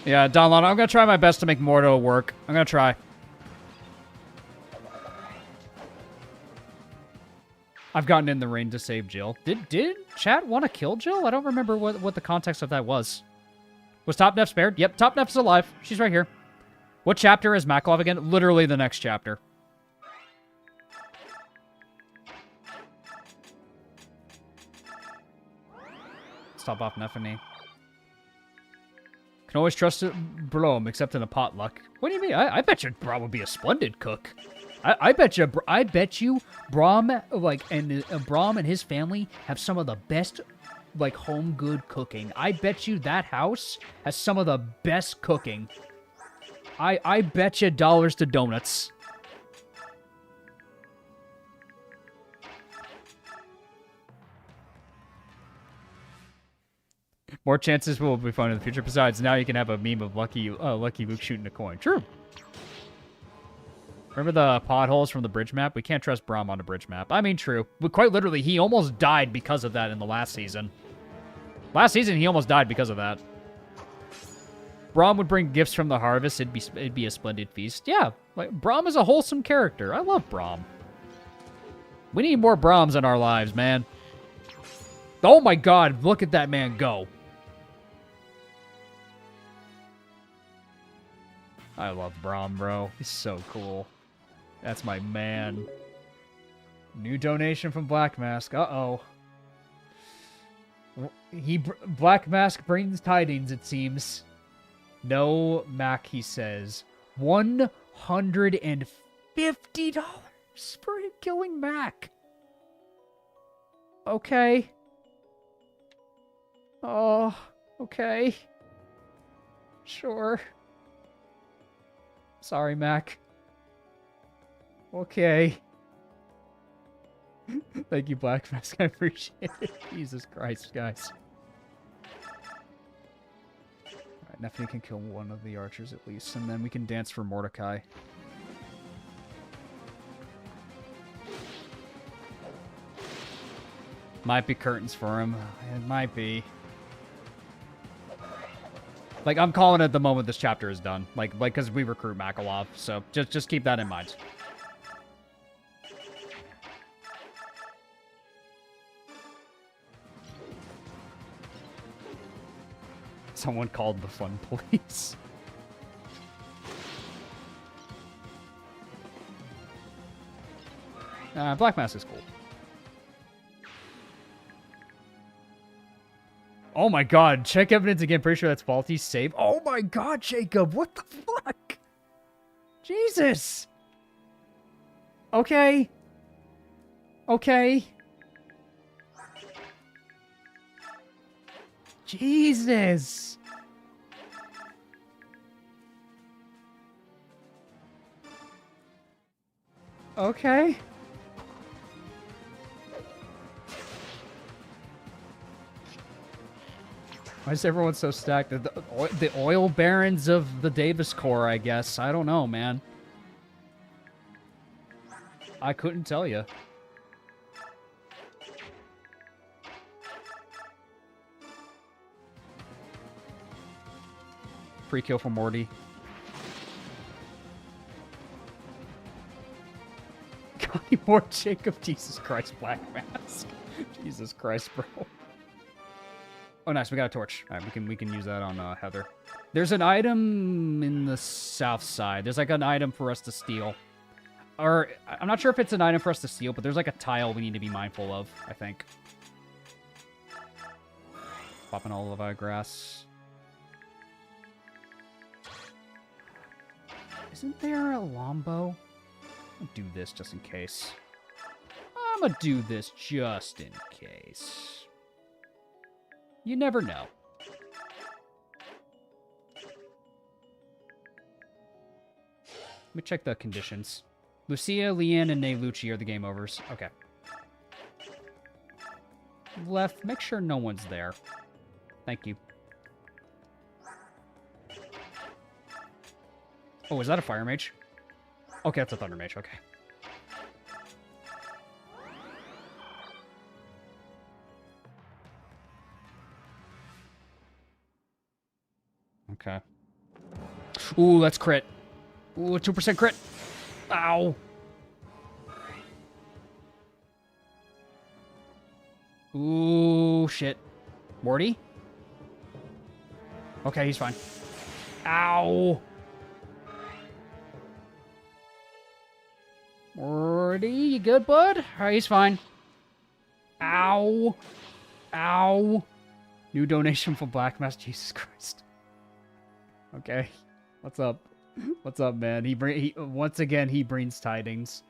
Yeah, Donlon, I'm gonna try my best to make Mordo work. I'm gonna try. I've gotten in the ring to save Jill. Did chat want to kill Jill? I don't remember what the context of that was. Was Top Nef spared? Yep, Top Nef's alive. She's right here. What chapter is Makalov again? Literally the next chapter. Stop off Neffany. Can always trust Brom, except in a potluck. What do you mean? I bet you Brom would be a splendid cook. I bet you Brom Brom and his family have some of the best like home good cooking. I bet you that house has some of the best cooking. I bet you dollars to donuts. More chances will be fun in the future. Besides, now you can have a meme of Lucky Luke shooting a coin. True. Remember the potholes from the bridge map? We can't trust Brom on the bridge map. I mean, true. But quite literally, he almost died because of that in the last season. Last season, he almost died because of that. Brom would bring gifts from the harvest. It'd be a splendid feast. Yeah, like Brom is a wholesome character. I love Brom. We need more Broms in our lives, man. Oh my god, look at that man go. I love Brom, bro. He's so cool. That's my man. New donation from Black Mask. Uh-oh. Black Mask brings tidings, it seems. No, Mac, he says. $150 for killing Mac. Okay. Oh, okay. Sure. Sorry, Mac. Okay. Thank you, Black Mask. I appreciate it. Jesus Christ, guys. Alright, Neffany can kill one of the archers at least, and then we can dance for Mordecai. Might be curtains for him. It might be. Like, I'm calling it the moment this chapter is done. Like, because we recruit Makalov, so just keep that in mind. Someone called the fun police. Black Mask is cool. Oh my god, check evidence again. Pretty sure that's faulty. Save. Oh my god, Jacob. What the fuck? Jesus. Okay. Okay. Jesus. Okay. Why is everyone so stacked? The oil barons of the Davis Corps, I guess. I don't know, man. I couldn't tell you. Free kill for Morty. Connie Moore, Jacob, Jesus Christ, Black Mask. Jesus Christ, bro. Oh, nice, we got a torch. All right, we can use that on Heather. There's an item in the south side. There's like an item for us to steal. Or, I'm not sure if it's an item for us to steal, but there's like a tile we need to be mindful of, I think. Popping all of our grass. Isn't there a Lombo? I'll do this just in case. I'm gonna do this just in case. You never know. Let me check the conditions. Lucia, Leanne, and Neylucci are the game overs. Okay. Left, make sure no one's there. Thank you. Oh, is that a fire mage? Okay, that's a thunder mage. Okay. Okay. Ooh, that's crit. Ooh, 2% crit. Ow. Ooh, shit. Morty? Okay, he's fine. Ow. Morty, you good, bud? Alright, he's fine. Ow. Ow. New donation from Black Mass. Jesus Christ. Okay. What's up? What's up, man? He once again, he brings tidings.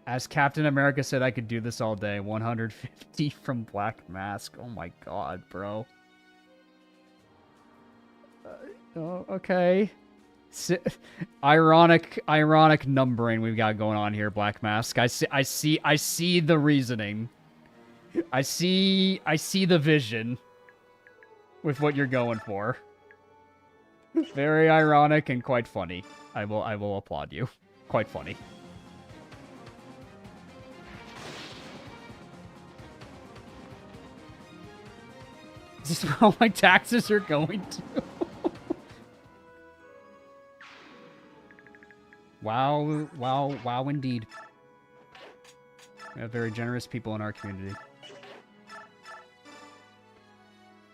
As Captain America said, I could do this all day. 150 from Black Mask. Oh my god, bro. Oh, okay. Ironic numbering we've got going on here, Black Mask. I see the reasoning. I see the vision with what you're going for. Very ironic and quite funny. I will applaud you. Quite funny. Is this where all my taxes are going to? Wow, indeed. We have very generous people in our community.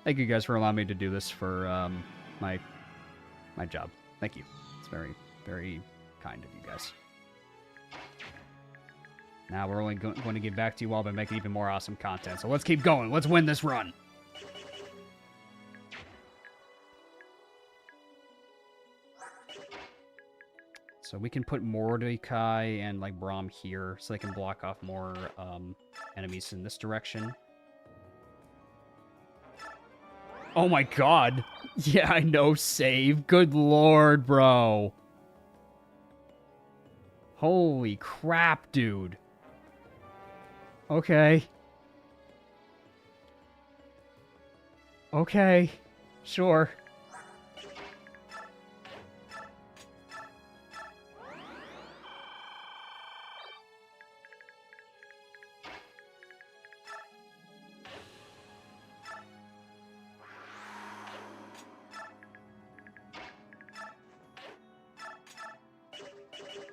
Thank you guys for allowing me to do this for my job. Thank you. It's very, very kind of you guys. Now we're only going to get back to you all by making even more awesome content. So let's keep going. Let's win this run. So we can put Mordecai and like Braum here so they can block off more enemies in this direction. Oh my god. Yeah, I know, save. Good lord, bro. Holy crap, dude. Okay. Okay. Sure.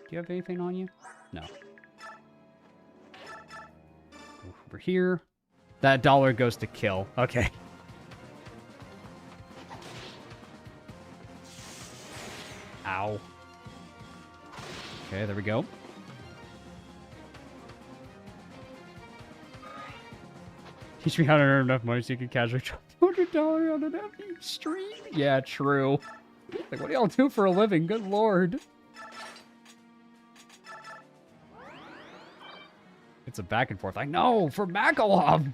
Do you have anything on you? No. Over here. That dollar goes to kill. Okay. Ow. Okay, there we go. Teach me how to earn enough money so you can casually drop $200 on an empty stream. Yeah, true. Like, what do y'all do for a living? Good lord. It's a back and forth. I know, for Makalov.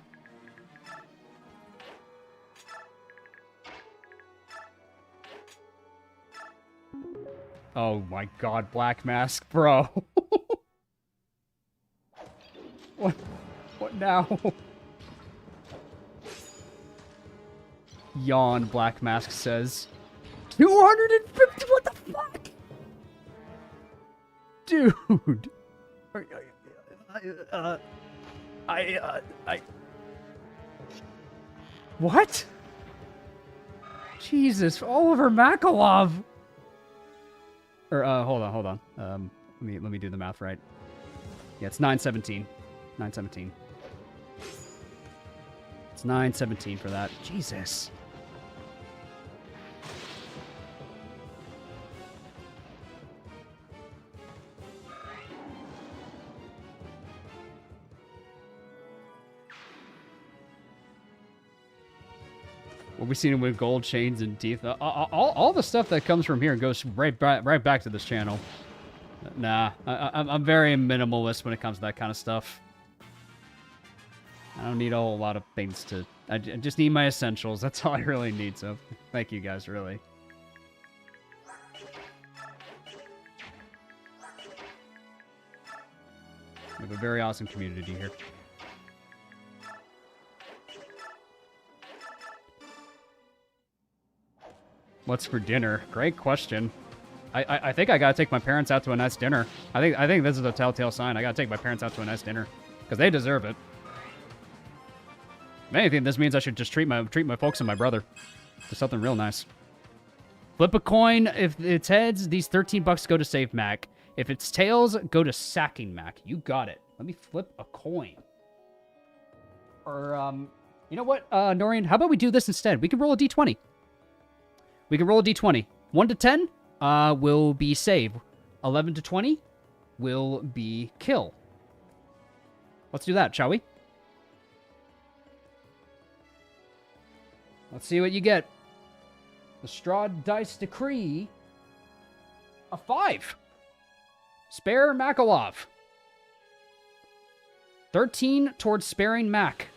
Oh my god, Black Mask, bro. What now? Yawn, Black Mask says. 250? What the fuck? Dude. What? Jesus, Oliver Makalov. Or, hold on. Let me do the math right. Yeah, it's 917. 917. It's 917 for that. Jesus. We'll be seeing him with gold chains and teeth. All the stuff that comes from here goes right back to this channel. Nah, I'm very minimalist when it comes to that kind of stuff. I don't need a whole lot of things to... I just need my essentials. That's all I really need, so thank you guys, really. We have a very awesome community here. What's for dinner? Great question. I think I gotta take my parents out to a nice dinner. I think this is a telltale sign. I gotta take my parents out to a nice dinner. Because they deserve it. If anything, this means I should just treat my folks and my brother to something real nice. Flip a coin. If it's heads, these 13 bucks go to save Mac. If it's tails, go to sacking Mac. You got it. Let me flip a coin. Or, you know what, Norian? How about we do this instead? We can roll a d20. We can roll a d20. 1 to 10 will be save. 11 to 20 will be kill. Let's do that, shall we? Let's see what you get. The straw dice decree. A 5. Spare Makalov. 13 towards sparing Mac.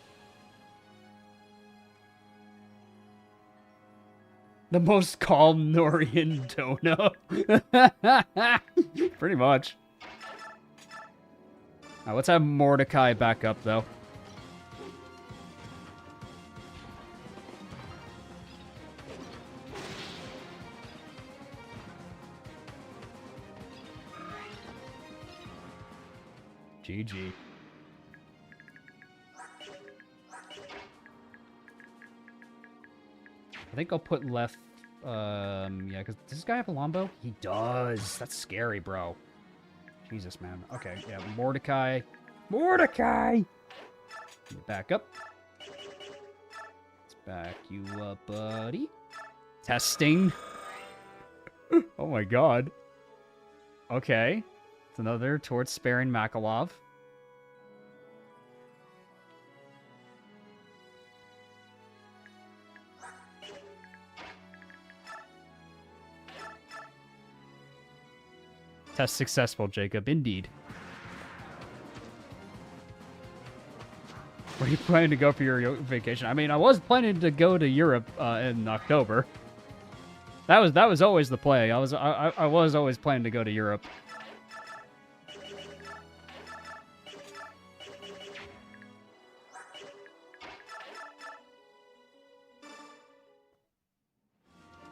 The most calm Norian dono. Pretty much. Alright, let's have Mordecai back up, though. GG. I think I'll put left, yeah, because does this guy have a Lombo? He does. That's scary, bro. Jesus, man. Okay, yeah, Mordecai. Mordecai! Back up. Let's back you up, buddy. Testing. Oh my god. Okay. It's another towards sparing Makalov. Test successful, Jacob. Indeed. Where are you planning to go for your vacation? I mean, I was planning to go to Europe in October. That was always the play. I was always planning to go to Europe.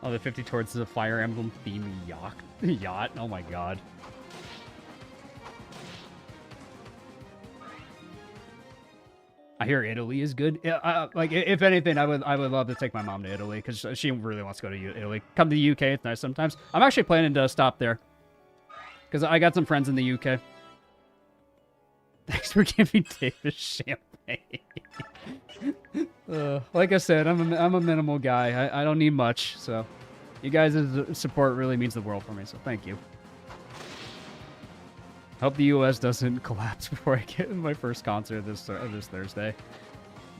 Oh, the 50 towards the Fire Emblem theme yacht. Oh my god. I hear Italy is good. Yeah, like if anything, I would love to take my mom to Italy because she really wants to go to Italy. Come to the UK, it's nice sometimes. I'm actually planning to stop there because I got some friends in the UK. Thanks for giving Davis champagne. Like I said, I'm a minimal guy. I don't need much, so you guys' support really means the world for me. So thank you. Hope the US doesn't collapse before I get my first concert this Thursday.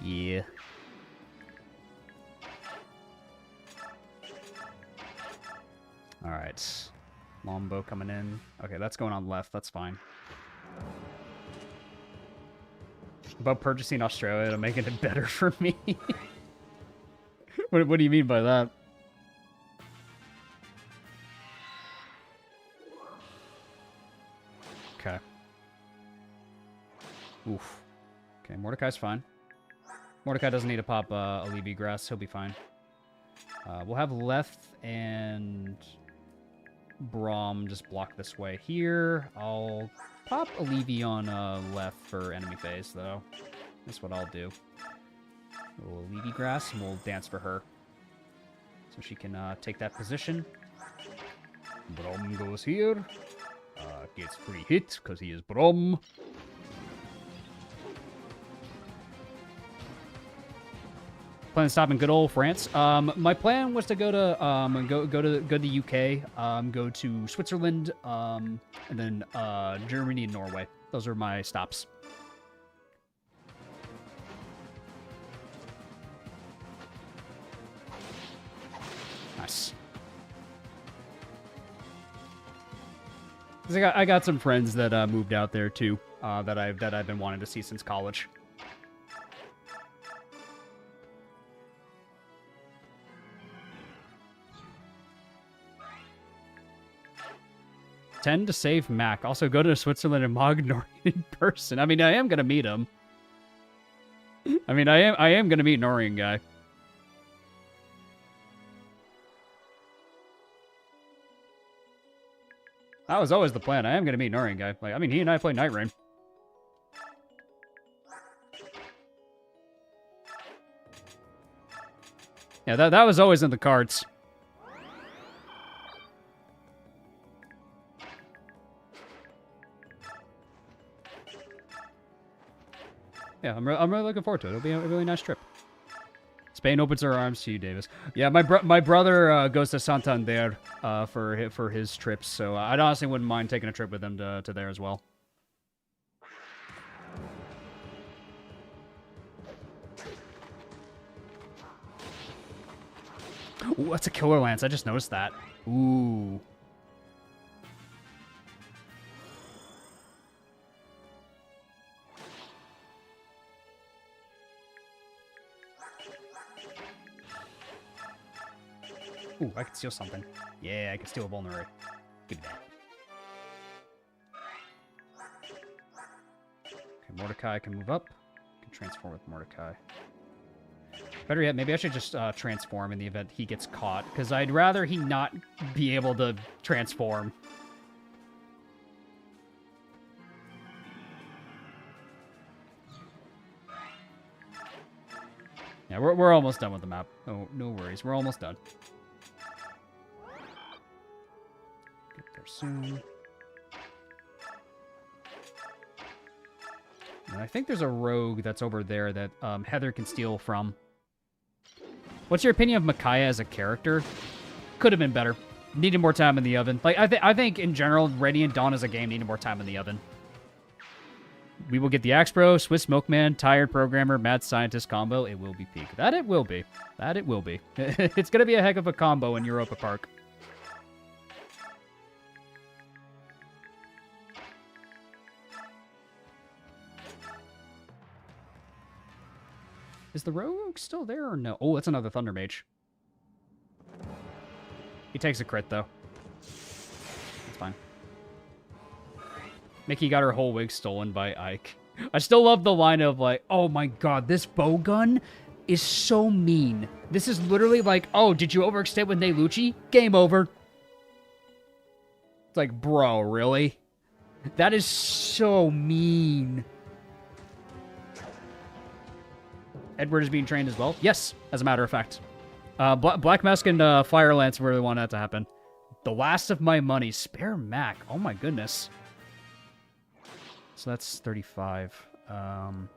Yeah. All right, Lombo coming in. Okay, that's going on left. That's fine. About purchasing Australia to make it better for me. What do you mean by that? Okay. Oof. Okay, Mordecai's fine. Mordecai doesn't need to pop a Levy grass. He'll be fine. We'll have Leth and Braum just block this way here. I'll pop a Levy on Leth for enemy phase, though. That's what I'll do. A little Levy grass, and we'll dance for her. So she can take that position. Brom goes here. Gets free hit because he is Brom. Plan on stopping good old France. My plan was to go to go to the UK, go to Switzerland, and then Germany and Norway. Those are my stops. Nice. 'Cause I got some friends that moved out there too, that I've been wanting to see since college. Tend to save Mac. Also, go to Switzerland and Mog Norian in person. I mean, I am gonna meet him. I mean, I am gonna meet Norian guy. That was always the plan. I am gonna meet Norian guy. Like, I mean, he and I play Night Rain. Yeah, that was always in the cards. Yeah, I'm really looking forward to it. It'll be a really nice trip. Spain opens her arms to you, Davis. Yeah, my brother goes to Santander for his trips, so I honestly wouldn't mind taking a trip with him to there as well. Ooh, that's a killer lance. I just noticed that. Ooh. Ooh, I can steal something. Yeah, I can steal a vulnerary. Give me that. Okay, Mordecai can move up. Can transform with Mordecai. Better yet, maybe I should just transform in the event he gets caught, because I'd rather he not be able to transform. Yeah, we're almost done with the map. Oh, no worries. We're almost done. Get there soon. And I think there's a rogue that's over there that Heather can steal from. What's your opinion of Micaiah as a character? Could have been better. Needed more time in the oven. Like I think in general, Radiant Dawn as a game needed more time in the oven. We will get the Axe Bro, Swiss Milkman, Tired Programmer, Mad Scientist combo. It will be peak. That it will be. That it will be. It's gonna be a heck of a combo in Europa Park. Is the rogue still there or no? Oh, that's another Thunder Mage. He takes a crit, though. That's fine. Mickey got her whole wig stolen by Ike. I still love the line of, like, oh my god, this bow gun is so mean. This is literally like, oh, did you overextend with Neyluchi? Game over. It's like, bro, really? That is so mean. Edward is being trained as well? Yes, as a matter of fact. Black Mask and Fire Lance really want that to happen. The last of my money. Spare Mac. Oh my goodness. So that's 35. So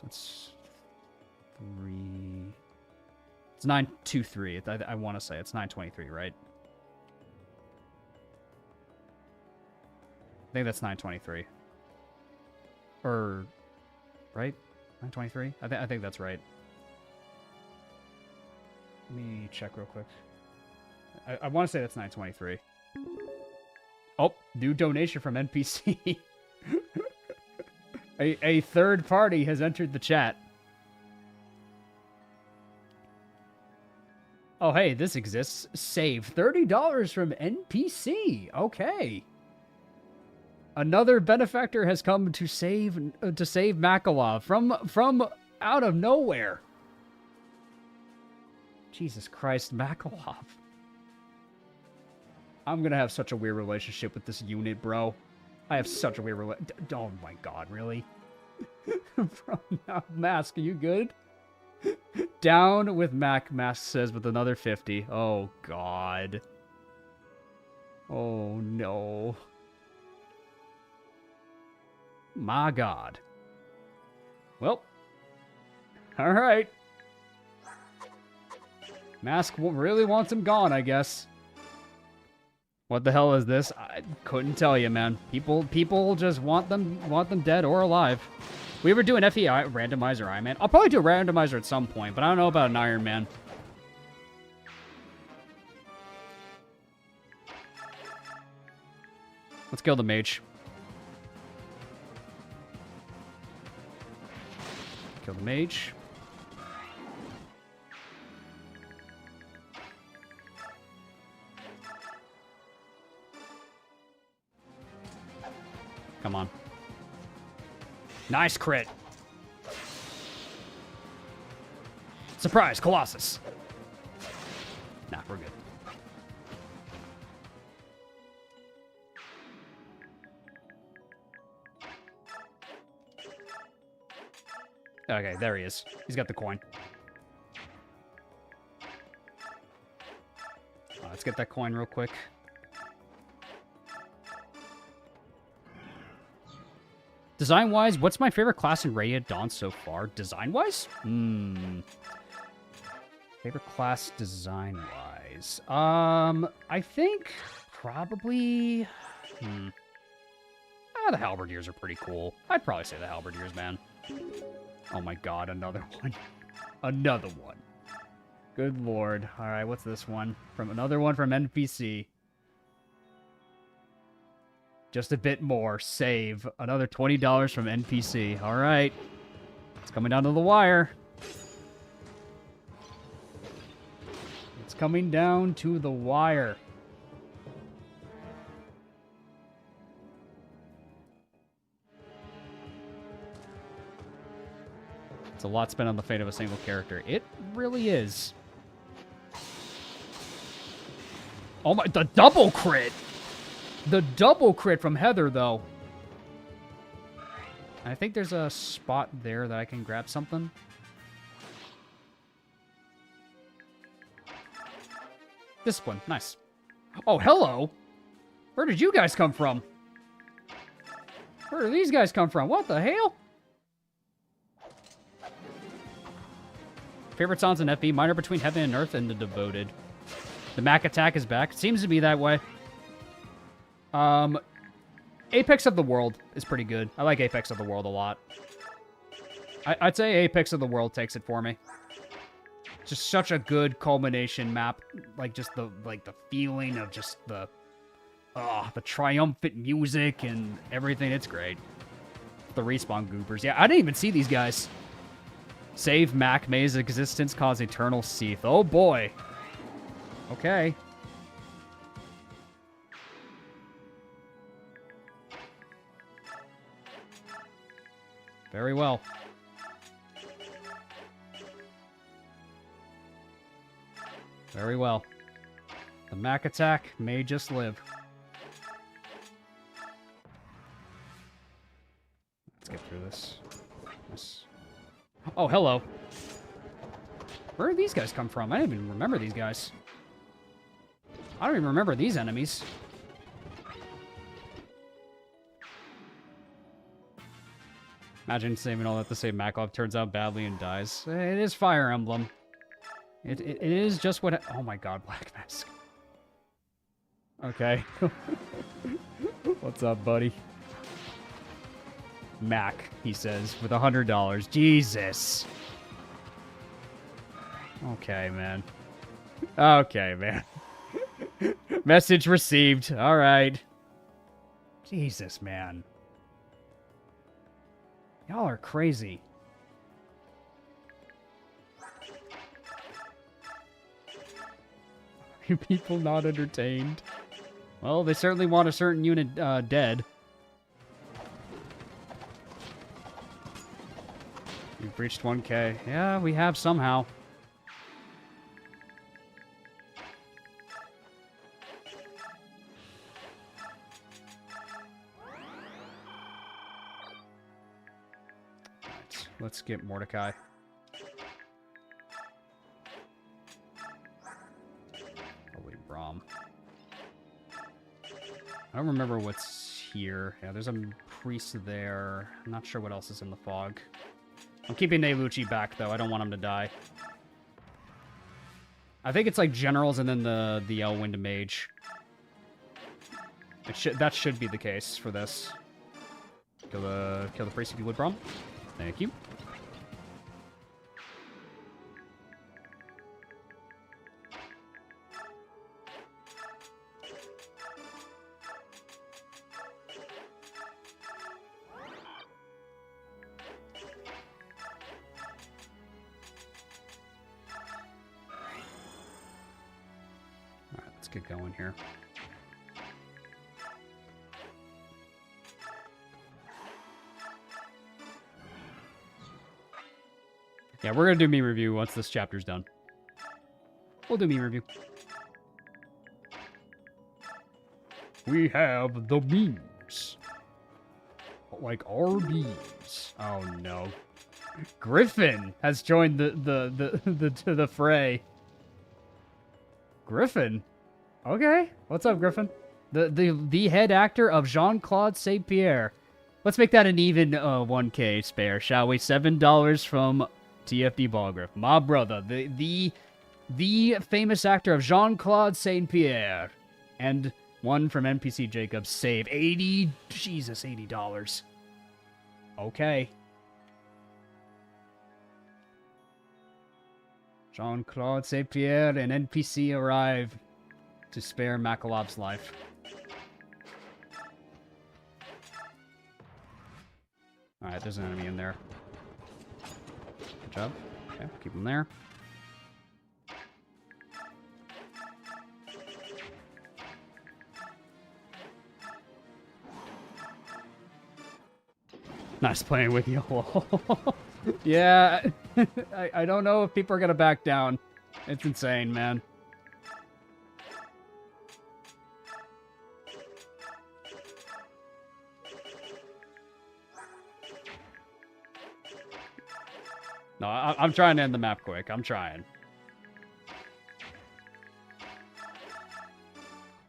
it's 3... It's 923. I want to say it's 923, right? I think that's 923. Or... Right? 923? I think that's right. Let me check real quick. I want to say that's 923. Oh, new donation from NPC. a third party has entered the chat. Oh, hey, this exists. Save $30 from NPC. Okay. Another benefactor has come to save Makalov from out of nowhere. Jesus Christ, Makalov. I'm gonna have such a weird relationship with this unit, bro. I have such a weird oh my god, really? Bro, now, Mask, are you good? Down with Mac, Mask says with another 50. Oh god. Oh no. My god. Well. Alright. Mask really wants him gone, I guess. What the hell is this? I couldn't tell you, man. People just want them dead or alive. We ever do an FEI randomizer Ironman? I'll probably do a randomizer at some point, but I don't know about an Ironman. Let's kill the mage. Kill the mage. Come on. Nice crit. Surprise, Colossus. Nah, we're good. Okay, there he is. He's got the coin. Let's get that coin real quick. Design-wise, what's my favorite class in Raya Dawn so far? Design-wise? Favorite class design-wise? I think probably... the Halberdiers are pretty cool. I'd probably say the Halberdiers, man. Oh my god, another one. Another one. Good lord. Alright, what's this one? Another one from NPC. Just a bit more. Save. Another $20 from NPC. Alright. It's coming down to the wire. It's coming down to the wire. It's a lot spent on the fate of a single character. It really is. Oh my, the double crit! The double crit from Heather, though. I think there's a spot there that I can grab something. Discipline, nice. Oh, hello! Where did you guys come from? Where do these guys come from? What the hell? Favorite songs in FB? Mine are Between Heaven and Earth and The Devoted. The Mac attack is back. It seems to be that way. Apex of the World is pretty good. I like Apex of the World a lot. I'd say Apex of the World takes it for me. Just such a good culmination map. Like, just the feeling of just the triumphant music and everything. It's great. The respawn goopers. Yeah, I didn't even see these guys. Save Mac, May's existence cause eternal seath. Oh boy. Okay. Very well. Very well. The Mac attack may just live. Let's get through this. Yes. Oh, hello. Where did these guys come from? I didn't even remember these guys. I don't even remember these enemies. Imagine saving all that to save Makov turns out badly and dies. It is Fire Emblem. It is just what... Oh my god, Black Mask. Okay. What's up, buddy? Mac, he says, with $100. Jesus. Okay, man. Okay, man. Message received. All right. Jesus, man. Y'all are crazy. Are people not entertained? Well, they certainly want a certain unit dead. We've reached 1K. Yeah, we have somehow. Alright, let's get Mordecai. Probably Braum. I don't remember what's here. Yeah, there's a priest there. I'm not sure what else is in the fog. I'm keeping Neyluchi back, though. I don't want him to die. I think it's like generals and then the Elwind mage. That should be the case for this. Kill the priest if you would, Braum. Thank you. Get going here. Yeah, we're gonna do meme review once this chapter's done. We'll do meme review. We have the memes. Like our beams. Oh no. Griffin has joined the fray. Griffin? Okay. What's up, Griffin? The head actor of Jean-Claude St. Pierre. Let's make that an even 1K spare, shall we? $7 from TFD Ballgriff. My brother, the famous actor of Jean-Claude St. Pierre. And one from NPC Jacob. Save $80. Okay. Jean-Claude St. Pierre and NPC arrive to spare Makalop's life. Alright, there's an enemy in there. Good job. Okay, keep him there. Nice playing with you. Yeah, I don't know if people are gonna back down. It's insane, man. No, I'm trying to end the map quick. I'm trying.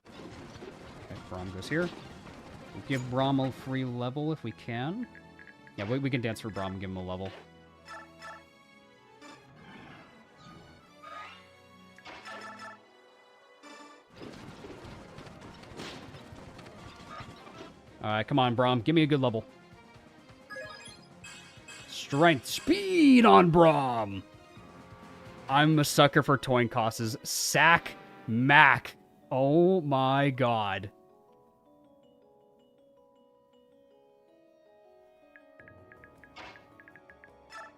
Okay, Braum goes here. We'll give Braum a free level if we can. Yeah, we can dance for Braum and give him a level. Alright, come on, Braum. Give me a good level. Strength. Speed on Braum! I'm a sucker for Toyn Cosses. Sack Mac. Oh my god.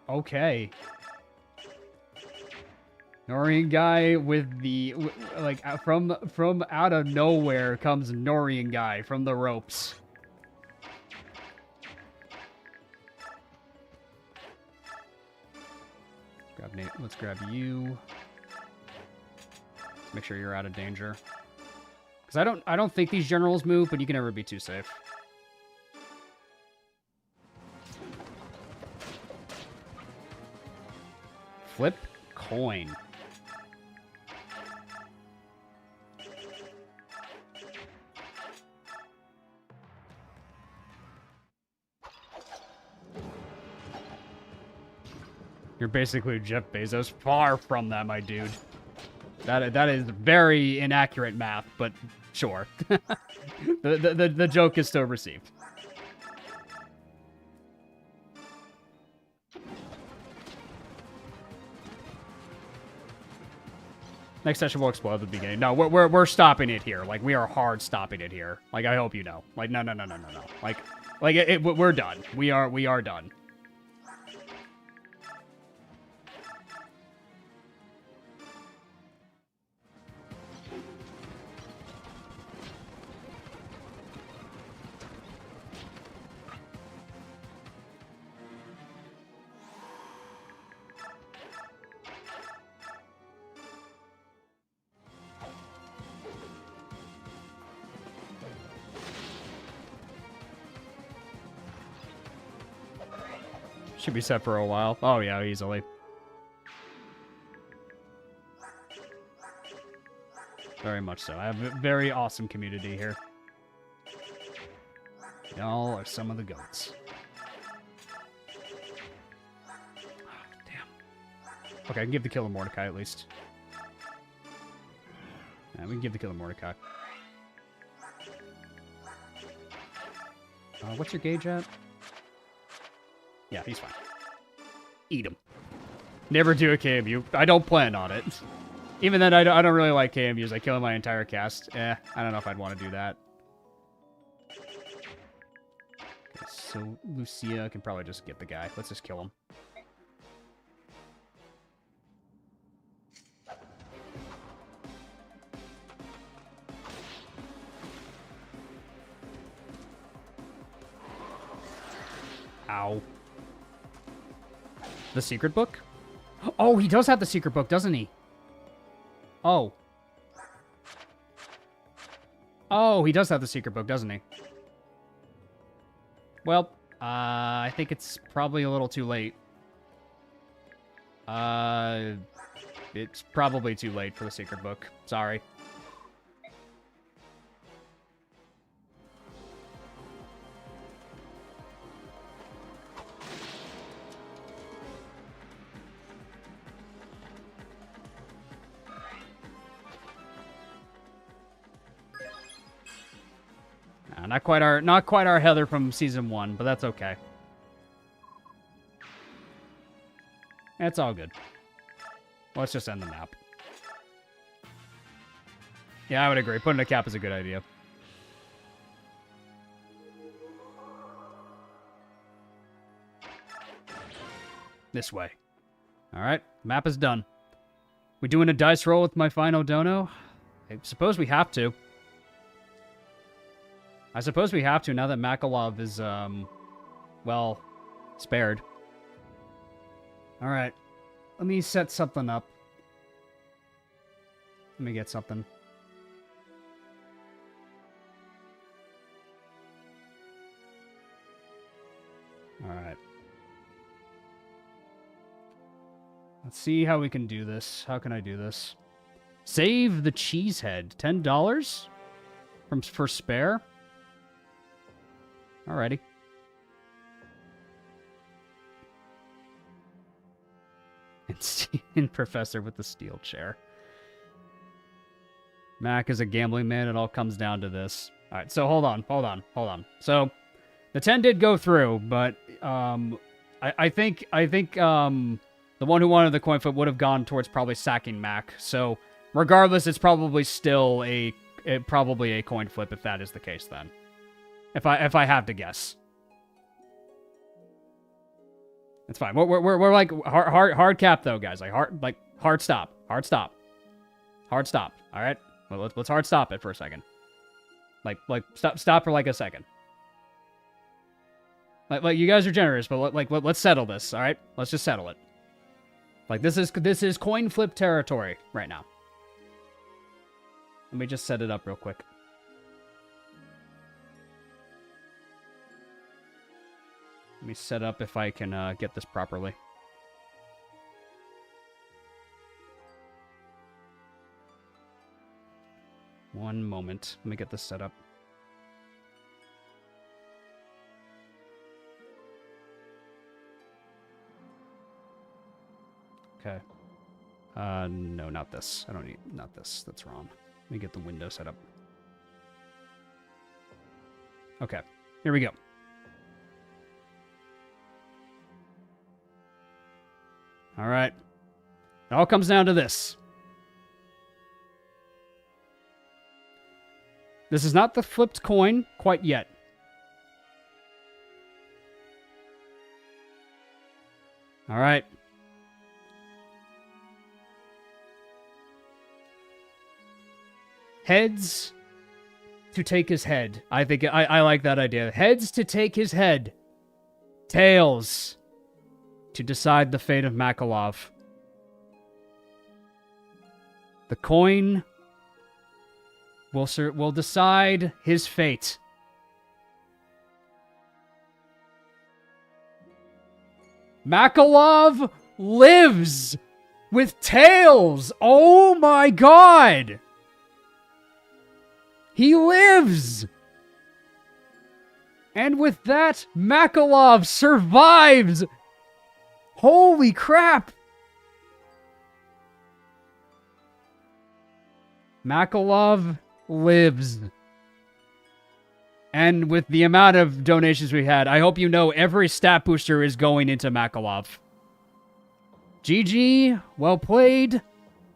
Okay. Norian guy with the like from out of nowhere comes Norian guy from the ropes. Let's grab you. Let's make sure you're out of danger. Because I don't think these generals move, but you can never be too safe. Flip coin. You're basically Jeff Bezos. Far from that, my dude. That is very inaccurate math, but sure. the joke is still received. Next session will explode at the beginning. No, we're stopping it here. Like, we are hard stopping it here. Like, I hope you know. Like, no. Like we're done. We are done. Should be set for a while. Oh, yeah, easily. Very much so. I have a very awesome community here. Y'all are some of the goats. Oh, damn. Okay, I can give the kill to Mordecai at least. Yeah, we can give the kill to Mordecai. What's your gauge at? Yeah, he's fine. Eat him. Never do a KMU. I don't plan on it. Even then, I don't really like KMUs. I kill my entire cast. I don't know if I'd want to do that. Okay, so Lucia can probably just get the guy. Let's just kill him. Ow. The secret book? Oh, he does have the secret book, doesn't he? Oh. Oh, he does have the secret book, doesn't he? Well, I think it's probably a little too late. It's probably too late for the secret book. Sorry. Not quite our Heather from season 1, but that's okay. It's all good. Let's just end the map. Yeah, I would agree. Putting a cap is a good idea. This way. Alright, map is done. We doing a dice roll with my final dono? I suppose we have to. I suppose we have to now that Makalov is, well, spared. Alright. Let me set something up. Let me get something. Alright. Let's see how we can do this. How can I do this? Save the cheesehead. $10 for spare? Alrighty. And Professor with the steel chair. Mac is a gambling man. It all comes down to this. Alright, so hold on. So, the 10 did go through, but, I think, the one who wanted the coin flip would have gone towards probably sacking Mac. So, regardless, it's probably still probably a coin flip if that is the case then. If I have to guess. It's fine. We're like hard cap though, guys. Like hard stop. Hard stop. All right. Well, let's hard stop it for a second. Like stop for like a second. Like you guys are generous, but let's settle this. All right. Let's just settle it. Like this is coin flip territory right now. Let me just set it up real quick. Let me set up if I can get this properly. One moment. Let me get this set up. Okay. No, not this. I don't need... Not this. That's wrong. Let me get the window set up. Okay. Here we go. All right. It all comes down to this. This is not the flipped coin quite yet. All right. Heads to take his head. I think I like that idea. Heads to take his head. Tails to decide the fate of Makalov. The coin will decide his fate. Makalov lives with tails. Oh my god. He lives. And with that, Makalov survives. Holy crap. Makalov lives. And with the amount of donations we had, I hope you know every stat booster is going into Makalov. GG, well played,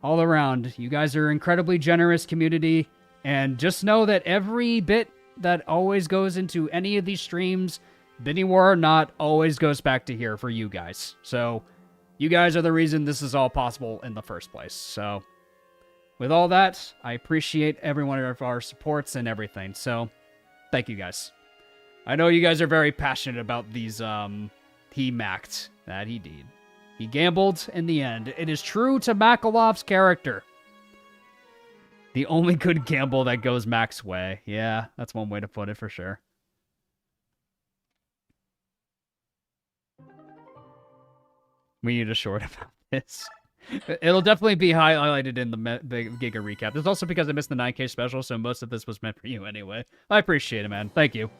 all around. You guys are incredibly generous community, and just know that every bit that always goes into any of these streams, bidding war or not, always goes back to here for you guys. So, you guys are the reason this is all possible in the first place. So, with all that, I appreciate every one of our supports and everything. So, thank you guys. I know you guys are very passionate about these, he maxed. That he did. He gambled in the end. It is true to Makalov's character. The only good gamble that goes Mac's way. Yeah, that's one way to put it for sure. We need a short about this. It'll definitely be highlighted in the Giga recap. It's also because I missed the 9K special, so most of this was meant for you anyway. I appreciate it, man. Thank you.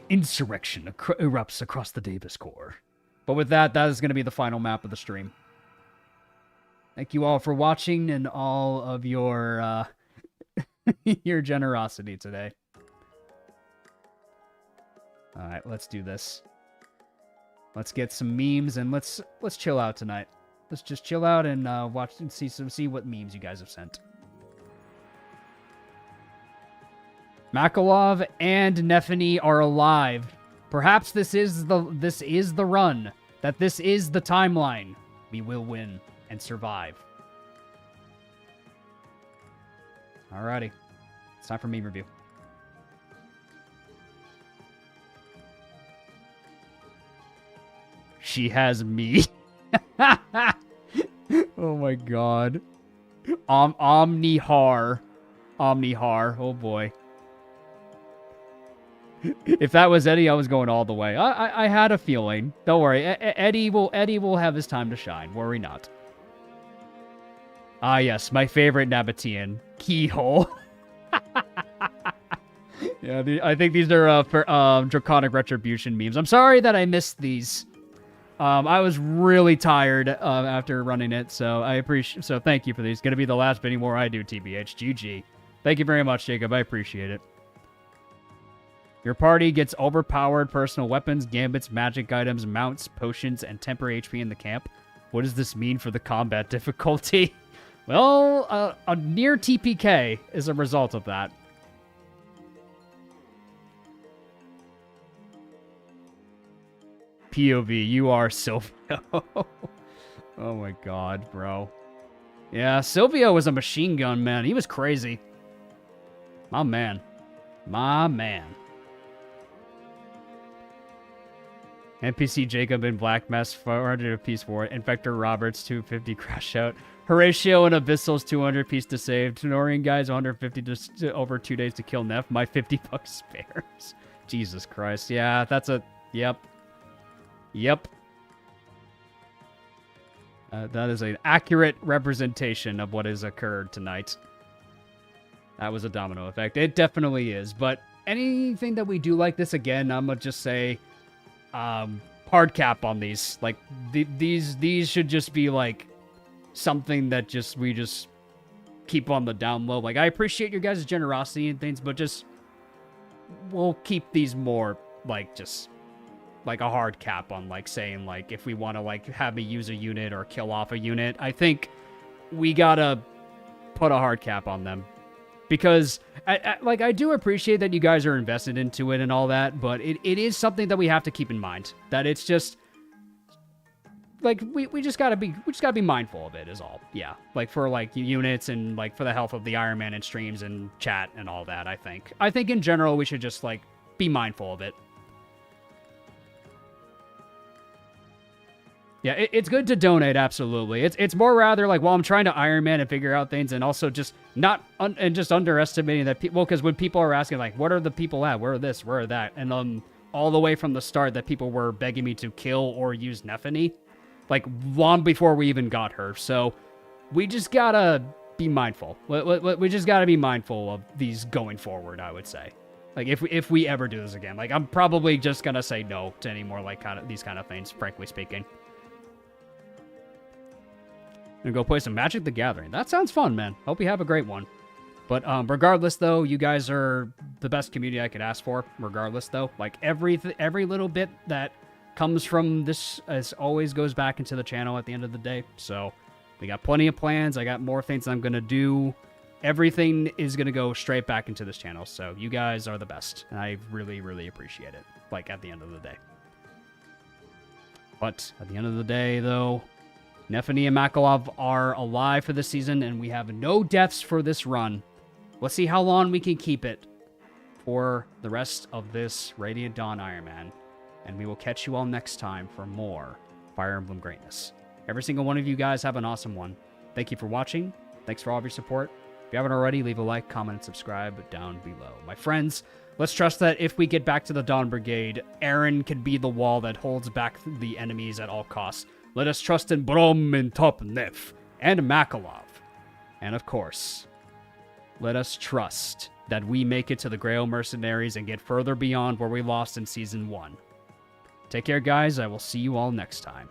Insurrection erupts across the Davis Core. But with that, that is going to be the final map of the stream. Thank you all for watching and all of your your generosity today. All right, let's do this. Let's get some memes and let's chill out tonight. Let's just chill out and watch and see what memes you guys have sent. Makalov and Nefany are alive. Perhaps this is the run. That this is the timeline. We will win and survive. Alrighty. It's time for meme review. She has me. Oh my god. Omnihar. Oh boy. If that was Eddie, I was going all the way. I had a feeling. Don't worry. Eddie will have his time to shine. Worry not. Ah, yes. My favorite Nabatean. Keyhole. Yeah, I think these are Draconic Retribution memes. I'm sorry that I missed these. I was really tired after running it, so I appreciate. So thank you for these. Gonna be the last bidding war I do, TBH. GG. Thank you very much, Jacob. I appreciate it. Your party gets overpowered personal weapons, gambits, magic items, mounts, potions, and temporary HP in the camp. What does this mean for the combat difficulty? Well, a near TPK is a result of that. POV, you are Silvio. Oh my god, bro. Yeah, Silvio was a machine gun, man. He was crazy. My man. My man. NPC Jacob in Black Mess, 400 apiece for it. Infector Roberts, 250 crash out. Horatio and Abyssal's 200 piece to save. Tenorian guys, 150 to over 2 days to kill Neff. My 50 bucks spares. Jesus Christ. Yeah, that's a... Yep. Yep. That is an accurate representation of what has occurred tonight. That was a domino effect. It definitely is. But anything that we do like this, again, I'm going to just say... hard cap on these. Like, these should just be, like, something that we just keep on the down low. Like, I appreciate your guys' generosity and things, but just, we'll keep these more, like, just, like, a hard cap on, like, saying, like, if we want to, like, have me use a unit or kill off a unit, I think we gotta put a hard cap on them. Because, I do appreciate that you guys are invested into it and all that, but it is something that we have to keep in mind. That it's just, like, we just gotta be mindful of it is all. Yeah, like, for, like, units and, like, for the health of the Ironman and streams and chat and all that, I think. I think in general we should just, like, be mindful of it. Yeah, it's good to donate, absolutely. It's more rather like while I'm trying to Ironman and figure out things, and also just not and just underestimating that people. Because when people are asking like, what are the people at? Where are this? Where are that? And all the way from the start that people were begging me to kill or use Nephany, like long before we even got her. So we just gotta be mindful. We just gotta be mindful of these going forward, I would say. Like if we ever do this again, like I'm probably just gonna say no to any more like these kind of things, frankly speaking. Gonna go play some Magic the Gathering. That sounds fun, man. Hope you have a great one. But regardless, though, you guys are the best community I could ask for. Regardless, though, like every little bit that comes from this as always goes back into the channel at the end of the day. So we got plenty of plans. I got more things I'm gonna do. Everything is gonna go straight back into this channel. So you guys are the best, and I really, really appreciate it. Like at the end of the day. But at the end of the day, though, Nephany and Makalov are alive for this season, and we have no deaths for this run. Let's see how long we can keep it for the rest of this Radiant Dawn Ironman, and we will catch you all next time for more Fire Emblem greatness. Every single one of you guys have an awesome one. Thank you for watching. Thanks for all of your support. If you haven't already, leave a like, comment, and subscribe down below. My friends, let's trust that if we get back to the Dawn Brigade, Aaron can be the wall that holds back the enemies at all costs. Let us trust in Brom and Top Nef and Makalov. And of course, let us trust that we make it to the Grail Mercenaries and get further beyond where we lost in Season 1. Take care, guys. I will see you all next time.